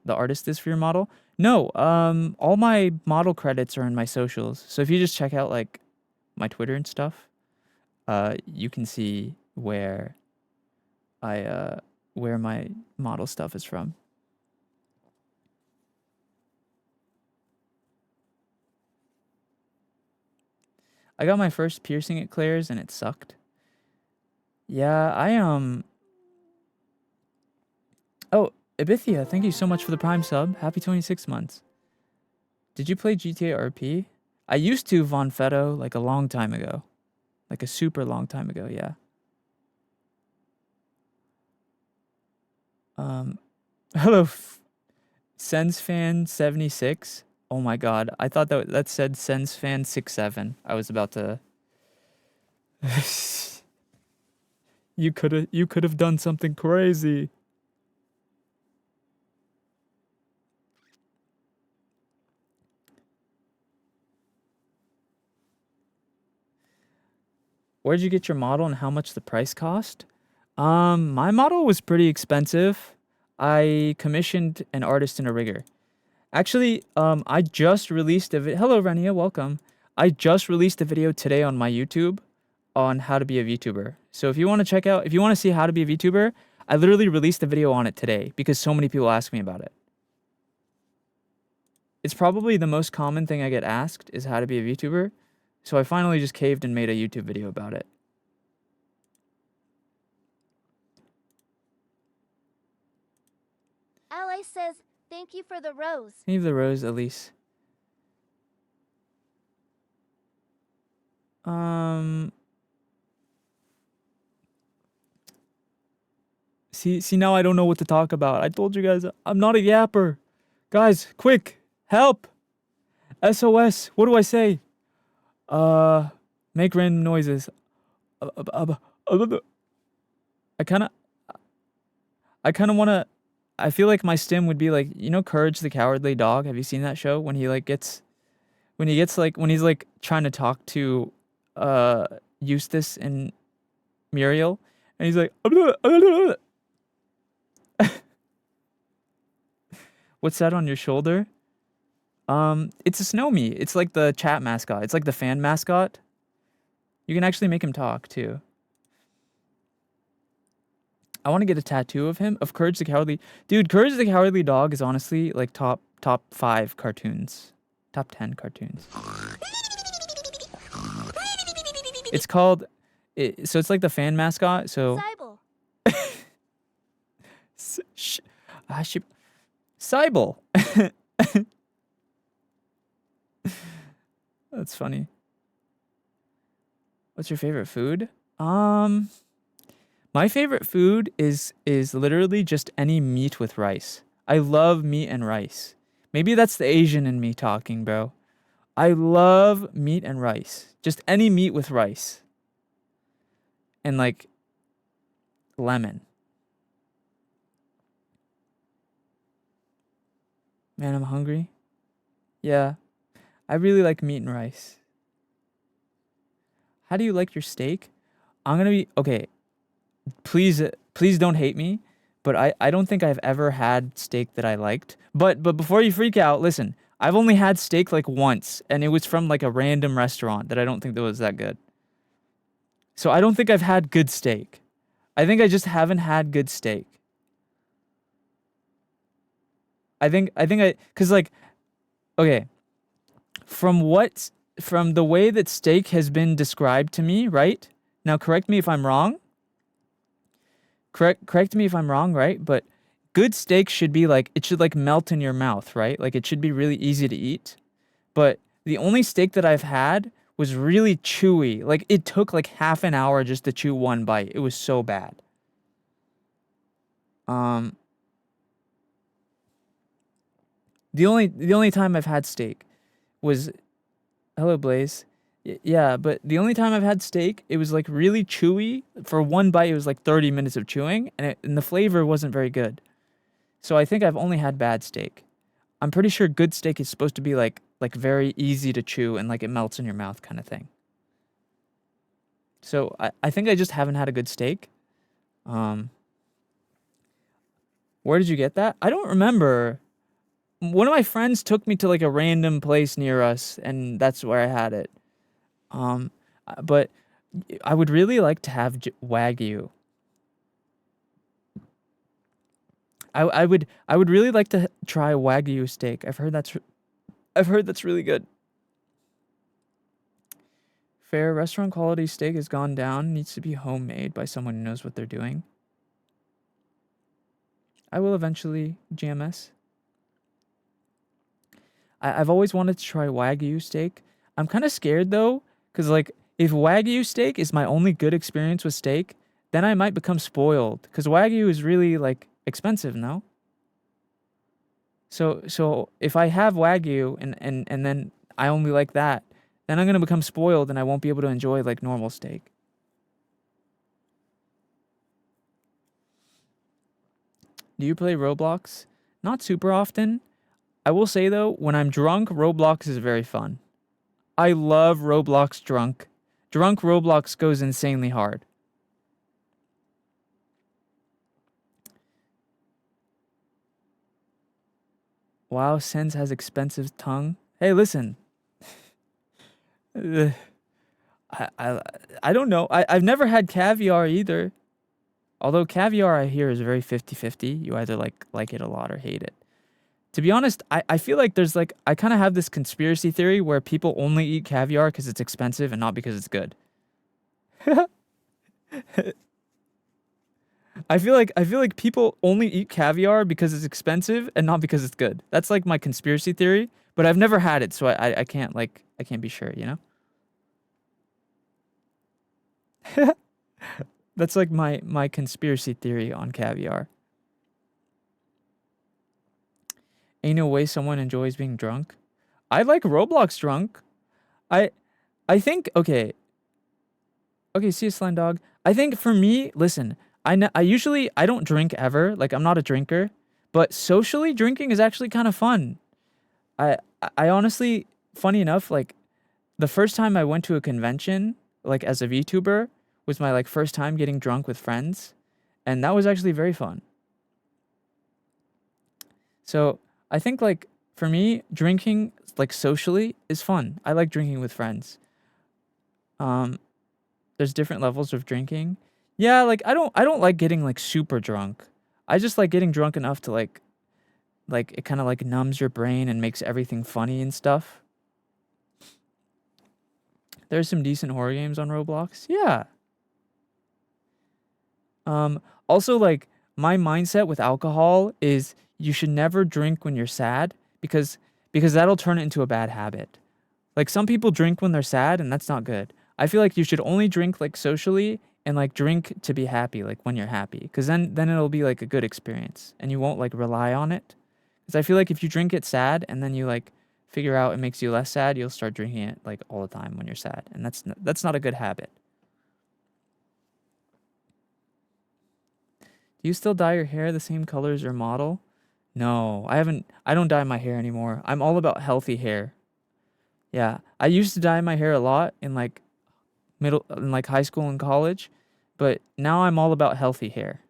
S1: artist is for your model? No, all my model credits are in my socials. So if you just check out, like, my Twitter and stuff, you can see where where my model stuff is from. I got my first piercing at Claire's and it sucked. Yeah, Oh, Ibithia, thank you so much for the Prime sub. Happy 26 months. Did you play GTA RP? I used to, Von Fetto, like a long time ago. Like a super long time ago, yeah. Hello, SENZ'S fan 76. Oh my god, I thought that said SENZ'S fan 67. I was about to... You could have done something crazy. Where'd you get your model and how much the price cost? My model was pretty expensive. I commissioned an artist and a rigger. Actually, I just released a video. Hello, Renia, welcome. I just released a video today on my YouTube on how to be a VTuber. So if you want to see how to be a VTuber, I literally released a video on it today because so many people ask me about it. It's probably the most common thing I get asked is how to be a VTuber. So I finally just caved and made a YouTube video about it.
S4: Ally says, thank you for the rose.
S1: Leave the rose, Elise. See now I don't know what to talk about. I told you guys I'm not a yapper. Guys, quick, help. SOS. What do I say? Make random noises. I kind of want to I feel like my stim would be like, you know, Courage the Cowardly Dog. Have you seen that show? When he like gets, when he's like trying to talk to, Eustace and Muriel, and he's like, what's that on your shoulder? It's a snow me. It's like the chat mascot. It's like the fan mascot. You can actually make him talk too. I want to get a tattoo of him, of Courage the Cowardly. Dude, Courage the Cowardly Dog is honestly like top 5 cartoons. Top 10 cartoons. It's called so it's like the fan mascot, so
S4: Cybele.
S1: Cybele. That's funny. What's your favorite food? My favorite food is literally just any meat with rice. I love meat and rice. Maybe that's the Asian in me talking, bro. I love meat and rice. Just any meat with rice. And like lemon. Man, I'm hungry. Yeah. I really like meat and rice. How do you like your steak? I'm gonna be okay. Please don't hate me, but I don't think I've ever had steak that I liked. But before you freak out, listen, I've only had steak like once, and it was from like a random restaurant that I don't think that was that good. So I don't think I've had good steak. I think I just haven't had good steak. Cause like, okay, from the way that steak has been described to me, right? Now correct me if I'm wrong. Correct me if I'm wrong, right? But good steak should be like, it should like melt in your mouth, right? Like it should be really easy to eat. But the only steak that I've had was really chewy. Like it took like half an hour just to chew one bite. It was so bad. The only time I've had steak was, hello Blaze. Yeah, but the only time I've had steak, it was like really chewy. For one bite, it was like 30 minutes of chewing, and the flavor wasn't very good. So I think I've only had bad steak. I'm pretty sure good steak is supposed to be like very easy to chew and like it melts in your mouth kind of thing. So I think I just haven't had a good steak. Where did you get that? I don't remember. One of my friends took me to like a random place near us, and that's where I had it. But I would really like to have Wagyu. I would really like to try Wagyu steak. I've heard that's really good. Fair restaurant quality steak has gone down. Needs to be homemade by someone who knows what they're doing. I will eventually, GMS. I've always wanted to try Wagyu steak. I'm kind of scared though, because like if Wagyu steak is my only good experience with steak, then I might become spoiled, because Wagyu is really like expensive, no? So if I have Wagyu and then I only like that, then I'm gonna become spoiled and I won't be able to enjoy like normal steak. Do you play Roblox? Not super often. I will say though, when I'm drunk, Roblox is very fun. I love Roblox drunk. Drunk Roblox goes insanely hard. Wow, SENZ'S has expensive tongue. Hey, listen. I don't know. I've never had caviar either. Although caviar I hear is very 50-50. You either like it a lot or hate it. To be honest, I feel like there's like, I kind of have this conspiracy theory where people only eat caviar because it's expensive and not because it's good. I feel like people only eat caviar because it's expensive and not because it's good. That's like my conspiracy theory, but I've never had it, so I can't be sure, you know? That's like my conspiracy theory on caviar. Ain't no way someone enjoys being drunk. I like Roblox drunk. I think, okay, see you, Slime Dog. I think for me, listen, I usually, I don't drink ever. Like, I'm not a drinker. But socially, drinking is actually kind of fun. I honestly, funny enough, like the first time I went to a convention, like as a VTuber, was my like first time getting drunk with friends, and that was actually very fun. So I think like for me, drinking like socially is fun. I like drinking with friends. Um, there's different levels of drinking. Yeah, like I don't like getting like super drunk. I just like getting drunk enough to like it kind of like numbs your brain and makes everything funny and stuff. There's some decent horror games on Roblox. Yeah. Also like my mindset with alcohol is you should never drink when you're sad because that'll turn it into a bad habit. Like some people drink when they're sad and that's not good. I feel like you should only drink like socially and like drink to be happy like when you're happy cuz then it'll be like a good experience and you won't like rely on it. Cuz I feel like if you drink it sad and then you like figure out it makes you less sad, you'll start drinking it like all the time when you're sad and that's not a good habit. Do you still dye your hair the same color as your model? No, I don't dye my hair anymore. I'm all about healthy hair. Yeah, I used to dye my hair a lot in like in like high school and college, but now I'm all about healthy hair.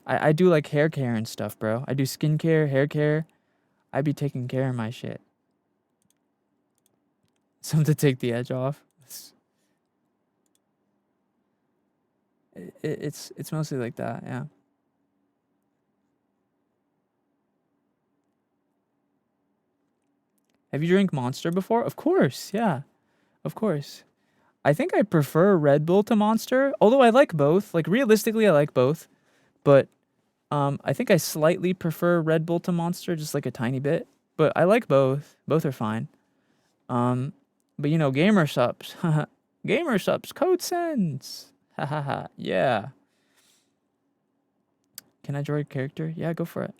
S1: I do like hair care and stuff, bro. I do skincare, hair care. I be taking care of my shit. Something to take the edge off. It's mostly like that, yeah. Have you drank Monster before? Of course, yeah. Of course. I think I prefer Red Bull to Monster, although I like both. Like realistically, I like both. But I think I slightly prefer Red Bull to Monster, just like a tiny bit. But I like both. Both are fine. But you know, gamer subs. Gamer subs, code SENZ'S. Hahaha. Yeah. Can I draw your character? Yeah, go for it.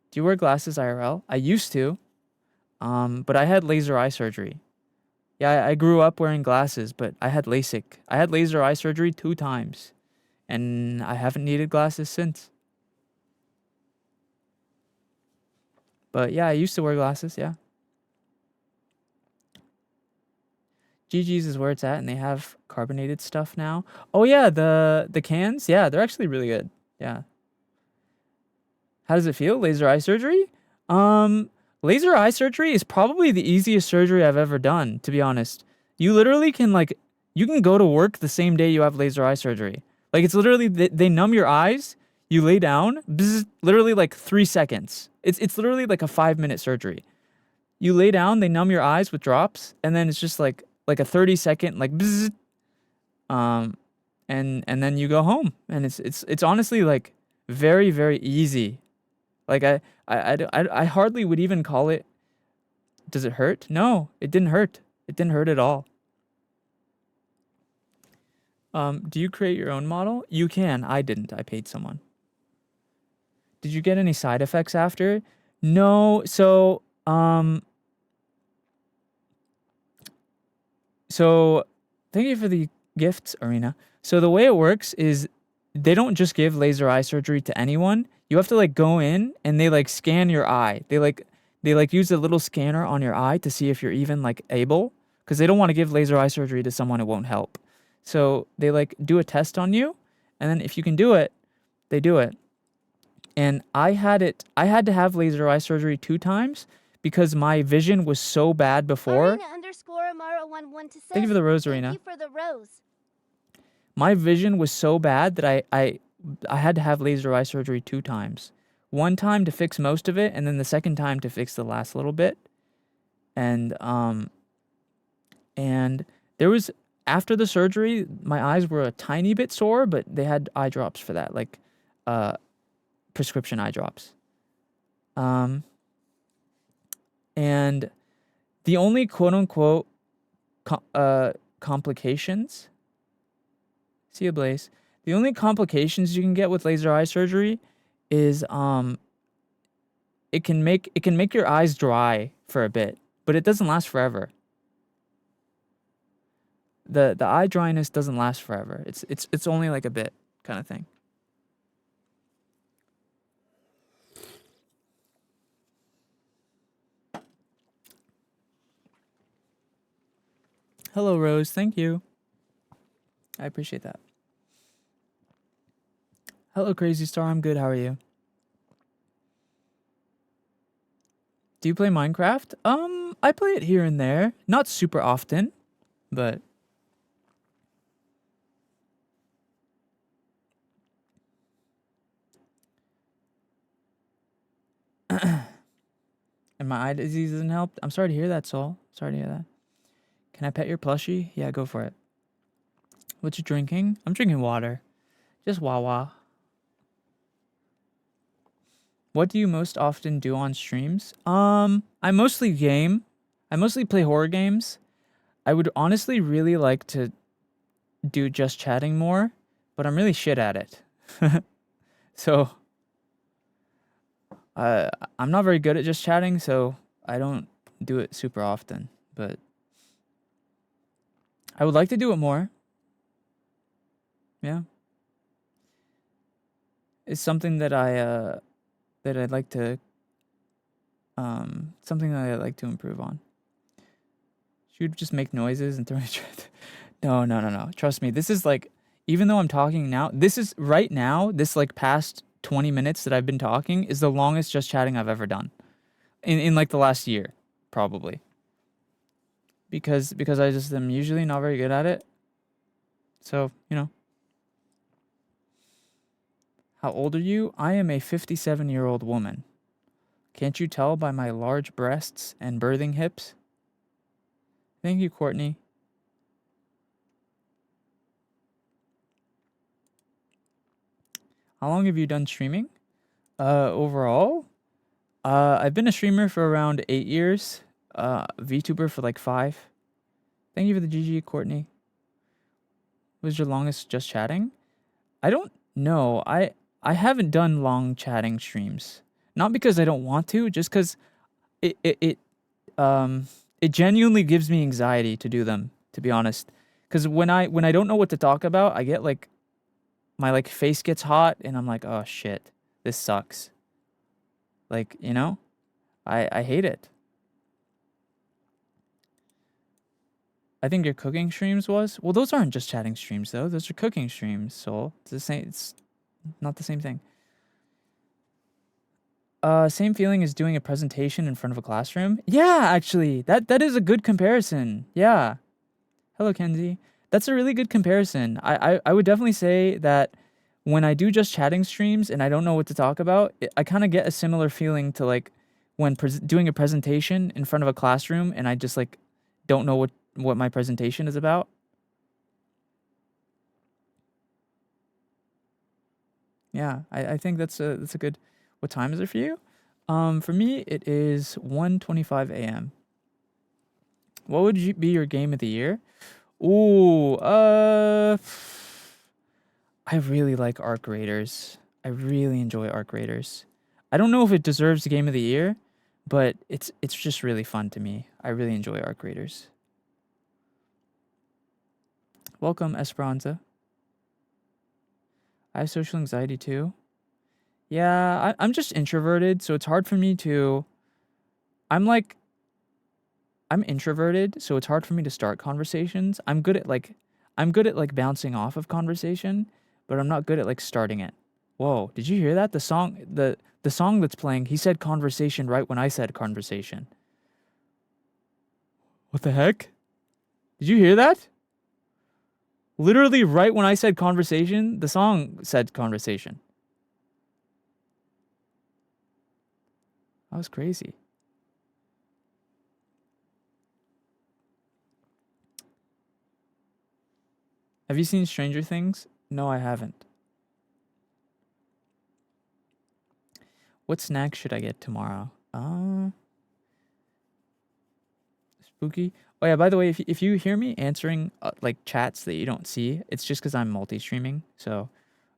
S1: Do you wear glasses IRL? I used to. But I had laser eye surgery. Yeah, I grew up wearing glasses, but I had LASIK. I had laser eye surgery 2 times, and I haven't needed glasses since. But yeah, I used to wear glasses, yeah. GG's is where it's at, and they have carbonated stuff now. Oh yeah, the cans, yeah, they're actually really good. Yeah. How does it feel? Laser eye surgery? Laser eye surgery is probably the easiest surgery I've ever done, to be honest. You literally can like you can go to work the same day you have laser eye surgery. Like it's literally they numb your eyes, you lay down, bzz, literally like 3 seconds. It's literally like a 5-minute surgery. You lay down, they numb your eyes with drops, and then it's just like a 30-second like bzz, and then you go home, and it's honestly like very very easy. Like I hardly would even call it. Does it hurt? No, it didn't hurt. It didn't hurt at all. Do you create your own model? You can. I didn't. I paid someone. Did you get any side effects after? No. So thank you for the gifts, Arena. So the way it works is they don't just give laser eye surgery to anyone. You have to like go in and they like scan your eye. They use a little scanner on your eye to see if you're even like able, because they don't want to give laser eye surgery to someone it won't help. So they like do a test on you, and then if you can do it, they do it. And I had to have laser eye surgery 2 times because my vision was so bad before.
S4: Arena_Amaro11 to
S1: Thank you for the rose, Arena.
S4: Thank you for the rose.
S1: My vision was so bad that I had to have laser eye surgery 2 times. 1 time to fix most of it, and then the second time to fix the last little bit. And there was, after the surgery, my eyes were a tiny bit sore, but they had eye drops for that, like prescription eye drops. And the only quote unquote complications. See you, Blaze. The only complications you can get with laser eye surgery is it can make your eyes dry for a bit, but it doesn't last forever. The eye dryness doesn't last forever. It's only like a bit kind of thing. Hello, Rose. Thank you. I appreciate that. Hello, Crazy Star. I'm good. How are you? Do you play Minecraft? I play it here and there. Not super often, but and my eye disease hasn't helped. I'm sorry to hear that, Soul. Sorry to hear that. Can I pet your plushie? Yeah, go for it. What you drinking? I'm drinking water. Just Wawa. What do you most often do on streams? I mostly game. I mostly play horror games. I would honestly really like to do just chatting more, but I'm really shit at it. So, I'm not very good at just chatting, so I don't do it super often, but I would like to do it more. Yeah. It's something that I'd like to improve on. She would just make noises and throw me. No. Trust me. This is like, even though I'm talking now, this is right now, this like past 20 minutes that I've been talking is the longest just chatting I've ever done. In like the last year, probably. Because I just am usually not very good at it. So, you know. How old are you? I am a 57-year-old woman. Can't you tell by my large breasts and birthing hips? Thank you, Courtney. How long have you done streaming? Overall? I've been a streamer for around 8 years. VTuber for like 5. Thank you for the GG, Courtney. What was your longest just chatting? I don't know. I haven't done long chatting streams. Not because I don't want to, just because it genuinely gives me anxiety to do them, to be honest. Because when I don't know what to talk about, I get like my like face gets hot and I'm like, oh shit, this sucks. Like, you know? I hate it. I think your cooking streams was? Well, those aren't just chatting streams though. Those are cooking streams, Soul. It's the same, it's not the same thing. Same feeling as doing a presentation in front of a classroom? Yeah, actually. That is a good comparison. Yeah. Hello, Kenzie. That's a really good comparison. I would definitely say that when I do just chatting streams and I don't know what to talk about, I kind of get a similar feeling to like when doing a presentation in front of a classroom and I just like don't know what my presentation is about. Yeah, I think that's a good. What time is it for you? For me, it is 1:25 a.m. What would be your game of the year? Ooh, I really like Arc Raiders. I really enjoy Arc Raiders. I don't know if it deserves the game of the year, but it's just really fun to me. I really enjoy Arc Raiders. Welcome, Esperanza. I have social anxiety too. Yeah, I'm just introverted, so it's hard for me to... I'm introverted, so it's hard for me to start conversations. I'm good at like bouncing off of conversation, but I'm not good at like starting it. Whoa, did you hear that? The song that's playing, he said conversation right when I said conversation. What the heck? Did you hear that? Literally right when I said conversation, the song said conversation. That was crazy. Have you seen Stranger Things? No, I haven't. What snack should I get tomorrow? Spooky. Oh yeah, by the way, if you hear me answering like chats that you don't see, it's just because I'm multi-streaming. So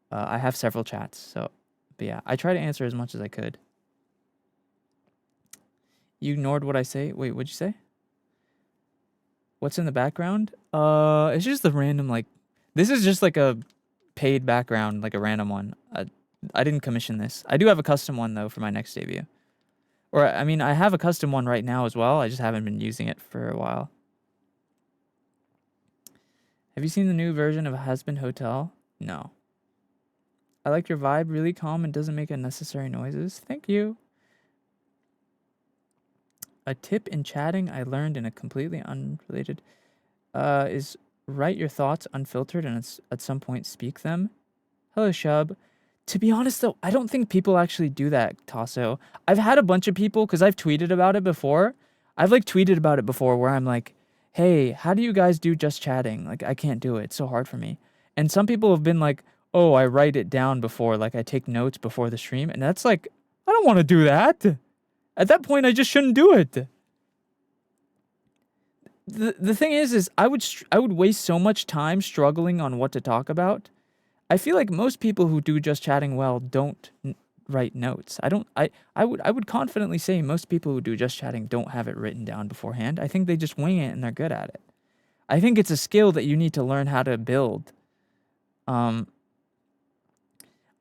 S1: I have several chats. So, but yeah, I try to answer as much as I could. You ignored what I say. Wait, what'd you say? What's in the background? It's just the random like. This is just like a paid background, like a random one. I didn't commission this. I do have a custom one though for my next debut. Or I mean, I have a custom one right now as well. I just haven't been using it for a while. Have you seen the new version of Husband Hotel? No. I like your vibe, really calm and doesn't make unnecessary noises. Thank you. A tip in chatting I learned in a completely unrelated is write your thoughts unfiltered and at some point speak them. Hello, Shub. To be honest, though, I don't think people actually do that, Tasso. I've had a bunch of people, because I've tweeted about it before. I've, like, tweeted about it before where I'm like, hey, how do you guys do just chatting? Like, I can't do it. It's so hard for me. And some people have been like, oh, I write it down before. Like, I take notes before the stream. And that's like, I don't want to do that. At that point, I just shouldn't do it. The thing is I would waste so much time struggling on what to talk about. I feel like most people who do just chatting well don't write notes. I would confidently say most people who do just chatting don't have it written down beforehand. I think they just wing it and they're good at it. I think it's a skill that you need to learn how to build. I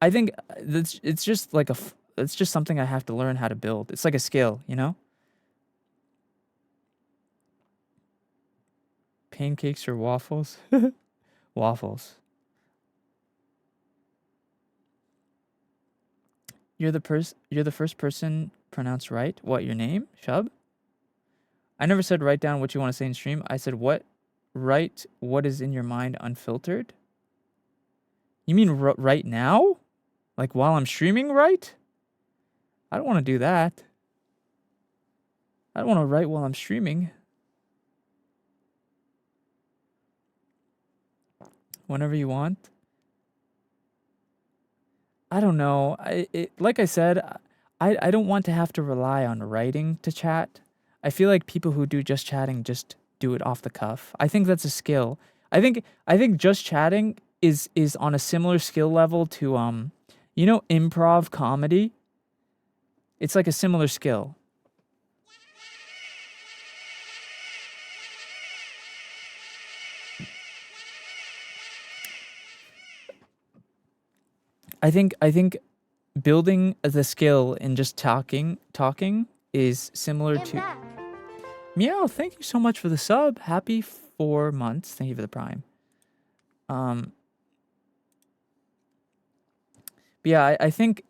S1: think it's just like it's just something I have to learn how to build. It's like a skill, you know? Pancakes or waffles? Waffles. You're the first person pronounced right. What, your name? Shub? I never said write down what you want to say in stream. I said write what is in your mind unfiltered. You mean right now? Like while I'm streaming, right? I don't want to do that. I don't want to write while I'm streaming. Whenever you want. I don't know. Like I said, I don't want to have to rely on writing to chat. I feel like people who do just chatting just do it off the cuff. I think that's a skill. I think just chatting is on a similar skill level to you know, improv comedy. It's like a similar skill. I think building the skill in just talking is similar
S4: I'm
S1: to
S4: back.
S1: Meow. Thank you so much for the sub. Happy 4 months. Thank you for the prime. But yeah, I think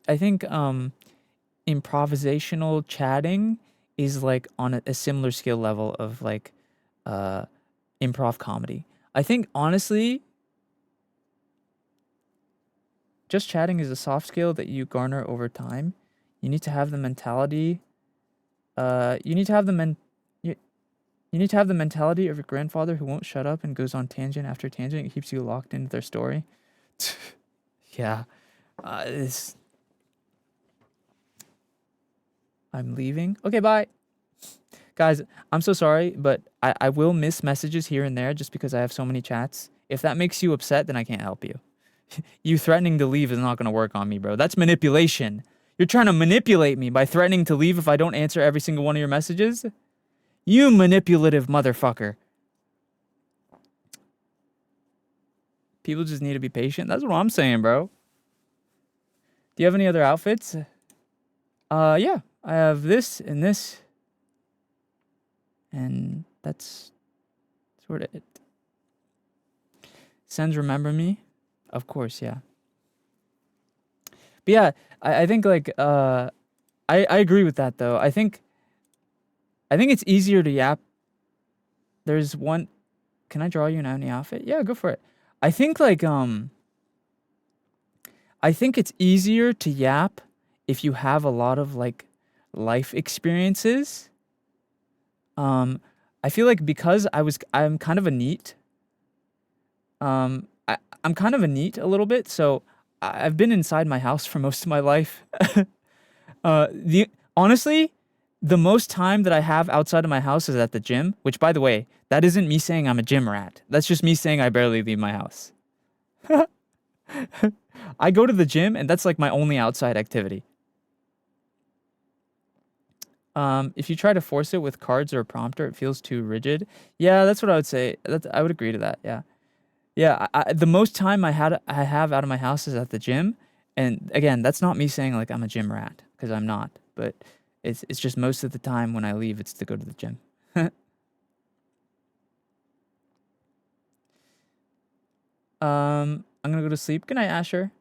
S1: improvisational chatting is like on a similar skill level of like improv comedy. I think honestly, just chatting is a soft skill that you garner over time. You need to have the mentality. You need to have the mentality of your grandfather who won't shut up and goes on tangent after tangent. It keeps you locked into their story. Yeah. I'm leaving. Okay, bye. Guys, I'm so sorry, but I will miss messages here and there just because I have so many chats. If that makes you upset, then I can't help you. You threatening to leave is not going to work on me, bro. That's manipulation. You're trying to manipulate me by threatening to leave if I don't answer every single one of your messages? You manipulative motherfucker. People just need to be patient. That's what I'm saying, bro. Do you have any other outfits? Yeah. I have this and this. And that's sort of it. SENZ'S remember me? Of course, yeah. But yeah, I think like I agree with that though. I think it's easier to yap. There's one. Can I draw you an any outfit? Yeah, go for it. I think like I think it's easier to yap if you have a lot of like life experiences. I feel like because I'm kind of a neat. I'm kind of a neat a little bit, so I've been inside my house for most of my life. Honestly, the most time that I have outside of my house is at the gym, which by the way, that isn't me saying I'm a gym rat. That's just me saying I barely leave my house. I go to the gym and that's like my only outside activity. If you try to force it with cards or a prompter, it feels too rigid. Yeah, that's what I would say. I would agree to that. Yeah. Yeah, the most time I have out of my house is at the gym, and again, that's not me saying like I'm a gym rat because I'm not, but it's just most of the time when I leave, it's to go to the gym. I'm gonna go to sleep. Good night, Asher.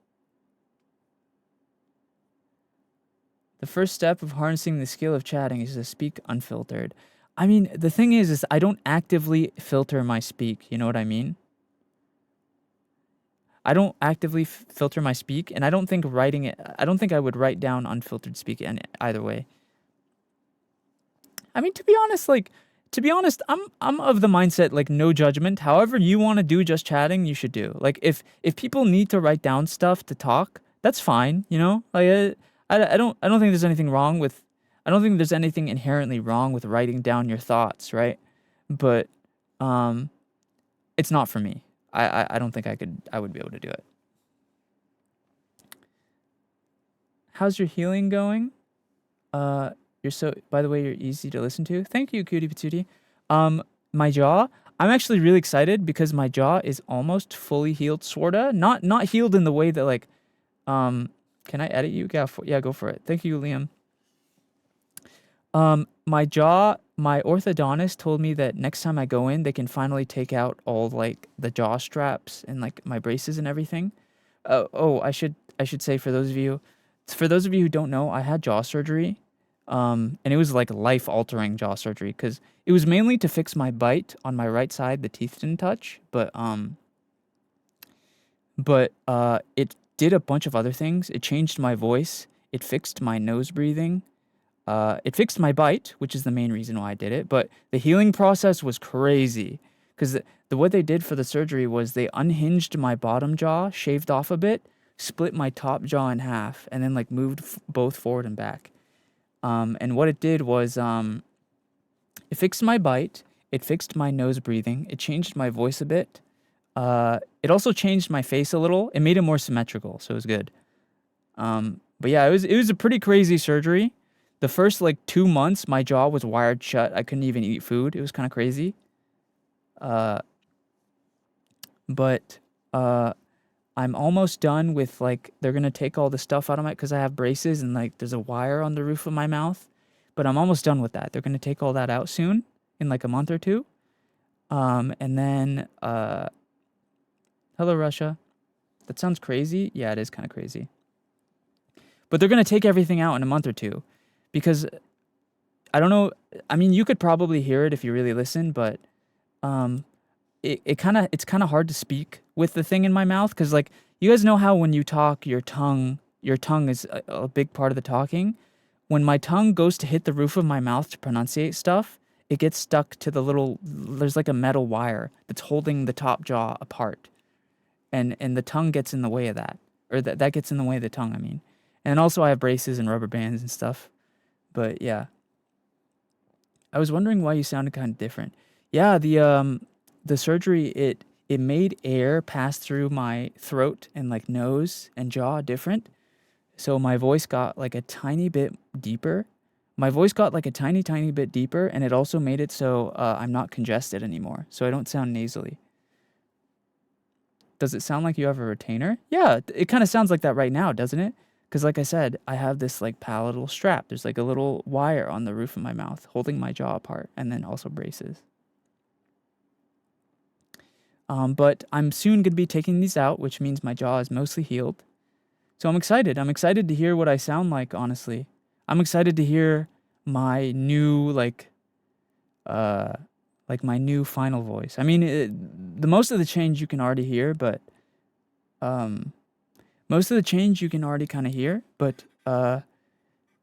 S1: The first step of harnessing the skill of chatting is to speak unfiltered. I mean, the thing is I don't actively filter my speak. You know what I mean? I don't actively filter my speak, and I don't think writing it. I don't think I would write down unfiltered speak in either way. I mean, to be honest, I'm of the mindset like no judgment. However you want to do just chatting, you should do. Like if people need to write down stuff to talk, that's fine. You know, like I don't think there's anything wrong with. I don't think there's anything inherently wrong with writing down your thoughts, right? But it's not for me. I don't think I would be able to do it. How's your healing going? You're so, by the way, you're easy to listen to. Thank you, Cutie Patootie. My jaw, I'm actually really excited because my jaw is almost fully healed, sorta. Not healed in the way that like, can I edit you? Yeah, go for it. Thank you, Liam. My jaw, my orthodontist told me that next time I go in, they can finally take out all like the jaw straps and like my braces and everything. I should say for those of you who don't know, I had jaw surgery. And it was like life-altering jaw surgery because it was mainly to fix my bite on my right side. The teeth didn't touch, but it did a bunch of other things. It changed my voice. It fixed my nose breathing. It fixed my bite, which is the main reason why I did it. But the healing process was crazy because what they did for the surgery was they unhinged my bottom jaw, shaved off a bit, split my top jaw in half, and then like moved both forward and back. And what it did was, it fixed my bite, it fixed my nose breathing, it changed my voice a bit. It also changed my face a little. It made it more symmetrical, so it was good. But yeah, it was a pretty crazy surgery. The first like 2 months, my jaw was wired shut. I couldn't even eat food. It was kind of crazy. But I'm almost done with like they're gonna take all the stuff out of my because I have braces and like there's a wire on the roof of my mouth, but I'm almost done with that. They're gonna take all that out soon in like a month or two, and then hello Russia. That sounds crazy. Yeah, it is kind of crazy. But they're gonna take everything out in a month or two, because I don't know. I mean, you could probably hear it if you really listen, but it's kind of hard to speak with the thing in my mouth because like you guys know how when you talk your tongue is a big part of the talking. When my tongue goes to hit the roof of my mouth to pronunciate stuff, it gets stuck to there's like a metal wire that's holding the top jaw apart, and the tongue gets in the way of that, or that gets in the way of the tongue, I mean. And also I have braces and rubber bands and stuff. But yeah, I was wondering why you sounded kind of different. Yeah, the surgery, it made air pass through my throat and like nose and jaw different. So my voice got like a tiny bit deeper. My voice got like a tiny bit deeper, and it also made it so I'm not congested anymore. So I don't sound nasally. Does it sound like you have a retainer? Yeah, it kind of sounds like that right now, doesn't it? Because like I said, I have this like palatal strap. There's like a little wire on the roof of my mouth holding my jaw apart, and then also braces. But I'm soon going to be taking these out, which means my jaw is mostly healed. So I'm excited. I'm excited to hear what I sound like, honestly. I'm excited to hear my new, like my new final voice. I mean, the most of the change you can already hear, but, most of the change you can already kind of hear, but,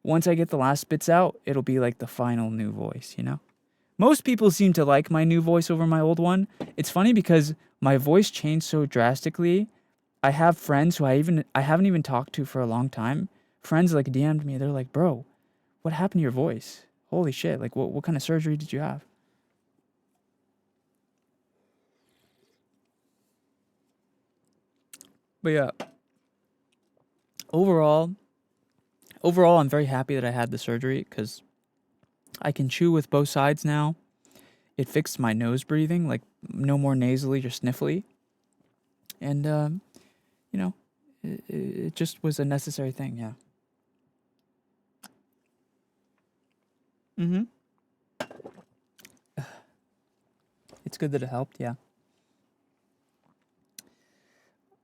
S1: once I get the last bits out, it'll be like the final new voice, you know? Most people seem to like my new voice over my old one. It's funny because my voice changed so drastically. I have friends who I haven't even talked to for a long time. Friends like DM'd me. They're like, "Bro, what happened to your voice? Holy shit! Like, what kind of surgery did you have?" But yeah, overall, I'm very happy that I had the surgery because I can chew with both sides now. It fixed my nose breathing, like no more nasally or sniffly. And, you know, it just was a necessary thing, yeah. Mm-hmm. It's good that it helped, yeah.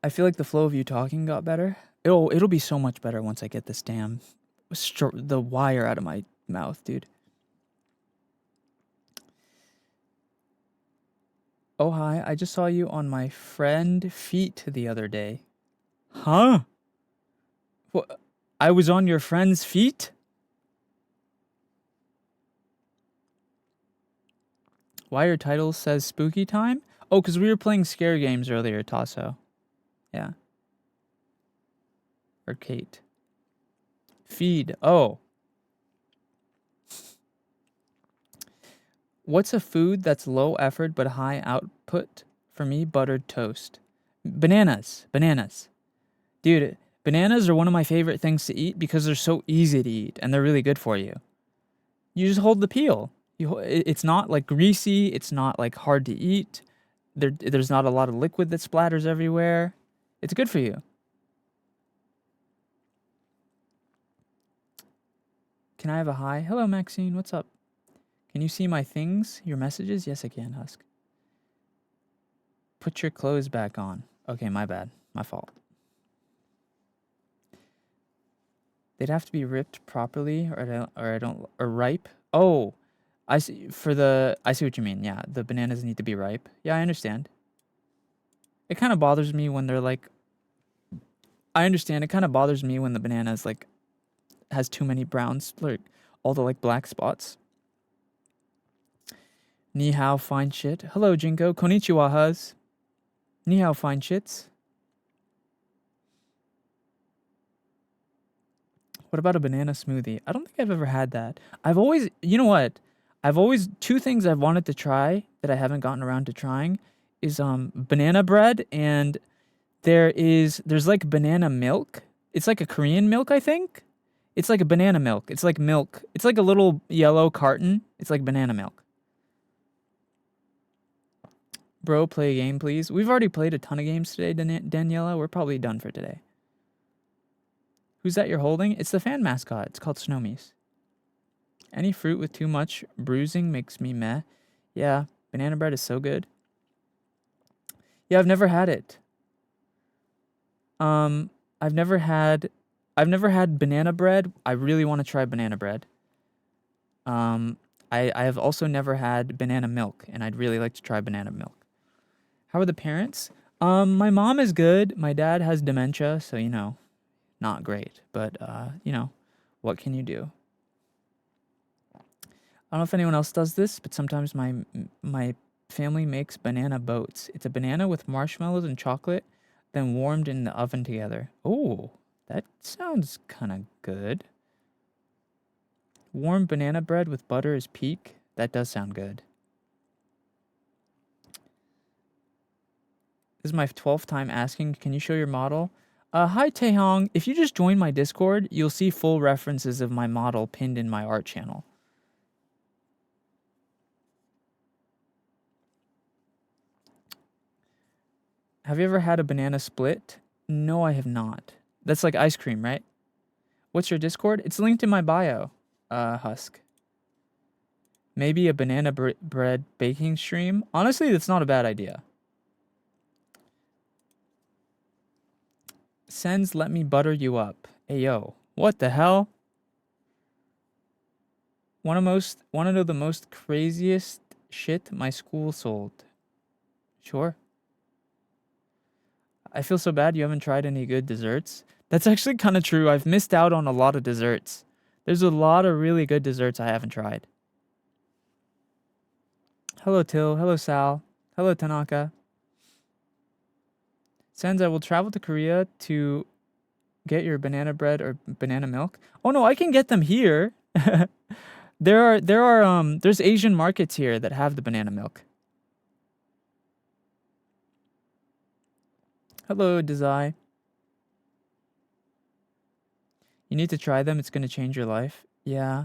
S1: I feel like the flow of you talking got better. It'll be so much better once I get this damn the wire out of my mouth, dude. Oh hi, I just saw you on my friend feet the other day. Huh? What? I was on your friend's feet? Why your title says spooky time? Oh, because we were playing scare games earlier, Tasso. Yeah. Or Kate. Feed. Oh. What's a food that's low effort but high output? For me, buttered toast. Bananas. Bananas. Dude, bananas are one of my favorite things to eat because they're so easy to eat and they're really good for you. You just hold the peel. It's not like greasy. It's not like hard to eat. There's not a lot of liquid that splatters everywhere. It's good for you. Can I have a hi? Hello, Maxine. What's up? Can you see my things? Your messages? Yes, I can, Husk. Put your clothes back on. Okay, my bad. My fault. They'd have to be ripped properly or ripe. Oh, I see. I see what you mean. Yeah, the bananas need to be ripe. Yeah, I understand. It kind of bothers me when they're like, I understand. It kind of bothers me when the bananas like has too many browns, like all the like black spots. Ni hao, fine shit. Hello, Jinko. Konnichiwa, huz. Ni hao, fine shits. What about a banana smoothie? I don't think I've ever had that. I've always, you know what? Two things I've wanted to try that I haven't gotten around to trying is banana bread, and there's like banana milk. It's like a Korean milk, I think. It's like a banana milk. It's like milk. It's like a little yellow carton. It's like banana milk. Bro, play a game, please. We've already played a ton of games today, Daniela. We're probably done for today. Who's that you're holding? It's the fan mascot. It's called Snowmies. Any fruit with too much bruising makes me meh. Yeah, banana bread is so good. Yeah, I've never had it. I've never had banana bread. I really want to try banana bread. I have also never had banana milk, and I'd really like to try banana milk. How are the parents? My mom is good. My dad has dementia, so you know, not great. But you know, what can you do? I don't know if anyone else does this, but sometimes my family makes banana boats. It's a banana with marshmallows and chocolate, then warmed in the oven together. Oh, that sounds kind of good. Warm banana bread with butter is peak. That does sound good. This is my 12th time asking, can you show your model? Hi, Taehong. If you just join my Discord, you'll see full references of my model pinned in my art channel. Have you ever had a banana split? No, I have not. That's like ice cream, right? What's your Discord? It's linked in my bio, Husk. Maybe a banana bread baking stream? Honestly, that's not a bad idea. SENZ'S, let me butter you up. Hey, yo. What the hell? Wanna know the most craziest shit my school sold? Sure. I feel so bad you haven't tried any good desserts. That's actually kind of true. I've missed out on a lot of desserts. There's a lot of really good desserts I haven't tried. Hello, Till. Hello, Sal. Hello, Tanaka. SENZ'S, I will travel to Korea to get your banana bread or banana milk. Oh no, I can get them here. There's Asian markets here that have the banana milk. Hello, Desai. You need to try them. It's going to change your life. Yeah.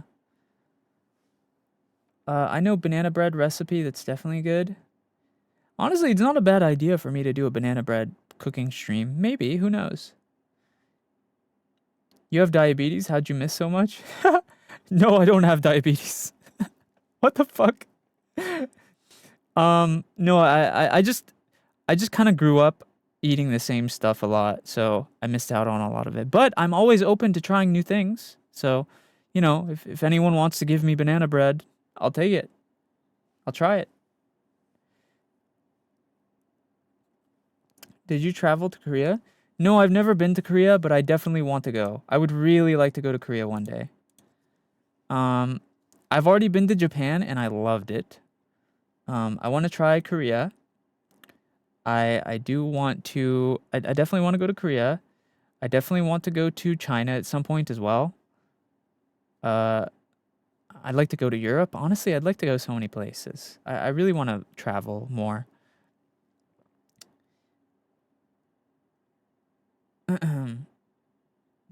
S1: I know banana bread recipe that's definitely good. Honestly, it's not a bad idea for me to do a banana bread cooking stream. Maybe, who knows? You have diabetes? How'd you miss so much? No, I don't have diabetes. What the fuck? No, I just kind of grew up eating the same stuff a lot, so I missed out on a lot of it. But I'm always open to trying new things. So, you know, if anyone wants to give me banana bread, I'll take it. I'll try it. Did you travel to Korea? No, I've never been to Korea, but I definitely want to go. I would really like to go to Korea one day. I've already been to Japan and I loved it. I want to try Korea. I do want to. I definitely want to go to Korea. I definitely want to go to China at some point as well. I'd like to go to Europe. Honestly, I'd like to go so many places. I really want to travel more.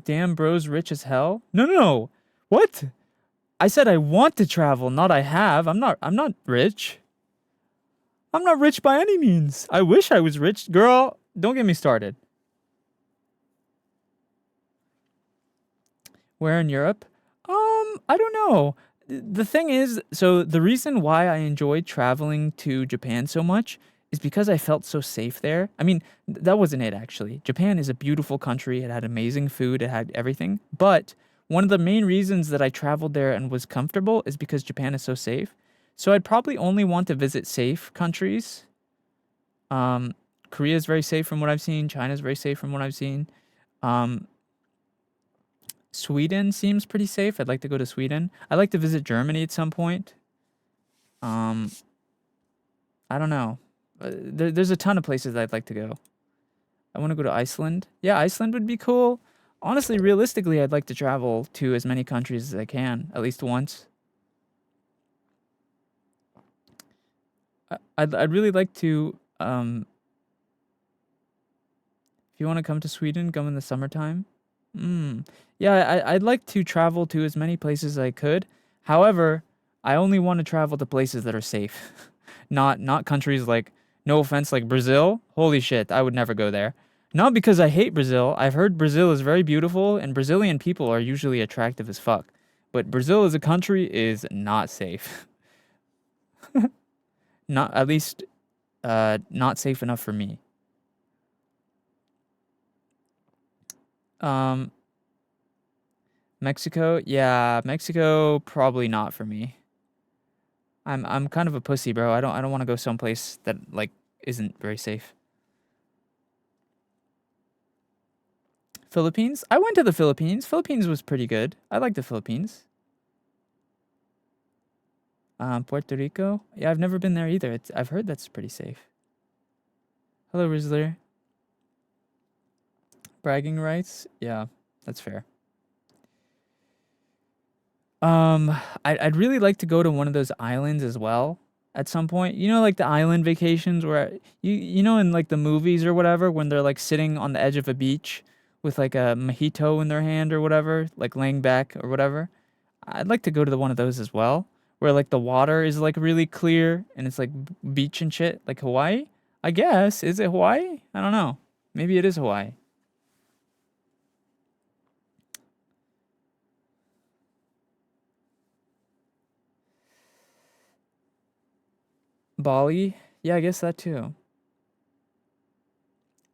S1: Damn, bro's rich as hell. No, no, no. What? I said I want to travel, not I have. I'm not rich. I'm not rich by any means. I wish I was rich. Girl, don't get me started. Where in Europe? I don't know. The thing is, so the reason why I enjoyed traveling to Japan so much is because I felt so safe there. I mean, that wasn't it actually. Japan is a beautiful country. It had amazing food, it had everything. But one of the main reasons that I traveled there and was comfortable is because Japan is so safe. So I'd probably only want to visit safe countries. Korea is very safe from what I've seen. China is very safe from what I've seen. Sweden seems pretty safe. I'd like to go to Sweden. I'd like to visit Germany at some point. I don't know. There's a ton of places I'd like to go. I want to go to Iceland. Yeah, Iceland would be cool. Honestly, realistically, I'd like to travel to as many countries as I can, at least once. I'd really like to. If you want to come to Sweden, come in the summertime. Yeah, I'd like to travel to as many places as I could. However, I only want to travel to places that are safe. Not countries like, no offense, like Brazil. Holy shit, I would never go there. Not because I hate Brazil. I've heard Brazil is very beautiful and Brazilian people are usually attractive as fuck. But Brazil as a country is not safe. Not at least not safe enough for me. Mexico? Yeah, Mexico probably not for me. I'm kind of a pussy, bro. I don't want to go someplace that like isn't very safe. Philippines? I went to the Philippines. Philippines was pretty good. I like the Philippines. Puerto Rico? Yeah, I've never been there either. I've heard that's pretty safe. Hello, Rizzler. Bragging rights? Yeah, that's fair. I'd really like to go to one of those islands as well at some point. You know, like the island vacations where you know in like the movies or whatever when they're like sitting on the edge of a beach with like a mojito in their hand or whatever, like laying back or whatever. I'd like to go to one of those as well, where like the water is like really clear and it's like beach and shit, like Hawaii. I guess. Is it Hawaii? I don't know. Maybe it is Hawaii. Bali? Yeah, I guess that too.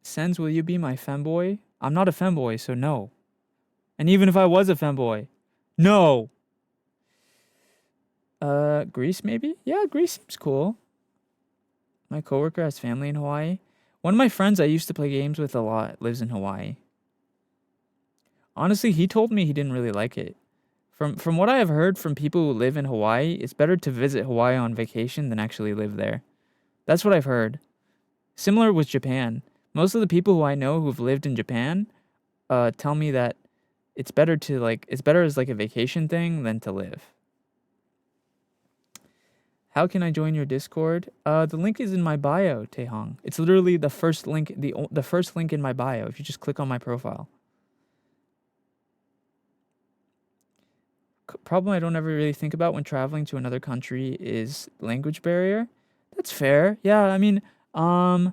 S1: SENZ'S, will you be my femboy? I'm not a femboy, so no. And even if I was a femboy, no. Greece maybe? Yeah, Greece seems cool. My coworker has family in Hawaii. One of my friends I used to play games with a lot lives in Hawaii. Honestly, he told me he didn't really like it. From what I have heard from people who live in Hawaii, it's better to visit Hawaii on vacation than actually live there. That's what I've heard. Similar with Japan. Most of the people who I know who've lived in Japan tell me that it's better as like a vacation thing than to live. How can I join your Discord? The link is in my bio, Taehong. It's literally the first link, the first link in my bio. If you just click on my profile. Problem I don't ever really think about when traveling to another country is language barrier. That's fair. Yeah, I mean, to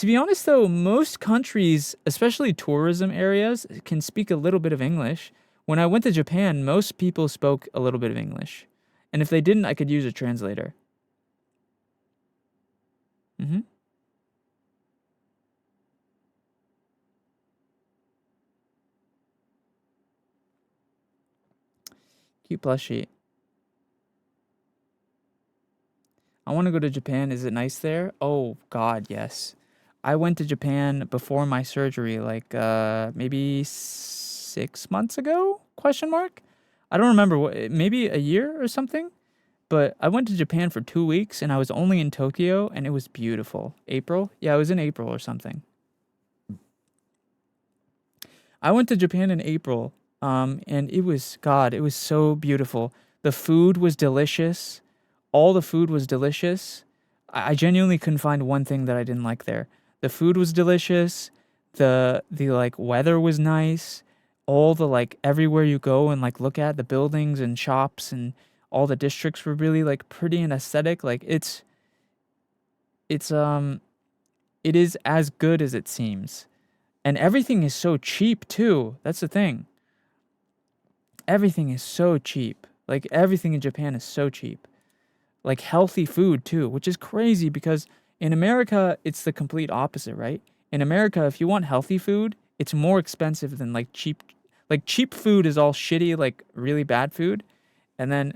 S1: be honest though, most countries, especially tourism areas, can speak a little bit of English. When I went to Japan, most people spoke a little bit of English. And if they didn't, I could use a translator. Cute plushie. I want to go to Japan. Is it nice there? Oh God, yes. I went to Japan before my surgery, like maybe 6 months ago? Question mark. I don't remember what. Maybe a year or something. But I went to Japan for 2 weeks, and I was only in Tokyo, and it was beautiful. April? Yeah, it was in April or something. I went to Japan in April, and it was God. It was so beautiful. The food was delicious. All the food was delicious. I genuinely couldn't find one thing that I didn't like there. The food was delicious. The like weather was nice. All the like everywhere you go and like look at the buildings and shops and all the districts were really like pretty and aesthetic. Like it's it is as good as it seems. And everything is so cheap too. That's the thing. Everything is so cheap. Like everything in Japan is so cheap. Like healthy food too, which is crazy because in America it's the complete opposite, right? In America, if you want healthy food, it's more expensive than like cheap. Like cheap food is all shitty, like really bad food, and then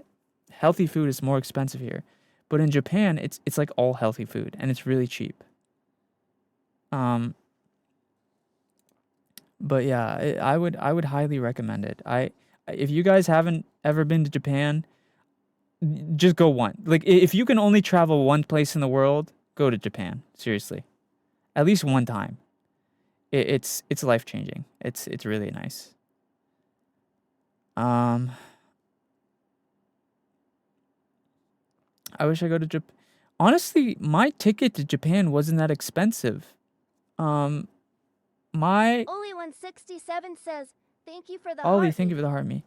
S1: healthy food is more expensive here. But in Japan, it's like all healthy food and it's really cheap. But yeah, I would highly recommend it. If you guys haven't ever been to Japan, just go one. Like if you can only travel one place in the world, go to Japan. Seriously, at least one time. It's life changing. It's really nice. I wish I go to Japan. Honestly, my ticket to Japan wasn't that expensive. My
S4: Only 167 says, thank you for the
S1: Ollie,
S4: heart
S1: thank you
S4: me."
S1: for the heart me.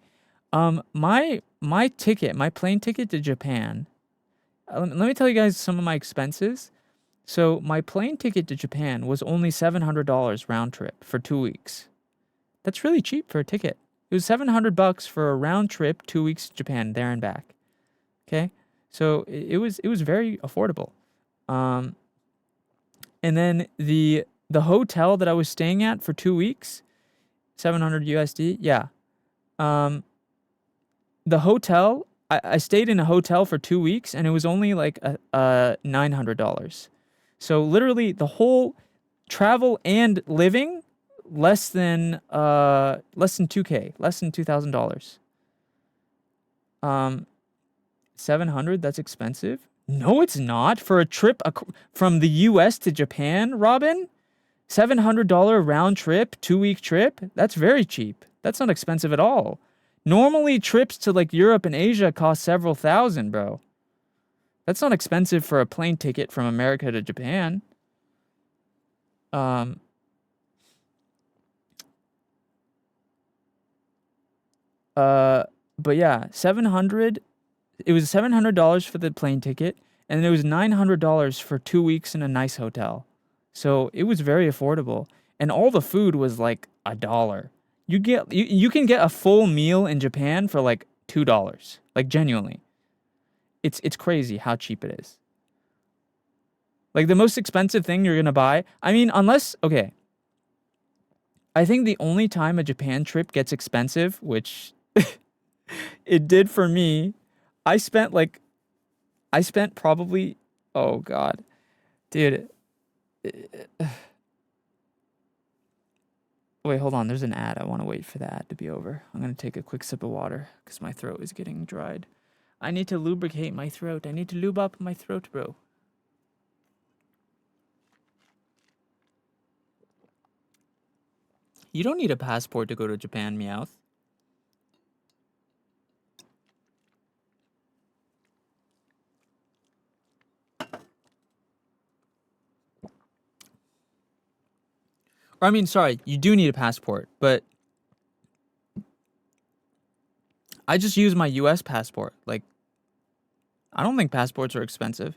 S1: My ticket, my plane ticket to Japan. Let me tell you guys some of my expenses. So my plane ticket to Japan was only $700 round trip for 2 weeks. That's really cheap for a ticket. It was $700 for a round trip, 2 weeks to Japan, there and back. Okay, so it was very affordable. And then the hotel that I was staying at for 2 weeks, 700 USD. Yeah. The hotel, I stayed in a hotel for 2 weeks and it was only like $900. So literally the whole travel and living less than 2K, less than $2,000. 700, that's expensive. No, it's not for a trip from the US to Japan, Robin. $700 round trip, 2 week trip. That's very cheap. That's not expensive at all. Normally trips to like Europe and Asia cost several thousand, bro. That's not expensive for a plane ticket from America to Japan. But yeah, 700. It was $700 for the plane ticket, and then it was $900 for 2 weeks in a nice hotel. So it was very affordable, and all the food was like $1. You can get a full meal in Japan for like $2. Like genuinely, it's crazy how cheap it is. Like the most expensive thing you're gonna buy. I mean, unless okay. I think the only time a Japan trip gets expensive, which it did for me, I spent probably, oh God, dude. Wait, hold on. There's an ad. I want to wait for the ad to be over. I'm going to take a quick sip of water because my throat is getting dried. I need to lubricate my throat. I need to lube up my throat, bro. You don't need a passport to go to Japan, Meowth. Or, I mean, sorry, you do need a passport, but I just use my US passport. Like, I don't think passports are expensive.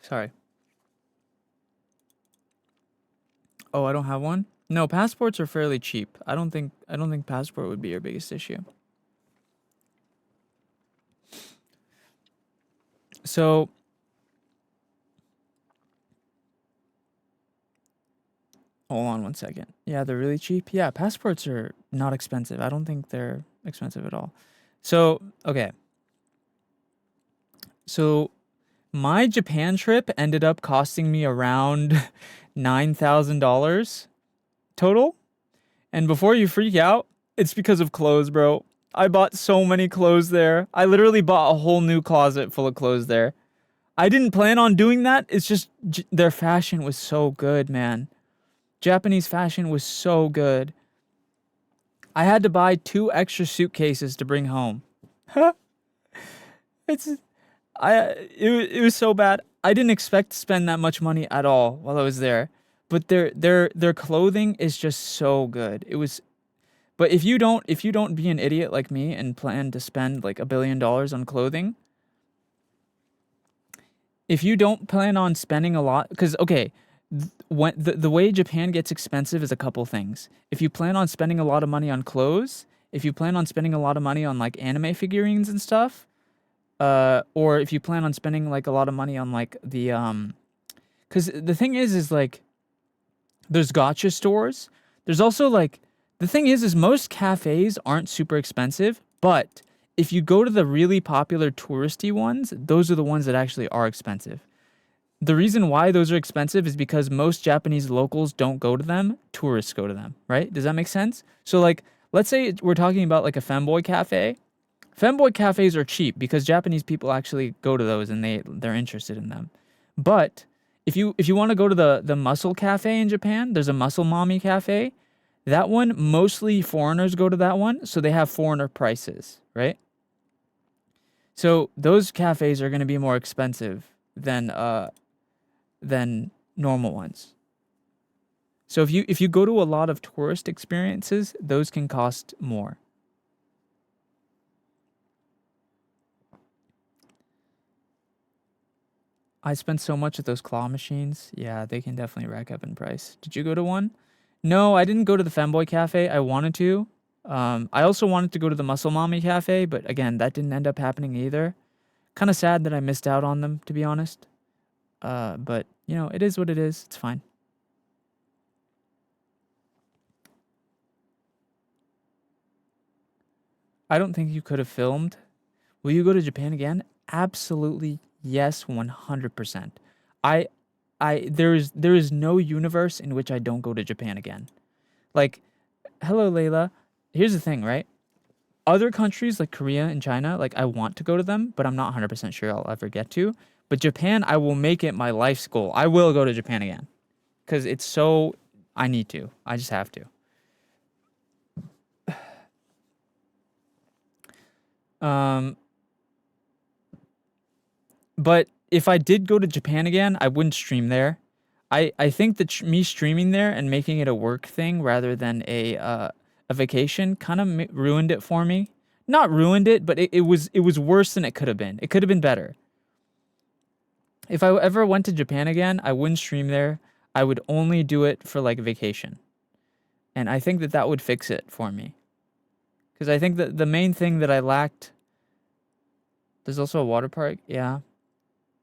S1: Sorry. Oh, I don't have one? No, passports are fairly cheap. I don't think passport would be your biggest issue. So Hold on one second. Yeah, they're really cheap. Yeah, passports are not expensive. I don't think they're expensive at all. So, okay. So, my Japan trip ended up costing me around $9,000 total. And before you freak out, it's because of clothes, bro. I bought so many clothes there. I literally bought a whole new closet full of clothes there. I didn't plan on doing that. It's just their fashion was so good, man. Japanese fashion was so good. I had to buy 2 extra suitcases to bring home. it's it was so bad. I didn't expect to spend that much money at all while I was there. But their clothing is just so good. But if you don't be an idiot like me and plan to spend like $1 billion on clothing, if you don't plan on spending a lot, because okay, when the way Japan gets expensive is a couple things. If you plan on spending a lot of money on clothes, if you plan on spending a lot of money on like anime figurines and stuff, or if you plan on spending like a lot of money on like the because the thing is like there's gotcha stores. There's also like the thing is most cafes aren't super expensive, but if you go to the really popular touristy ones, those are the ones that actually are expensive. The reason why those are expensive is because most Japanese locals don't go to them, tourists go to them, right? Does that make sense? So like, let's say we're talking about like a femboy cafe. Femboy cafes are cheap because Japanese people actually go to those and they're interested in them. But if you want to go to the muscle cafe in Japan, there's a muscle mommy cafe. That one, mostly foreigners go to that one, so they have foreigner prices, right? So those cafes are going to be more expensive than normal ones. So if you go to a lot of tourist experiences, those can cost more. I spent so much at those claw machines. Yeah, they can definitely rack up in price. Did you go to one? No, I didn't go to the Femboy Cafe. I wanted to. I also wanted to go to the Muscle Mommy Cafe, but again, that didn't end up happening either. Kind of sad that I missed out on them, to be honest. But, you know, it is what it is. It's fine. I don't think you could have filmed. Will you go to Japan again? Absolutely, yes, 100%. There is no universe in which I don't go to Japan again. Like, hello, Layla. Here's the thing, right? Other countries like Korea and China, like I want to go to them, but I'm not 100% sure I'll ever get to. But Japan, I will make it my life's goal. I will go to Japan again. Because it's so... I need to. I just have to. But if I did go to Japan again, I wouldn't stream there. I think that me streaming there and making it a work thing rather than a vacation kind of ruined it for me. Not ruined it, but it was worse than it could have been. It could have been better. If I ever went to Japan again, I wouldn't stream there. I would only do it for like vacation. And I think that would fix it for me. Because I think that the main thing that I lacked... There's also a water park? Yeah.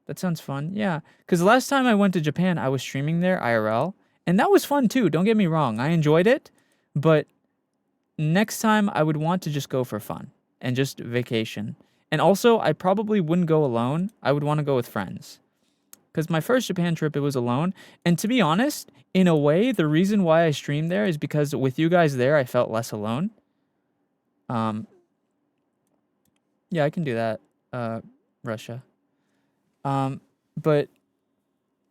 S1: That sounds fun. Yeah. Because the last time I went to Japan, I was streaming there, IRL. And that was fun too. Don't get me wrong. I enjoyed it. But next time, I would want to just go for fun. And just vacation. And also, I probably wouldn't go alone. I would want to go with friends. Because my first Japan trip, it was alone. And to be honest, in a way, the reason why I streamed there is because with you guys there, I felt less alone. Yeah, I can do that. Russia. But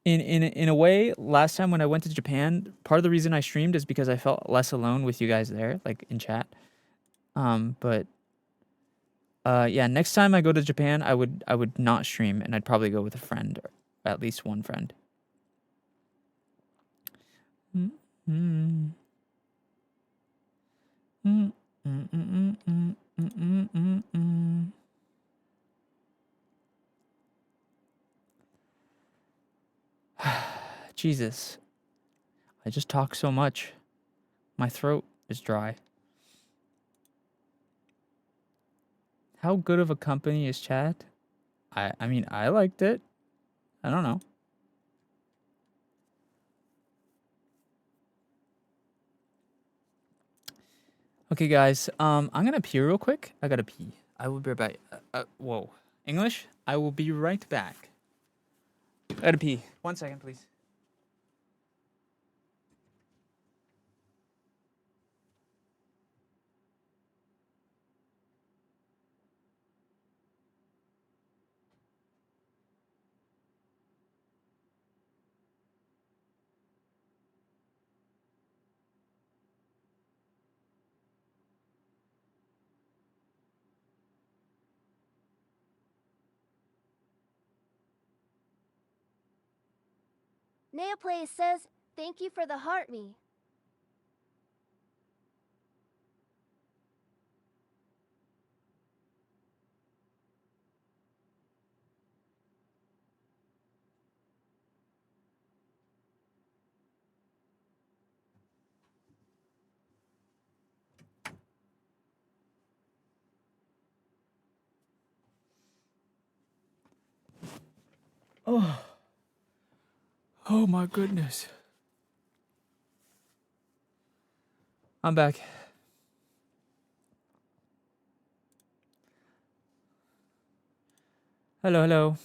S1: in a way, last time when I went to Japan, part of the reason I streamed is because I felt less alone with you guys there, like in chat. Yeah, next time I go to Japan, I would not stream, and I'd probably go with a friend, or at least one friend. Jesus. I just talk so much. My throat is dry. How good of a company is chat? I mean, I liked it. I don't know. Okay, guys. I'm gonna pee real quick. I gotta pee. I will be right back. Whoa. English? I will be right back. I gotta pee. 1 second, please.
S4: Neoplays says, thank you for the heart me.
S1: Oh. Oh my goodness. I'm back. Hello, hello.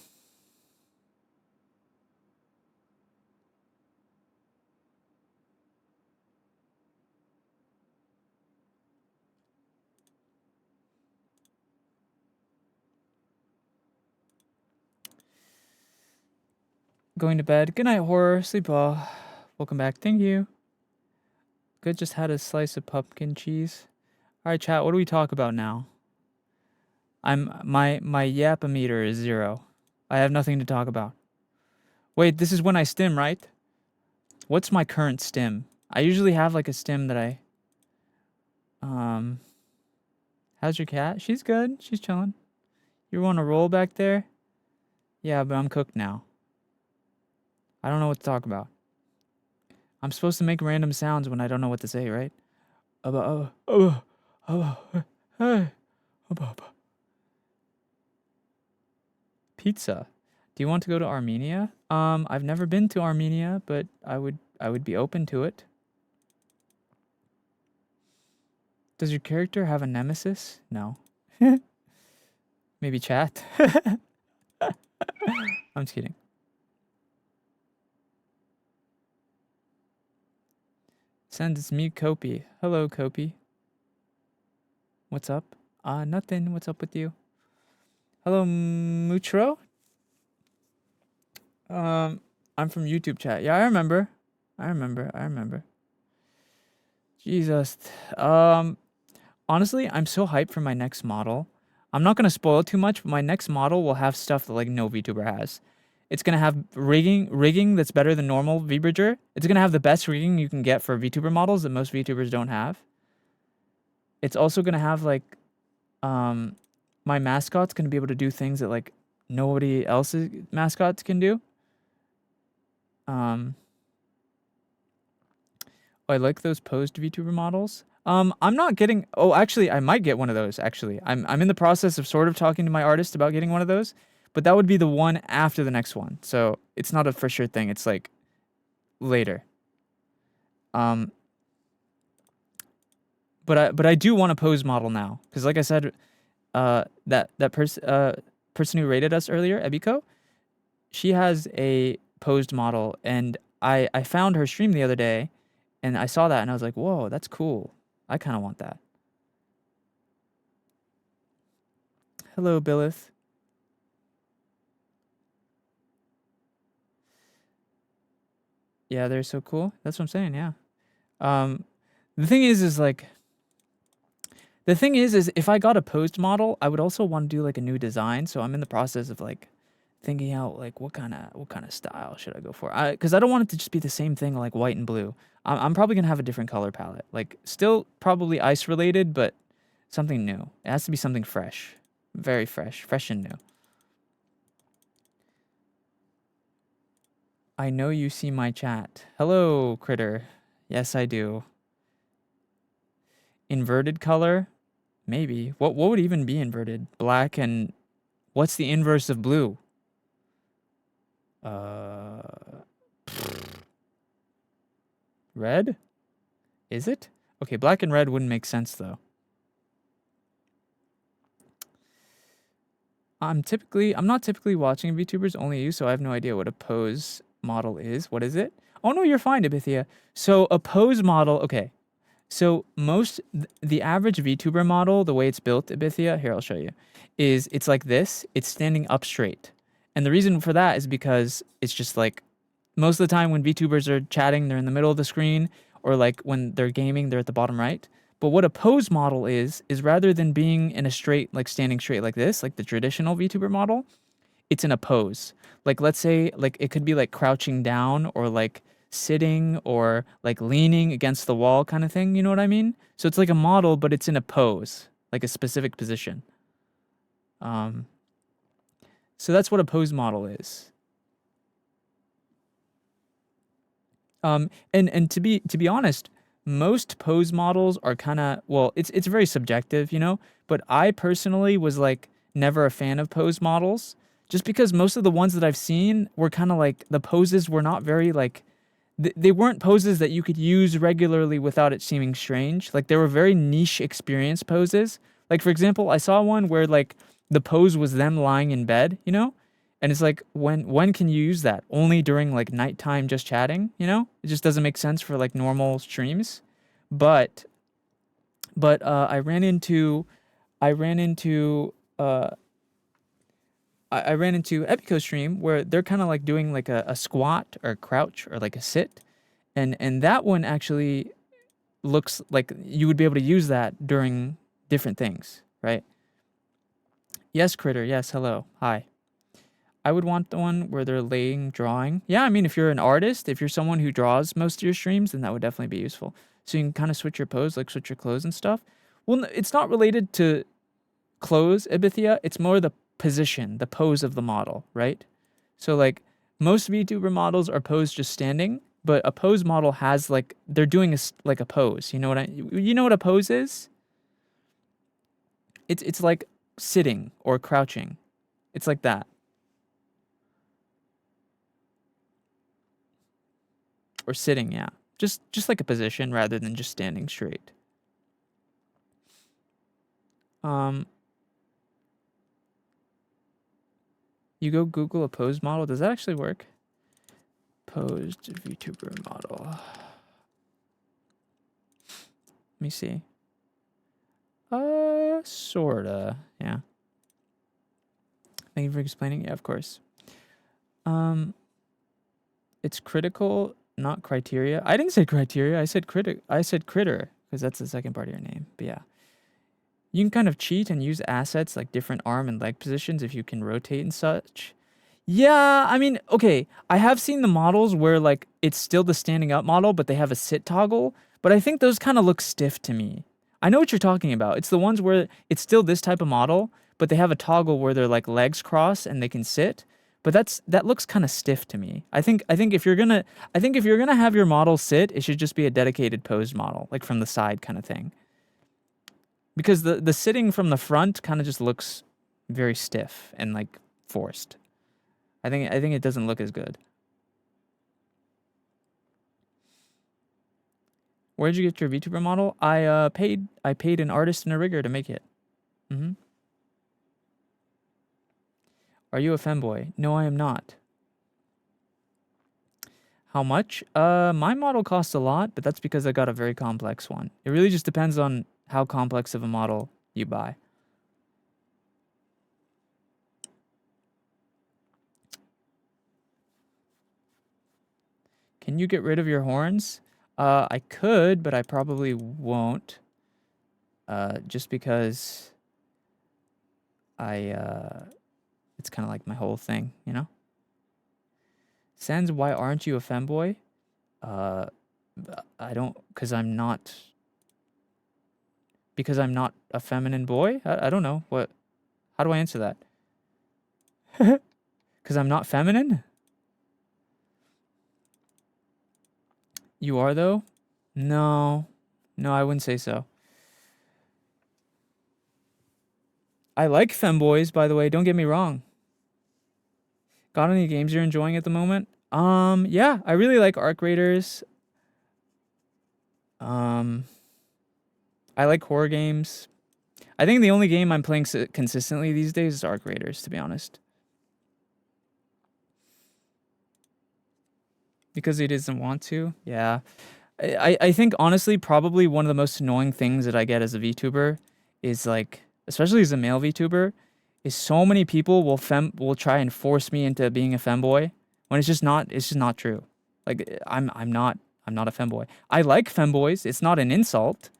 S1: Going to bed. Good night, horror. Sleep well. Welcome back. Thank you. Good, just had a slice of pumpkin cheese. Alright, chat, what do we talk about now? My yapometer is 0. I have nothing to talk about. Wait, this is when I stim, right? What's my current stim? I usually have like a stim that I how's your cat? She's good. She's chilling. You want to roll back there? Yeah, but I'm cooked now. I don't know what to talk about. I'm supposed to make random sounds when I don't know what to say, right? Pizza. Do you want to go to Armenia? I've never been to Armenia, but I would be open to it. Does your character have a nemesis? No. Maybe chat. I'm just kidding. SENZ'S, it's me, Kopi. Hello, Kopi. What's up? Nothing. What's up with you? Hello, Mutro. I'm from YouTube chat. Yeah, I remember. Jesus. Honestly, I'm so hyped for my next model. I'm not gonna spoil it too much, but my next model will have stuff that like no VTuber has. It's gonna have rigging that's better than normal VBridger. It's gonna have the best rigging you can get for VTuber models that most VTubers don't have. It's also gonna have like, my mascot's gonna be able to do things that like nobody else's mascots can do. Oh, I like those posed VTuber models. I'm not getting. Oh, actually, I might get one of those. Actually, I'm in the process of sort of talking to my artist about getting one of those, but that would be the one after the next one. So it's not a for sure thing. It's like later. But I do want a pose model now because, like I said, that person who rated us earlier, Ebiko, she has a posed model, and I found her stream the other day, and I saw that, and I was like, whoa, that's cool. I kind of want that. Hello, Billith. Yeah, they're so cool. That's what I'm saying, yeah. The thing is like... The thing is if I got a posed model, I would also want to do like a new design, so I'm in the process of like thinking out like what kind of style should I go for? Because I don't want it to just be the same thing like white and blue. I'm probably gonna have a different color palette, like still probably ice related, but something new. It has to be something fresh, very fresh and new. I know you see my chat. Hello, Critter. Yes, I do. Inverted color? Maybe. What would even be inverted? Black and what's the inverse of blue? Red? Is it? Okay, black and red wouldn't make sense though. I'm not typically watching VTubers, only you, so I have no idea what a pose model is. What is it? Oh no, you're fine, Ibithia. So a pose model, okay. So the average VTuber model, the way it's built, Ibithia, here I'll show you, is it's like this. It's standing up straight. And the reason for that is because it's just like most of the time when VTubers are chatting, they're in the middle of the screen, or like when they're gaming, they're at the bottom right. But what a pose model is rather than being in a straight, like standing straight like this, like the traditional VTuber model, it's in a pose. Like let's say like it could be like crouching down or like sitting or like leaning against the wall kind of thing, you know what I mean? So it's like a model, but it's in a pose, like a specific position. So that's what a pose model is. And to be honest, most pose models are kind of, well, it's very subjective, you know, but I personally was like never a fan of pose models just because most of the ones that I've seen were kind of like the poses were not very like they weren't poses that you could use regularly without it seeming strange. Like they were very niche experience poses. Like for example, I saw one where like the pose was them lying in bed, you know? And it's like when can you use that? Only during like nighttime just chatting, you know? It just doesn't make sense for like normal streams. But I ran into Epico stream where they're kind of like doing like a squat or a crouch or like a sit. And that one actually looks like you would be able to use that during different things, right? Yes, Critter. Yes, hello. Hi. I would want the one where they're drawing. Yeah, I mean, if you're an artist, if you're someone who draws most of your streams, then that would definitely be useful. So you can kind of switch your pose, like switch your clothes and stuff. Well, it's not related to clothes, Ibithia. It's more the position, the pose of the model, right? So like most VTuber models are posed just standing, but a pose model has like they're doing like a pose. You know what a pose is? It's like sitting or crouching. It's like that. Or sitting, yeah. Just like a position rather than just standing straight. You go Google a pose model. Does that actually work? Posed VTuber model. Let me see. Sorta. Yeah. Thank you for explaining. Yeah, of course. It's critical, not criteria. I didn't say criteria. I said critter because that's the second part of your name. But yeah. You can kind of cheat and use assets like different arm and leg positions if you can rotate and such. Yeah, I mean, okay, I have seen the models where like it's still the standing up model, but they have a sit toggle, but I think those kind of look stiff to me. I know what you're talking about. It's the ones where it's still this type of model, but they have a toggle where their like legs cross and they can sit. But that looks kind of stiff to me. I think if you're gonna have your model sit, it should just be a dedicated posed model, like from the side kind of thing. Because the sitting from the front kind of just looks very stiff and like forced. I think it doesn't look as good. Where'd you get your VTuber model? I paid an artist and a rigger to make it. Mm-hmm. Are you a femboy? No, I am not. How much? My model costs a lot, but that's because I got a very complex one. It really just depends on how complex of a model you buy. Can you get rid of your horns? I could, but I probably won't. Just because it's kind of like my whole thing, you know? SENZ'S, why aren't you a femboy? I don't, because I'm not a feminine boy? I don't know. How do I answer that? Because I'm not feminine? You are, though? No, I wouldn't say so. I like femboys, by the way. Don't get me wrong. Got any games you're enjoying at the moment? Yeah, I really like Arc Raiders. I like horror games. I think the only game I'm playing consistently these days is Arc Raiders, to be honest. Because he doesn't want to. Yeah. I think, honestly, probably one of the most annoying things that I get as a VTuber is, like, especially as a male VTuber, is so many people will try and force me into being a femboy when it's just not true. Like, I'm not a femboy. I like femboys. It's not an insult,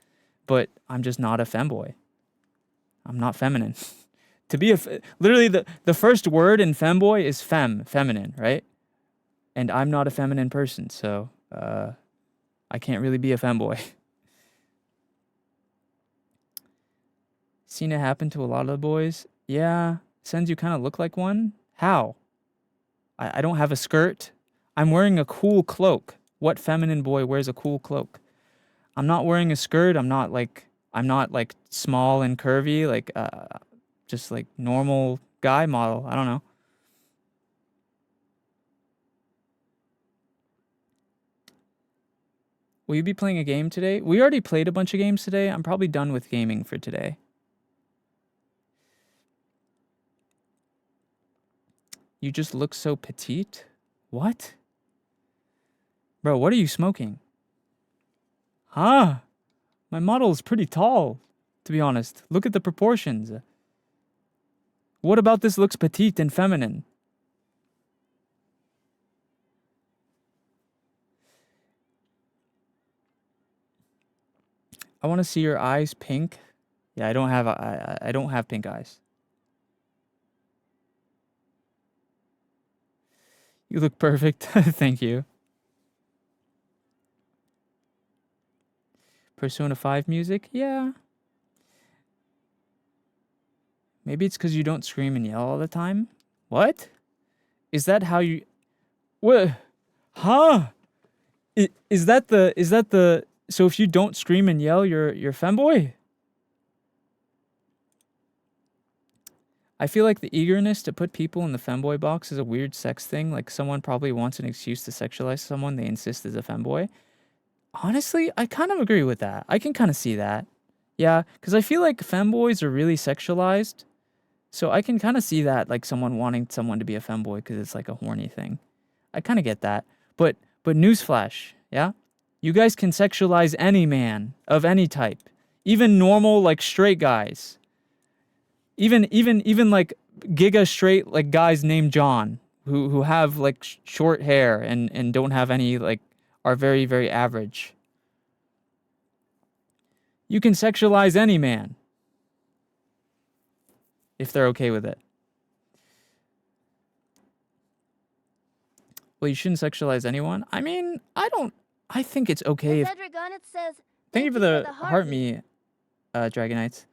S1: but I'm just not a femboy. I'm not feminine. To be literally the first word in femboy is feminine, right? And I'm not a feminine person, so I can't really be a femboy. Seen it happen to a lot of the boys. Yeah, Senz, you kind of look like one. How? I don't have a skirt. I'm wearing a cool cloak. What feminine boy wears a cool cloak? I'm not wearing a skirt. I'm not like small and curvy, like just like normal guy model. I don't know. Will you be playing a game today? We already played a bunch of games today. I'm probably done with gaming for today. You just look so petite. What? Bro, what are you smoking? Huh? My model is pretty tall, to be honest. Look at the proportions. What about this looks petite and feminine? I want to see your eyes pink. Yeah, I don't have pink eyes. You look perfect. Thank you. Persona 5 music? Yeah. Maybe it's because you don't scream and yell all the time. What? Is that how you... What? Huh? Is that the... So if you don't scream and yell, you're femboy? I feel like the eagerness to put people in the femboy box is a weird sex thing. Like, someone probably wants an excuse to sexualize someone they insist is a femboy. Honestly, I kind of agree with that. I can kind of see that. Yeah, because I feel like femboys are really sexualized. So I can kind of see that, like someone wanting someone to be a femboy because it's like a horny thing. I kind of get that. But newsflash, yeah? You guys can sexualize any man of any type. Even normal, like, straight guys. Even like giga straight, like, guys named John who have like short hair and don't have any, like, are very, very average. You can sexualize any man if they're okay with it. Well, you shouldn't sexualize anyone. I mean, I think it's okay if...
S4: Cedric says,
S1: Thank you for the heart me, Dragonites.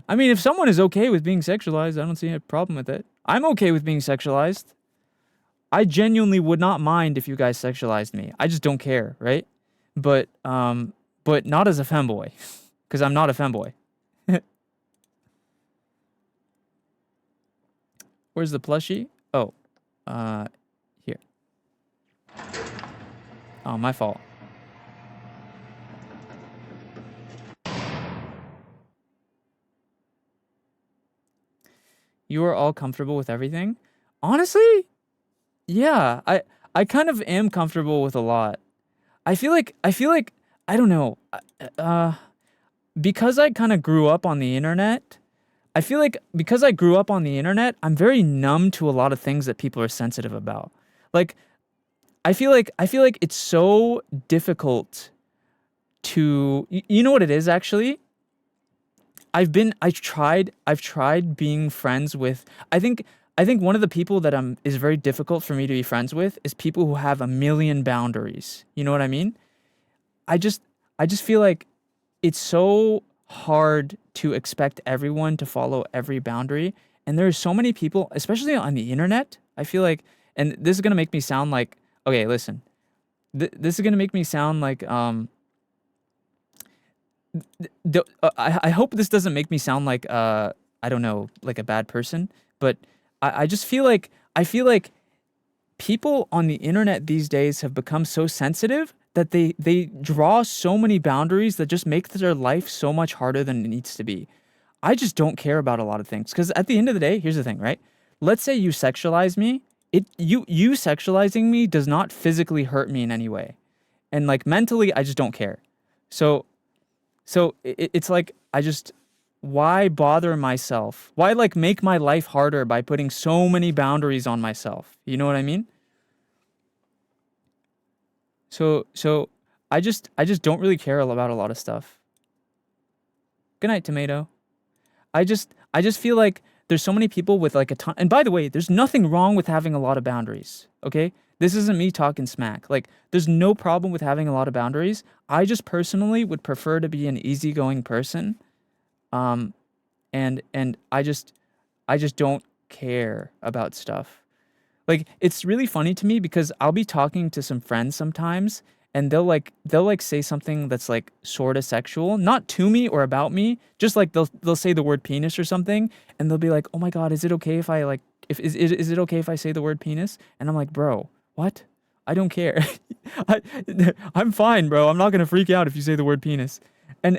S1: I mean, if someone is okay with being sexualized, I don't see a problem with it. I'm okay with being sexualized. I genuinely would not mind if you guys sexualized me. I just don't care, right? But not as a femboy, because I'm not a femboy. Where's the plushie? Oh, here. Oh, my fault. You are all comfortable with everything? Honestly, yeah, I kind of am comfortable with a lot. I feel like I don't know. Because I kind of grew up on the internet, I feel like because I grew up on the internet, I'm very numb to a lot of things that people are sensitive about. Like, I feel like it's so difficult to, you know what it is actually? I've tried being friends with, I think one of the people that is very difficult for me to be friends with is people who have a million boundaries. You know what I mean? I just feel like it's so hard to expect everyone to follow every boundary. And there are so many people, especially on the internet, I feel like, and this is going to make me sound like, okay, listen, this is going to make me sound like, I hope this doesn't make me sound like, I don't know, like a bad person, but I just feel like, people on the internet these days have become so sensitive that they draw so many boundaries that just make their life so much harder than it needs to be. I just don't care about a lot of things, because at the end of the day, here's the thing, right? Let's say you sexualize me. You sexualizing me does not physically hurt me in any way, and like mentally, I just don't care. So it's like, why bother myself? Why like make my life harder by putting so many boundaries on myself? You know what I mean? So I just don't really care about a lot of stuff. Good night, tomato. I just feel like there's so many people with like a ton. And by the way, there's nothing wrong with having a lot of boundaries. Okay, this isn't me talking smack. Like, there's no problem with having a lot of boundaries. I just personally would prefer to be an easygoing person. And I just don't care about stuff. Like, it's really funny to me because I'll be talking to some friends sometimes, and they'll say something that's like sort of sexual, not to me or about me, just like they'll say the word penis or something, and they'll be like, "Oh my God, is it okay if I like is it okay if I say the word penis?" And I'm like, "Bro, what? I don't care. I'm fine, bro. I'm not gonna freak out if you say the word penis." And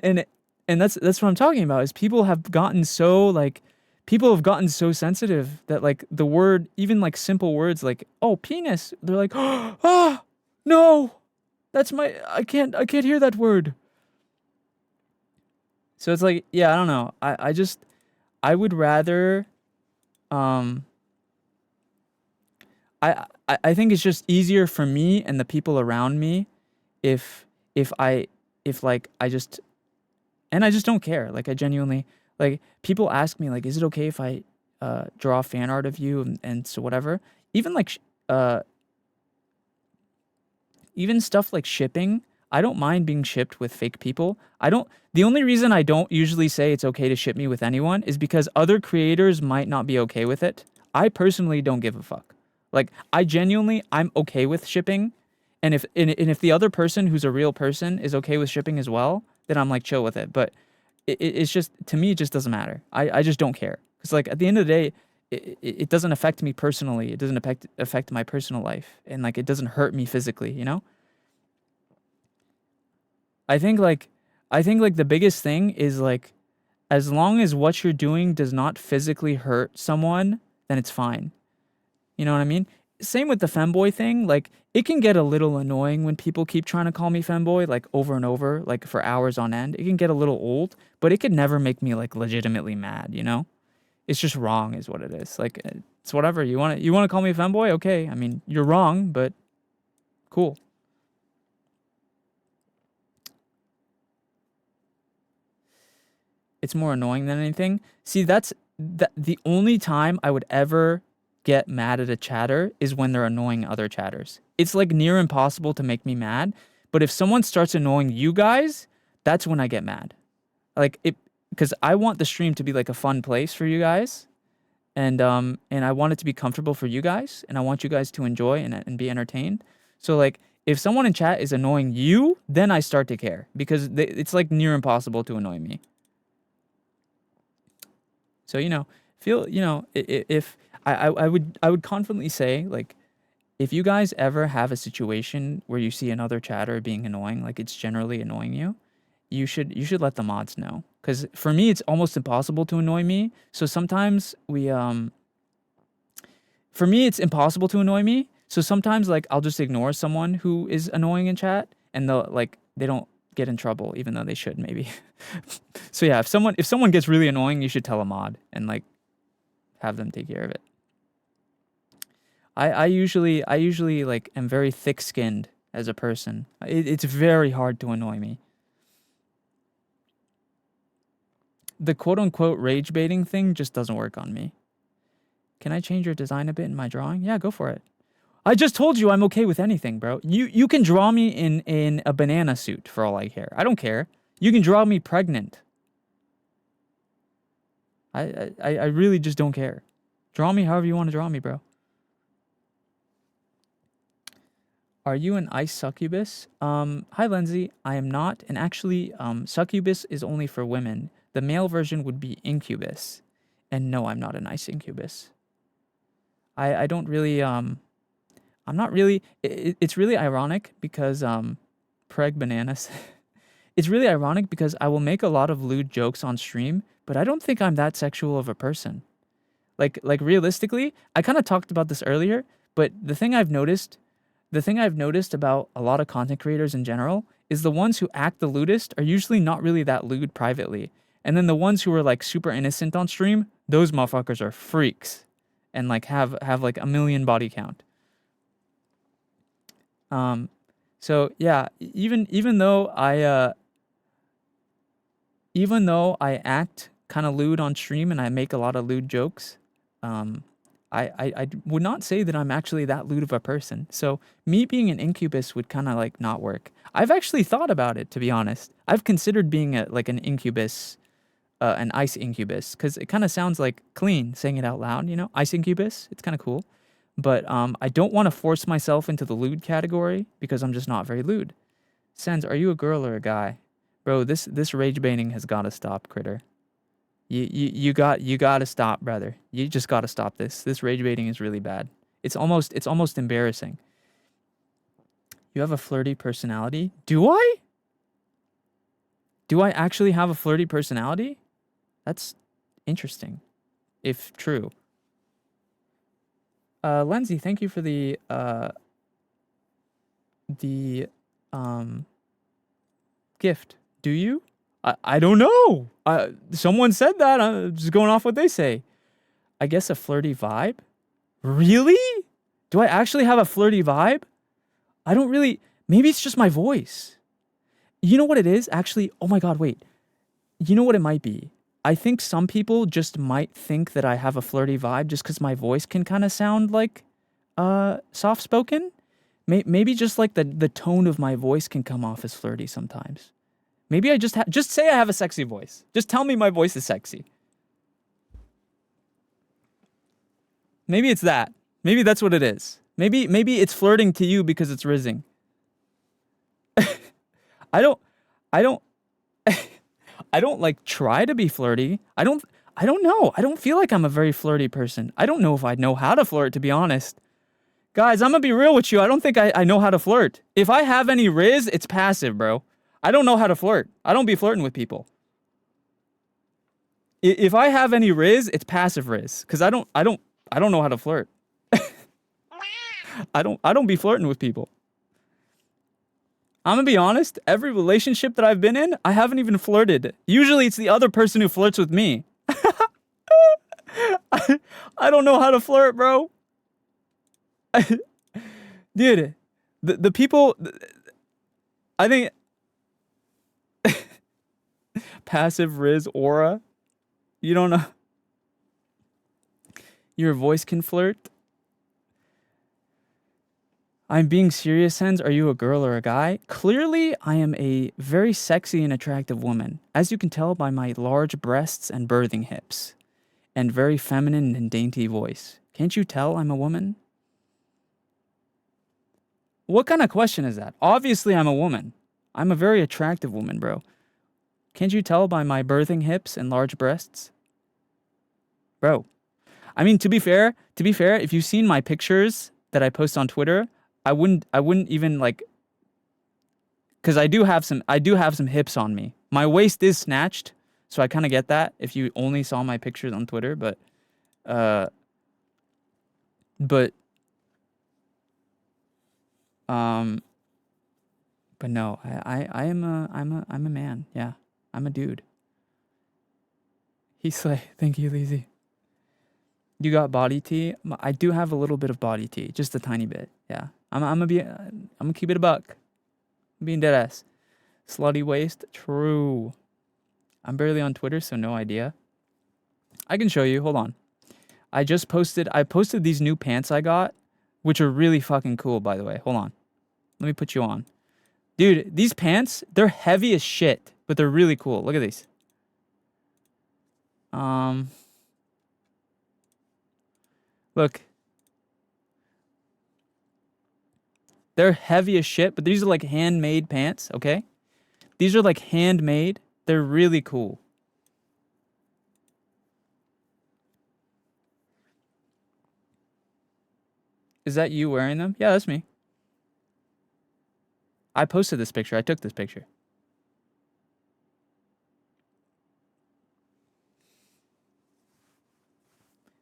S1: that's what I'm talking about, is people have gotten so sensitive that like the word, even like simple words like, "Oh, penis," they're like, "Ah, no, that's I can't hear that word." So it's like, yeah, I don't know. I would rather, I think it's just easier for me and the people around me if I just don't care. Like, I genuinely, like, people ask me like, "Is it okay if I draw fan art of you?" And so whatever. Even like even stuff like shipping, I don't mind being shipped with fake people. The only reason I don't usually say it's okay to ship me with anyone is because other creators might not be okay with it. I personally don't give a fuck. Like, I'm okay with shipping. And if the other person who's a real person is okay with shipping as well, then I'm like chill with it. But it's just, to me, it just doesn't matter. I just don't care. Because like at the end of the day, it doesn't affect me personally. It doesn't affect my personal life. And like, it doesn't hurt me physically, you know? I think like the biggest thing is like, as long as what you're doing does not physically hurt someone, then it's fine. You know what I mean? Same with the femboy thing. Like, it can get a little annoying when people keep trying to call me femboy, like over and over, like for hours on end. It can get a little old, but it could never make me like legitimately mad, you know? It's just wrong is what it is. Like, it's whatever. You want to call me a femboy? Okay. I mean, you're wrong, but cool. It's more annoying than anything. See, that's the only time I would ever get mad at a chatter is when they're annoying other chatters. It's like near impossible to make me mad, but if someone starts annoying you guys, that's when I get mad. Like, because I want the stream to be like a fun place for you guys, and I want it to be comfortable for you guys, and I want you guys to enjoy and be entertained. So like, if someone in chat is annoying you, then I start to care, because it's like near impossible to annoy me. So, if I would confidently say, like, if you guys ever have a situation where you see another chatter being annoying, like it's generally annoying you, you should let the mods know. Because for me, it's almost impossible to annoy me. So sometimes for me, it's impossible to annoy me. So sometimes, like, I'll just ignore someone who is annoying in chat, and they don't get in trouble, even though they should, maybe. So yeah, if someone gets really annoying, you should tell a mod and like have them take care of it. I usually like am very thick-skinned as a person. It's very hard to annoy me. The quote-unquote rage baiting thing just doesn't work on me. Can I change your design a bit in my drawing? Yeah, go for it. I just told you I'm okay with anything, bro. You can draw me in a banana suit for all I care. I don't care. You can draw me pregnant. I really just don't care. Draw me however you want to draw me, bro. Are you an ice succubus? Hi, Lindsay. I am not. And actually, succubus is only for women. The male version would be incubus. And no, I'm not an ice incubus. I don't really, I'm not really, it's really ironic because, Preg bananas. It's really ironic because I will make a lot of lewd jokes on stream, but I don't think I'm that sexual of a person. Like realistically, I kind of talked about this earlier, but the thing I've noticed about a lot of content creators in general is the ones who act the lewdest are usually not really that lewd privately. And then the ones who are like super innocent on stream, those motherfuckers are freaks and like have like 1,000,000 body count. So yeah, even though I act kind of lewd on stream and I make a lot of lewd jokes, I would not say that I'm actually that lewd of a person. So me being an incubus would kind of like not work. I've actually thought about it, to be honest. I've considered being an incubus, an ice incubus, because it kind of sounds like clean saying it out loud, you know? Ice incubus, it's kind of cool. But I don't want to force myself into the lewd category because I'm just not very lewd. SENZ'S, are you a girl or a guy? Bro, this rage baiting has got to stop, Critter. You got to stop, brother. You just got to stop this. This rage baiting is really bad. It's almost embarrassing. You have a flirty personality? Do I? Do I actually have a flirty personality? That's interesting, if true. Lenzi, thank you for the gift. Do you? I don't know. Someone said that. I'm just going off what they say. I guess a flirty vibe? Really? Do I actually have a flirty vibe? I don't really. Maybe it's just my voice. You know what it is? Actually, oh my God, wait. You know what it might be? I think some people just might think that I have a flirty vibe just because my voice can kind of sound like soft-spoken. Maybe just like the tone of my voice can come off as flirty sometimes. Maybe I just say I have a sexy voice. Just tell me my voice is sexy. Maybe it's that. Maybe that's what it is. Maybe it's flirting to you because it's rizzing. I don't I don't like try to be flirty. I don't know. I don't feel like I'm a very flirty person. I don't know if I know how to flirt, to be honest. Guys, I'm gonna be real with you. I don't think I know how to flirt. If I have any riz, it's passive, bro. I don't know how to flirt. I don't be flirting with people. If I have any riz, it's passive riz. Cause I don't know how to flirt. I don't be flirting with people. I'm gonna be honest, every relationship that I've been in, I haven't even flirted. Usually it's the other person who flirts with me. I don't know how to flirt, bro. Dude, the people, I think, passive riz aura, you don't know. Your voice can flirt. I'm being serious, SENZ'S. Are you a girl or a guy? Clearly, I am a very sexy and attractive woman, as you can tell by my large breasts and birthing hips, and very feminine and dainty voice. Can't you tell I'm a woman? What kind of question is that? Obviously, I'm a woman. I'm a very attractive woman, bro. Can't you tell by my birthing hips and large breasts? Bro. I mean, to be fair, if you've seen my pictures that I post on Twitter, I wouldn't even like, because I do have some hips on me. My waist is snatched, so I kind of get that if you only saw my pictures on Twitter, but no, I'm a man. Yeah, I'm a dude. He slay. Thank you, Leezy. You got body tea? I do have a little bit of body tea, just a tiny bit. Yeah, I'm gonna keep it a buck. I'm being dead ass. Slutty waist? True. I'm barely on Twitter, so no idea. I can show you. Hold on. I posted these new pants I got, which are really fucking cool, by the way. Hold on. Let me put you on. Dude, these pants, they're heavy as shit, but they're really cool. Look at these. Look. They're heavy as shit, but these are like handmade pants, okay? These are like handmade. They're really cool. Is that you wearing them? Yeah, that's me. I posted this picture. I took this picture.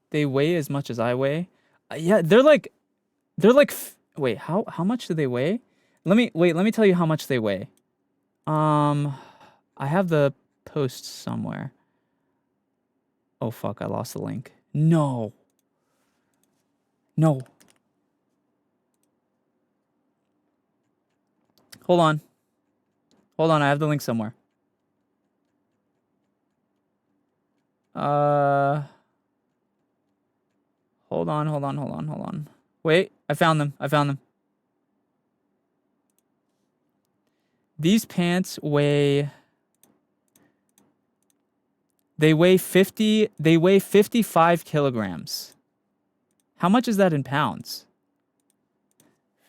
S1: They weigh as much as I weigh. Yeah, they're like wait, how much do they weigh? Let me tell you how much they weigh. I have the post somewhere. Oh fuck, I lost the link. No. No. Hold on. Hold on, I have the link somewhere. Hold on. Wait, I found them. These pants weigh... They weigh 55 kilograms. How much is that in pounds?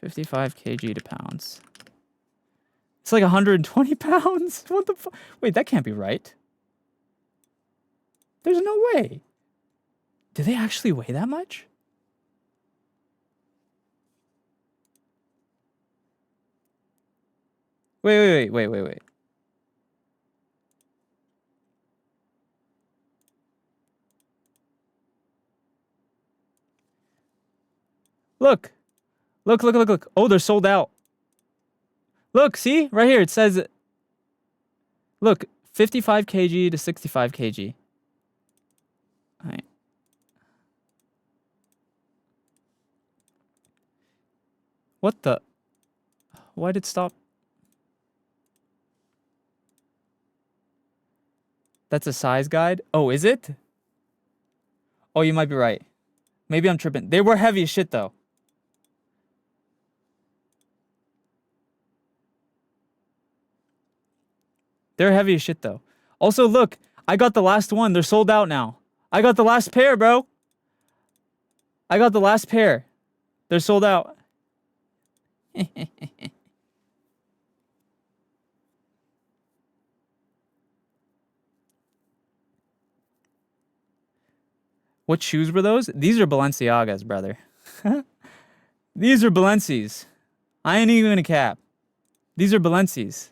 S1: 55 kg to pounds. It's like 120 pounds. What the fuck? Wait, that can't be right. There's no way. Do they actually weigh that much? Wait. Look. Oh, they're sold out. Look, see? Right here, it says... Look, 55 kg to 65 kg. All right. What the... Why did it stop? That's a size guide? Oh, is it? Oh, you might be right. Maybe I'm tripping. They were heavy as shit, though. They're heavy as shit, though. Also, look. I got the last one. They're sold out now. I got the last pair, bro. I got the last pair. They're sold out. What shoes were those? These are Balenciagas, brother. These are Balencis. I ain't even gonna cap. These are Balencis.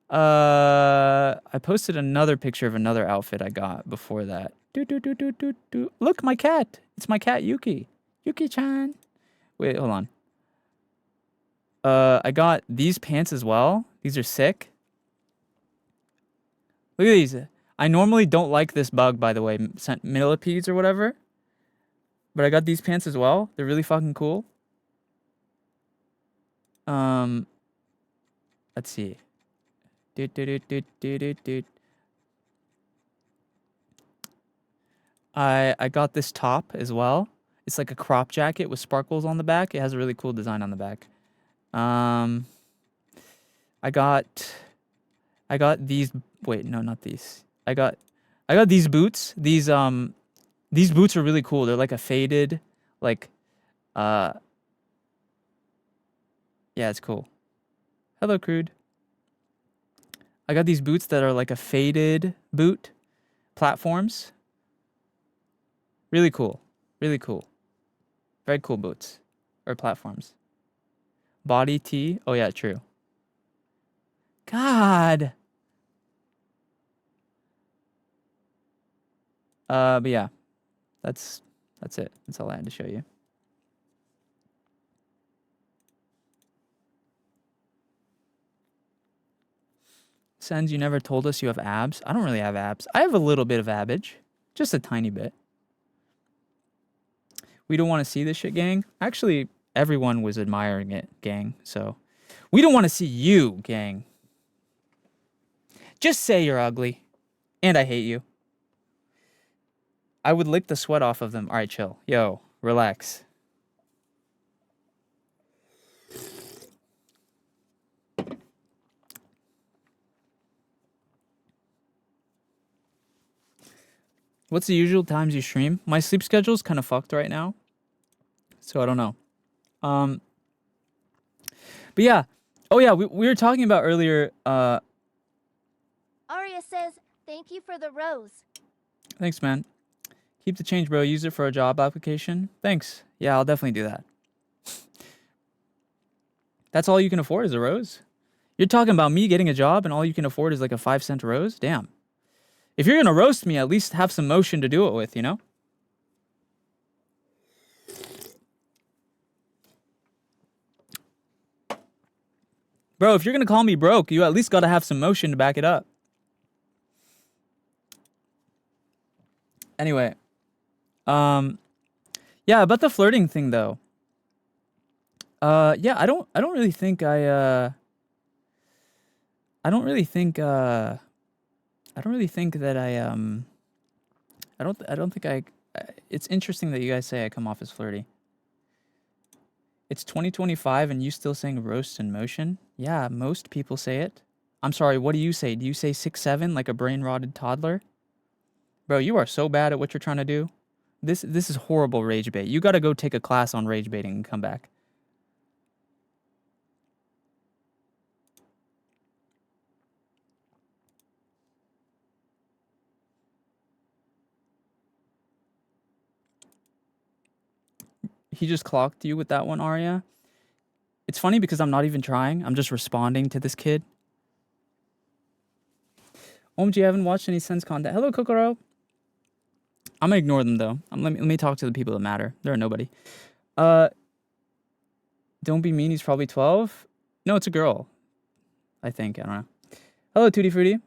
S1: I posted another picture of another outfit I got before that. Look, my cat. It's my cat, Yuki. Yuki-chan. Wait, hold on. I got these pants as well. These are sick. Look at these. I normally don't like this bug, by the way, millipedes or whatever. But I got these pants as well. They're really fucking cool. Let's see. I got this top as well. It's like a crop jacket with sparkles on the back. It has a really cool design on the back. I got these. Wait, no, not these. I got these boots. These boots are really cool. They're like a faded, like, yeah, it's cool. Hello, Crude. I got these boots that are like a faded boot platforms. Really cool. Really cool. Very cool boots or platforms. Body tee. Oh yeah, true. God. But yeah, that's it. That's all I had to show you. SENZ'S, you never told us you have abs. I don't really have abs. I have a little bit of abage. Just a tiny bit. We don't want to see this shit, gang. Actually, everyone was admiring it, gang. So, we don't want to see you, gang. Just say you're ugly. And I hate you. I would lick the sweat off of them. All right, chill. Yo, relax. What's the usual times you stream? My sleep schedule's kind of fucked right now. So I don't know. But yeah. Oh yeah, we were talking about earlier.
S4: Arya says, thank you for the rose.
S1: Thanks, man. Keep the change, bro. Use it for a job application. Thanks. Yeah, I'll definitely do that. That's all you can afford is a rose? You're talking about me getting a job and all you can afford is like a 5-cent rose? Damn. If you're gonna roast me, at least have some motion to do it with, you know? Bro, if you're gonna call me broke, you at least gotta have some motion to back it up. Anyway. Yeah, about the flirting thing though. Yeah, I don't really think I don't really think that I don't think it's interesting that you guys say I come off as flirty. It's 2025 and you still saying roast in motion? Yeah, most people say it. I'm sorry, what do you say? Do you say 6'7" like a brain-rotted toddler? Bro, you are so bad at what you're trying to do. This is horrible rage bait. You gotta go take a class on rage baiting and come back. He just clocked you with that one, Arya. It's funny because I'm not even trying. I'm just responding to this kid. OMG, I haven't watched any SENZ'S content. Hello, Kokoro. I'm gonna ignore them though. Let me talk to the people that matter. There are nobody. Don't be mean. He's probably 12. No, it's a girl. I think. I don't know. Hello, Tutti Frutti.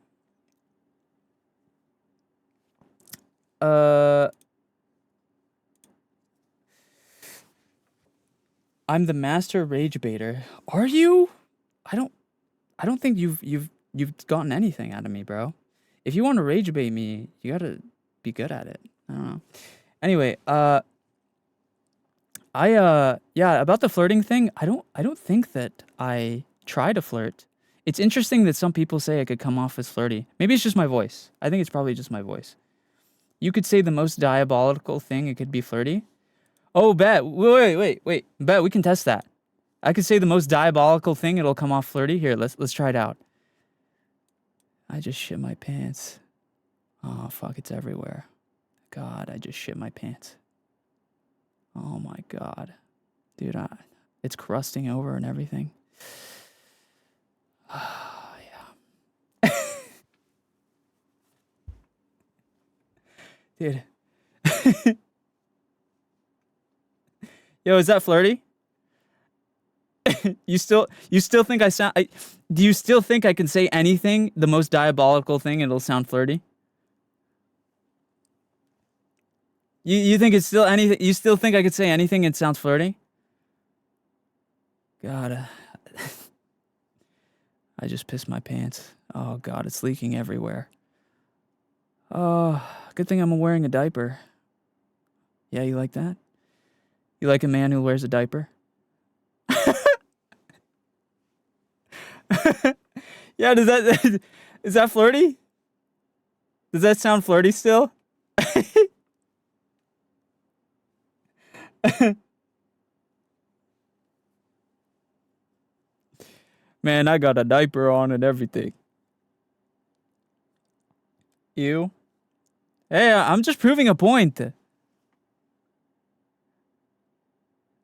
S1: I'm the master rage baiter. Are you? I don't think you've gotten anything out of me, bro. If you want to rage bait me, you gotta be good at it. I don't know. Anyway, yeah, about the flirting thing, I don't think that I try to flirt. It's interesting that some people say I could come off as flirty. Maybe it's just my voice. I think it's probably just my voice. You could say the most diabolical thing, it could be flirty. Oh, bet. Wait. Bet we can test that. I could say the most diabolical thing, it'll come off flirty. Here, let's try it out. I just shit my pants. Oh, fuck, it's everywhere. God, I just shit my pants. Oh my God. Dude, it's crusting over and everything. Yeah. Dude. Yo, is that flirty? You still think do you still think I can say anything, the most diabolical thing, and it'll sound flirty? You think it's still anything? You still think I could say anything and it sounds flirty? God, I just pissed my pants. Oh God, it's leaking everywhere. Oh, good thing I'm wearing a diaper. Yeah, you like that? You like a man who wears a diaper? Yeah, is that flirty? Does that sound flirty still? Man, I got a diaper on and everything. You? Hey, I'm just proving a point.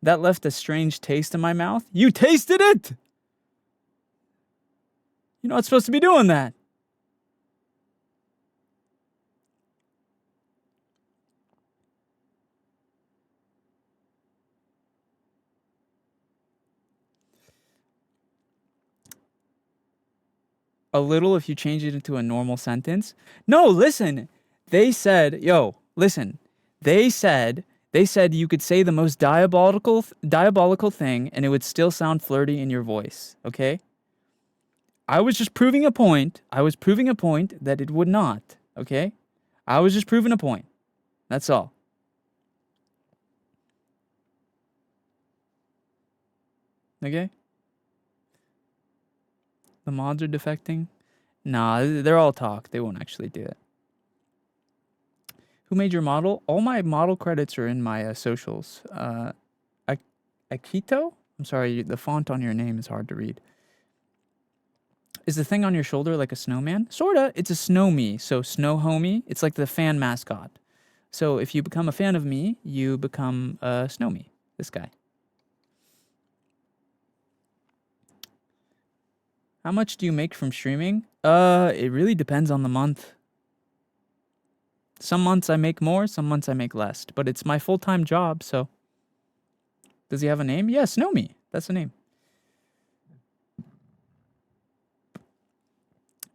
S1: That left a strange taste in my mouth. You tasted it! You're not supposed to be doing that. A little if you change it into a normal sentence. No, listen. They said, yo, listen. They said you could say the most diabolical thing and it would still sound flirty in your voice, okay? I was just proving a point. I was proving a point that it would not, okay? I was just proving a point. That's all. Okay? The mods are defecting? Nah, they're all talk. They won't actually do it. Who made your model? All my model credits are in my socials. Akito? I'm sorry, the font on your name is hard to read. Is the thing on your shoulder like a snowman? Sorta. It's a snow me, so snow homie. It's like the fan mascot. So if you become a fan of me, you become a snow me. This guy. How much do you make from streaming? It really depends on the month. Some months I make more, some months I make less. But it's my full-time job, so... Does he have a name? Yes, know me. That's the name.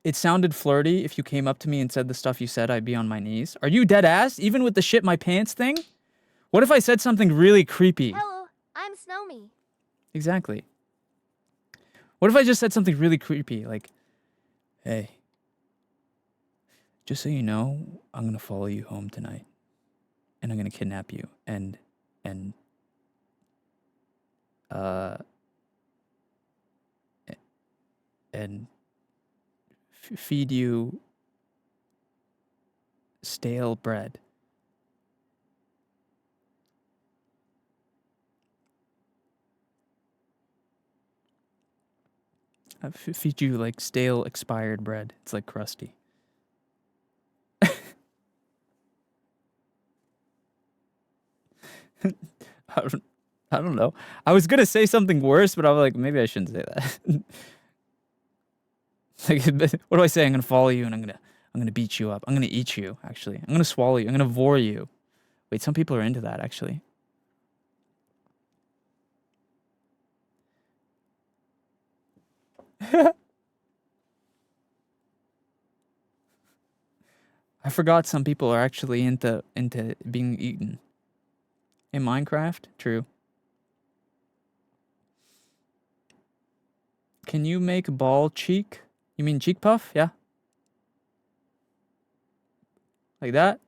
S1: It sounded flirty. If you came up to me and said the stuff you said, I'd be on my knees. Are you dead ass? Even with the shit my pants thing? What if I said something really creepy?
S4: Hello, I'm Snowmy.
S1: Exactly. What if I just said something really creepy? Like, hey, just so you know, I'm gonna follow you home tonight. And I'm gonna kidnap you. And feed you stale bread. Feed you like stale expired bread. It's like crusty. I don't know. I was gonna say something worse, but I was like, maybe I shouldn't say that. Like, what do I say? I'm gonna follow you and I'm gonna beat you up. I'm gonna eat you, actually. I'm gonna swallow you. I'm gonna vor you. Wait, some people are into that, actually. I forgot some people are actually into being eaten. In Minecraft? True. Can you make ball cheek? You mean cheek puff? Yeah. Like that?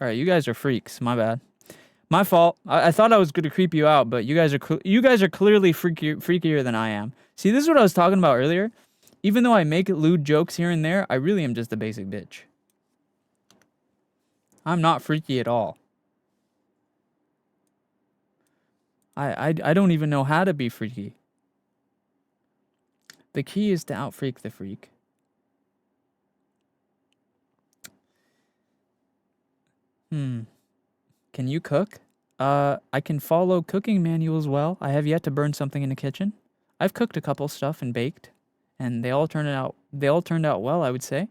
S1: Alright, you guys are freaks. My bad. My fault. I thought I was going to creep you out, but you guys are clearly freakier than I am. See, this is what I was talking about earlier. Even though I make lewd jokes here and there, I really am just a basic bitch. I'm not freaky at all. I don't even know how to be freaky. The key is to out-freak the freak. Can you cook? I can follow cooking manuals well. I have yet to burn something in the kitchen. I've cooked a couple stuff and baked, and they all turned out well, I would say.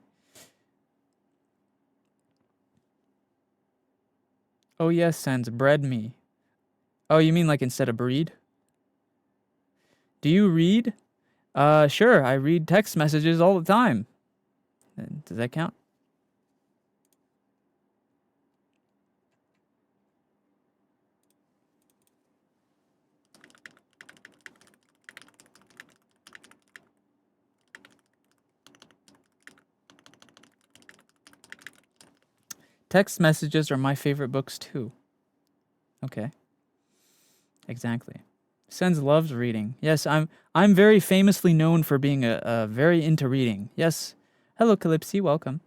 S1: Oh yes, SENZ'S, bread me. Oh, you mean like instead of breed? Do you read? Sure, I read text messages all the time. Does that count? Text messages are my favorite books too. Okay. Exactly. SENZ'S loves reading. Yes, I'm very famously known for being a very into reading. Yes. Hello, Calypsy. Welcome.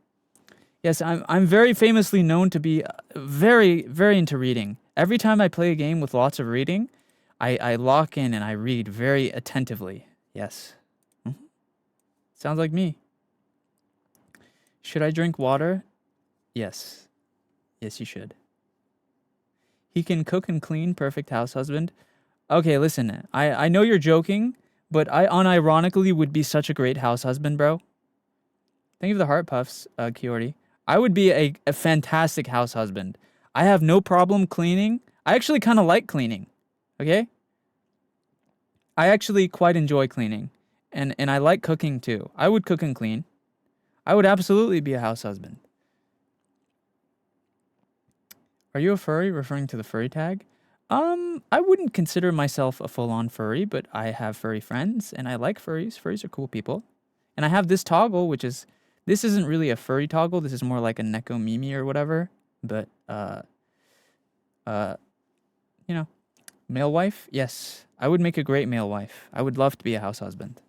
S1: Yes, I'm very famously known to be very, very into reading. Every time I play a game with lots of reading, I lock in and I read very attentively. Yes. Sounds like me. Should I drink water? Yes. Yes, you should. He can cook and clean, perfect house husband. Okay, listen, I know you're joking, but I unironically would be such a great house husband, bro. Thank you for the heart puffs, Kiordi. I would be a fantastic house husband. I have no problem cleaning. I actually kind of like cleaning, okay? I actually quite enjoy cleaning, and I like cooking too. I would cook and clean. I would absolutely be a house husband. Are you a furry, referring to the furry tag? I wouldn't consider myself a full-on furry, but I have furry friends, and I like furries. Furries are cool people. And I have this toggle, which is... This isn't really a furry toggle. This is more like a Neko Mimi or whatever. But, you know, male wife? Yes. I would make a great male wife. I would love to be a house husband.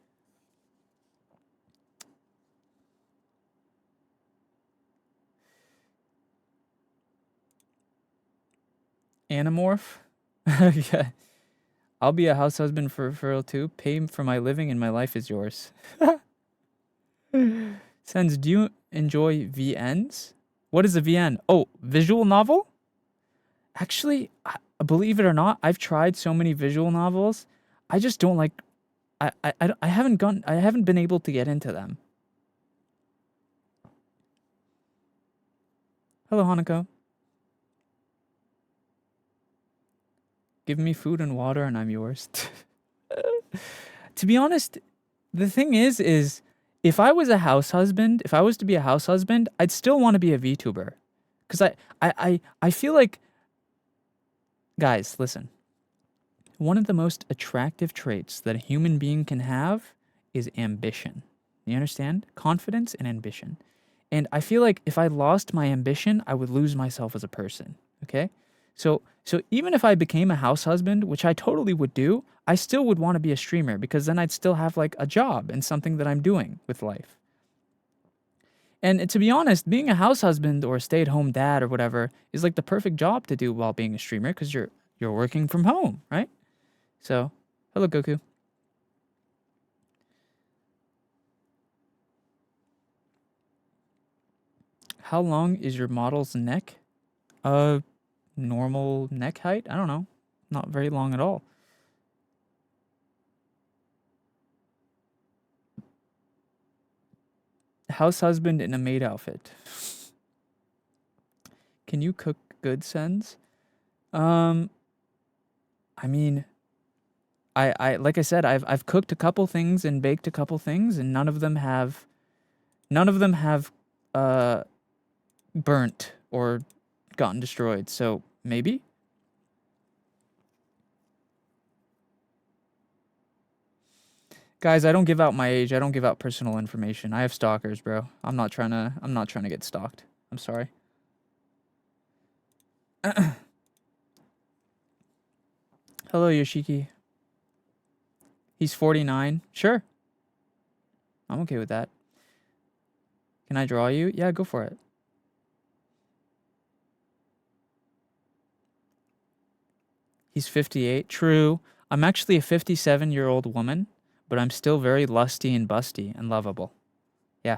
S1: Anamorph? Yeah. I'll be a house husband for real too. Pay for my living and my life is yours. SENZ'S, do you enjoy VNs? What is a VN? Oh, visual novel? Actually, believe it or not, I've tried so many visual novels. I just don't like. I haven't been able to get into them. Hello, Hanako. Give me food and water, and I'm yours. To be honest, the thing is if I was a house husband, if I was to be a house husband, I'd still want to be a VTuber, because I feel like, guys, listen. One of the most attractive traits that a human being can have is ambition. You understand? Confidence and ambition. And I feel like if I lost my ambition, I would lose myself as a person. Okay? So even if I became a house husband, which I totally would do, I still would want to be a streamer, because then I'd still have like a job and something that I'm doing with life. And to be honest, being a house husband or a stay-at-home dad or whatever is like the perfect job to do while being a streamer, because you're working from home, right? So, hello, Goku. How long is your model's neck? Normal neck height? I don't know. Not very long at all. House husband in a maid outfit. Can you cook good, SENZ'S? I mean, I like I said, I've cooked a couple things and baked a couple things, and none of them have burnt or gotten destroyed. So maybe. Guys, I don't give out my age. I don't give out personal information. I have stalkers, bro. I'm not trying to get stalked. I'm sorry. Hello, Yoshiki. He's 49. Sure. I'm okay with that. Can I draw you? Yeah, go for it. He's 58. True. I'm actually a 57-year-old woman, but I'm still very lusty and busty and lovable. Yeah.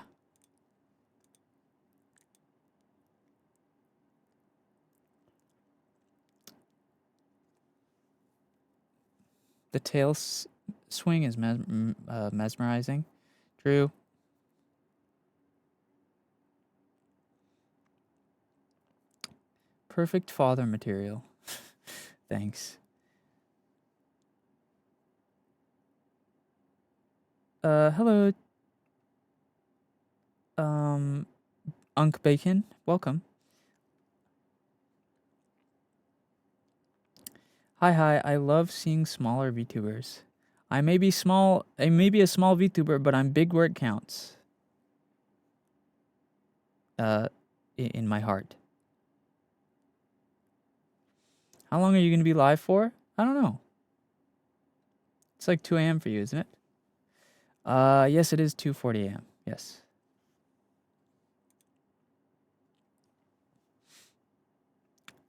S1: The tail swing is mesmerizing. True. Perfect father material. Thanks. Hello. Unk Bacon, welcome. Hi, I love seeing smaller VTubers. I may be a small VTuber, but I'm big where it counts. In my heart. How long are you going to be live for? I don't know. It's like 2 a.m. for you, isn't it? Yes, it is 2:40 a.m. Yes.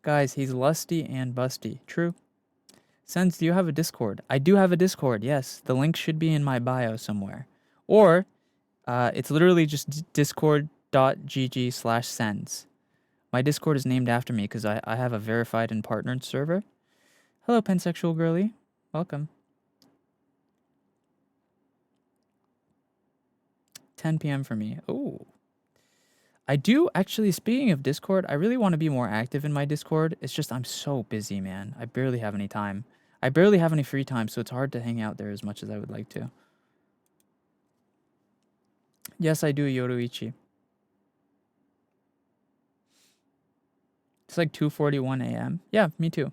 S1: Guys, he's lusty and busty. True. SENZ'S, do you have a Discord? I do have a Discord, yes. The link should be in my bio somewhere. Or, it's literally just discord.gg/SENZ'S. My Discord is named after me because I have a verified and partnered server. Hello, pansexual girly. Welcome. 10 p.m. for me. Oh. I do, actually, speaking of Discord, I really want to be more active in my Discord. It's just I'm so busy, man. I barely have any time. I barely have any free time, so it's hard to hang out there as much as I would like to. Yes, I do, Yoruichi. It's like 2:41 a.m. Yeah, me too.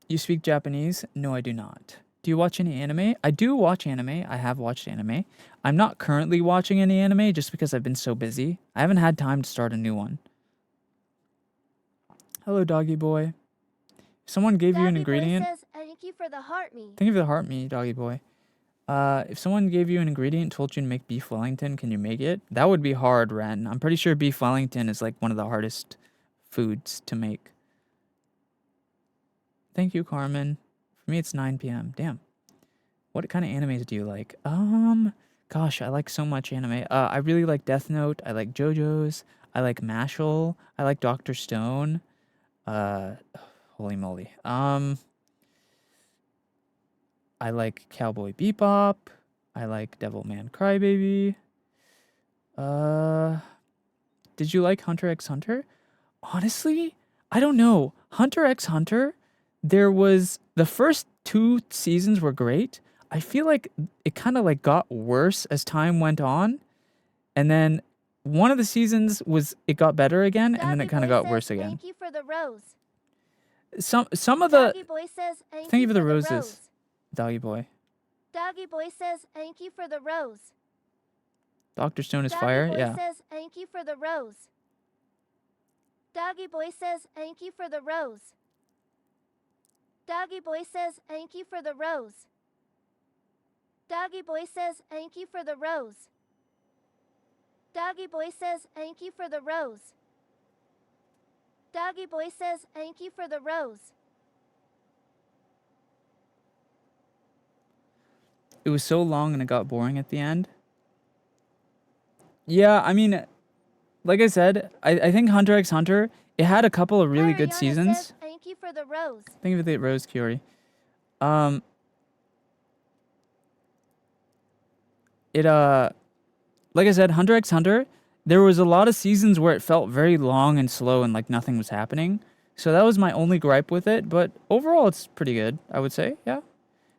S1: You speak Japanese? No, I do not. Do you watch any anime? I do watch anime. I have watched anime. I'm not currently watching any anime just because I've been so busy. I haven't had time to start a new one. Hello, doggy boy. If someone gave you an ingredient...
S4: Says, thank you for the heart me.
S1: Thank you for the heart me, doggy boy. If someone gave you an ingredient and told you to make beef Wellington, can you make it? That would be hard, Ren. I'm pretty sure beef Wellington is like one of the hardest foods to make. Thank you, Carmen. For me, it's 9 p.m. Damn. What kind of animes do you like? Gosh, I like so much anime. I really like Death Note. I like JoJo's. I like Mashal. I like Doctor Stone. Uh, holy moly. I like Cowboy Bebop. I like Devilman Crybaby. Did you like Hunter x Hunter? Honestly, I don't know. Hunter x Hunter, there was the first 2 seasons were great. I feel like it kind of like got worse as time went on, and then one of the seasons was it got better again, and then it
S4: Doggy
S1: kind of
S4: Boy
S1: got
S4: says,
S1: worse again.
S4: Thank you for the rose.
S1: Some of the
S4: Doggy Boy says, thank
S1: thank you
S4: you
S1: for the
S4: for
S1: roses,
S4: rose.
S1: Doggy Boy.
S4: Doggy Boy says, thank you for the rose.
S1: Doctor Stone is
S4: Doggy
S1: fire.
S4: Boy
S1: Yeah.
S4: says, thank you for the rose. Doggy Boy says, thank you for the rose. Doggy Boy says, thank you for the rose. Doggy Boy says, thank you for the rose. Doggy Boy says, thank you for the rose. Doggy Boy says, thank you for the rose.
S1: It was so long and it got boring at the end. Yeah, I mean, like I said, I think Hunter x Hunter, it had a couple of really good
S4: Ariana
S1: seasons.
S4: says, thank you for the rose.
S1: Thank you for the rose, Kiori. Like I said, Hunter x Hunter, there was a lot of seasons where it felt very long and slow and like nothing was happening. So that was my only gripe with it, but overall it's pretty good, I would say. Yeah.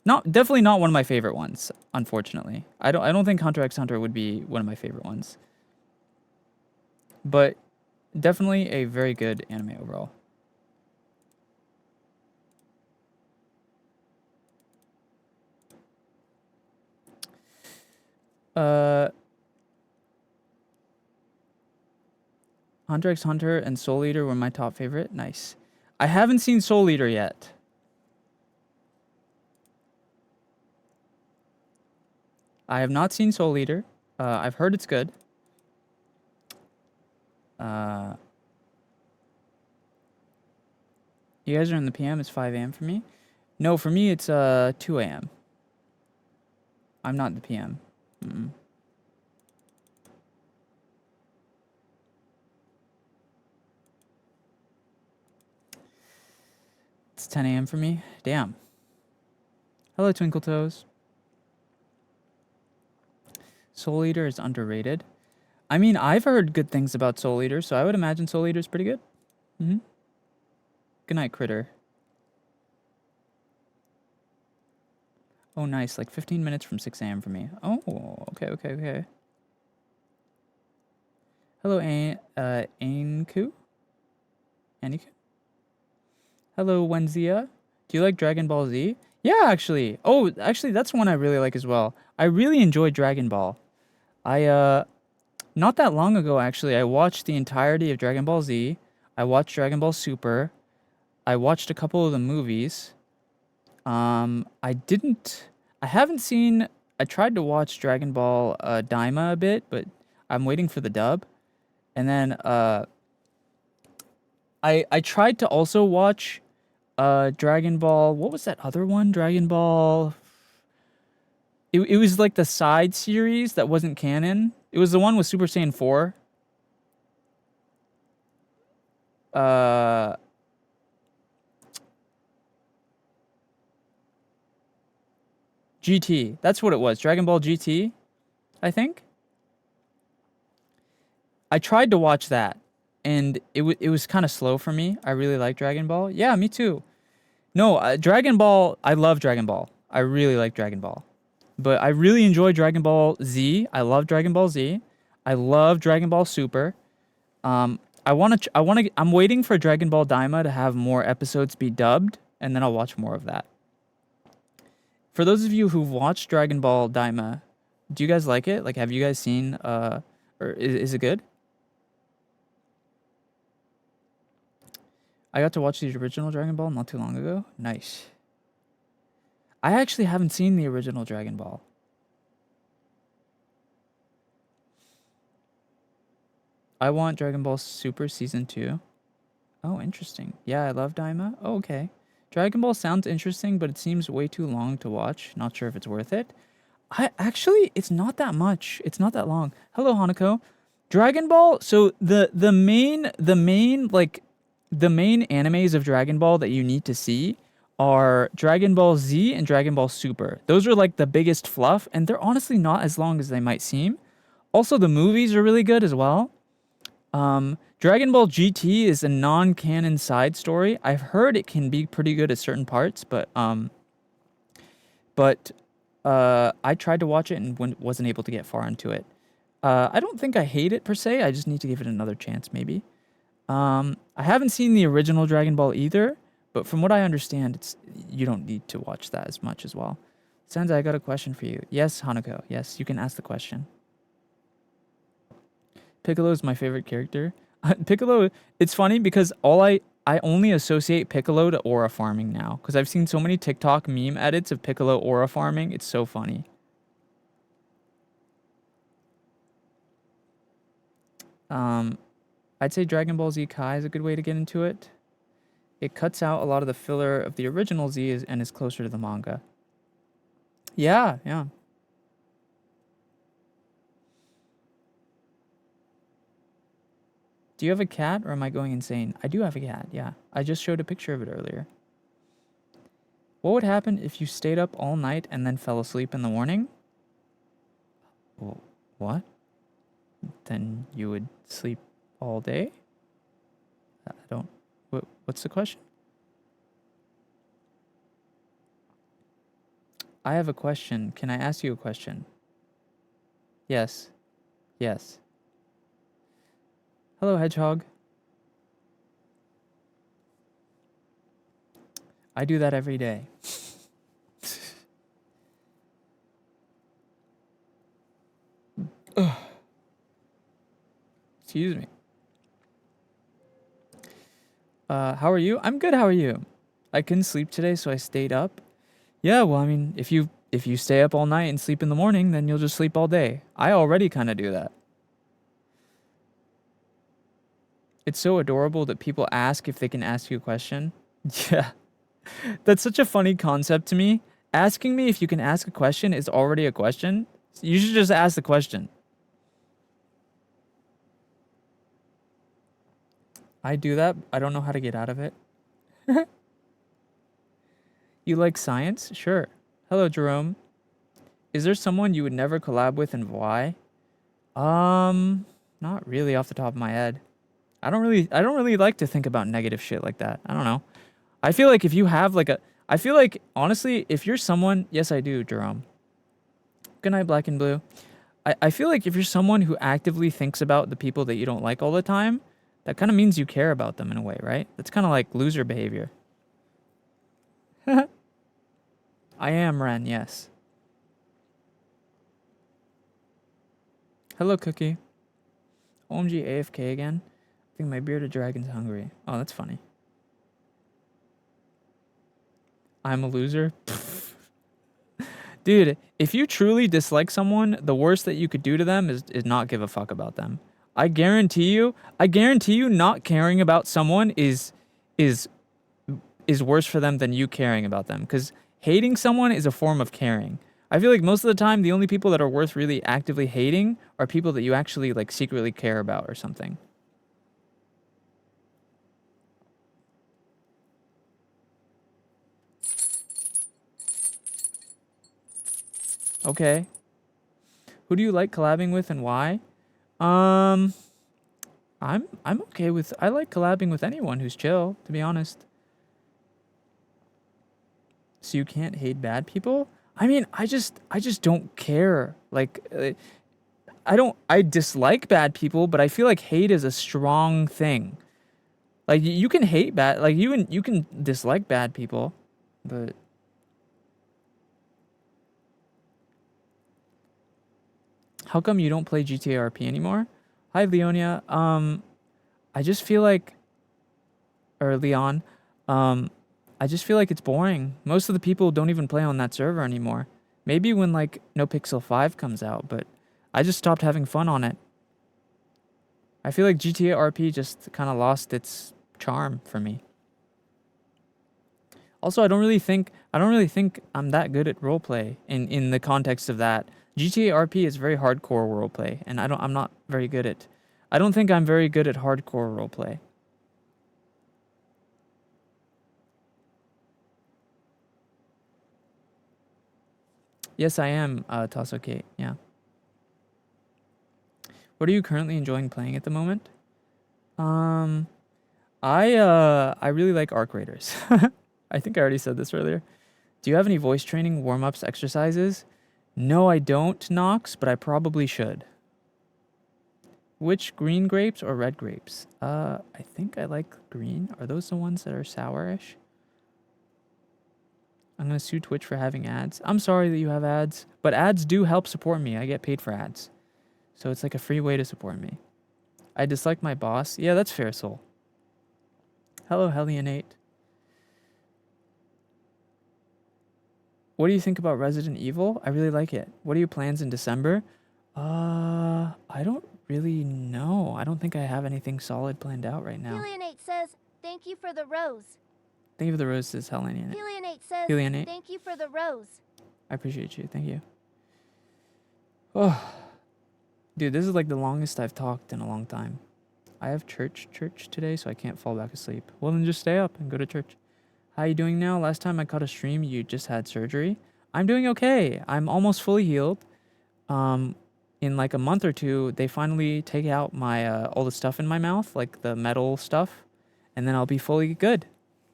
S1: Definitely not one of my favorite ones, unfortunately. I don't think Hunter x Hunter would be one of my favorite ones. But definitely a very good anime overall. Hunter x Hunter and Soul Eater were my top favorite. Nice. I haven't seen Soul Eater yet. I have not seen Soul Eater. I've heard it's good. You guys are in the PM. It's 5 a.m. for me. No, for me it's 2 a.m. I'm not in the PM. It's 10 a.m. for me. Damn. Hello, Twinkle Toes. Soul Eater is underrated. I mean, I've heard good things about Soul Eater, so I would imagine Soul Eater is pretty good. Good night, Critter. Oh, nice. Like 15 minutes from 6 a.m. for me. Oh, okay. Hello, Anku? Aniku? Hello, Wenzia. Do you like Dragon Ball Z? Yeah, actually. Oh, actually, that's one I really like as well. I really enjoyed Dragon Ball. Not that long ago, actually, I watched the entirety of Dragon Ball Z. I watched Dragon Ball Super. I watched a couple of the movies. I tried to watch Dragon Ball Daima a bit, but I'm waiting for the dub. And then I tried to also watch Dragon Ball. What was that other one? Dragon Ball. It was like the side series that wasn't canon. It was the one with Super Saiyan 4. GT. That's what it was. Dragon Ball GT, I think. I tried to watch that, and it was kind of slow for me. I really like Dragon Ball. Yeah, me too. No, Dragon Ball, I love Dragon Ball. I really like Dragon Ball. But I really enjoy Dragon Ball Z. I love Dragon Ball Z. I love Dragon Ball Super. I'm waiting for Dragon Ball Daima to have more episodes be dubbed, and then I'll watch more of that. For those of you who've watched Dragon Ball Daima, do you guys like it? Like, have you guys seen, or is it good? I got to watch the original Dragon Ball not too long ago. Nice. I actually haven't seen the original Dragon Ball. I want Dragon Ball Super Season 2. Oh, interesting. Yeah, I love Daima. Oh, okay. Dragon Ball sounds interesting, but it seems way too long to watch. Not sure if it's worth it. It's not that much. It's not that long. Hello, Hanako. Dragon Ball. So the main animes of Dragon Ball that you need to see are Dragon Ball Z and Dragon Ball Super. Those are like the biggest fluff, and they're honestly not as long as they might seem. Also, the movies are really good as well. Dragon Ball GT is a non-canon side story. I've heard it can be pretty good at certain parts, but I tried to watch it and wasn't able to get far into it. I don't think I hate it per se. I just need to give it another chance, maybe. I haven't seen the original Dragon Ball either, but from what I understand, you don't need to watch that as much as well. Senza, I got a question for you. Yes, Hanako. Yes, you can ask the question. Piccolo is my favorite character. Piccolo, it's funny because I only associate Piccolo to aura farming now because I've seen so many TikTok meme edits of Piccolo aura farming. It's so funny. I'd say Dragon Ball Z Kai is a good way to get into it. It cuts out a lot of the filler of the original Z and is closer to the manga. Yeah, yeah. Do you have a cat or am I going insane? I do have a cat, yeah. I just showed a picture of it earlier. What would happen if you stayed up all night and then fell asleep in the morning? Well, what? Then you would sleep all day? I don't... What's the question? I have a question. Can I ask you a question? Yes. Yes. Hello, Hedgehog. I do that every day. Excuse me. How are you? I'm good, how are you? I couldn't sleep today, so I stayed up. Yeah, well, I mean, if you stay up all night and sleep in the morning, then you'll just sleep all day. I already kind of do that. It's so adorable that people ask if they can ask you a question. Yeah. That's such a funny concept to me. Asking me if you can ask a question is already a question. You should just ask the question. I do that. I don't know how to get out of it. You like science? Sure. Hello, Jerome. Is there someone you would never collab with and why? Not really off the top of my head. I don't really like to think about negative shit like that. I don't know. I feel like if you have I feel like, honestly, if you're someone... Yes, I do, Jerome. Good night, Black and Blue. I feel like if you're someone who actively thinks about the people that you don't like all the time, that kind of means you care about them in a way, right? That's kind of like loser behavior. I am Ren, yes. Hello, Cookie. OMG AFK again. I think my bearded dragon's hungry. Oh, that's funny. I'm a loser. Dude, if you truly dislike someone, the worst that you could do to them is not give a fuck about them. I guarantee you not caring about someone is worse for them than you caring about them. Because hating someone is a form of caring. I feel like most of the time, the only people that are worth really actively hating are people that you actually like secretly care about or something. Okay. Who do you like collabing with and why? I'm okay with... I like collabing with anyone who's chill, to be honest. So you can't hate bad people? I mean, I just don't care. Like, I dislike bad people, but I feel like hate is a strong thing. Like, you can hate bad... Like, you can dislike bad people, but... How come you don't play GTA RP anymore? Hi, Leonia. I just feel like... Or Leon. I just feel like it's boring. Most of the people don't even play on that server anymore. Maybe when, like, No Pixel 5 comes out, but I just stopped having fun on it. I feel like GTA RP just kind of lost its charm for me. Also, I don't really think I'm that good at roleplay in the context of that. GTA RP is very hardcore roleplay, and I'm not very good at. I don't think I'm very good at hardcore roleplay. Yes, I am, Tasso Kate. Yeah. What are you currently enjoying playing at the moment? I really like Arc Raiders. I think I already said this earlier. Do you have any voice training warm-ups exercises? No, I don't, Nox, but I probably should. Which green grapes or red grapes? I think I like green. Are those the ones that are sourish? I'm gonna sue Twitch for having ads. I'm sorry that you have ads, but ads do help support me. I get paid for ads. So it's like a free way to support me. I dislike my boss. Yeah, that's fair, Soul. Hello, Helionate. What do you think about Resident Evil? I really like it. What are your plans in December? I don't really know. I don't think I have anything solid planned out right now.
S4: Helionate says, thank you for the rose.
S1: Thank you for the roses, Helionate.
S4: Helionate says,
S1: Helionate.
S4: thank you for the rose.
S1: I appreciate you. Thank you. Oh, dude, this is like the longest I've talked in a long time. I have church today, so I can't fall back asleep. Well, then just stay up and go to church. How you doing now? Last time I caught a stream, you just had surgery. I'm doing okay. I'm almost fully healed. In like a month or two, they finally take out my all the stuff in my mouth, like the metal stuff, and then I'll be fully good.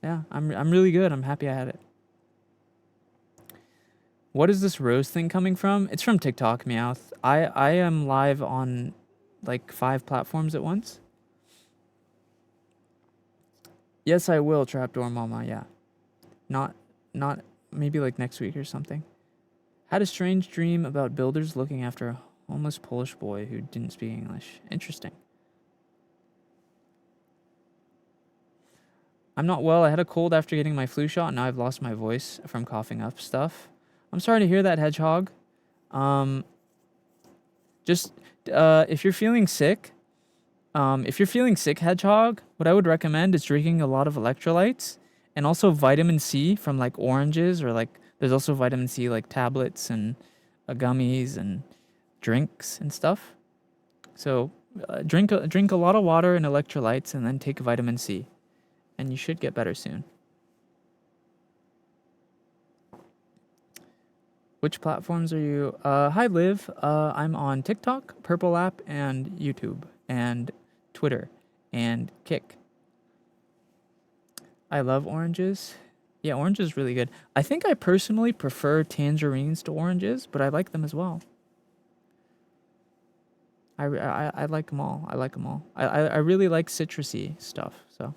S1: Yeah, I'm really good. I'm happy I had it. What is this rose thing coming from? It's from TikTok, Meowth. I am live on like 5 platforms at once. Yes, I will, Trapdoor Mama, yeah. Not maybe like next week or something. Had a strange dream about builders looking after a homeless Polish boy who didn't speak English. Interesting. I'm not well. I had a cold after getting my flu shot, and now I've lost my voice from coughing up stuff. I'm sorry to hear that, Hedgehog. If you're feeling sick, Hedgehog, what I would recommend is drinking a lot of electrolytes and also vitamin C from like oranges, or like there's also vitamin C like tablets and gummies and drinks and stuff. So drink a lot of water and electrolytes, and then take vitamin C, and you should get better soon. Which platforms are you? Hi, Liv. I'm on TikTok, Purple App, and YouTube, and Twitter, and Kick. I love oranges. Yeah, orange is really good. I think I personally prefer tangerines to oranges, but I like them as well. I like them all. I like them all. I really like citrusy stuff, so.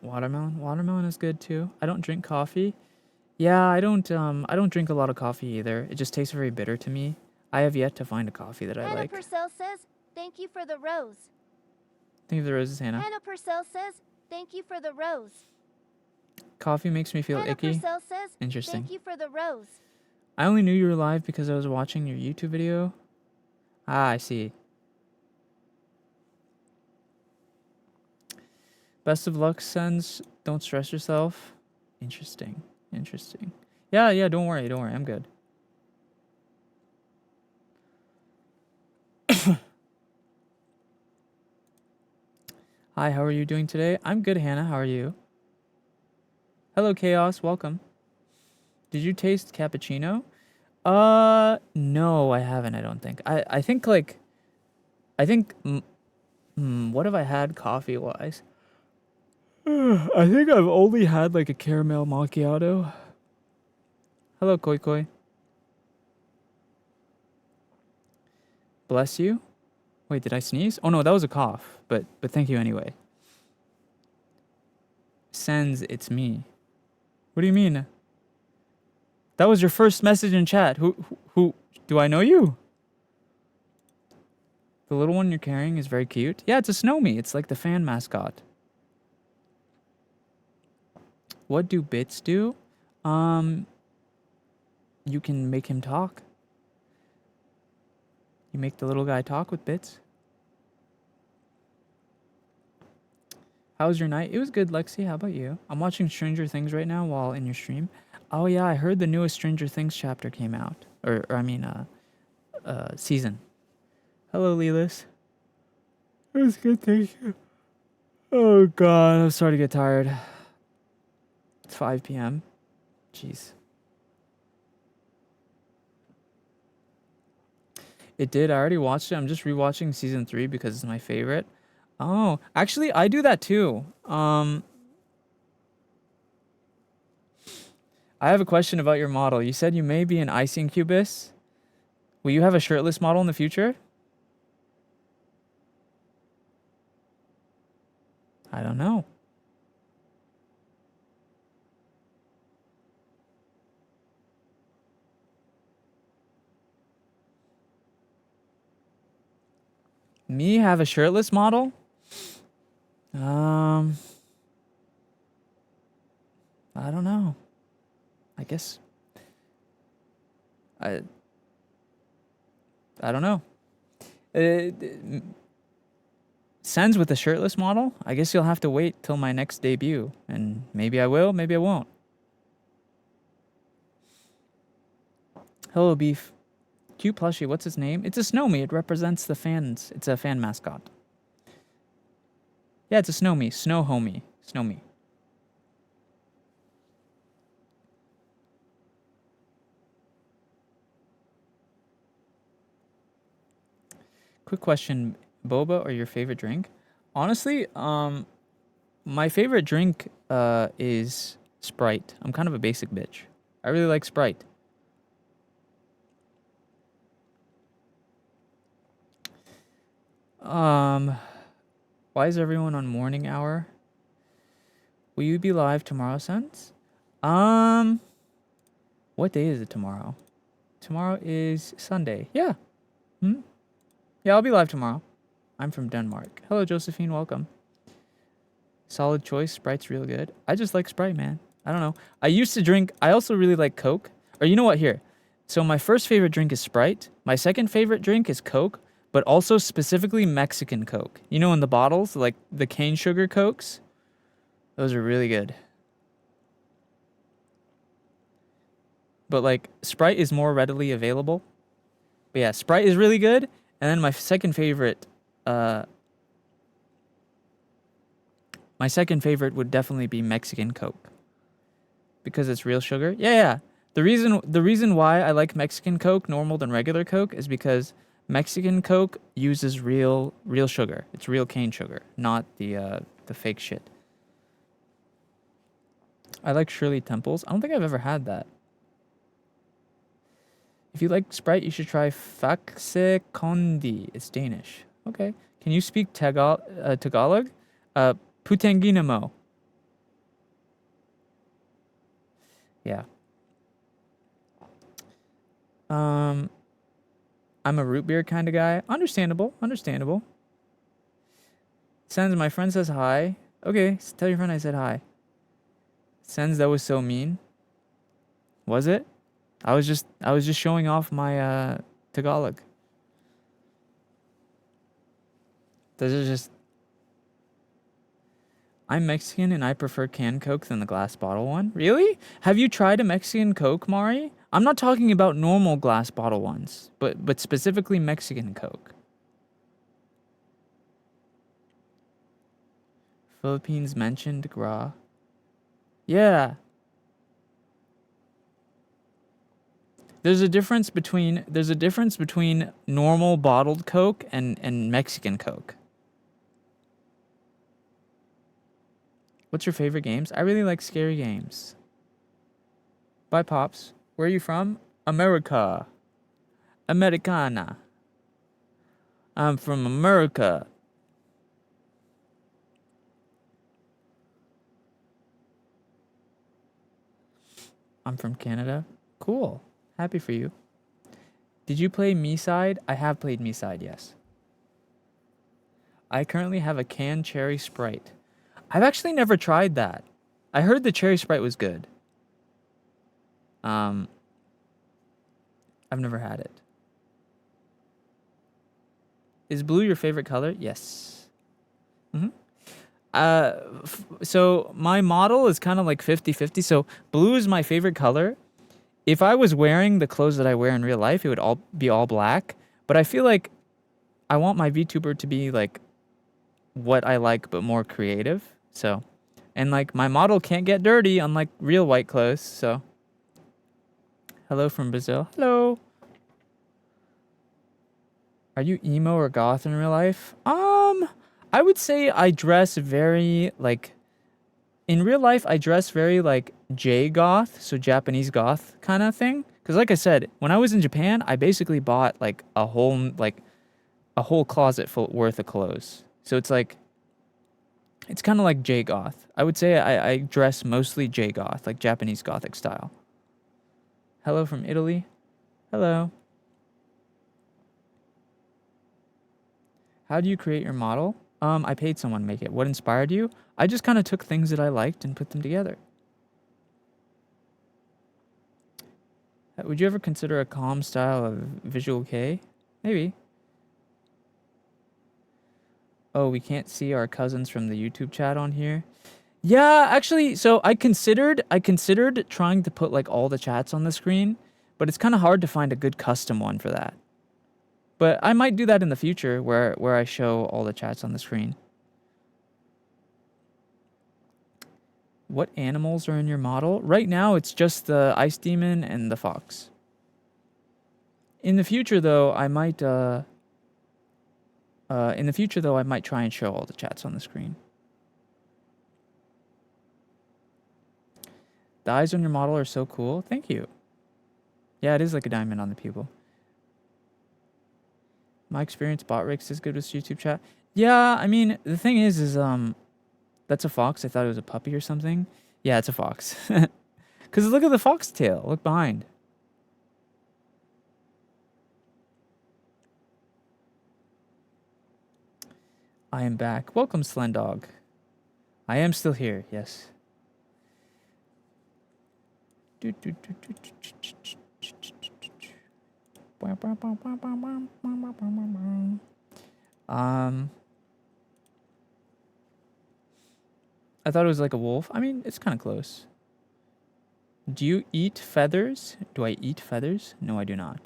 S1: Watermelon is good too. I don't drink coffee. Yeah, I don't drink a lot of coffee either. It just tastes very bitter to me. I have yet to find a coffee that I
S4: Hannah
S1: like.
S4: Purcell says, thank you for the rose.
S1: Think of the roses, Hannah.
S4: Hannah Purcell says, thank you for the rose.
S1: Coffee makes me feel
S4: Hannah
S1: icky.
S4: Purcell says,
S1: Interesting.
S4: thank you for the rose.
S1: I only knew you were live because I was watching your YouTube video. Ah, I see. Best of luck, SENZ'S. Don't stress yourself. Interesting. Yeah, don't worry. I'm good. Hi, how are you doing today? I'm good, Hannah. How are you? Hello, Chaos. Welcome. Did you taste cappuccino? No, I haven't, I don't think. I think what have I had coffee-wise? I think I've only had like a caramel macchiato. Hello, Koi Koi. Bless you. Wait, did I sneeze? Oh no, that was a cough. But thank you anyway. SENZ'S, it's me. What do you mean? That was your first message in chat. Who do I know you? The little one you're carrying is very cute. Yeah, it's a Snowmy. It's like the fan mascot. What do bits do? You can make him talk. You make the little guy talk with bits. How was your night? It was good, Lexi. How about you? I'm watching Stranger Things right now while in your stream. Oh yeah, I heard the newest Stranger Things chapter came out, or I mean, season. Hello, Lelis. It was good, thank you. Oh god, I'm starting to get tired. It's 5 p.m. Jeez. It did. I already watched it. I'm just rewatching season 3 because it's my favorite. Oh, actually, I do that too. I have a question about your model. You said you may be an ice incubus. Will you have a shirtless model in the future? I don't know. Me have a shirtless model? I don't know. I guess I don't know. SENZ'S with a shirtless model? I guess you'll have to wait till my next debut, and maybe I will, maybe I won't. Hello, Beef. Cute plushie, what's his name? It's a Snowme. It represents the fans. It's a fan mascot. Yeah, it's a Snowme. Snow homie. Snowme. Quick question, boba or your favorite drink? Honestly, my favorite drink is Sprite. I'm kind of a basic bitch. I really like Sprite. Why is everyone on morning hour? Will you be live tomorrow, Sense? What day is it tomorrow? Tomorrow is Sunday. Yeah. Yeah, I'll be live tomorrow. I'm from Denmark. Hello, Josephine. Welcome. Solid choice. Sprite's real good. I just like Sprite, man. I don't know. I also really like Coke. Or you know what? Here. So my first favorite drink is Sprite. My second favorite drink is Coke, but also specifically Mexican Coke. You know, in the bottles, like the cane sugar Cokes? Those are really good. But like Sprite is more readily available. But yeah, Sprite is really good. And then my second favorite would definitely be Mexican Coke. Because it's real sugar. Yeah. The reason why I like Mexican Coke normal than regular Coke is because Mexican Coke uses real sugar. It's real cane sugar, not the fake shit. I like Shirley Temples. I don't think I've ever had that. If you like Sprite, you should try Faxe Kondi. It's Danish. Okay. Can you speak Tagalog? Putenginamo. Yeah. I'm a root beer kind of guy. Understandable. Senz, my friend says hi. Okay, tell your friend I said hi. Senz, that was so mean. Was it? I was just showing off my Tagalog. I'm Mexican and I prefer canned Coke than the glass bottle one. Really? Have you tried a Mexican Coke, Mari? I'm not talking about normal glass bottle ones, but specifically Mexican Coke. Philippines mentioned Gras. Yeah. There's a difference between normal bottled Coke and Mexican Coke. What's your favorite games? I really like scary games. Bye, Pops. Where are you from? America. Americana. I'm from America. I'm from Canada. Cool. Happy for you. Did you play Me-Side? I have played Me-Side, yes. I currently have a canned cherry Sprite. I've actually never tried that. I heard the cherry Sprite was good. I've never had it. Is blue your favorite color? Yes. So my model is kind of like 50-50. So blue is my favorite color. If I was wearing the clothes that I wear in real life, it would all be all black. But I feel like I want my VTuber to be like what I like, but more creative. So, and like my model can't get dirty unlike real white clothes. So, hello from Brazil. Hello. Are you emo or goth in real life? I would say I dress very like in real life I dress very like J goth, so Japanese goth kind of thing. Cuz like I said, when I was in Japan, I basically bought like a whole closet full worth of clothes. So it's like it's kind of like J goth. I would say I dress mostly J goth, like Japanese gothic style. Hello from Italy. Hello. How do you create your model? I paid someone make it. What inspired you? I just kind of took things that I liked and put them together. Would you ever consider a calm style of visual K? Maybe. Oh, we can't see our cousins from the YouTube chat on here. Yeah, actually, so I considered trying to put like all the chats on the screen, but it's kind of hard to find a good custom one for that. But I might do that in the future where I show all the chats on the screen. What animals are in your model? Right now, it's just the ice demon and the fox. In the future, though, I might try and show all the chats on the screen. The eyes on your model are so cool. Thank you. Yeah, it is like a diamond on the pupil. My experience, bot rakes is good with YouTube chat. Yeah, I mean, the thing is that's a fox. I thought it was a puppy or something. Yeah, it's a fox. Because look at the fox tail. Look behind. I am back. Welcome, Slendog. I am still here, yes. I thought it was like a wolf. I mean, it's kind of close. Do you eat feathers? Do I eat feathers? No, I do not.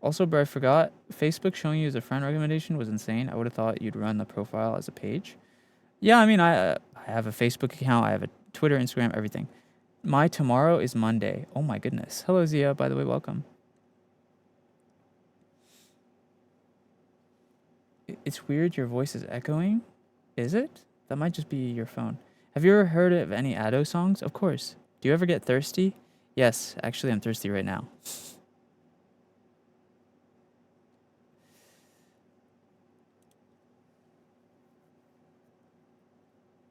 S1: Also, bro, I forgot. Facebook showing you as a friend recommendation was insane. I would have thought you'd run the profile as a page. Yeah, I mean, I have a Facebook account. I have a Twitter, Instagram, everything. My tomorrow is Monday. Oh my goodness. Hello, Zia. By the way, welcome. It's weird your voice is echoing. Is it? That might just be your phone. Have you ever heard of any Ado songs? Of course. Do you ever get thirsty? Yes, actually, I'm thirsty right now.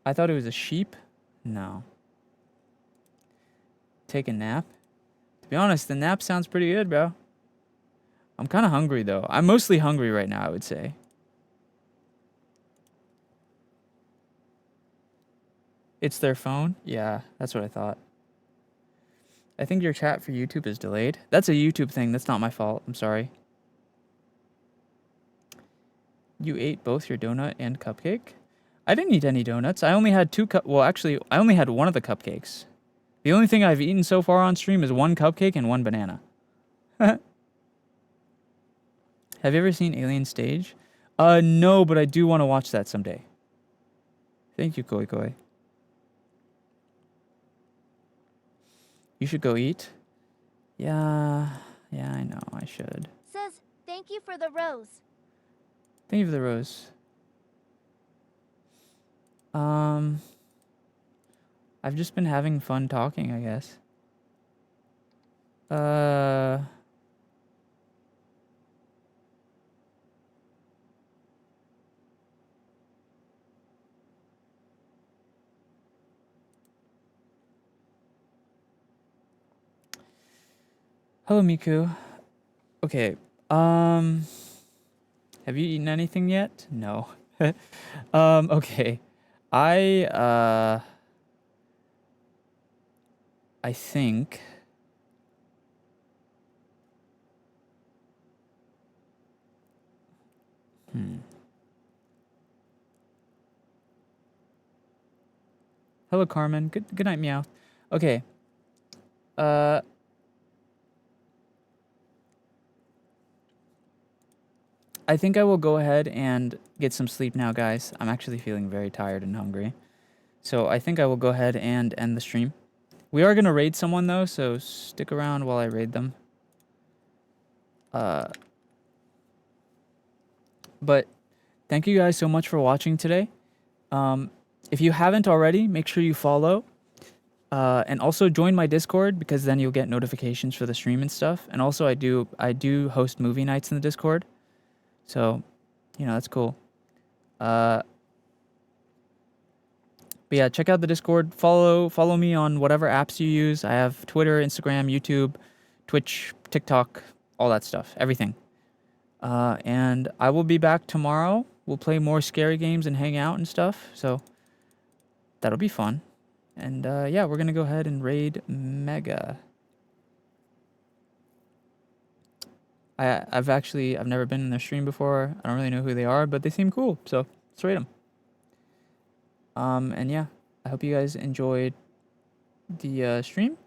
S1: I thought it was a sheep. No. Take a nap? To be honest, the nap sounds pretty good, bro. I'm kind of hungry, though. I'm mostly hungry right now, I would say. It's their phone? Yeah, that's what I thought. I think your chat for YouTube is delayed. That's a YouTube thing. That's not my fault. I'm sorry. You ate both your donut and cupcake? I didn't eat any donuts. I only had well, actually, I only had one of the cupcakes. The only thing I've eaten so far on stream is one cupcake and one banana. Have you ever seen Alien Stage? No, but I do want to watch that someday. Thank you, Koi Koi. You should go eat. Yeah, I know, I should.
S4: Says, thank you for the rose.
S1: Thank you for the rose. I've just been having fun talking, I guess. Hello, Miku. Okay, have you eaten anything yet? No. Okay. I think Hello, Carmen. Good night, Meow. Okay. Uh, I think I will go ahead and get some sleep now, guys. I'm actually feeling very tired and hungry. So I think I will go ahead and end the stream. We are going to raid someone, though, so stick around while I raid them. But thank you guys so much for watching today. If you haven't already, make sure you follow. And also join my Discord, because then you'll get notifications for the stream and stuff. And also I do host movie nights in the Discord. So, you know, that's cool. But yeah, check out the Discord. Follow me on whatever apps you use. I have Twitter, Instagram, YouTube, Twitch, TikTok, all that stuff, everything. And I will be back tomorrow. We'll play more scary games and hang out and stuff. So that'll be fun. And yeah, we're gonna go ahead and raid Mega. I've never been in their stream before. I don't really know who they are, but they seem cool. So let's raid them. And yeah, I hope you guys enjoyed the stream,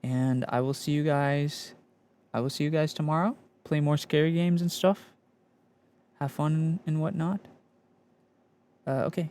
S1: and I will see you guys tomorrow. Play more scary games and stuff. Have fun and whatnot. Okay.